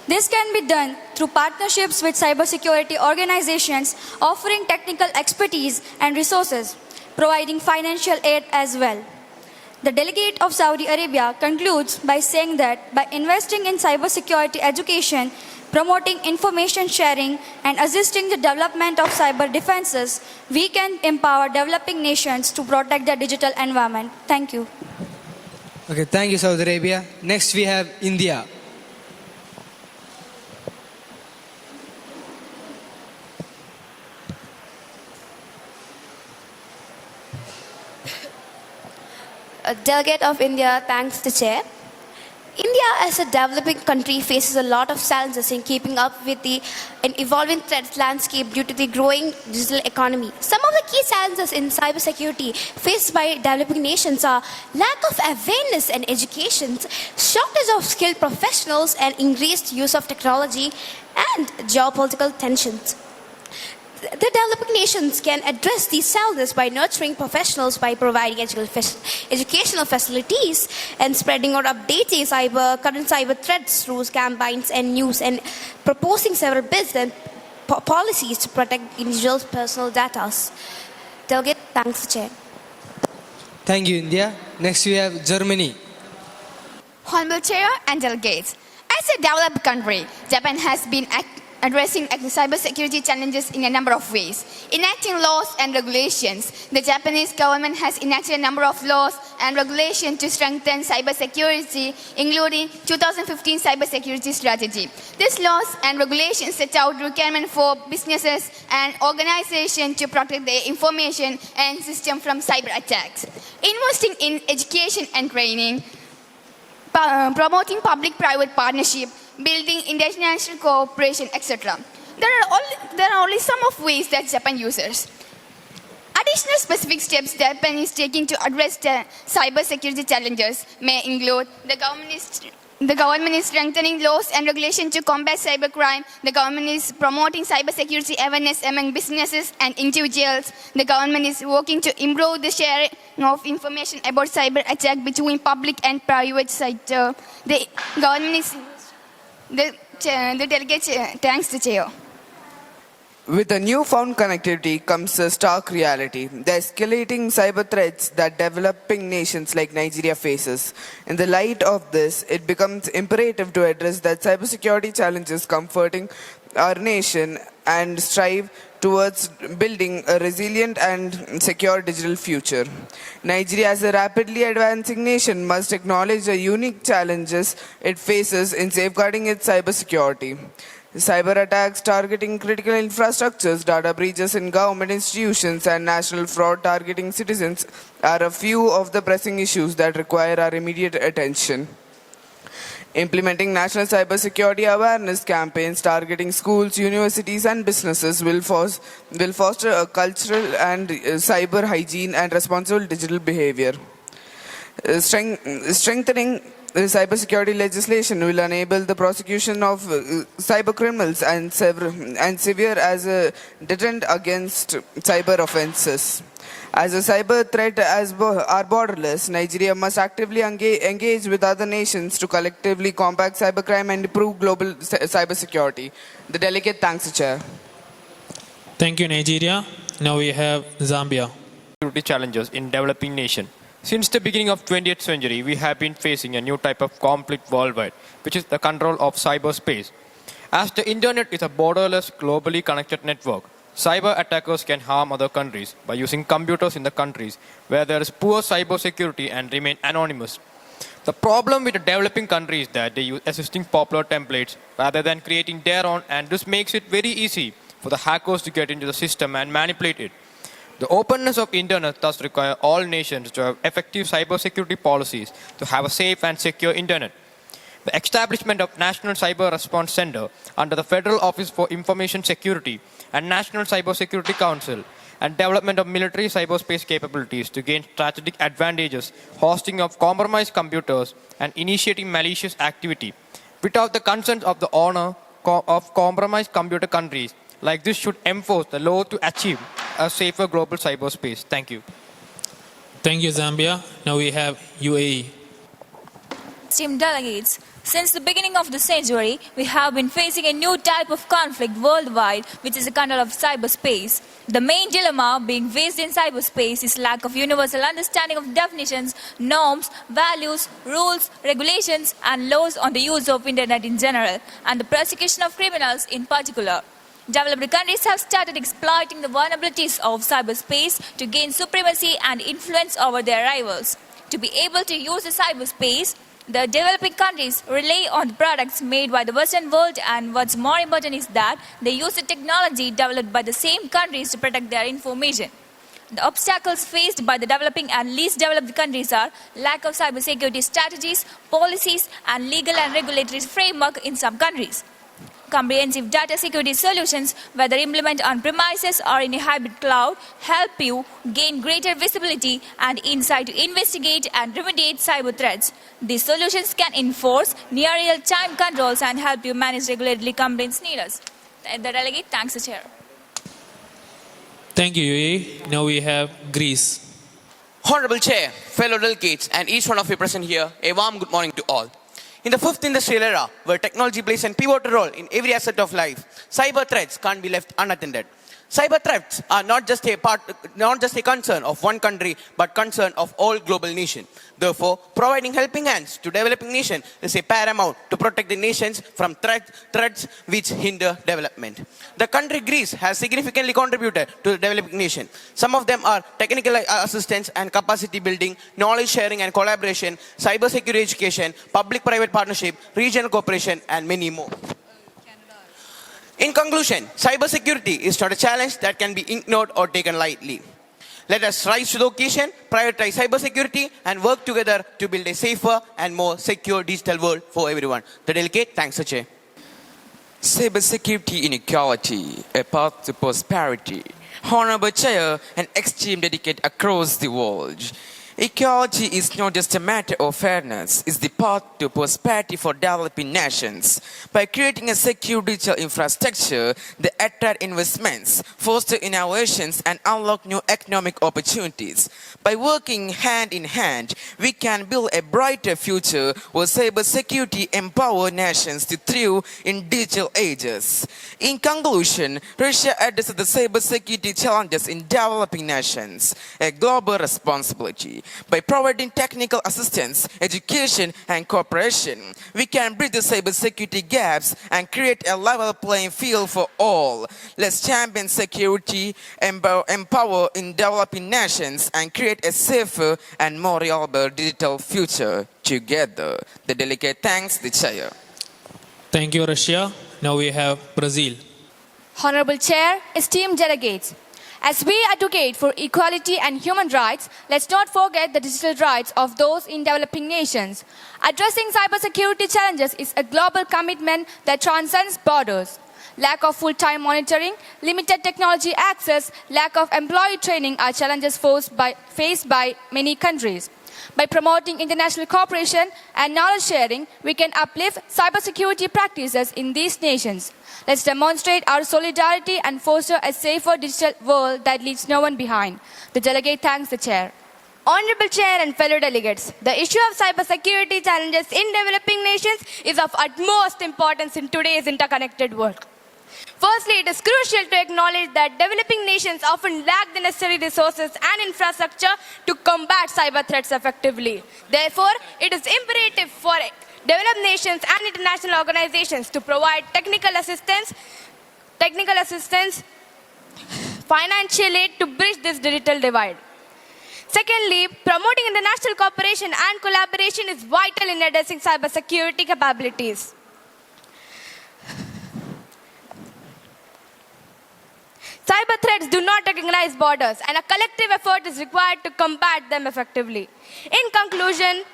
This can be done through partnerships with cybersecurity organizations offering technical expertise and resources, providing financial aid as well. The delegate of Saudi Arabia concludes by saying that by investing in cybersecurity education, promoting information sharing, and assisting the development of cyber defenses, we can empower developing nations to protect their digital environment. Thank you. Okay, thank you, Saudi Arabia. Next we have India. A delegate of India thanks the chair. India as a developing country faces a lot of challenges in keeping up with the evolving threat landscape due to the growing digital economy. Some of the key challenges in cybersecurity faced by developing nations are lack of awareness and education, shortage of skilled professionals and increased use of technology, and geopolitical tensions. The developing nations can address these challenges by nurturing professionals by providing educational facilities and spreading or updating current cyber threats through campaigns and news and proposing several bills and policies to protect individuals' personal data. Delegate, thanks, Chair. Thank you, India. Next we have Germany. Honorable Chair and delegates, as a developed country, Japan has been addressing cybersecurity challenges in a number of ways. Enacting laws and regulations. The Japanese government has enacted a number of laws and regulation to strengthen cybersecurity, including 2015 Cybersecurity Strategy. These laws and regulations set out requirements for businesses and organizations to protect their information and system from cyber attacks. Investing in education and training, promoting public-private partnership, building international cooperation, etc. There are only some of ways that Japan uses. Additional specific steps Japan is taking to address the cybersecurity challenges may include the government is strengthening laws and regulations to combat cybercrime. The government is promoting cybersecurity awareness among businesses and individuals. The government is working to improve the sharing of information about cyber attack between public and private sector. The government is the delegate thanks the chair. With the newfound connectivity comes a stark reality, the escalating cyber threats that developing nations like Nigeria faces. In the light of this, it becomes imperative to address that cybersecurity challenges confronting our nation and strive towards building a resilient and secure digital future. Nigeria, as a rapidly advancing nation, must acknowledge the unique challenges it faces in safeguarding its cybersecurity. Cyber attacks targeting critical infrastructures, data breaches in government institutions, and national fraud targeting citizens are a few of the pressing issues that require our immediate attention. Implementing national cybersecurity awareness campaigns targeting schools, universities, and businesses will foster a cultural and cyber hygiene and responsible digital behavior. Strengthening cybersecurity legislation will enable the prosecution of cyber criminals and severe as a deterrent against cyber offenses. As a cyber threat are borderless, Nigeria must actively engage with other nations to collectively combat cybercrime and improve global cybersecurity. The delegate thanks the chair. Thank you, Nigeria. Now we have Zambia. Security challenges in developing nation. Since the beginning of 20th century, we have been facing a new type of conflict worldwide, which is the control of cyberspace. As the internet is a borderless, globally connected network, cyber attackers can harm other countries by using computers in the countries where there is poor cybersecurity and remain anonymous. The problem with the developing countries is that they use existing popular templates rather than creating their own, and this makes it very easy for the hackers to get into the system and manipulate it. The openness of internet thus requires all nations to have effective cybersecurity policies to have a safe and secure internet. The establishment of National Cyber Response Center under the Federal Office for Information Security and National Cybersecurity Council and development of military cyberspace capabilities to gain strategic advantages, hosting of compromised computers and initiating malicious activity. Without the consent of the owner of compromised computer countries, like this should enforce the law to achieve a safer global cyberspace. Thank you. Thank you, Zambia. Now we have UAE. Esteemed delegates, since the beginning of the century, we have been facing a new type of conflict worldwide, which is the control of cyberspace. The main dilemma being faced in cyberspace is lack of universal understanding of definitions, norms, values, rules, regulations, and laws on the use of internet in general, and the prosecution of criminals in particular. Developed countries have started exploiting the vulnerabilities of cyberspace to gain supremacy and influence over their rivals. To be able to use the cyberspace, the developing countries rely on the products made by the Western world, and what's more important is that they use the technology developed by the same countries to protect their information. The obstacles faced by the developing and least developed countries are lack of cybersecurity strategies, policies, and legal and regulatory framework in some countries. Comprehensive data security solutions, whether implemented on premises or in a hybrid cloud, help you gain greater visibility and insight to investigate and remediate cyber threats. These solutions can enforce near real-time controls and help you manage regulatory complaints needed. The delegate thanks the chair. Thank you, UAE. Now we have Greece. Honorable Chair, fellow delegates, and each one of you present here, a warm good morning to all. In the fifth industrial era, where technology plays a pivotal role in every aspect of life, cyber threats can't be left unattended. Cyber threats are not just a concern of one country, but concern of all global nations. Therefore, providing helping hands to developing nations is a paramount to protect the nations from threats which hinder development. The country Greece has significantly contributed to the developing nation. Some of them are technical assistance and capacity building, knowledge sharing and collaboration, cyber security education, public-private partnership, regional cooperation, and many more. In conclusion, cybersecurity is not a challenge that can be ignored or taken lightly. Let us rise to the occasion, prioritize cybersecurity, and work together to build a safer and more secure digital world for everyone. The delegate thanks the chair. Cybersecurity inequality, a path to prosperity. Honorable Chair and esteemed delegate across the world. Equality is not just a matter of fairness, it's the path to prosperity for developing nations. By creating a secure digital infrastructure that attract investments, foster innovations, and unlock new economic opportunities. By working hand in hand, we can build a brighter future where cybersecurity empower nations to thrive in digital ages. In conclusion, Russia addresses the cybersecurity challenges in developing nations, a global responsibility. By providing technical assistance, education, and cooperation, we can bridge the cybersecurity gaps and create a level playing field for all. Let's champion security, empower in developing nations, and create a safer and more reliable digital future together. The delegate thanks the chair. Thank you, Russia. Now we have Brazil. Honorable Chair, esteemed delegates, as we advocate for equality and human rights, let's not forget the digital rights of those in developing nations. Addressing cybersecurity challenges is a global commitment that transcends borders. Lack of full-time monitoring, limited technology access, lack of employee training are challenges faced by many countries. By promoting international cooperation and knowledge sharing, we can uplift cybersecurity practices in these nations. Let's demonstrate our solidarity and foster a safer digital world that leaves no one behind. The delegate thanks the chair. Honorable Chair and fellow delegates, the issue of cybersecurity challenges in developing nations is of utmost importance in today's interconnected world. Firstly, it is crucial to acknowledge that developing nations often lack the necessary resources and infrastructure to combat cyber threats effectively. Therefore, it is imperative for developed nations and international organizations to provide technical assistance, financial aid to bridge this digital divide. Secondly, promoting international cooperation and collaboration is vital in addressing cybersecurity capabilities. Cyber threats do not recognize borders, and a collective effort is required to combat them effectively. In conclusion,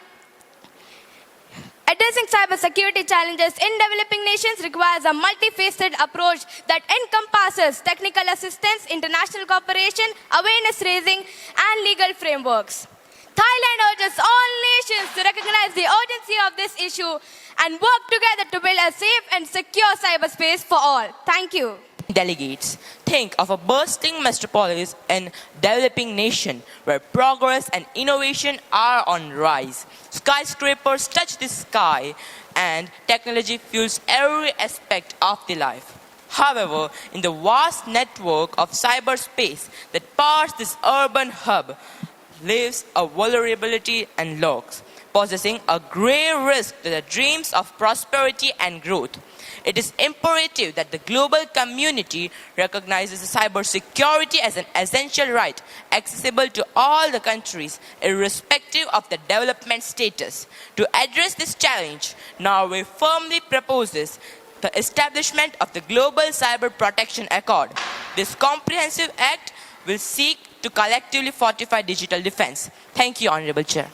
addressing cybersecurity challenges in developing nations requires a multifaceted approach that encompasses technical assistance, international cooperation, awareness raising, and legal frameworks. Thailand urges all nations to recognize the urgency of this issue and work together to build a safe and secure cyberspace for all. Thank you. Delegates, think of a bursting metropolis in developing nation where progress and innovation are on rise. Skyscrapers touch the sky and technology fuels every aspect of the life. However, in the vast network of cyberspace that powers this urban hub lives a vulnerability and lurks, possessing a grave risk to the dreams of prosperity and growth. It is imperative that the global community recognizes cybersecurity as an essential right, accessible to all the countries, irrespective of the development status. To address this challenge, Norway firmly proposes the establishment of the Global Cyber Protection Accord. This comprehensive act will seek to collectively fortify digital defense. Thank you, Honorable Chair.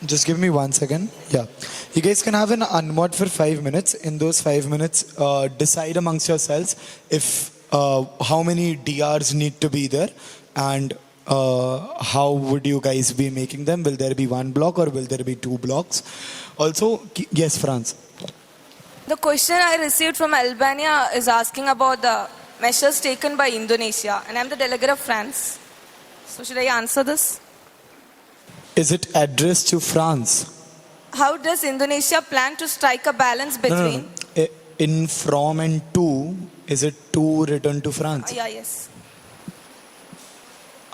Just give me 1 second. Yeah. You guys can have an unmod for 5 minutes. In those 5 minutes, decide amongst yourselves if how many DRs need to be there and how would you guys be making them? Will there be 1 block or will there be 2 blocks? Also, yes, France. The question I received from Albania is asking about the measures taken by Indonesia, and I'm the delegate of France. So should I answer this? Is it addressed to France? How does Indonesia plan to strike a balance between... No. In, from, and to, is it to return to France? Yeah, yes.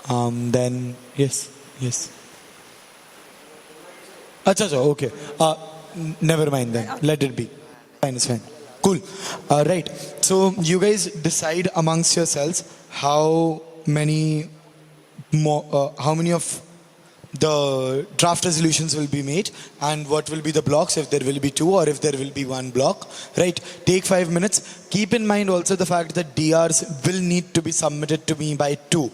Then, yes, yes. Acha, acha, okay. Never mind then. Let it be. Fine, it's fine. Cool. Right. So you guys decide amongst yourselves how many more, how many of the draft resolutions will be made and what will be the blocks, if there will be two or if there will be one block. Right. Take 5 minutes. Keep in mind also the fact that DRs will need to be submitted to me by 2.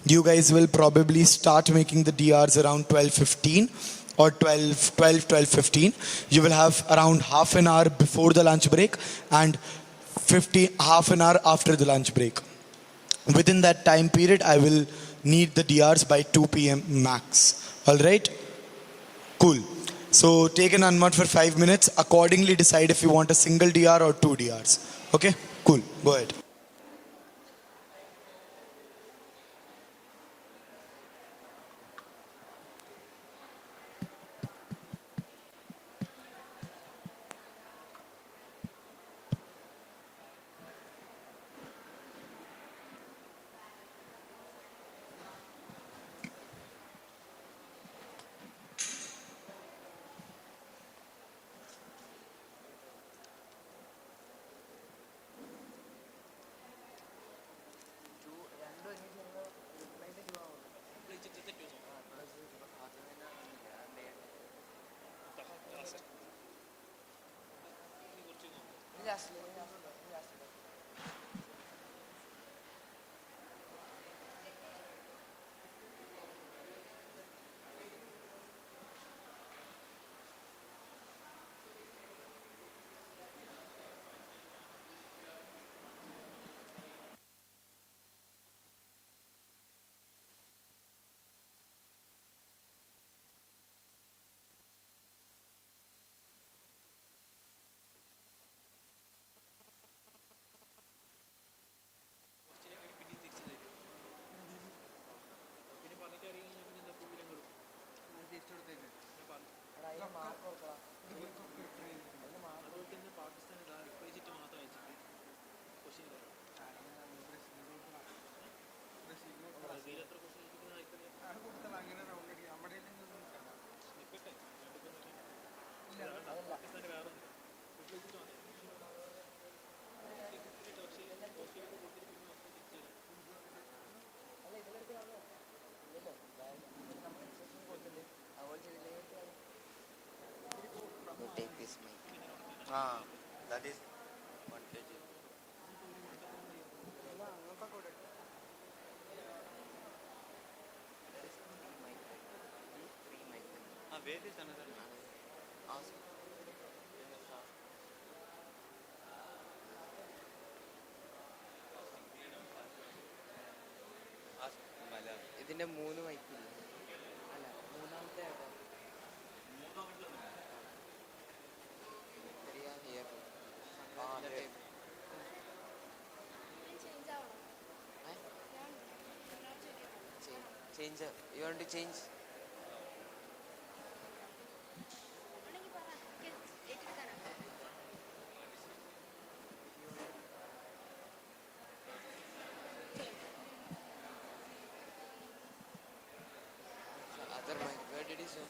You guys will probably start making the DRs around 12:15 or 12:15. You will have around half an hour before the lunch break and half an hour after the lunch break. Within that time period, I will need the DRs by 2 p.m. max. All right? Cool. So take an unmute for 5 minutes. Accordingly decide if you want a single DR or 2 DRs. Okay? Cool. Go ahead. Take this mic. That is 1 kg. Where is another? Ask. ഇതിന്റെ 3 മൈക്കില്ല. അല്ല, മൂന്നാമത്തെ ഏതാ? Here. Change. You want to change? Other mic. Where did he say?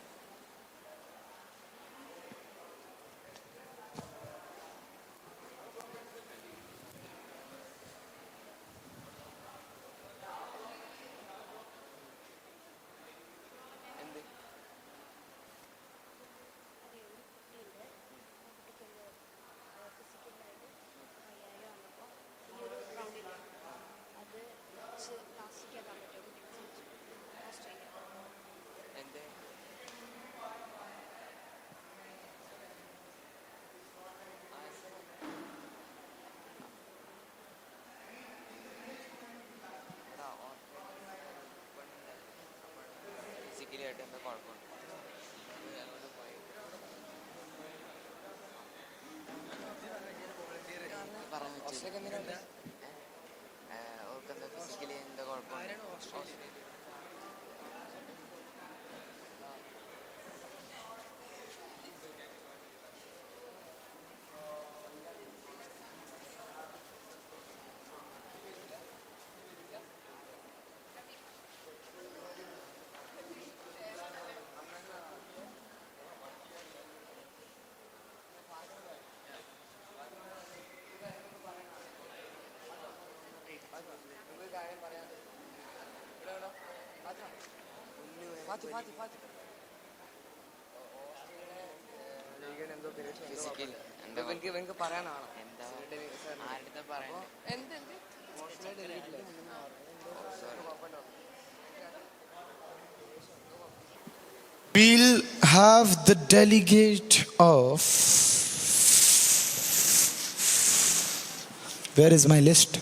Basically, at the corner. Physically in the corner. We'll have the delegate of... Where is my list?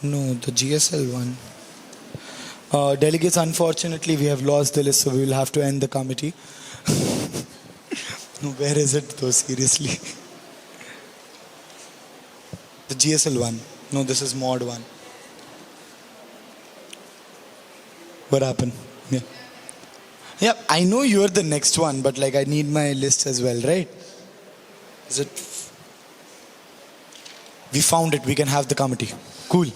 No, the GSL one. Delegates, unfortunately, we have lost the list, so we will have to end the committee. No, where is it though, seriously? The GSL one. No, this is mod one. What happened? Yeah. Yeah, I know you're the next one, but like I need my list as well, right? Is it? We found it. We can have the committee. Cool.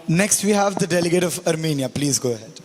Next we have the delegate of Armenia. Please go ahead.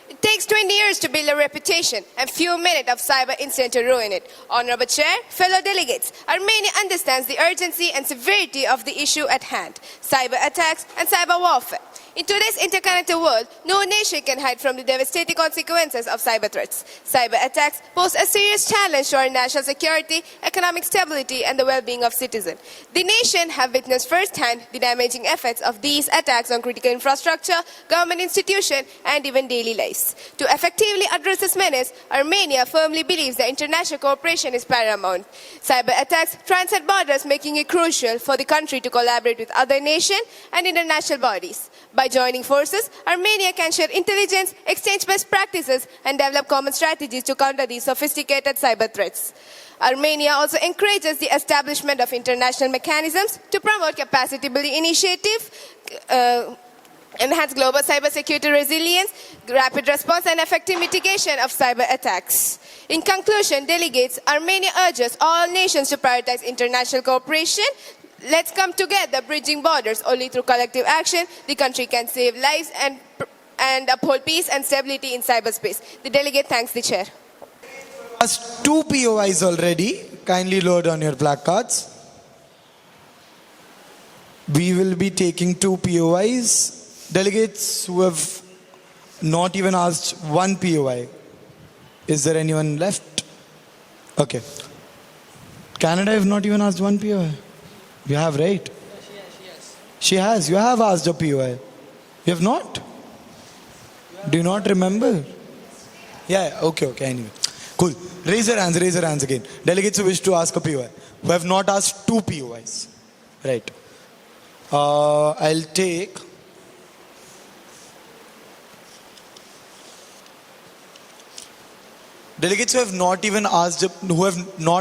It takes 20 years to build a reputation and few minutes of cyber incident to ruin it. Honorable Chair, fellow delegates, Armenia understands the urgency and severity of the issue at hand, cyber attacks and cyber warfare. In today's interconnected world, no nation can hide from the devastating consequences of cyber threats. Cyber attacks pose a serious challenge to our national security, economic stability, and the well-being of citizens. The nation have witnessed firsthand the damaging effects of these attacks on critical infrastructure, government institutions, and even daily lives. To effectively address this menace, Armenia firmly believes that international cooperation is paramount. Cyber attacks transcend borders, making it crucial for the country to collaborate with other nations and international bodies. By joining forces, Armenia can share intelligence, exchange best practices, and develop common strategies to counter these sophisticated cyber threats. Armenia also encourages the establishment of international mechanisms to promote capacity-building initiatives, enhance global cybersecurity resilience, rapid response, and effective mitigation of cyber attacks. In conclusion, delegates, Armenia urges all nations to prioritize international cooperation. Let's come together, bridging borders. Only through collective action, the country can save lives and uphold peace and stability in cyberspace. The delegate thanks the chair. As 2 POIs already. Kindly load on your placards. We will be taking 2 POIs. Delegates who have not even asked 1 POI. Is there anyone left? Okay. Canada have not even asked 1 POI. You have, right? She has. You have asked a POI. You have not? Do you not remember? Yeah, okay, anyway. Cool. Raise your hands again. Delegates who wish to ask a POI. Who have not asked 2 POIs. Right. I'll take... Delegates who have not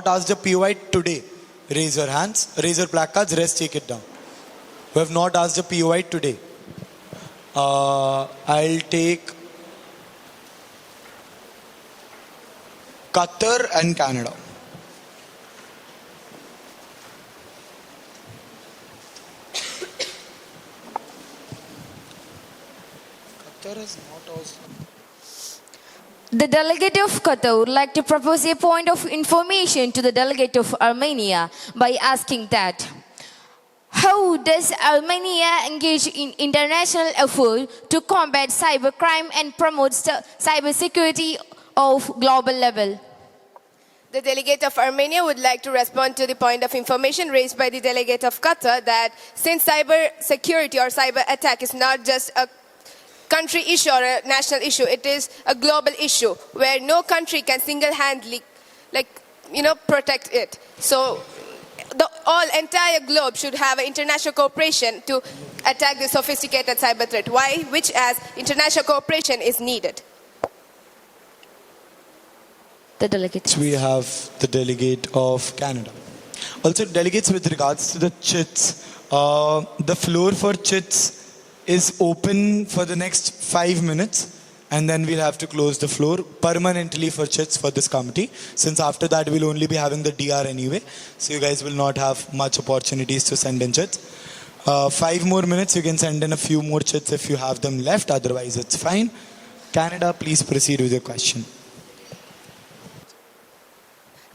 asked a POI today. Raise your hands, raise your placards, rest take it down. Who have not asked a POI today. I'll take Qatar and Canada. Qatar is not also... The delegate of Qatar would like to propose a point of information to the delegate of Armenia by asking that, how does Armenia engage in international effort to combat cybercrime and promote cyber security of global level? The delegate of Armenia would like to respond to the point of information raised by the delegate of Qatar that since cyber security or cyber attack is not just a country issue or a national issue, it is a global issue where no country can single-handedly protect it. So the entire globe should have an international cooperation to attack the sophisticated cyber threat. Why? Which as international cooperation is needed. The delegates. We have the delegate of Canada. Also, delegates with regards to the chits, the floor for chits is open for the next 5 minutes, and then we'll have to close the floor permanently for chits for this committee, since after that we'll only be having the DR anyway, so you guys will not have much opportunities to send in chits. 5 more minutes, you can send in a few more chits if you have them left, otherwise it's fine. Canada, please proceed with your question.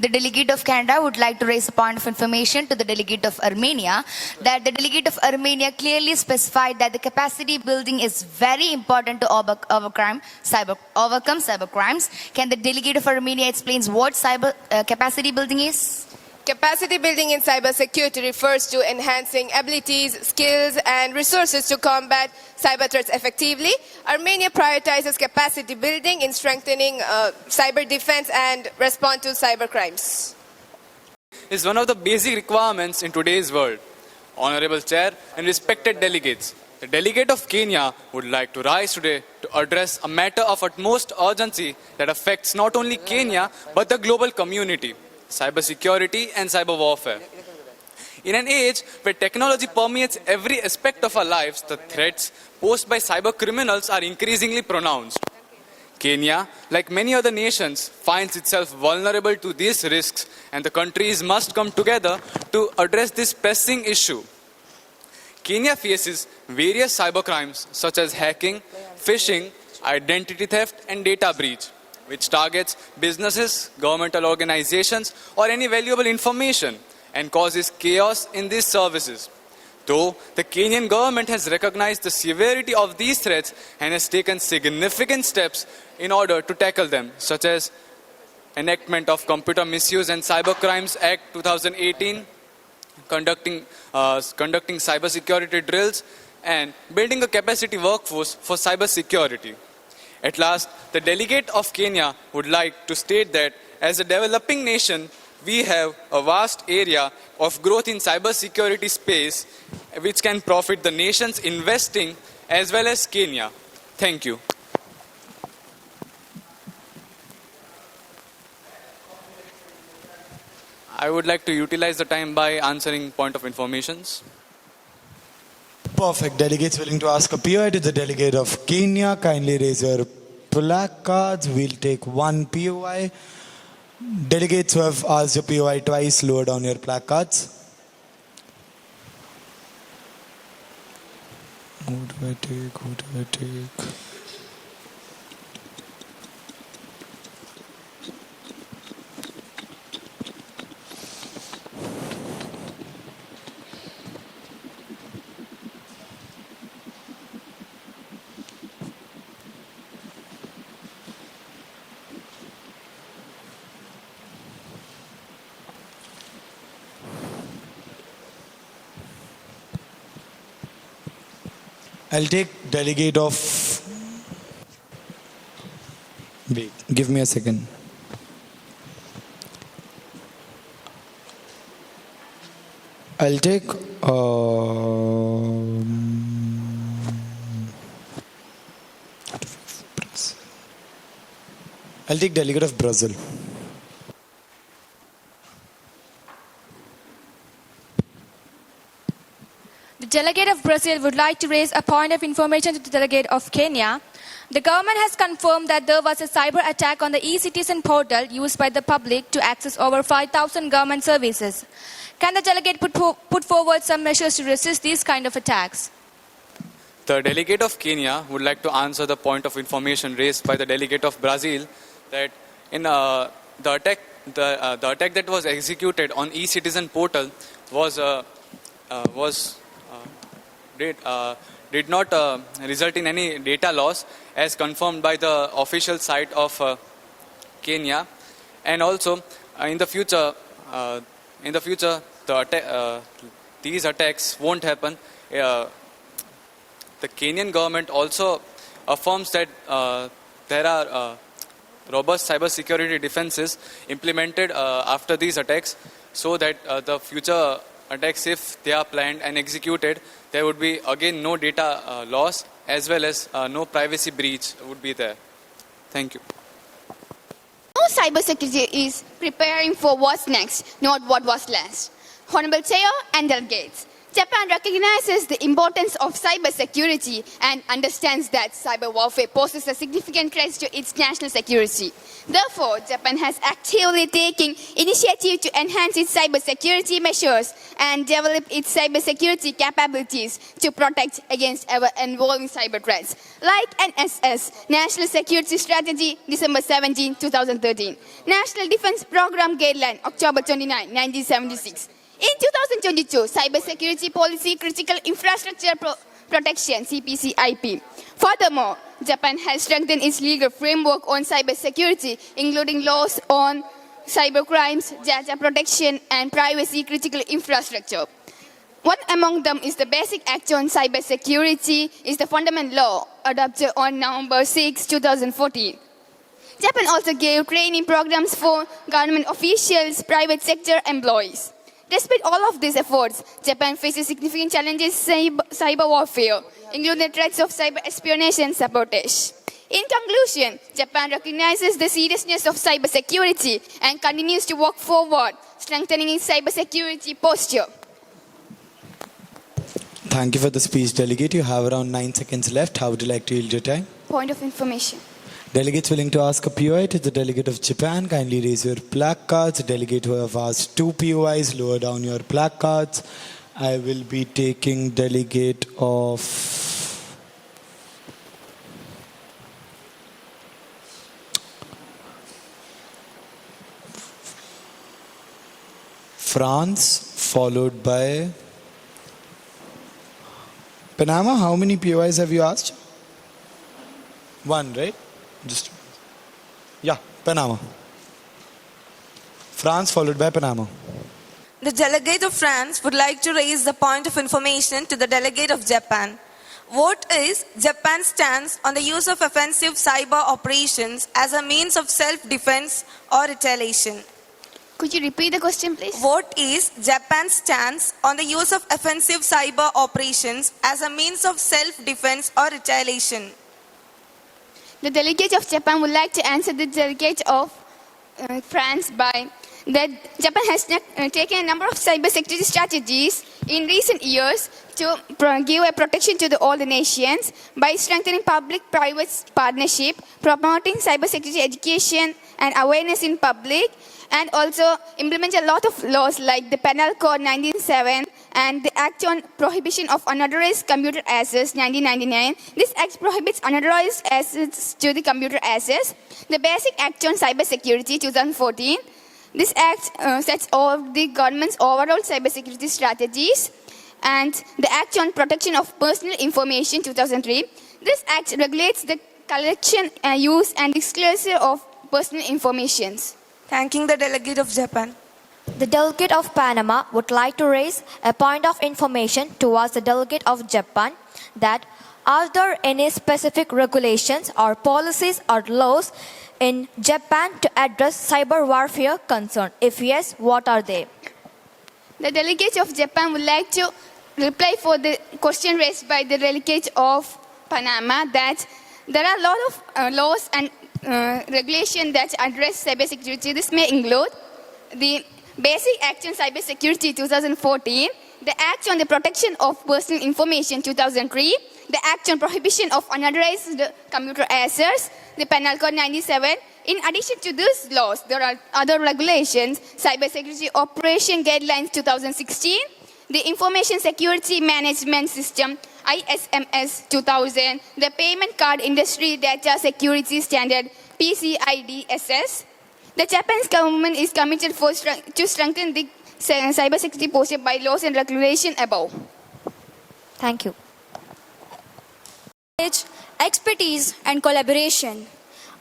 the delegate of Canada would like to raise a point of information to the delegate of Armenia, that the delegate of Armenia clearly specified that the capacity building is very important to overcome cyber crimes. Can the delegate of Armenia explain what cyber capacity building is? Capacity building in cybersecurity refers to enhancing abilities, skills, and resources to combat cyber threats effectively. Armenia prioritizes capacity building in strengthening cyber defense and response to cyber crimes. Is one of the basic requirements in today's world. Honorable Chair and respected delegates, the delegate of Kenya would like to rise today to address a matter of utmost urgency that affects not only Kenya but the global community. Cybersecurity and cyber warfare. In an age where technology permeates every aspect of our lives, the threats posed by cyber criminals are increasingly pronounced. Kenya, like many other nations, finds itself vulnerable to these risks, and the countries must come together to address this pressing issue. Kenya faces various cybercrimes such as hacking, phishing, identity theft, and data breach, which targets businesses, governmental organizations, or any valuable information and causes chaos in these services. Though the Kenyan government has recognized the severity of these threats and has taken significant steps in order to tackle them, such as enactment of Computer Misuse and Cybercrimes Act 2018, conducting cybersecurity drills, and building a capacity workforce for cybersecurity. At last, the delegate of Kenya would like to state that as a developing nation, we have a vast area of growth in cybersecurity space which can profit the nations investing as well as Kenya. Thank you. I would like to utilize the time by answering point of informations. Perfect. Delegates willing to ask a POI to the delegate of Kenya. Kindly raise your placards. We'll take one POI. Delegates who have asked a POI twice, lower down your placards. Who do I take? I'll take delegate of... Wait, give me a second. I'll take... I'll take delegate of Brazil. The delegate of Brazil would like to raise a point of information to the delegate of Kenya. The government has confirmed that there was a cyber attack on the e-citizen portal used by the public to access over 5,000 government services. Can the delegate put forward some measures to resist these kind of attacks? The delegate of Kenya would like to answer the point of information raised by the delegate of Brazil that in the attack that was executed on e-citizen portal did not result in any data loss as confirmed by the official site of Kenya, and also in the future these attacks won't happen. The Kenyan government also affirms that there are robust cybersecurity defenses implemented after these attacks, so that the future attacks, if they are planned and executed, there would be again no data loss as well as no privacy breach would be there. Thank you. Now cybersecurity is preparing for what's next, not what was last. Honorable Chair and delegates, Japan recognizes the importance of cybersecurity and understands that cyber warfare poses a significant threat to its national security. Therefore, Japan has actively taken initiative to enhance its cybersecurity measures and develop its cybersecurity capabilities to protect against ever-evolving cyber threats, like NSS, National Security Strategy, December 17, 2013, National Defense Program Guideline, October 29, 1976. In 2022, Cybersecurity Policy Critical Infrastructure Protection (CPCIP). Furthermore, Japan has strengthened its legal framework on cybersecurity, including laws on cybercrimes, data protection, and privacy critical infrastructure. One among them is the Basic Act on Cybersecurity, is the fundamental law adopted on November 6, 2014. Japan also gave training programs for government officials, private sector employees. Despite all of these efforts, Japan faces significant challenges in cyber warfare, including the threats of cyber espionage and sabotage. In conclusion, Japan recognizes the seriousness of cybersecurity and continues to work forward, strengthening its cybersecurity posture. Thank you for the speech, Delegate. You have around 9 seconds left. How would you like to yield your time? Point of information. Delegates willing to ask a POI to the delegate of Japan, kindly raise your placards. Delegate who have asked 2 POIs, lower down your placards. I will be taking delegate of France, followed by Panama. How many POIs have you asked? 1, right? Panama. France followed by Panama. The delegate of France would like to raise the point of information to the delegate of Japan. What is Japan's stance on the use of offensive cyber operations as a means of self-defense or retaliation? Could you repeat the question, please? What is Japan's stance on the use of offensive cyber operations as a means of self-defense or retaliation? The delegate of Japan would like to answer the delegate of France by that Japan has taken a number of cybersecurity strategies in recent years to give a protection to all the nations by strengthening public-private partnership, promoting cybersecurity education and awareness in public, and also implement a lot of laws like the Penal Code 1907 and the Act on Prohibition of Unauthorized Computer Access 1999. This Act prohibits unauthorized access to the computer access. The Basic Act on Cybersecurity 2014. This Act sets all the government's overall cybersecurity strategies. And the Act on Protection of Personal Information 2003. This Act regulates the collection, use and disclosure of personal information. Thanking the delegate of Japan. The delegate of Panama would like to raise a point of information towards the delegate of Japan that are there any specific regulations or policies or laws in Japan to address cyber warfare concern? If yes, what are they? The delegate of Japan would like to reply for the question raised by the delegate of Panama that there are a lot of laws and regulations that address cybersecurity. This may include the Basic Act on Cybersecurity 2014, the Act on the Protection of Personal Information 2003, the Act on Prohibition of Unauthorized Computer Access, the Penal Code 97. In addition to these laws, there are other regulations, Cybersecurity Operation Guidelines 2016, the Information Security Management System ISMS 2000, the Payment Card Industry Data Security Standard PCI-DSS. The Japanese government is committed to strengthen the cybersecurity posture by laws and regulation above. Thank you. Expertise and collaboration.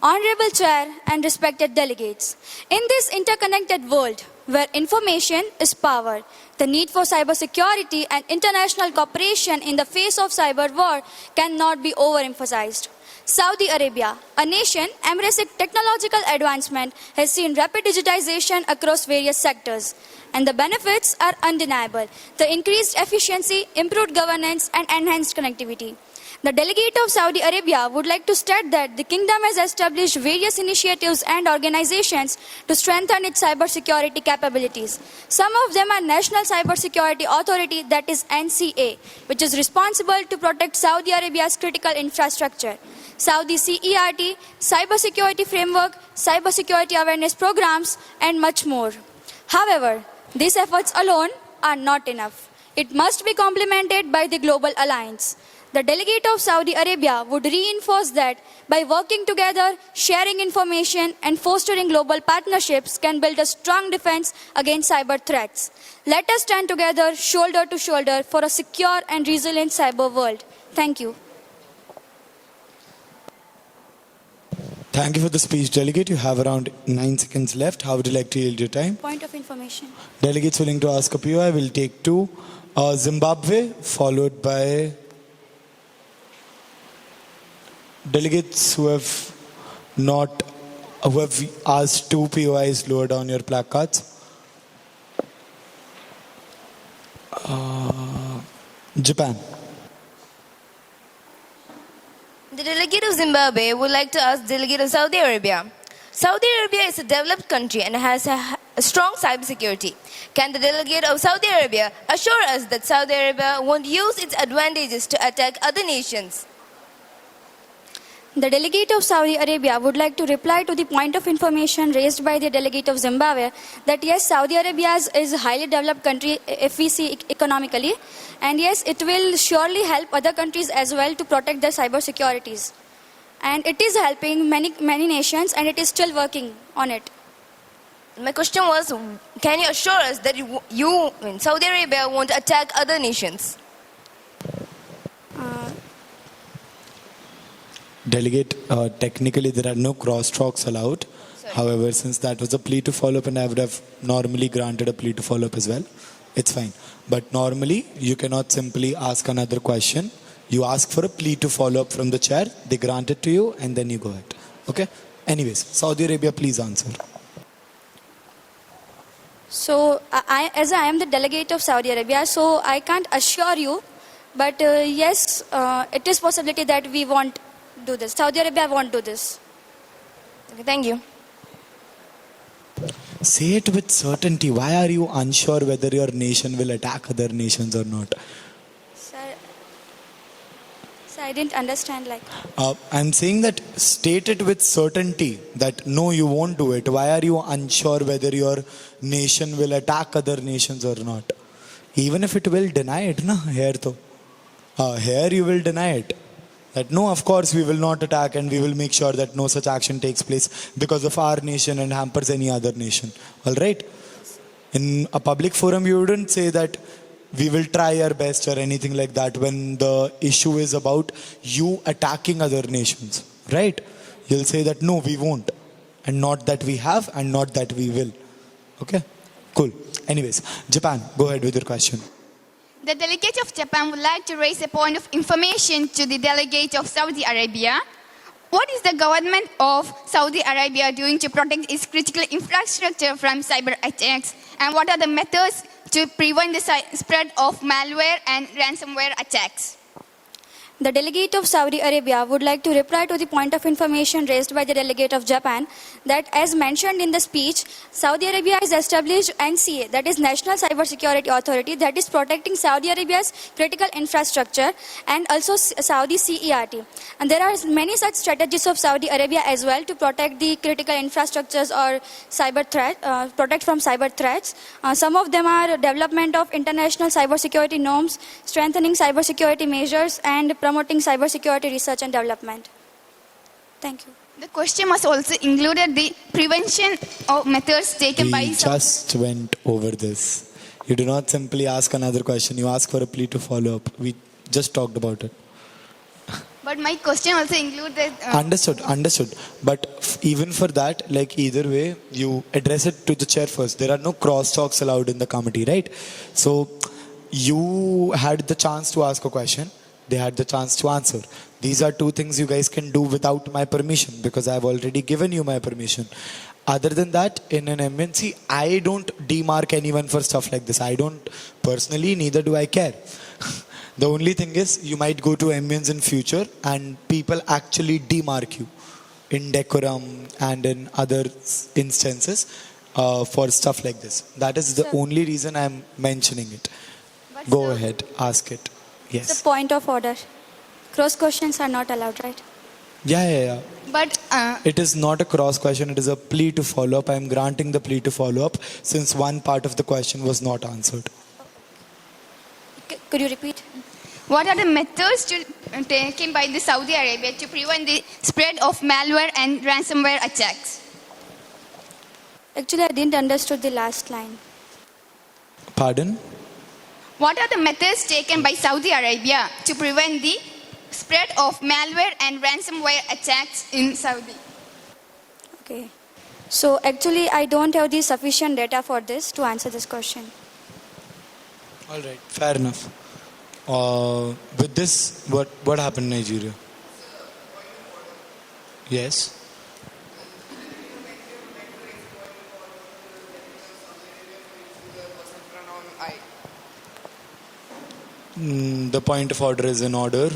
Honorable Chair and respected delegates, in this interconnected world where information is power, the need for cybersecurity and international cooperation in the face of cyber war cannot be overemphasized. Saudi Arabia, a nation embracing technological advancement, has seen rapid digitization across various sectors, and the benefits are undeniable. The increased efficiency, improved governance, and enhanced connectivity. The delegate of Saudi Arabia would like to state that the kingdom has established various initiatives and organizations to strengthen its cybersecurity capabilities. Some of them are National Cybersecurity Authority, that is NCA, which is responsible to protect Saudi Arabia's critical infrastructure. Saudi CERT, Cybersecurity Framework, Cybersecurity Awareness Programs, and much more. However, these efforts alone are not enough. It must be complemented by the global alliance. The delegate of Saudi Arabia would reinforce that by working together, sharing information, and fostering global partnerships can build a strong defense against cyber threats. Let us stand together, shoulder to shoulder, for a secure and resilient cyber world. Thank you. Thank you for the speech, delegate. You have around 9 seconds left. How would you like to yield your time? Point of information. Delegates willing to ask a POI will take 2. Zimbabwe, followed by delegates who have asked 2 POIs, lower down your placards. Japan. The delegate of Zimbabwe would like to ask the delegate of Saudi Arabia. Saudi Arabia is a developed country and has a strong cybersecurity. Can the delegate of Saudi Arabia assure us that Saudi Arabia won't use its advantages to attack other nations? The delegate of Saudi Arabia would like to reply to the point of information raised by the delegate of Zimbabwe that yes, Saudi Arabia is a highly developed country if we see economically, and yes, it will surely help other countries as well to protect their cyber securities. And it is helping many nations, and it is still working on it. My question was, can you assure us that you in Saudi Arabia won't attack other nations? Delegate, technically there are no cross-talks allowed. Sorry. However, since that was a plea to follow up and I would have normally granted a plea to follow up as well, it's fine. But normally, you cannot simply ask another question. You ask for a plea to follow up from the chair, they grant it to you, and then you go ahead. Okay? Anyways, Saudi Arabia, please answer. So, as I am the delegate of Saudi Arabia, so I can't assure you, but yes, it is possibility that we won't do this. Saudi Arabia won't do this. Okay, thank you. Say it with certainty. Why are you unsure whether your nation will attack other nations or not? Sir, I didn't understand I'm saying that state it with certainty that no, you won't do it. Why are you unsure whether your nation will attack other nations or not? Even if it will, deny it, na? Here you will deny it. That no, of course we will not attack and we will make sure that no such action takes place because of our nation and hampers any other nation. Alright? In a public forum you wouldn't say that we will try our best or anything like that when the issue is about you attacking other nations. Right? You'll say that no, we won't. And not that we have and not that we will. Okay? Cool. Anyways, Japan, go ahead with your question. The delegate of Japan would like to raise a point of information to the delegate of Saudi Arabia. What is the government of Saudi Arabia doing to protect its critical infrastructure from cyber attacks? And what are the methods to prevent the spread of malware and ransomware attacks? The delegate of Saudi Arabia would like to reply to the point of information raised by the delegate of Japan that as mentioned in the speech, Saudi Arabia has established NCA, that is National Cybersecurity Authority, that is protecting Saudi Arabia's critical infrastructure, and also Saudi CERT. And there are many such strategies of Saudi Arabia as well to protect the critical infrastructures or cyber protect from cyber threats. Some of them are development of international cybersecurity norms, strengthening cybersecurity measures, and promoting cybersecurity research and development. Thank you. The question must also included the prevention of methods taken by... We just went over this. You do not simply ask another question. You ask for a plea to follow up. We just talked about it. But my question also included... Understood. But even for that, like either way, you address it to the chair first. There are no cross talks allowed in the committee, right? So you had the chance to ask a question. They had the chance to answer. These are two things you guys can do without my permission because I have already given you my permission. Other than that, in an MNC, I don't demark anyone for stuff like this. I don't personally, neither do I care. The only thing is you might go to MUNs in future and people actually demark you in decorum and in other instances for stuff like this. That is the only reason I'm mentioning it. Go ahead, ask it. It's Yes. a point of order. Cross questions are not allowed, right? Yeah. But It is not a cross question, it is a plea to follow up. I am granting the plea to follow up since one part of the question was not answered. Could you repeat? what are the methods taken by the Saudi Arabia to prevent the spread of malware and ransomware attacks? Actually, I didn't understood the last line. Pardon? What are the methods taken by Saudi Arabia to prevent the spread of malware and ransomware attacks in Saudi? Okay. So actually, I don't have the sufficient data for this to answer this question. All right, fair enough. With this, what happened in Nigeria? Yes. The point of order is in order.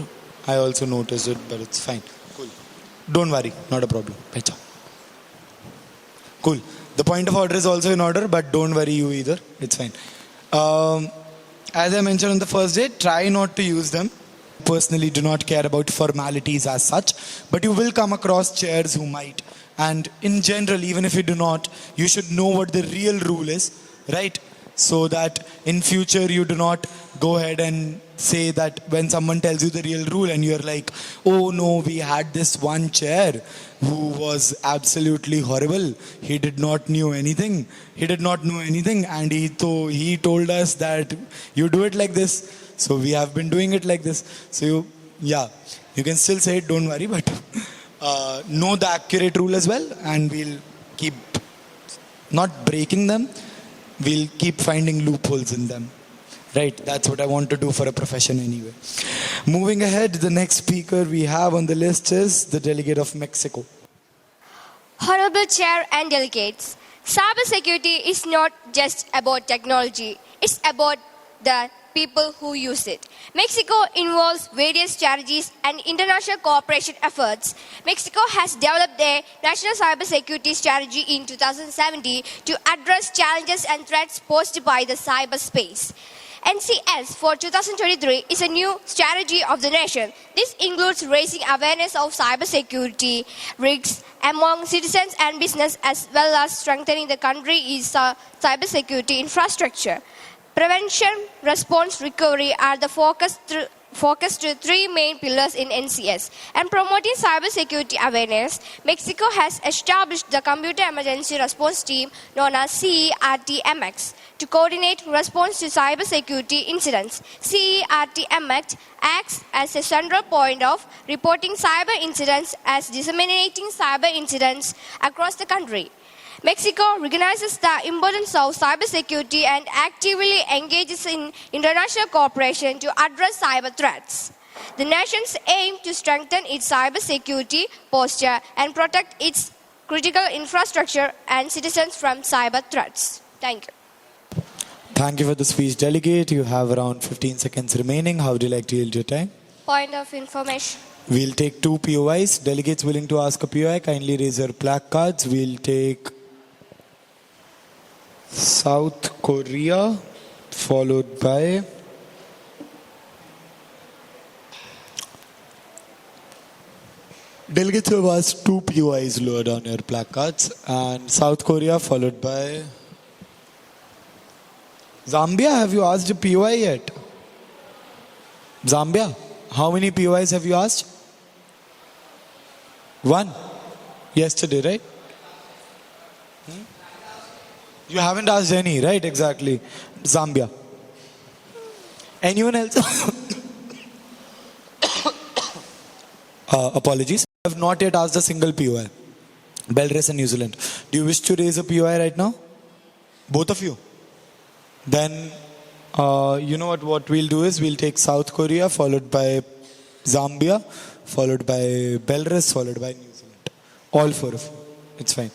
I also noticed it, but it's fine. Cool. Don't worry, not a problem. Pecha. Cool. The point of order is also in order, but don't worry you either. It's fine. As I mentioned on the first day, try not to use them. Personally, do not care about formalities as such, but you will come across chairs who might. And in general, even if you do not, you should know what the real rule is, right? So that in future you do not go ahead and say that when someone tells you the real rule and you're like, oh no, we had this one chair who was absolutely horrible. He did not know anything. And he told us that you do it like this. So we have been doing it like this. So you can still say it, don't worry, but know the accurate rule as well, and we'll keep not breaking them. We'll keep finding loopholes in them. Right, that's what I want to do for a profession anyway. Moving ahead, the next speaker we have on the list is the delegate of Mexico. Honorable Chair and delegates, cybersecurity is not just about technology, it's about the people who use it. Mexico involves various strategies and international cooperation efforts. Mexico has developed a national cybersecurity strategy in 2017 to address challenges and threats posed by the cyberspace. NCS for 2023 is a new strategy of the nation. This includes raising awareness of cybersecurity risks among citizens and business, as well as strengthening the country's cybersecurity infrastructure. Prevention, response, recovery are the focus to three main pillars in NCS. And promoting cybersecurity awareness, Mexico has established the Computer Emergency Response Team known as CERTMX to coordinate response to cybersecurity incidents. CERTMX acts as a central point of reporting cyber incidents as disseminating cyber incidents across the country. Mexico recognizes the importance of cybersecurity and actively engages in international cooperation to address cyber threats. The nation's aim to strengthen its cybersecurity posture and protect its critical infrastructure and citizens from cyber threats. Thank you. Thank you for the speech, delegate. You have around 15 seconds remaining. How would you like to yield your time? Point of information. We'll take 2 POIs. Delegates willing to ask a POI, kindly raise your placards. We'll take South Korea, followed by delegates who have asked 2 POIs lower down your placards, and South Korea followed by Zambia. Have you asked a POI yet? Zambia, how many POIs have you asked? 1 yesterday, right? You haven't asked any, right? Exactly. Zambia. Anyone else? Apologies. I have not yet asked a single POI. Belarus and New Zealand. Do you wish to raise a POI right now? Both of you? Then, you know what we'll do is we'll take South Korea, followed by Zambia, followed by Belarus, followed by New Zealand. All 4 of you. It's fine.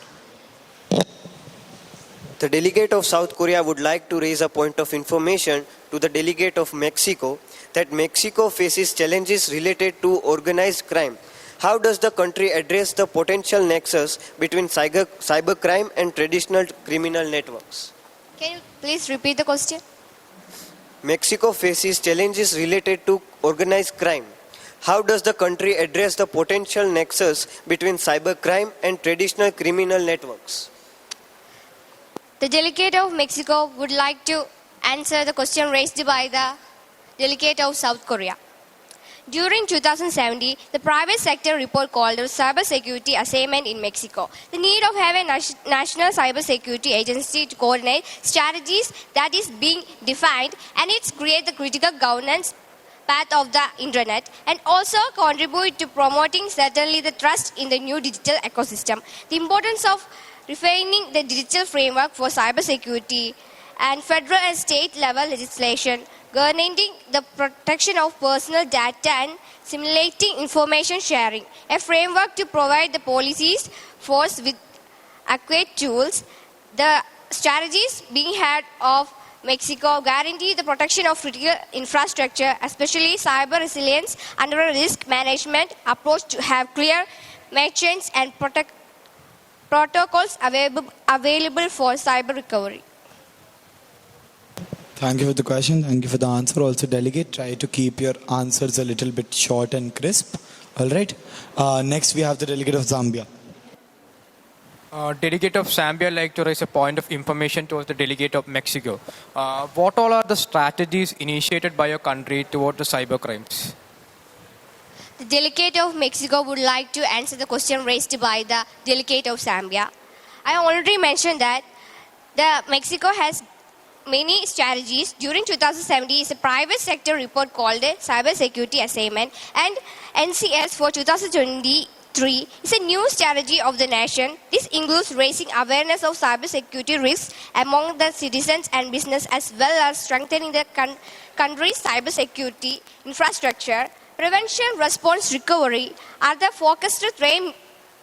The delegate of South Korea would like to raise a point of information to the delegate of Mexico that Mexico faces challenges related to organized crime. How does the country address the potential nexus between cybercrime and traditional criminal networks? Can you please repeat the question? Mexico faces challenges related to organized crime. How does the country address the potential nexus between cybercrime and traditional criminal networks? The delegate of Mexico would like to answer the question raised by the delegate of South Korea. During 2017, the private sector report called the cybersecurity assignment in Mexico. The need of having a national cybersecurity agency to coordinate strategies that is being defined, and it's create the critical governance path of the internet, and also contribute to promoting certainly the trust in the new digital ecosystem. The importance of refining the digital framework for cybersecurity and federal and state level legislation guaranteeing the protection of personal data and simulating information sharing, a framework to provide the policies force with adequate tools. The strategies being had of Mexico guarantee the protection of critical infrastructure, especially cyber resilience, under a risk management approach to have clear merchants and protocols available for cyber recovery. Thank you for the question. Thank you for the answer. Also, delegate, try to keep your answers a little bit short and crisp. All right. Next, we have the delegate of Zambia. Delegate of Zambia like to raise a point of information towards the delegate of Mexico. What all are the strategies initiated by your country toward the cyber crimes? The delegate of Mexico would like to answer the question raised by the delegate of Zambia. I already mentioned that Mexico has many strategies. During 2017, is a private sector report called the Cybersecurity Assignment, and NCS for 2023 is a new strategy of the nation. This includes raising awareness of cybersecurity risks among the citizens and business, as well as strengthening the country's cybersecurity infrastructure. Prevention, response, recovery are the focused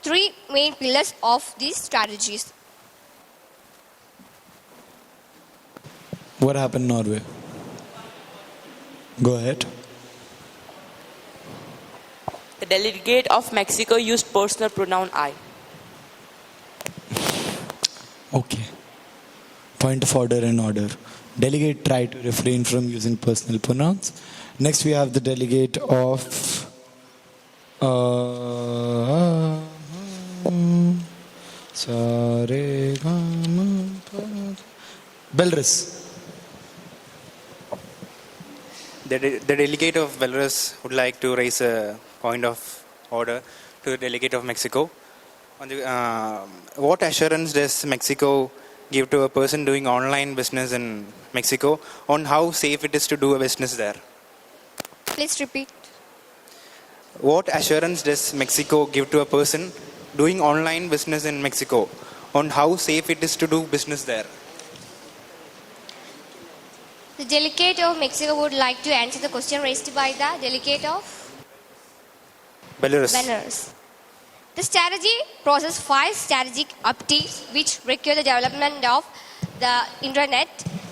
three main pillars of these strategies. What happened in Norway? Go ahead. The delegate of Mexico used personal pronoun I. Okay. Point of order and order. Delegate, try to refrain from using personal pronouns. Next, we have the delegate of Belarus. The delegate of Belarus would like to raise a point of order to the delegate of Mexico. What assurance does Mexico give to a person doing online business in Mexico on how safe it is to do a business there? Please repeat. What assurance does Mexico give to a person doing online business in Mexico on how safe it is to do business there? The delegate of Mexico would like to answer the question raised by the delegate of Belarus. The strategy processes 5 strategic objectives which require the development of the internet,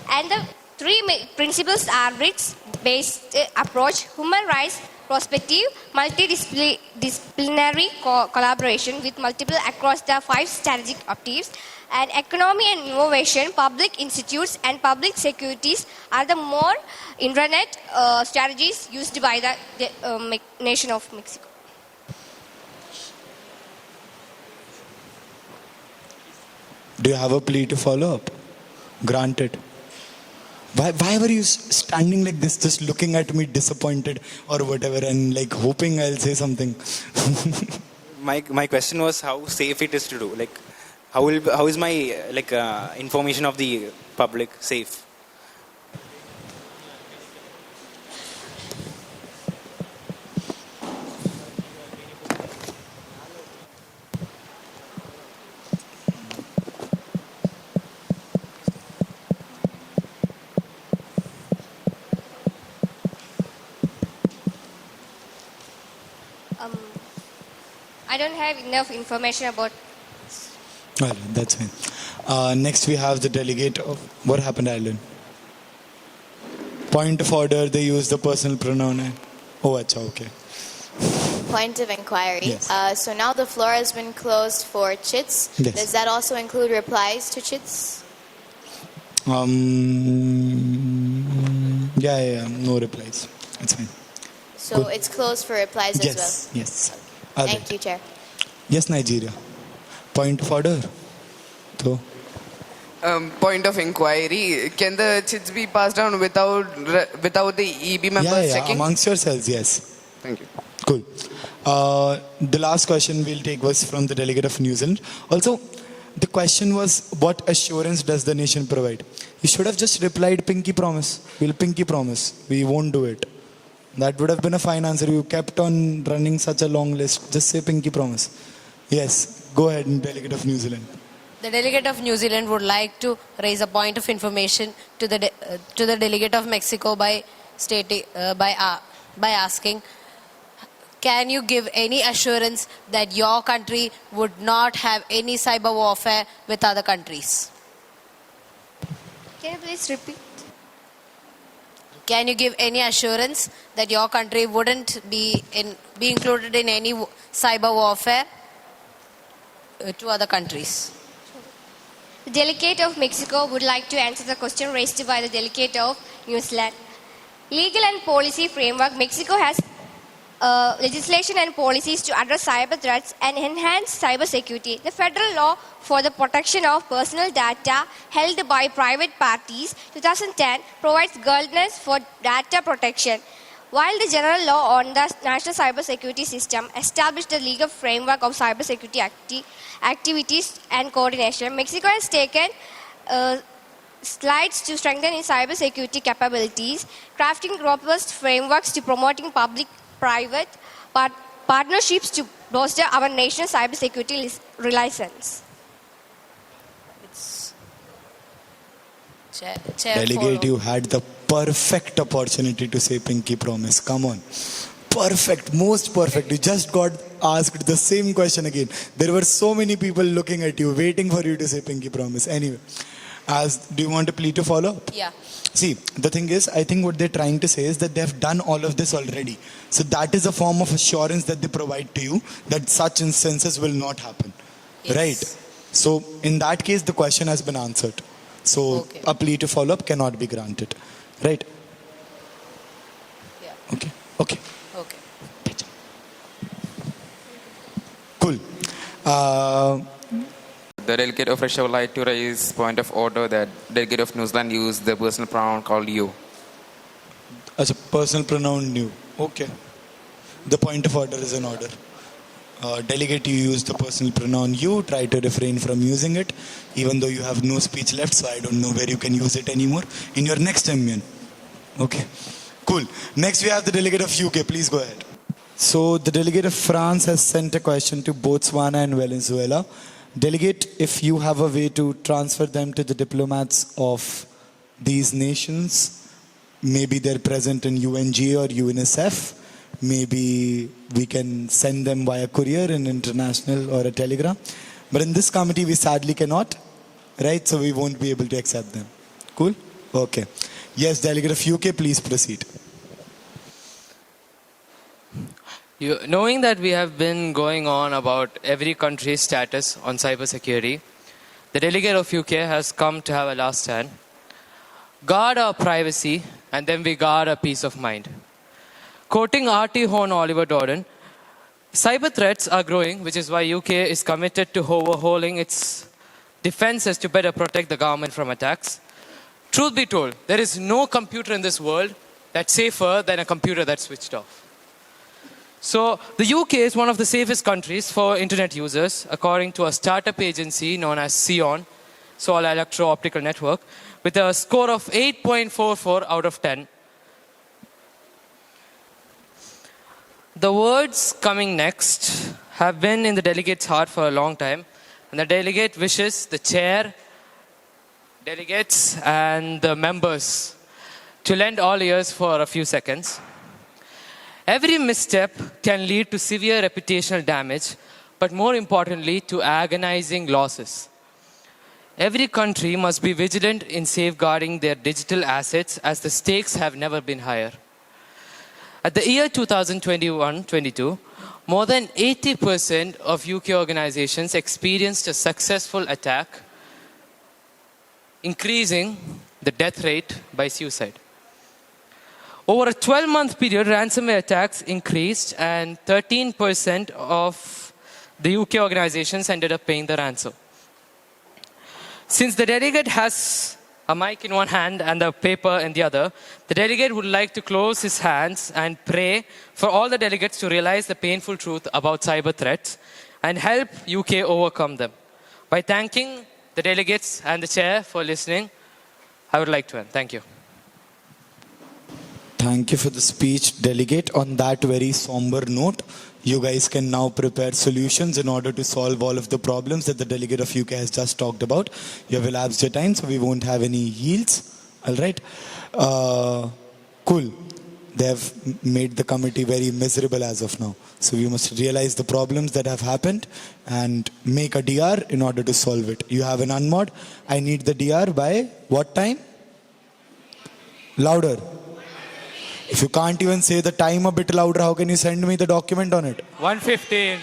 and the 3 principles are risk-based approach, human rights perspective, multidisciplinary collaboration with multiple across the 5 strategic objectives, and economy and innovation, public institutes and public securities are the more internet strategies used by the nation of Mexico. Do you have a plea to follow up? Granted. Why were you standing like this, just looking at me disappointed or whatever, and like hoping I'll say something? My question was how safe it is to do. Like, how is my information of the public safe? I don't have enough information about. Well, that's fine. Next, we have the delegate of. What happened, Alan? Point of order, they use the personal pronoun. Oh, acha, okay. Point of inquiry. Yes. So now the floor has been closed for chits. Yes. Does that also include replies to chits? Yeah, no replies. It's fine. So Good. it's closed for replies as well? Yes. All Thank right. you, Chair. Yes, Nigeria. Point of order. So, Point of inquiry. Can the chits be passed down without the EB members checking? amongst yourselves, yes. Thank you. Cool. The last question we'll take was from the delegate of New Zealand. Also, the question was, what assurance does the nation provide? You should have just replied, pinky promise. We'll pinky promise. We won't do it. That would have been a fine answer. You kept on running such a long list. Just say pinky promise. Yes, go ahead, delegate of New Zealand. The delegate of New Zealand would like to raise a point of information to the delegate of Mexico by asking, can you give any assurance that your country would not have any cyber warfare with other countries? Can you please repeat? Can you give any assurance that your country wouldn't be included in any cyber warfare to other countries? The delegate of Mexico would like to answer the question raised by the delegate of New Zealand. Legal and policy framework. Mexico has legislation and policies to address cyber threats and enhance cyber security. The federal law for the protection of personal data held by private parties 2010 provides guidance for data protection, while the general law on the national cyber security system established the legal framework of cyber security activities and coordination. Mexico has taken strides to strengthen its cyber security capabilities, crafting robust frameworks to promoting public-private partnerships to bolster our nation's cyber security reliance. Delegate, you had the perfect opportunity to say pinky promise. Come on. Perfect, most perfect. You just got asked the same question again. There were so many people looking at you, waiting for you to say pinky promise. Anyway, do you want a plea to follow up? Yeah. See, the thing is, I think what they're trying to say is that they've done all of this already. So that is a form of assurance that they provide to you that such instances will not happen. Yes. Right? So in that case, the question has been answered. So a plea to follow up cannot be granted. Right? Yeah. Okay. Okay. Cool. The delegate of Russia would like to raise point of order that delegate of New Zealand used the personal pronoun called you. As a personal pronoun, you. Okay. The point of order is an order. Delegate, you use the personal pronoun you. Try to refrain from using it, even though you have no speech left, so I don't know where you can use it anymore. In your next MUN. Okay. Cool. Next we have the delegate of UK. Please go ahead. So the delegate of France has sent a question to Botswana and Venezuela. Delegate, if you have a way to transfer them to the diplomats of these nations, maybe they're present in UNG or UNICEF, maybe we can send them via courier in international or a telegram. But in this committee, we sadly cannot, right? So we won't be able to accept them. Cool? Okay. Yes, delegate of UK, please proceed. Knowing that we have been going on about every country's status on cybersecurity, the delegate of UK has come to have a last stand. Guard our privacy, and then we guard our peace of mind. Quoting R.T. Horn Oliver Dowden, cyber threats are growing, which is why UK is committed to overhauling its defenses to better protect the government from attacks. Truth be told, there is no computer in this world that's safer than a computer that's switched off. So the UK is one of the safest countries for internet users, according to a startup agency known as SEON, Seoul Electro-Optical Network, with a score of 8.44 out of 10. The words coming next have been in the delegate's heart for a long time, and the delegate wishes the chair, delegates, and the members to lend all ears for a few seconds. Every misstep can lead to severe reputational damage, but more importantly, to agonizing losses. Every country must be vigilant in safeguarding their digital assets as the stakes have never been higher. At the year 2021-22, more than 80% of UK organizations experienced a successful attack, increasing the death rate by suicide. Over a 12-month period, ransomware attacks increased and 13% of the UK organizations ended up paying the ransom. Since the delegate has a mic in one hand and a paper in the other, the delegate would like to close his hands and pray for all the delegates to realize the painful truth about cyber threats and help UK overcome them. By thanking the delegates and the chair for listening, I would like to end. Thank you. Thank you for the speech, delegate. On that very somber note, you guys can now prepare solutions in order to solve all of the problems that the delegate of UK has just talked about. You have elapsed your time, so we won't have any yields. All right. Cool. They have made the committee very miserable as of now. So we must realize the problems that have happened and make a DR in order to solve it. You have an unmod. I need the DR by what time? Louder. If you can't even say the time a bit louder, how can you send me the document on it? 1:15.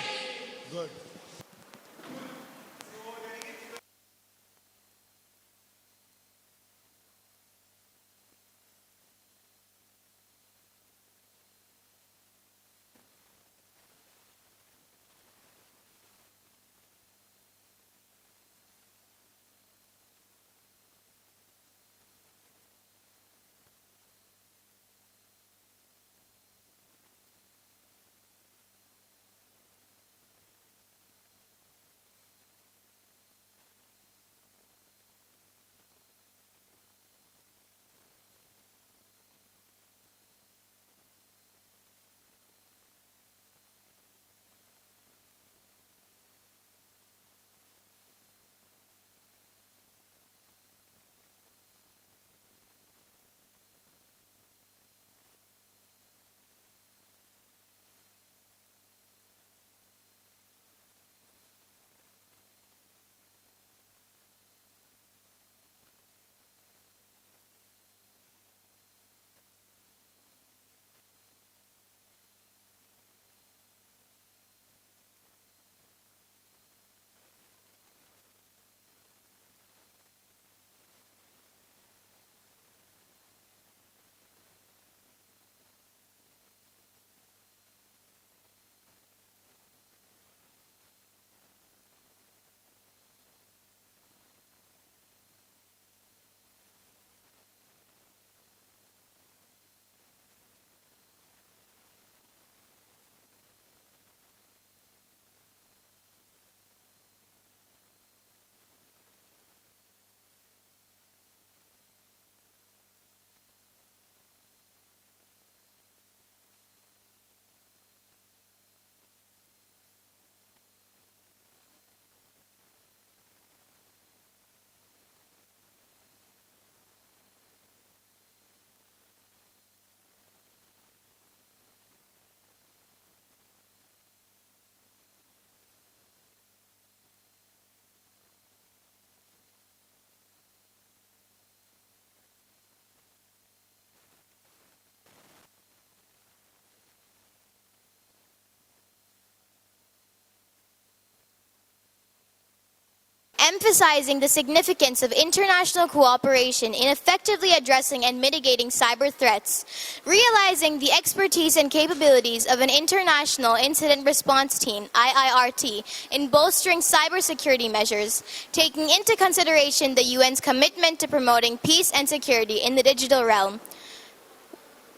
Emphasizing the significance of international cooperation in effectively addressing and mitigating cyber threats, realizing the expertise and capabilities of an international incident response team, IIRT, in bolstering cybersecurity measures, taking into consideration the UN's commitment to promoting peace and security in the digital realm.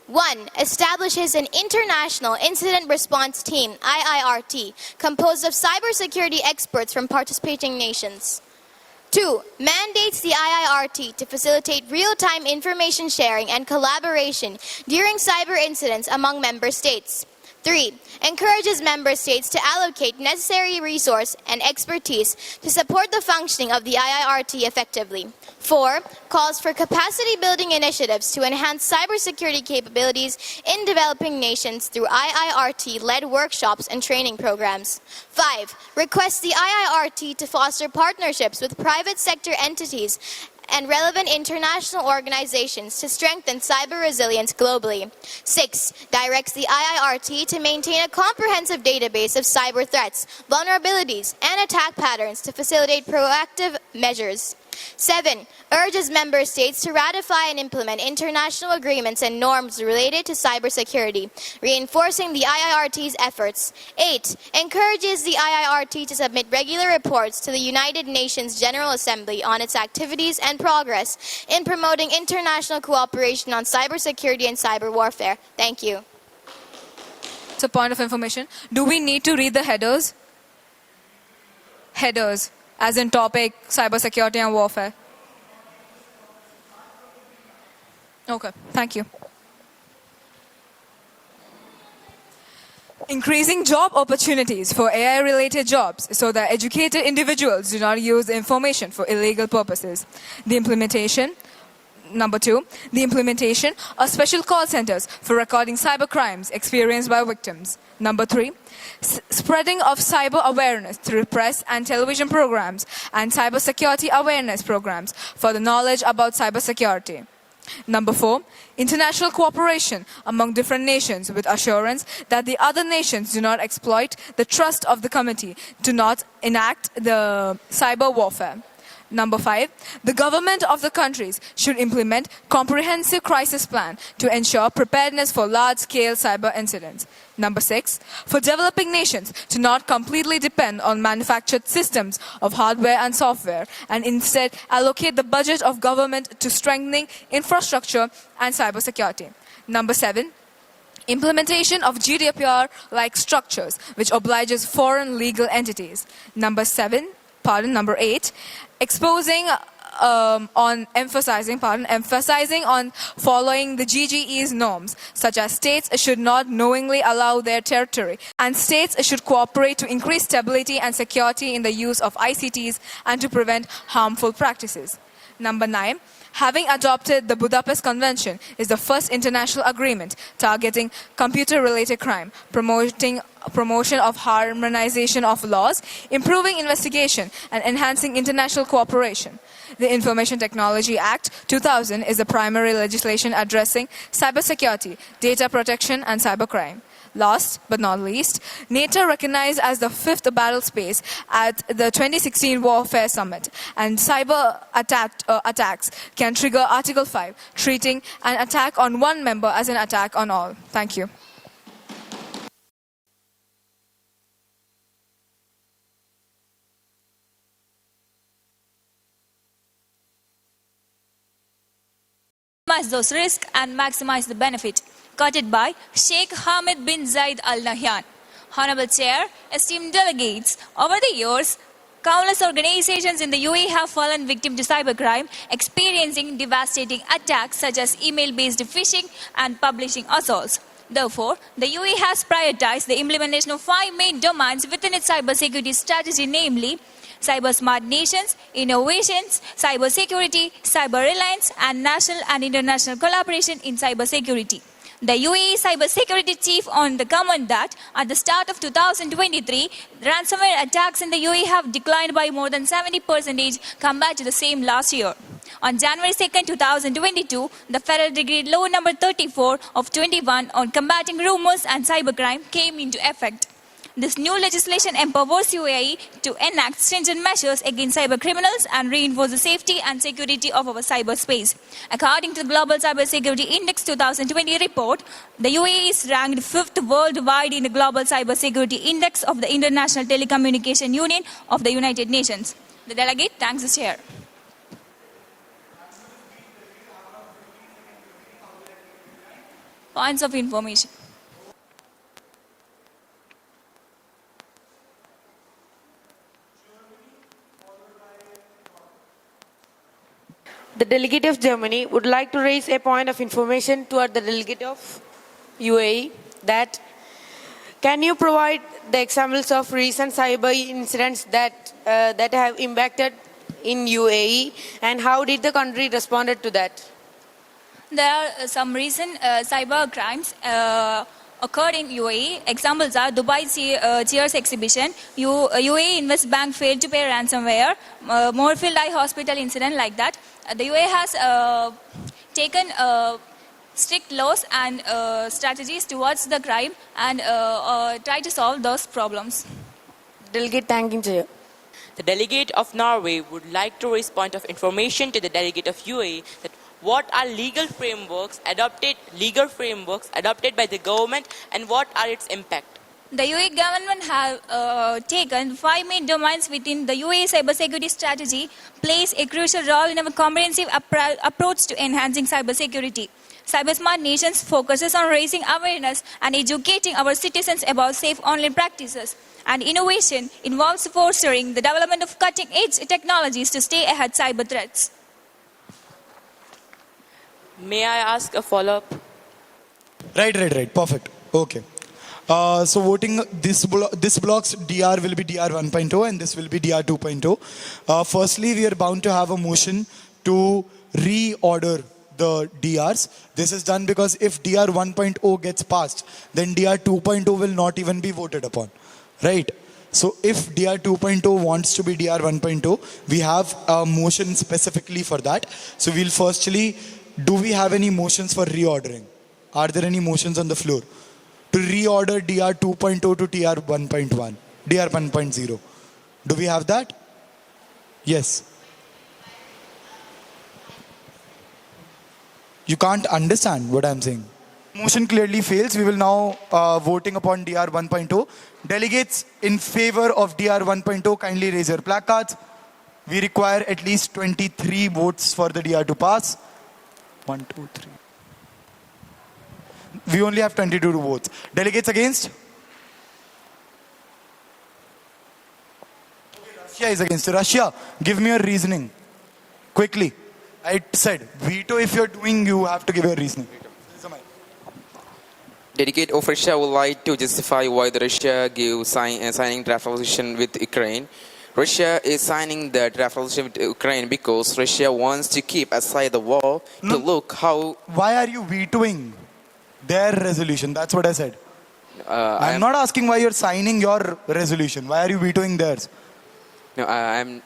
1. Establishes an international incident response team, IIRT, composed of cybersecurity experts from participating nations. 2. Mandates the IIRT to facilitate real-time information sharing and collaboration during cyber incidents among member states. 3. Encourages member states to allocate necessary resource and expertise to support the functioning of the IIRT effectively. 4. Calls for capacity building initiatives to enhance cybersecurity capabilities in developing nations through IIRT-led workshops and training programs. 5. Requests the IIRT to foster partnerships with private sector entities and relevant international organizations to strengthen cyber resilience globally. 6. Directs the IIRT to maintain a comprehensive database of cyber threats, vulnerabilities, and attack patterns to facilitate proactive measures. 7. Urges member states to ratify and implement international agreements and norms related to cybersecurity, reinforcing the IIRT's efforts. 8. Encourages the IIRT to submit regular reports to the United Nations General Assembly on its activities and progress in promoting international cooperation on cybersecurity and cyber warfare. Thank you. It's a point of information. Do we need to read the headers? Headers, as in topic, cybersecurity and warfare. Okay, thank you. Increasing job opportunities for AI-related jobs so that educated individuals do not use the information for illegal purposes. The implementation. Number 2, the implementation of special call centers for recording cyber crimes experienced by victims. Number 3, spreading of cyber awareness through press and television programs and cybersecurity awareness programs for the knowledge about cybersecurity. Number 4, international cooperation among different nations with assurance that the other nations do not exploit the trust of the committee to not enact the cyber warfare. Number 5, the government of the countries should implement comprehensive crisis plan to ensure preparedness for large-scale cyber incidents. Number 6, for developing nations to not completely depend on manufactured systems of hardware and software and instead allocate the budget of government to strengthening infrastructure and cybersecurity. Number 7, implementation of GDPR-like structures which obliges foreign legal entities. Number 8, emphasizing on following the GGE's norms, such as states should not knowingly allow their territory, and states should cooperate to increase stability and security in the use of ICTs and to prevent harmful practices. Number 9, having adopted the Budapest Convention is the first international agreement targeting computer-related crime, promotion of harmonization of laws, improving investigation, and enhancing international cooperation. The Information Technology Act 2000 is the primary legislation addressing cybersecurity, data protection, and cybercrime. Last but not least, NATO recognized as the fifth battle space at the 2016 Warfare Summit, and cyber attacks can trigger Article 5, treating an attack on one member as an attack on all. Thank you. Minimize those risks and maximize the benefit. Quoted by Sheikh Hamid bin Zayed Al Nahyan. Honorable Chair, esteemed delegates, over the years, countless organizations in the UAE have fallen victim to cybercrime, experiencing devastating attacks such as email-based phishing and publishing assaults. Therefore, the UAE has prioritized the implementation of 5 main domains within its cybersecurity strategy, namely cyber smart nations, innovations, cybersecurity, cyber reliance, and national and international collaboration in cybersecurity. The UAE cybersecurity chief on the comment that at the start of 2023, ransomware attacks in the UAE have declined by more than 70% compared to the same last year. On January 2, 2022, the Federal Decree Law number 34 of 21 on combating rumors and cybercrime came into effect. This new legislation empowers UAE to enact stringent measures against cyber criminals and reinforce the safety and security of our cyberspace. According to the Global Cybersecurity Index 2020 report, the UAE is ranked 5th worldwide in the Global Cybersecurity Index of the International Telecommunication Union of the United Nations. The delegate thanks the chair. Points of information. The delegate of Germany would like to raise a point of information toward the delegate of UAE that Can you provide the examples of recent cyber incidents that have impacted in UAE, and how did the country responded to that? There are some recent cyber crimes occurred in UAE. Examples are Dubai Cheers exhibition, UAE Invest Bank failed to pay ransomware, Moorfield Eye Hospital incident like that. The UAE has taken strict laws and strategies towards the crime and try to solve those problems. Delegate thanking Chair. The delegate of Norway would like to raise point of information to the delegate of UAE that what are legal frameworks adopted by the government and what are its impact? The UAE government have taken 5 main domains within the UAE cybersecurity strategy, plays a crucial role in our comprehensive approach to enhancing cybersecurity. Cybersmart Nations focuses on raising awareness and educating our citizens about safe online practices. And innovation involves fostering the development of cutting-edge technologies to stay ahead cyber threats. May I ask a follow-up? Right. Perfect. Okay. So voting this block's DR will be DR 1.0 and this will be DR 2.0. Firstly, we are bound to have a motion to reorder the DRs. This is done because if DR 1.0 gets passed, then DR 2.0 will not even be voted upon. Right? So if DR 2.0 wants to be DR 1.0, we have a motion specifically for that. So we'll firstly, do we have any motions for reordering? Are there any motions on the floor to reorder DR 2.0 to DR 1.1, DR 1.0? Do we have that? Yes. You can't understand what I'm saying. Motion clearly fails. We will now voting upon DR 1.0. Delegates in favor of DR 1.0, kindly raise your placards. We require at least 23 votes for the DR to pass. 1, 2, 3. We only have 22 votes. Delegates against? Russia is against. Russia, give me your reasoning. Quickly. I said, veto if you're doing, you have to give your reasoning. Delegate of Russia would like to justify why the Russia gives signing draft resolution with Ukraine. Russia is signing the draft resolution with Ukraine because Russia wants to keep aside the war to look how... Why are you vetoing their resolution? That's what I said. I'm not asking why you're signing your resolution. Why are you vetoing theirs? No, I'm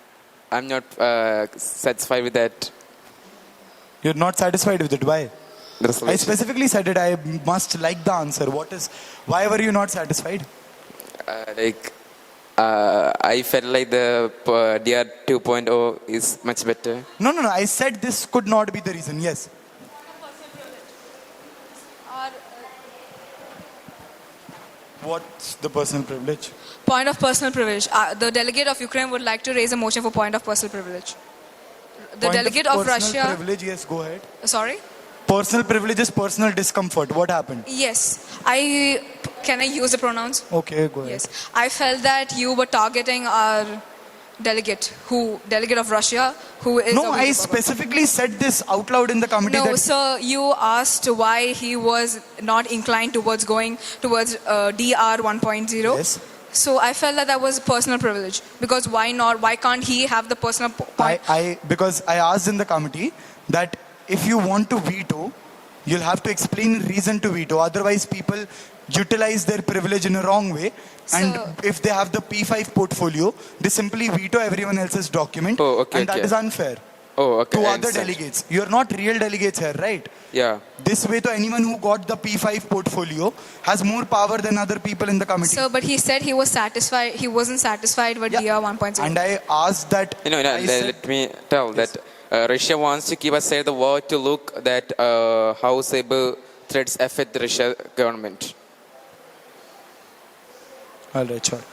not satisfied with that. You're not satisfied with it. Why? I specifically said it. I must like the answer. Why were you not satisfied? I felt like the DR 2.0 is much better. No. I said this could not be the reason. Yes. What's the personal privilege? Point of personal privilege. The delegate of Ukraine would like to raise a motion for point of personal privilege. The delegate of Russia... Personal privilege, yes, go ahead. Sorry? Personal privilege is personal discomfort. What happened? Yes. Can I use the pronouns? Okay, go ahead. Yes. I felt that you were targeting our delegate of Russia, who is... No, I specifically said this out loud in the committee. No, sir, you asked why he was not inclined towards going towards DR 1.0. Yes. So I felt that was personal privilege. Because why not? Why can't he have the personal point? Because I asked in the committee that if you want to veto, you'll have to explain reason to veto. Otherwise, people utilize their privilege in a wrong way. And if they have the P5 portfolio, they simply veto everyone else's document. That is unfair. To other delegates. You're not real delegates here, right? Yeah. This way, to anyone who got the P5 portfolio has more power than other people in the committee. Sir, but he said he was satisfied. He wasn't satisfied with DR 1.0. And I asked that. Let me tell that Russia wants to keep aside the war to look that how cyber threats affect the Russia government. All right, sure.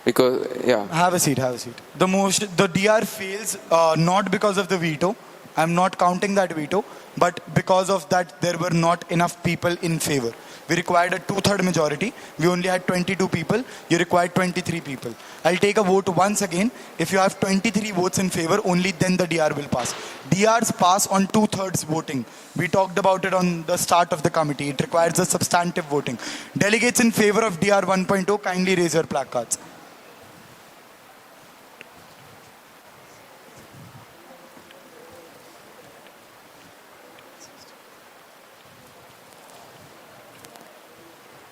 Because, yeah. Have a seat. The DR fails not because of the veto. I'm not counting that veto. But because of that, there were not enough people in favor. We required a 2/3 majority. We only had 22 people. You required 23 people. I'll take a vote once again. If you have 23 votes in favor, only then the DR will pass. DRs pass on 2/3 voting. We talked about it on the start of the committee. It requires a substantive voting. Delegates in favor of DR 1.0, kindly raise your placards.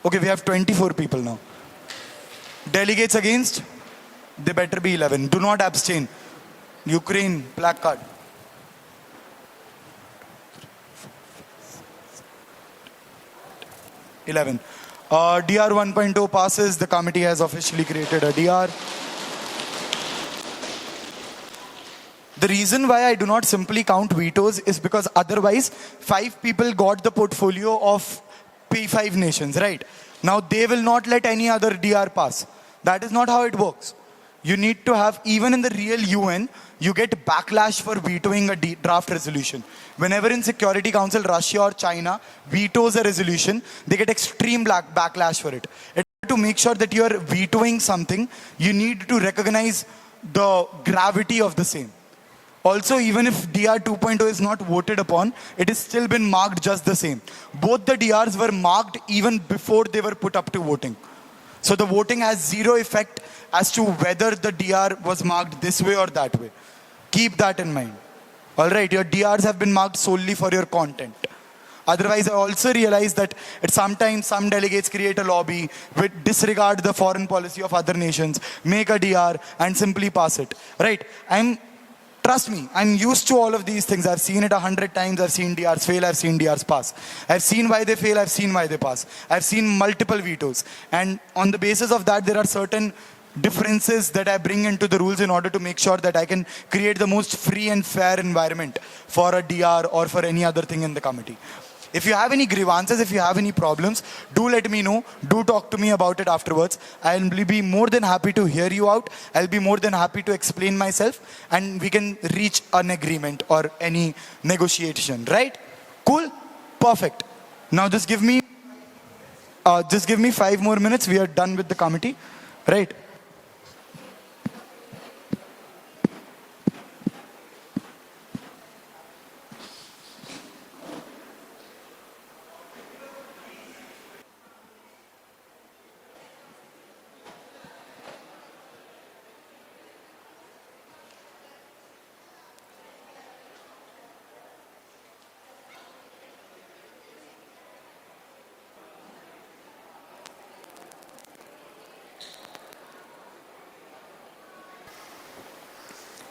Okay, we have 24 people now. Delegates against? They better be 11. Do not abstain. Ukraine, placard. DR 1.0 passes. The committee has officially created a DR. The reason why I do not simply count vetoes is because otherwise 5 people got the portfolio of P5 nations, right? Now they will not let any other DR pass. That is not how it works. You need to have, even in the real UN, you get backlash for vetoing a draft resolution. Whenever in Security Council, Russia or China vetoes a resolution, they get extreme backlash for it. To make sure that you are vetoing something, you need to recognize the gravity of the same. Also, even if DR 2.0 is not voted upon, it has still been marked just the same. Both the DRs were marked even before they were put up to voting. So the voting has zero effect as to whether the DR was marked this way or that way. Keep that in mind. Alright, your DRs have been marked solely for your content. Otherwise, I also realize that at sometimes some delegates create a lobby, disregard the foreign policy of other nations, make a DR and simply pass it. Right? Trust me, I'm used to all of these things. I've seen it 100 times. I've seen DRs fail. I've seen DRs pass. I've seen why they fail. I've seen why they pass. I've seen multiple vetoes. And on the basis of that, there are certain differences that I bring into the rules in order to make sure that I can create the most free and fair environment for a DR or for any other thing in the committee. If you have any grievances, if you have any problems, do let me know. Do talk to me about it afterwards. I'll be more than happy to hear you out. I'll be more than happy to explain myself, and we can reach an agreement or any negotiation, right? Cool? Perfect. Now just give me 5 more minutes. We are done with the committee, right?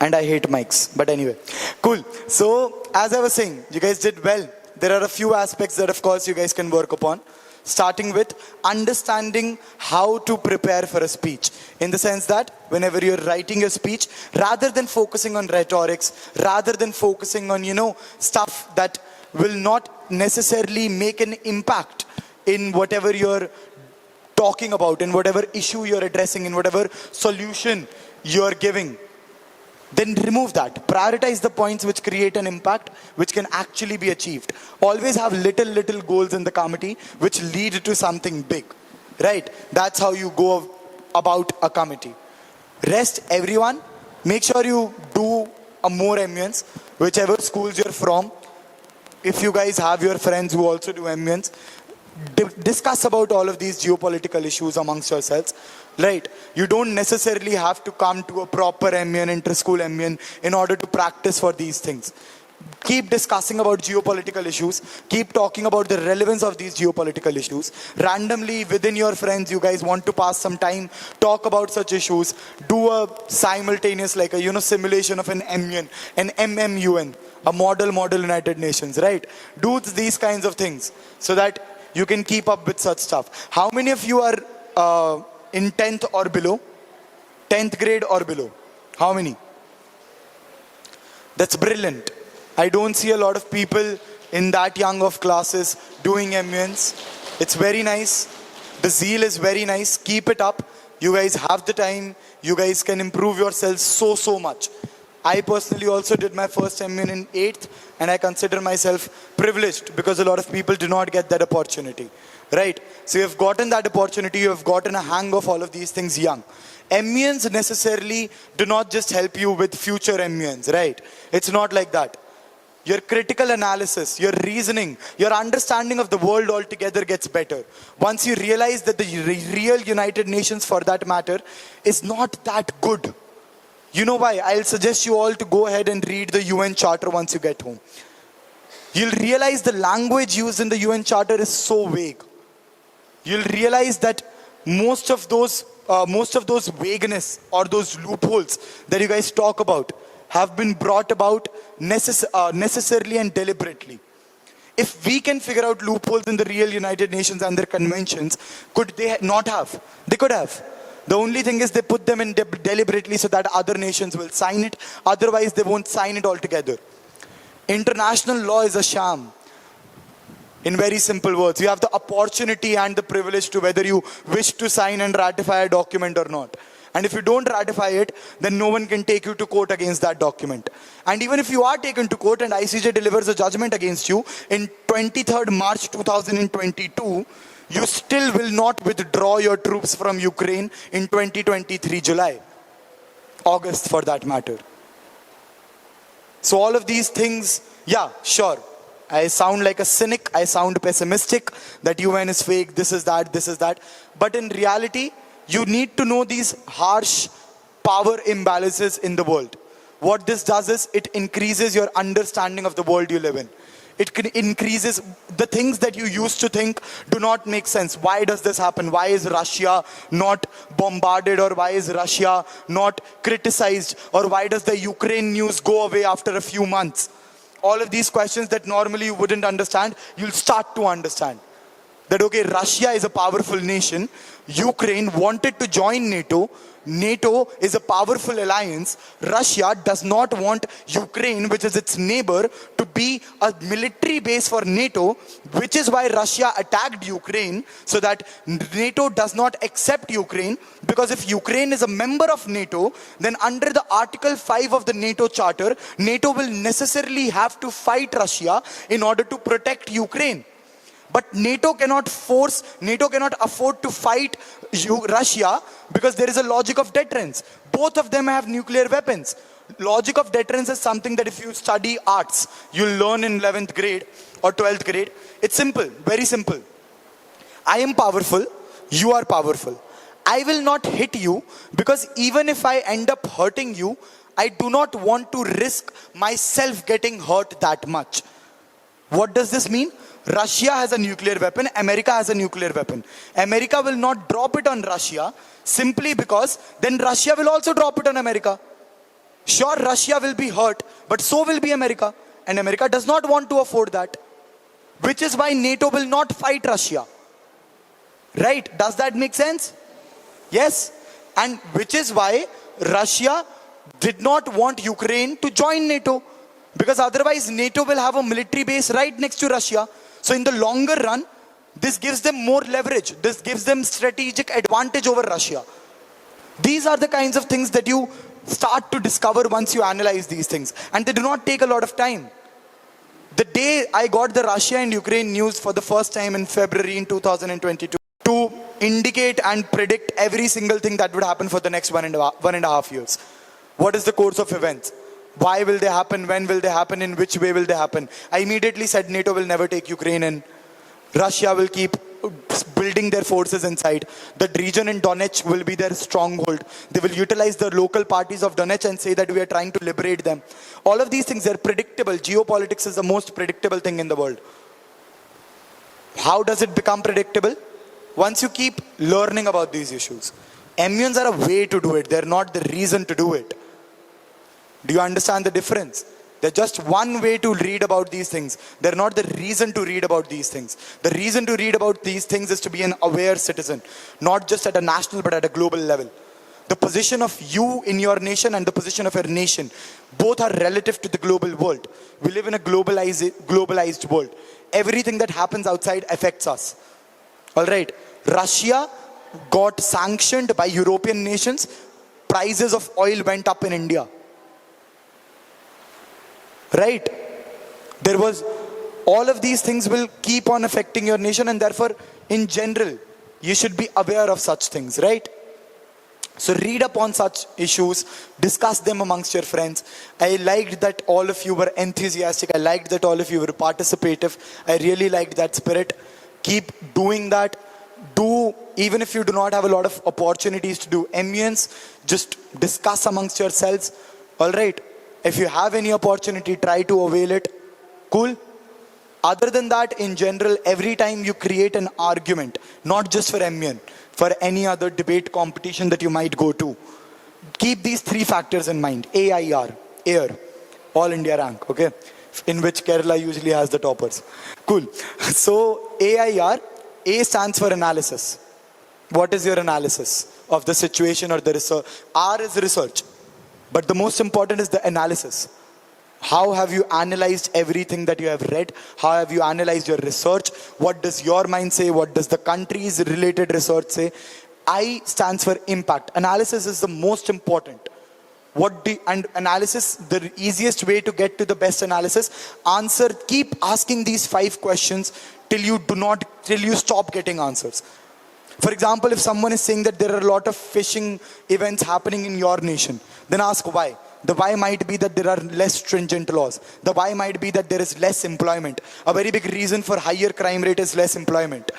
And I hate mics. But anyway, cool. So, as I was saying, you guys did well. There are a few aspects that, of course, you guys can work upon. Starting with understanding how to prepare for a speech. In the sense that whenever you're writing your speech, rather than focusing on rhetorics, rather than focusing on, stuff that will not necessarily make an impact in whatever you're talking about, in whatever issue you're addressing, in whatever solution you're giving, then remove that. Prioritize the points which create an impact, which can actually be achieved. Always have little goals in the committee which lead to something big, right? That's how you go about a committee. Rest, everyone, make sure you do more MUNs, whichever schools you're from. If you guys have your friends who also do MUNs, discuss about all of these geopolitical issues amongst yourselves. Right, you don't necessarily have to come to a proper MUN, inter-school MUN, in order to practice for these things. Keep discussing about geopolitical issues. Keep talking about the relevance of these geopolitical issues. Randomly, within your friends, you guys want to pass some time, talk about such issues. Do a simultaneous, simulation of an MUN, an MMUN, a model United Nations, right? Do these kinds of things so that you can keep up with such stuff. How many of you are in 10th or below? 10th grade or below? How many? That's brilliant. I don't see a lot of people in that young of classes doing MUNs. It's very nice. The zeal is very nice. Keep it up. You guys have the time. You guys can improve yourselves so much. I personally also did my first MUN in 8th, and I consider myself privileged because a lot of people do not get that opportunity. Right? So you have gotten that opportunity, you have gotten a hang of all of these things young. MUNs necessarily do not just help you with future MUNs, right? It's not like that. Your critical analysis, your reasoning, your understanding of the world altogether gets better. Once you realize that the real United Nations, for that matter, is not that good. You know why? I'll suggest you all to go ahead and read the UN Charter once you get home. You'll realize the language used in the UN Charter is so vague. You'll realize that most of those vagueness or those loopholes that you guys talk about have been brought about necessarily and deliberately. If we can figure out loopholes in the real United Nations and their conventions, could they not have? They could have. The only thing is they put them in deliberately so that other nations will sign it. Otherwise, they won't sign it altogether. International law is a sham. In very simple words, you have the opportunity and the privilege to whether you wish to sign and ratify a document or not. And if you don't ratify it, then no one can take you to court against that document. And even if you are taken to court and ICJ delivers a judgment against you in 23rd March 2022, you still will not withdraw your troops from Ukraine in 2023 July. August for that matter. So all of these things, yeah, sure. I sound like a cynic, I sound pessimistic, that UN is fake, this is that, this is that. But in reality, you need to know these harsh power imbalances in the world. What this does is, it increases your understanding of the world you live in. It increases the things that you used to think do not make sense. Why does this happen? Why is Russia not bombarded? Or why is Russia not criticized? Or why does the Ukraine news go away after a few months? All of these questions that normally you wouldn't understand, you'll start to understand. That okay, Russia is a powerful nation. Ukraine wanted to join NATO. NATO is a powerful alliance. Russia does not want Ukraine, which is its neighbor, to be a military base for NATO, which is why Russia attacked Ukraine, so that NATO does not accept Ukraine. Because if Ukraine is a member of NATO, then under the Article 5 of the NATO Charter, NATO will necessarily have to fight Russia in order to protect Ukraine. But NATO cannot afford to fight Russia because there is a logic of deterrence. Both of them have nuclear weapons. Logic of deterrence is something that if you study arts, you'll learn in 11th grade or 12th grade. It's simple, very simple. I am powerful, you are powerful. I will not hit you because even if I end up hurting you, I do not want to risk myself getting hurt that much. What does this mean? Russia has a nuclear weapon, America has a nuclear weapon. America will not drop it on Russia simply because then Russia will also drop it on America. Sure, Russia will be hurt, but so will be America. And America does not want to afford that. Which is why NATO will not fight Russia. Right? Does that make sense? Yes. And which is why Russia did not want Ukraine to join NATO. Because otherwise NATO will have a military base right next to Russia. So in the longer run, this gives them more leverage. This gives them strategic advantage over Russia. These are the kinds of things that you start to discover once you analyze these things. And they do not take a lot of time. The day I got the Russia and Ukraine news for the first time in February in 2022 to indicate and predict every single thing that would happen for the next 1.5 years. What is the course of events? Why will they happen? When will they happen? In which way will they happen? I immediately said NATO will never take Ukraine in. Russia will keep building their forces inside. The region in Donetsk will be their stronghold. They will utilize the local parties of Donetsk and say that we are trying to liberate them. All of these things are predictable. Geopolitics is the most predictable thing in the world. How does it become predictable? Once you keep learning about these issues. MUNs are a way to do it. They're not the reason to do it. Do you understand the difference? They're just one way to read about these things. They're not the reason to read about these things. The reason to read about these things is to be an aware citizen, not just at a national but at a global level. The position of you in your nation and the position of your nation, both are relative to the global world. We live in a globalized world. Everything that happens outside affects us. All right. Russia got sanctioned by European nations. Prices of oil went up in India. right? There was, all of these things will keep on affecting your nation, and therefore, in general, you should be aware of such things, right? So read up on such issues, discuss them amongst your friends. I liked that all of you were enthusiastic. I liked that all of you were participative. I really liked that spirit. Keep doing that. Do, even if you do not have a lot of opportunities to do MUNs, just discuss amongst yourselves. All right. If you have any opportunity, try to avail it. Cool. Other than that, in general, every time you create an argument, not just for MUN, for any other debate competition that you might go to, keep these three factors in mind. AIR, AIR, All India Rank, okay? In which Kerala usually has the toppers. Cool. So AIR, A stands for analysis. What is your analysis of the situation or the research? R is research. But the most important is the analysis. How have you analyzed everything that you have read? How have you analyzed your research? What does your mind say? What does the country's related research say? I stands for impact. Analysis is the most important. And analysis, the easiest way to get to the best analysis, keep asking these 5 questions till you stop getting answers. For example, if someone is saying that there are a lot of fishing events happening in your nation, then ask why. The why might be that there are less stringent laws. The why might be that there is less employment. A very big reason for higher crime rate is less employment.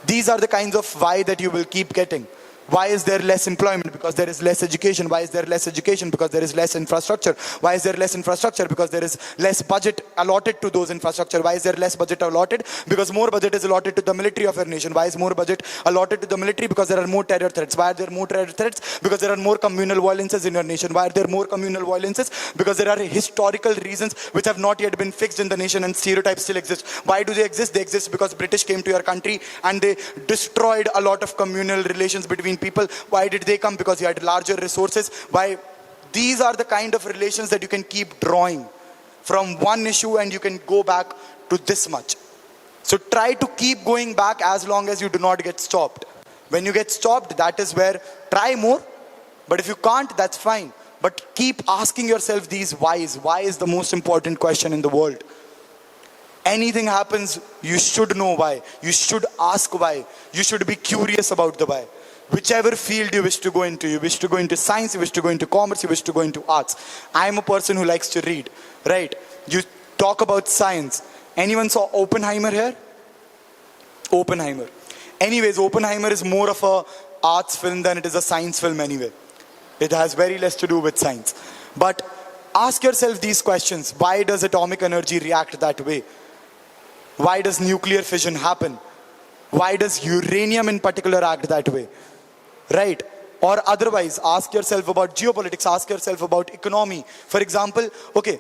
These are the kinds of why that you will keep getting. Why is there less employment? Because there is less education. Why is there less education? Because there is less infrastructure. Why is there less infrastructure? Because there is less budget allotted to those infrastructure. Why is there less budget allotted? Because more budget is allotted to the military of your nation. Why is more budget allotted to the military? Because there are more terror threats. Why are there more terror threats? Because there are more communal violences in your nation. Why are there more communal violences? Because there are historical reasons which have not yet been fixed in the nation and stereotypes still exist. Why do they exist? They exist because British came to your country and they destroyed a lot of communal relations between people. Why did they come? Because you had larger resources. Why? These are the kind of relations that you can keep drawing from one issue, and you can go back to this much. So try to keep going back as long as you do not get stopped. When you get stopped, that is where try more. But if you can't, that's fine. But keep asking yourself these whys. Why is the most important question in the world? Anything happens, you should know why. You should ask why. You should be curious about the why. Whichever field you wish to go into science, you wish to go into commerce, you wish to go into arts. I am a person who likes to read, right? You talk about science. Anyone saw Oppenheimer here? Oppenheimer. Anyways, Oppenheimer is more of a arts film than it is a science film anyway. It has very less to do with science. But ask yourself these questions. Why does atomic energy react that way? Why does nuclear fission happen? Why does uranium in particular act that way? Right? Or otherwise, ask yourself about geopolitics, ask yourself about economy. For example, okay,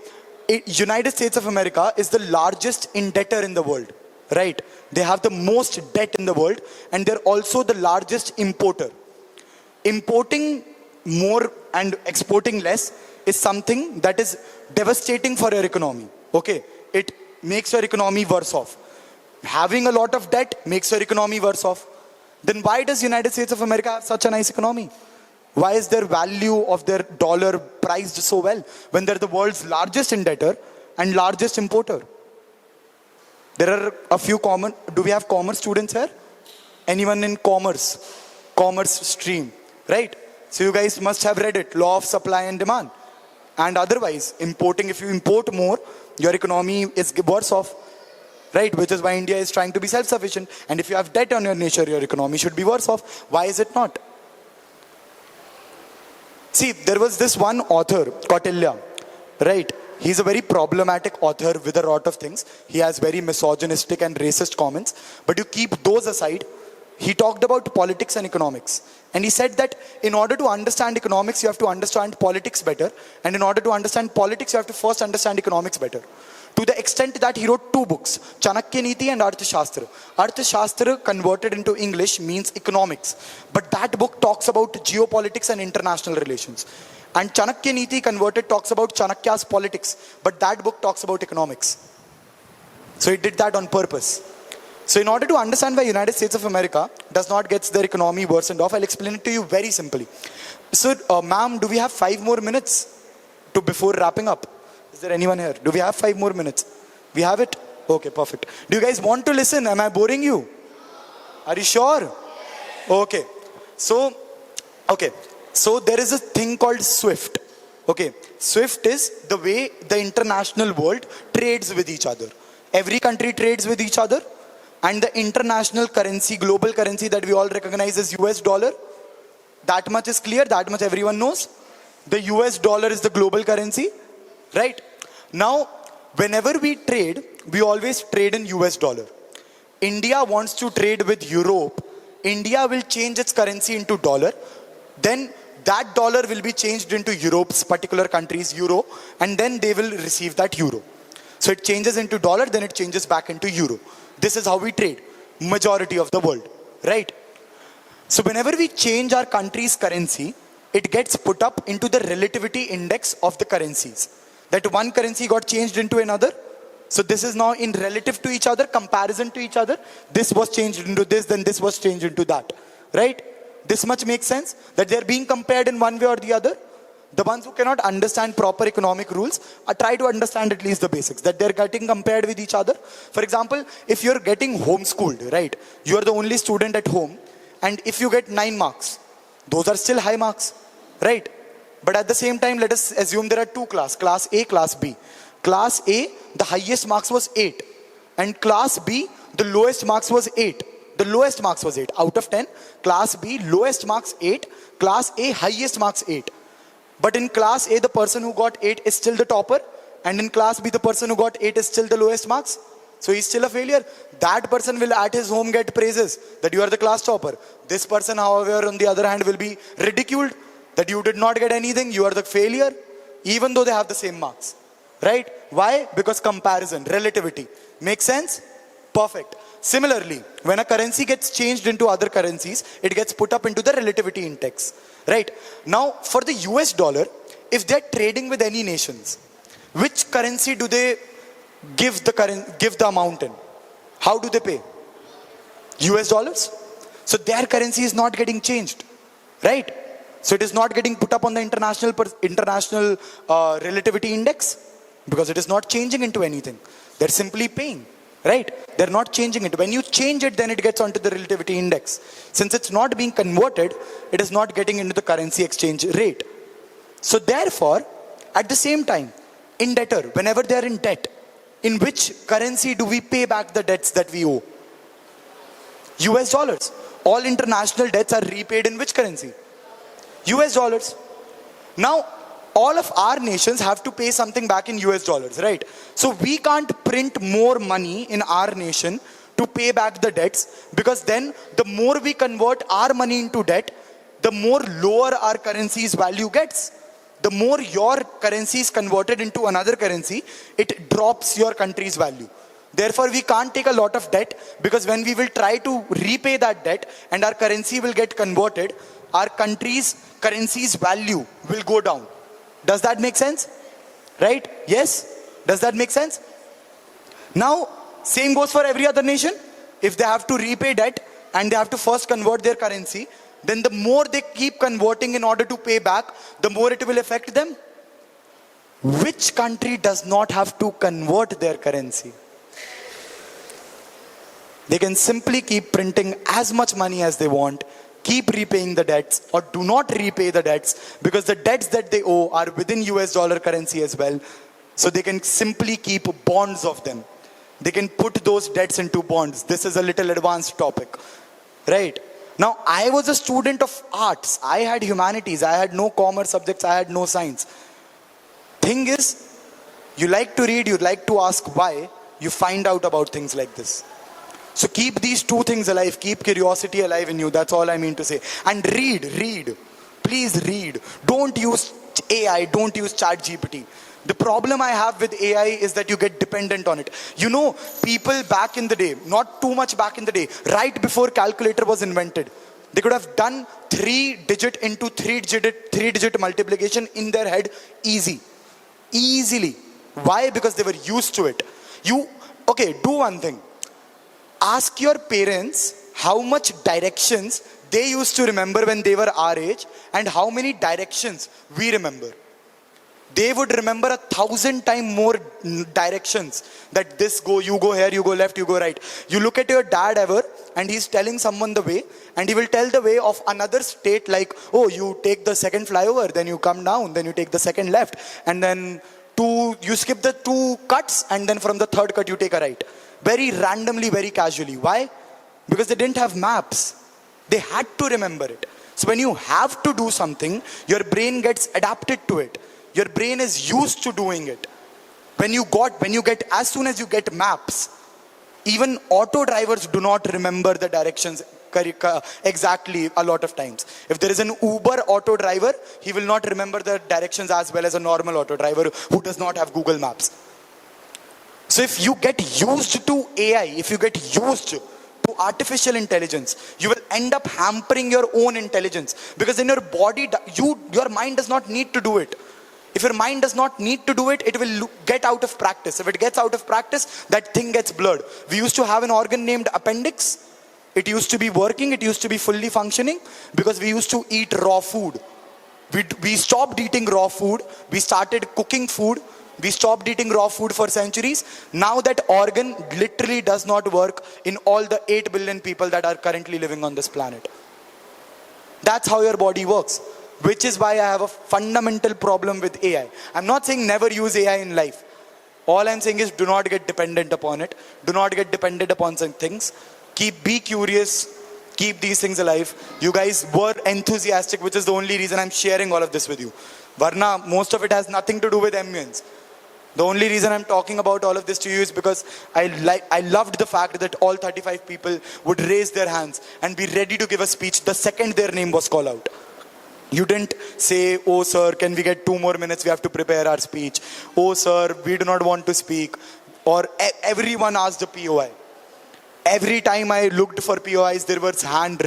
United States of America is the largest indebtor in the world, right? They have the most debt in the world, and they're also the largest importer. Importing more and exporting less is something that is devastating for your economy, okay? It makes your economy worse off. Having a lot of debt makes your economy worse off. Then why does United States of America have such a nice economy? Why is their value of their dollar priced so well when they're the world's largest indebtor and largest importer? There are a few do we have commerce students here? Anyone in commerce stream, right? So you guys must have read it, law of supply and demand. And otherwise, if you import more, your economy is worse off. Right, which is why India is trying to be self-sufficient. And if you have debt on your nature, your economy should be worse off. Why is it not? See, there was this one author, Kautilya, right? He's a very problematic author with a lot of things. He has very misogynistic and racist comments. But you keep those aside, he talked about politics and economics. And he said that in order to understand economics, you have to understand politics better. And in order to understand politics, you have to first understand economics better. To the extent that he wrote 2 books, Chanakya Niti and Arthashastra. Arthashastra converted into English means economics. But that book talks about geopolitics and international relations. And Chanakya Niti converted talks about Chanakya's politics. But that book talks about economics. So he did that on purpose. So in order to understand why United States of America does not get their economy worsened off, I'll explain it to you very simply. So ma'am, do we have 5 more minutes before wrapping up? Is there anyone here? Do we have 5 more minutes? We have it? Okay, perfect. Do you guys want to listen? Am I boring you? Are you sure? Okay. So there is a thing called SWIFT. Okay. SWIFT is the way the international world trades with each other. Every country trades with each other, and the international currency, global currency that we all recognize as US dollar, that much is clear, that much everyone knows. The US dollar is the global currency, right? Now, whenever we trade, we always trade in US dollar. India wants to trade with Europe. India will change its currency into dollar. Then that dollar will be changed into Europe's particular country's euro, and then they will receive that euro. So it changes into dollar, then it changes back into euro. This is how we trade, majority of the world, right? So whenever we change our country's currency, it gets put up into the relativity index of the currencies. That one currency got changed into another. So this is now in relative to each other, comparison to each other. This was changed into this, then this was changed into that, right? This much makes sense, that they're being compared in one way or the other. The ones who cannot understand proper economic rules try to understand at least the basics, that they're getting compared with each other. For example, if you're getting homeschooled, right? You're the only student at home, and if you get 9 marks, those are still high marks, right? But at the same time, let us assume there are 2 classes, class A, class B. Class A, the highest marks was 8. And class B, the lowest marks was 8. The lowest marks was 8. Out of 10, class B, lowest marks 8. Class A, highest marks 8. But in class A, the person who got 8 is still the topper. And in class B, the person who got 8 is still the lowest marks. So he's still a failure. That person will at his home get praises, that you are the class topper. This person, however, on the other hand, will be ridiculed, that you did not get anything, you are the failure, even though they have the same marks. Right? Why? Because comparison, relativity. Make sense? Perfect. Similarly, when a currency gets changed into other currencies, it gets put up into the relativity index. Right? Now, for the US dollar, if they're trading with any nations, which currency do they give the amount in? How do they pay? US dollars. So their currency is not getting changed. Right? So it is not getting put up on the international relativity index, because it is not changing into anything. They're simply paying, right? They're not changing it. When you change it, then it gets onto the relativity index. Since it's not being converted, it is not getting into the currency exchange rate. So therefore, at the same time, in debtor, whenever they're in debt, in which currency do we pay back the debts that we owe? US dollars. All international debts are repaid in which currency? US dollars. Now, all of our nations have to pay something back in US dollars, right? So we can't print more money in our nation to pay back the debts, because then the more we convert our money into debt, the more lower our currency's value gets. The more your currency is converted into another currency, it drops your country's value. Therefore, we can't take a lot of debt, because when we will try to repay that debt and our currency will get converted, our country's currency's value will go down. Does that make sense? Right? Yes? Does that make sense? Now, same goes for every other nation. If they have to repay debt and they have to first convert their currency, then the more they keep converting in order to pay back, the more it will affect them. Which country does not have to convert their currency? They can simply keep printing as much money as they want, keep repaying the debts, or do not repay the debts, because the debts that they owe are within US dollar currency as well. So they can simply keep bonds of them. They can put those debts into bonds. This is a little advanced topic, right? Now, I was a student of arts. I had humanities. I had no commerce subjects. I had no science. Thing is, you like to read, you like to ask why, you find out about things like this. So keep these 2 things alive. Keep curiosity alive in you. That's all I mean to say. And read. Please read. Don't use AI. Don't use ChatGPT. The problem I have with AI is that you get dependent on it. You know, people back in the day, not too much back in the day, right before calculator was invented, they could have done 3-digit into 3-digit multiplication in their head easily. Why? Because they were used to it. Do one thing. Ask your parents how much directions they used to remember when they were our age and how many directions we remember. They would remember 1,000 times more directions. That this go, you go here, you go left, you go right. You look at your dad ever, and he's telling someone the way, and he will tell the way of another state like, oh, you take the second flyover, then you come down, then you take the second left, and then you skip the 2 cuts, and then from the 3rd cut you take a right. Very randomly, very casually. Why? Because they didn't have maps. They had to remember it. So when you have to do something, your brain gets adapted to it. Your brain is used to doing it. As soon as you get maps, even auto drivers do not remember the directions exactly a lot of times. If there is an Uber auto driver, he will not remember the directions as well as a normal auto driver who does not have Google Maps. So if you get used to AI, if you get used to artificial intelligence, you will end up hampering your own intelligence, because in your body, your mind does not need to do it. If your mind does not need to do it, it will get out of practice. If it gets out of practice, that thing gets blurred. We used to have an organ named appendix. It used to be working, it used to be fully functioning, because we used to eat raw food. We stopped eating raw food, we started cooking food, we stopped eating raw food for centuries. Now that organ literally does not work in all the 8 billion people that are currently living on this planet. That's how your body works. Which is why I have a fundamental problem with AI. I'm not saying never use AI in life. All I'm saying is do not get dependent upon it. Do not get dependent upon some things. Be curious. Keep these things alive. You guys were enthusiastic, which is the only reason I'm sharing all of this with you. Varna, most of it has nothing to do with MUNs. The only reason I'm talking about all of this to you is because I loved the fact that all 35 people would raise their hands and be ready to give a speech the second their name was called out. You didn't say, oh sir, can we get 2 more minutes? We have to prepare our speech. Oh sir, we do not want to speak. Or everyone asked a POI. Every time I looked for POIs, there was hands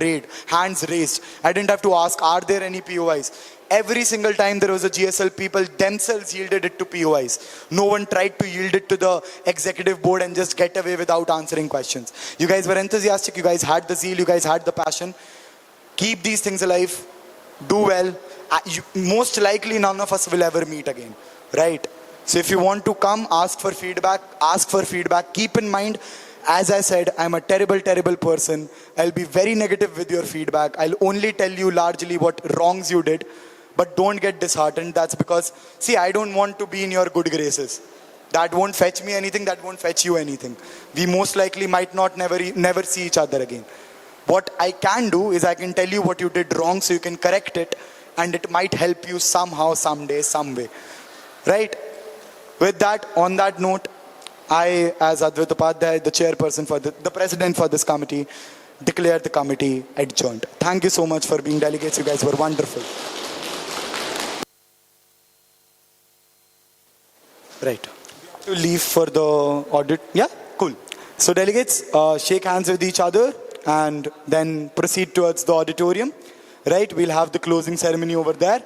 raised. I didn't have to ask, are there any POIs? Every single time there was a GSL, people themselves yielded it to POIs. No one tried to yield it to the executive board and just get away without answering questions. You guys were enthusiastic, you guys had the zeal, you guys had the passion. Keep these things alive. Do well. Most likely none of us will ever meet again, right? So if you want to come, ask for feedback. Keep in mind, as I said, I'm a terrible person. I'll be very negative with your feedback. I'll only tell you largely what wrongs you did, but don't get disheartened. That's because, see, I don't want to be in your good graces. That won't fetch me anything, that won't fetch you anything. We most likely might not never see each other again. What I can do is I can tell you what you did wrong so you can correct it, and it might help you somehow, someday, some way. Right? With that, on that note, I, as Advait Upadhyay, the chairperson the president for this committee, declare the committee adjourned. Thank you so much for being delegates. You guys were wonderful. Right. To leave for the audit. Yeah? Cool. So delegates, shake hands with each other and then proceed towards the auditorium. Right? We'll have the closing ceremony over there.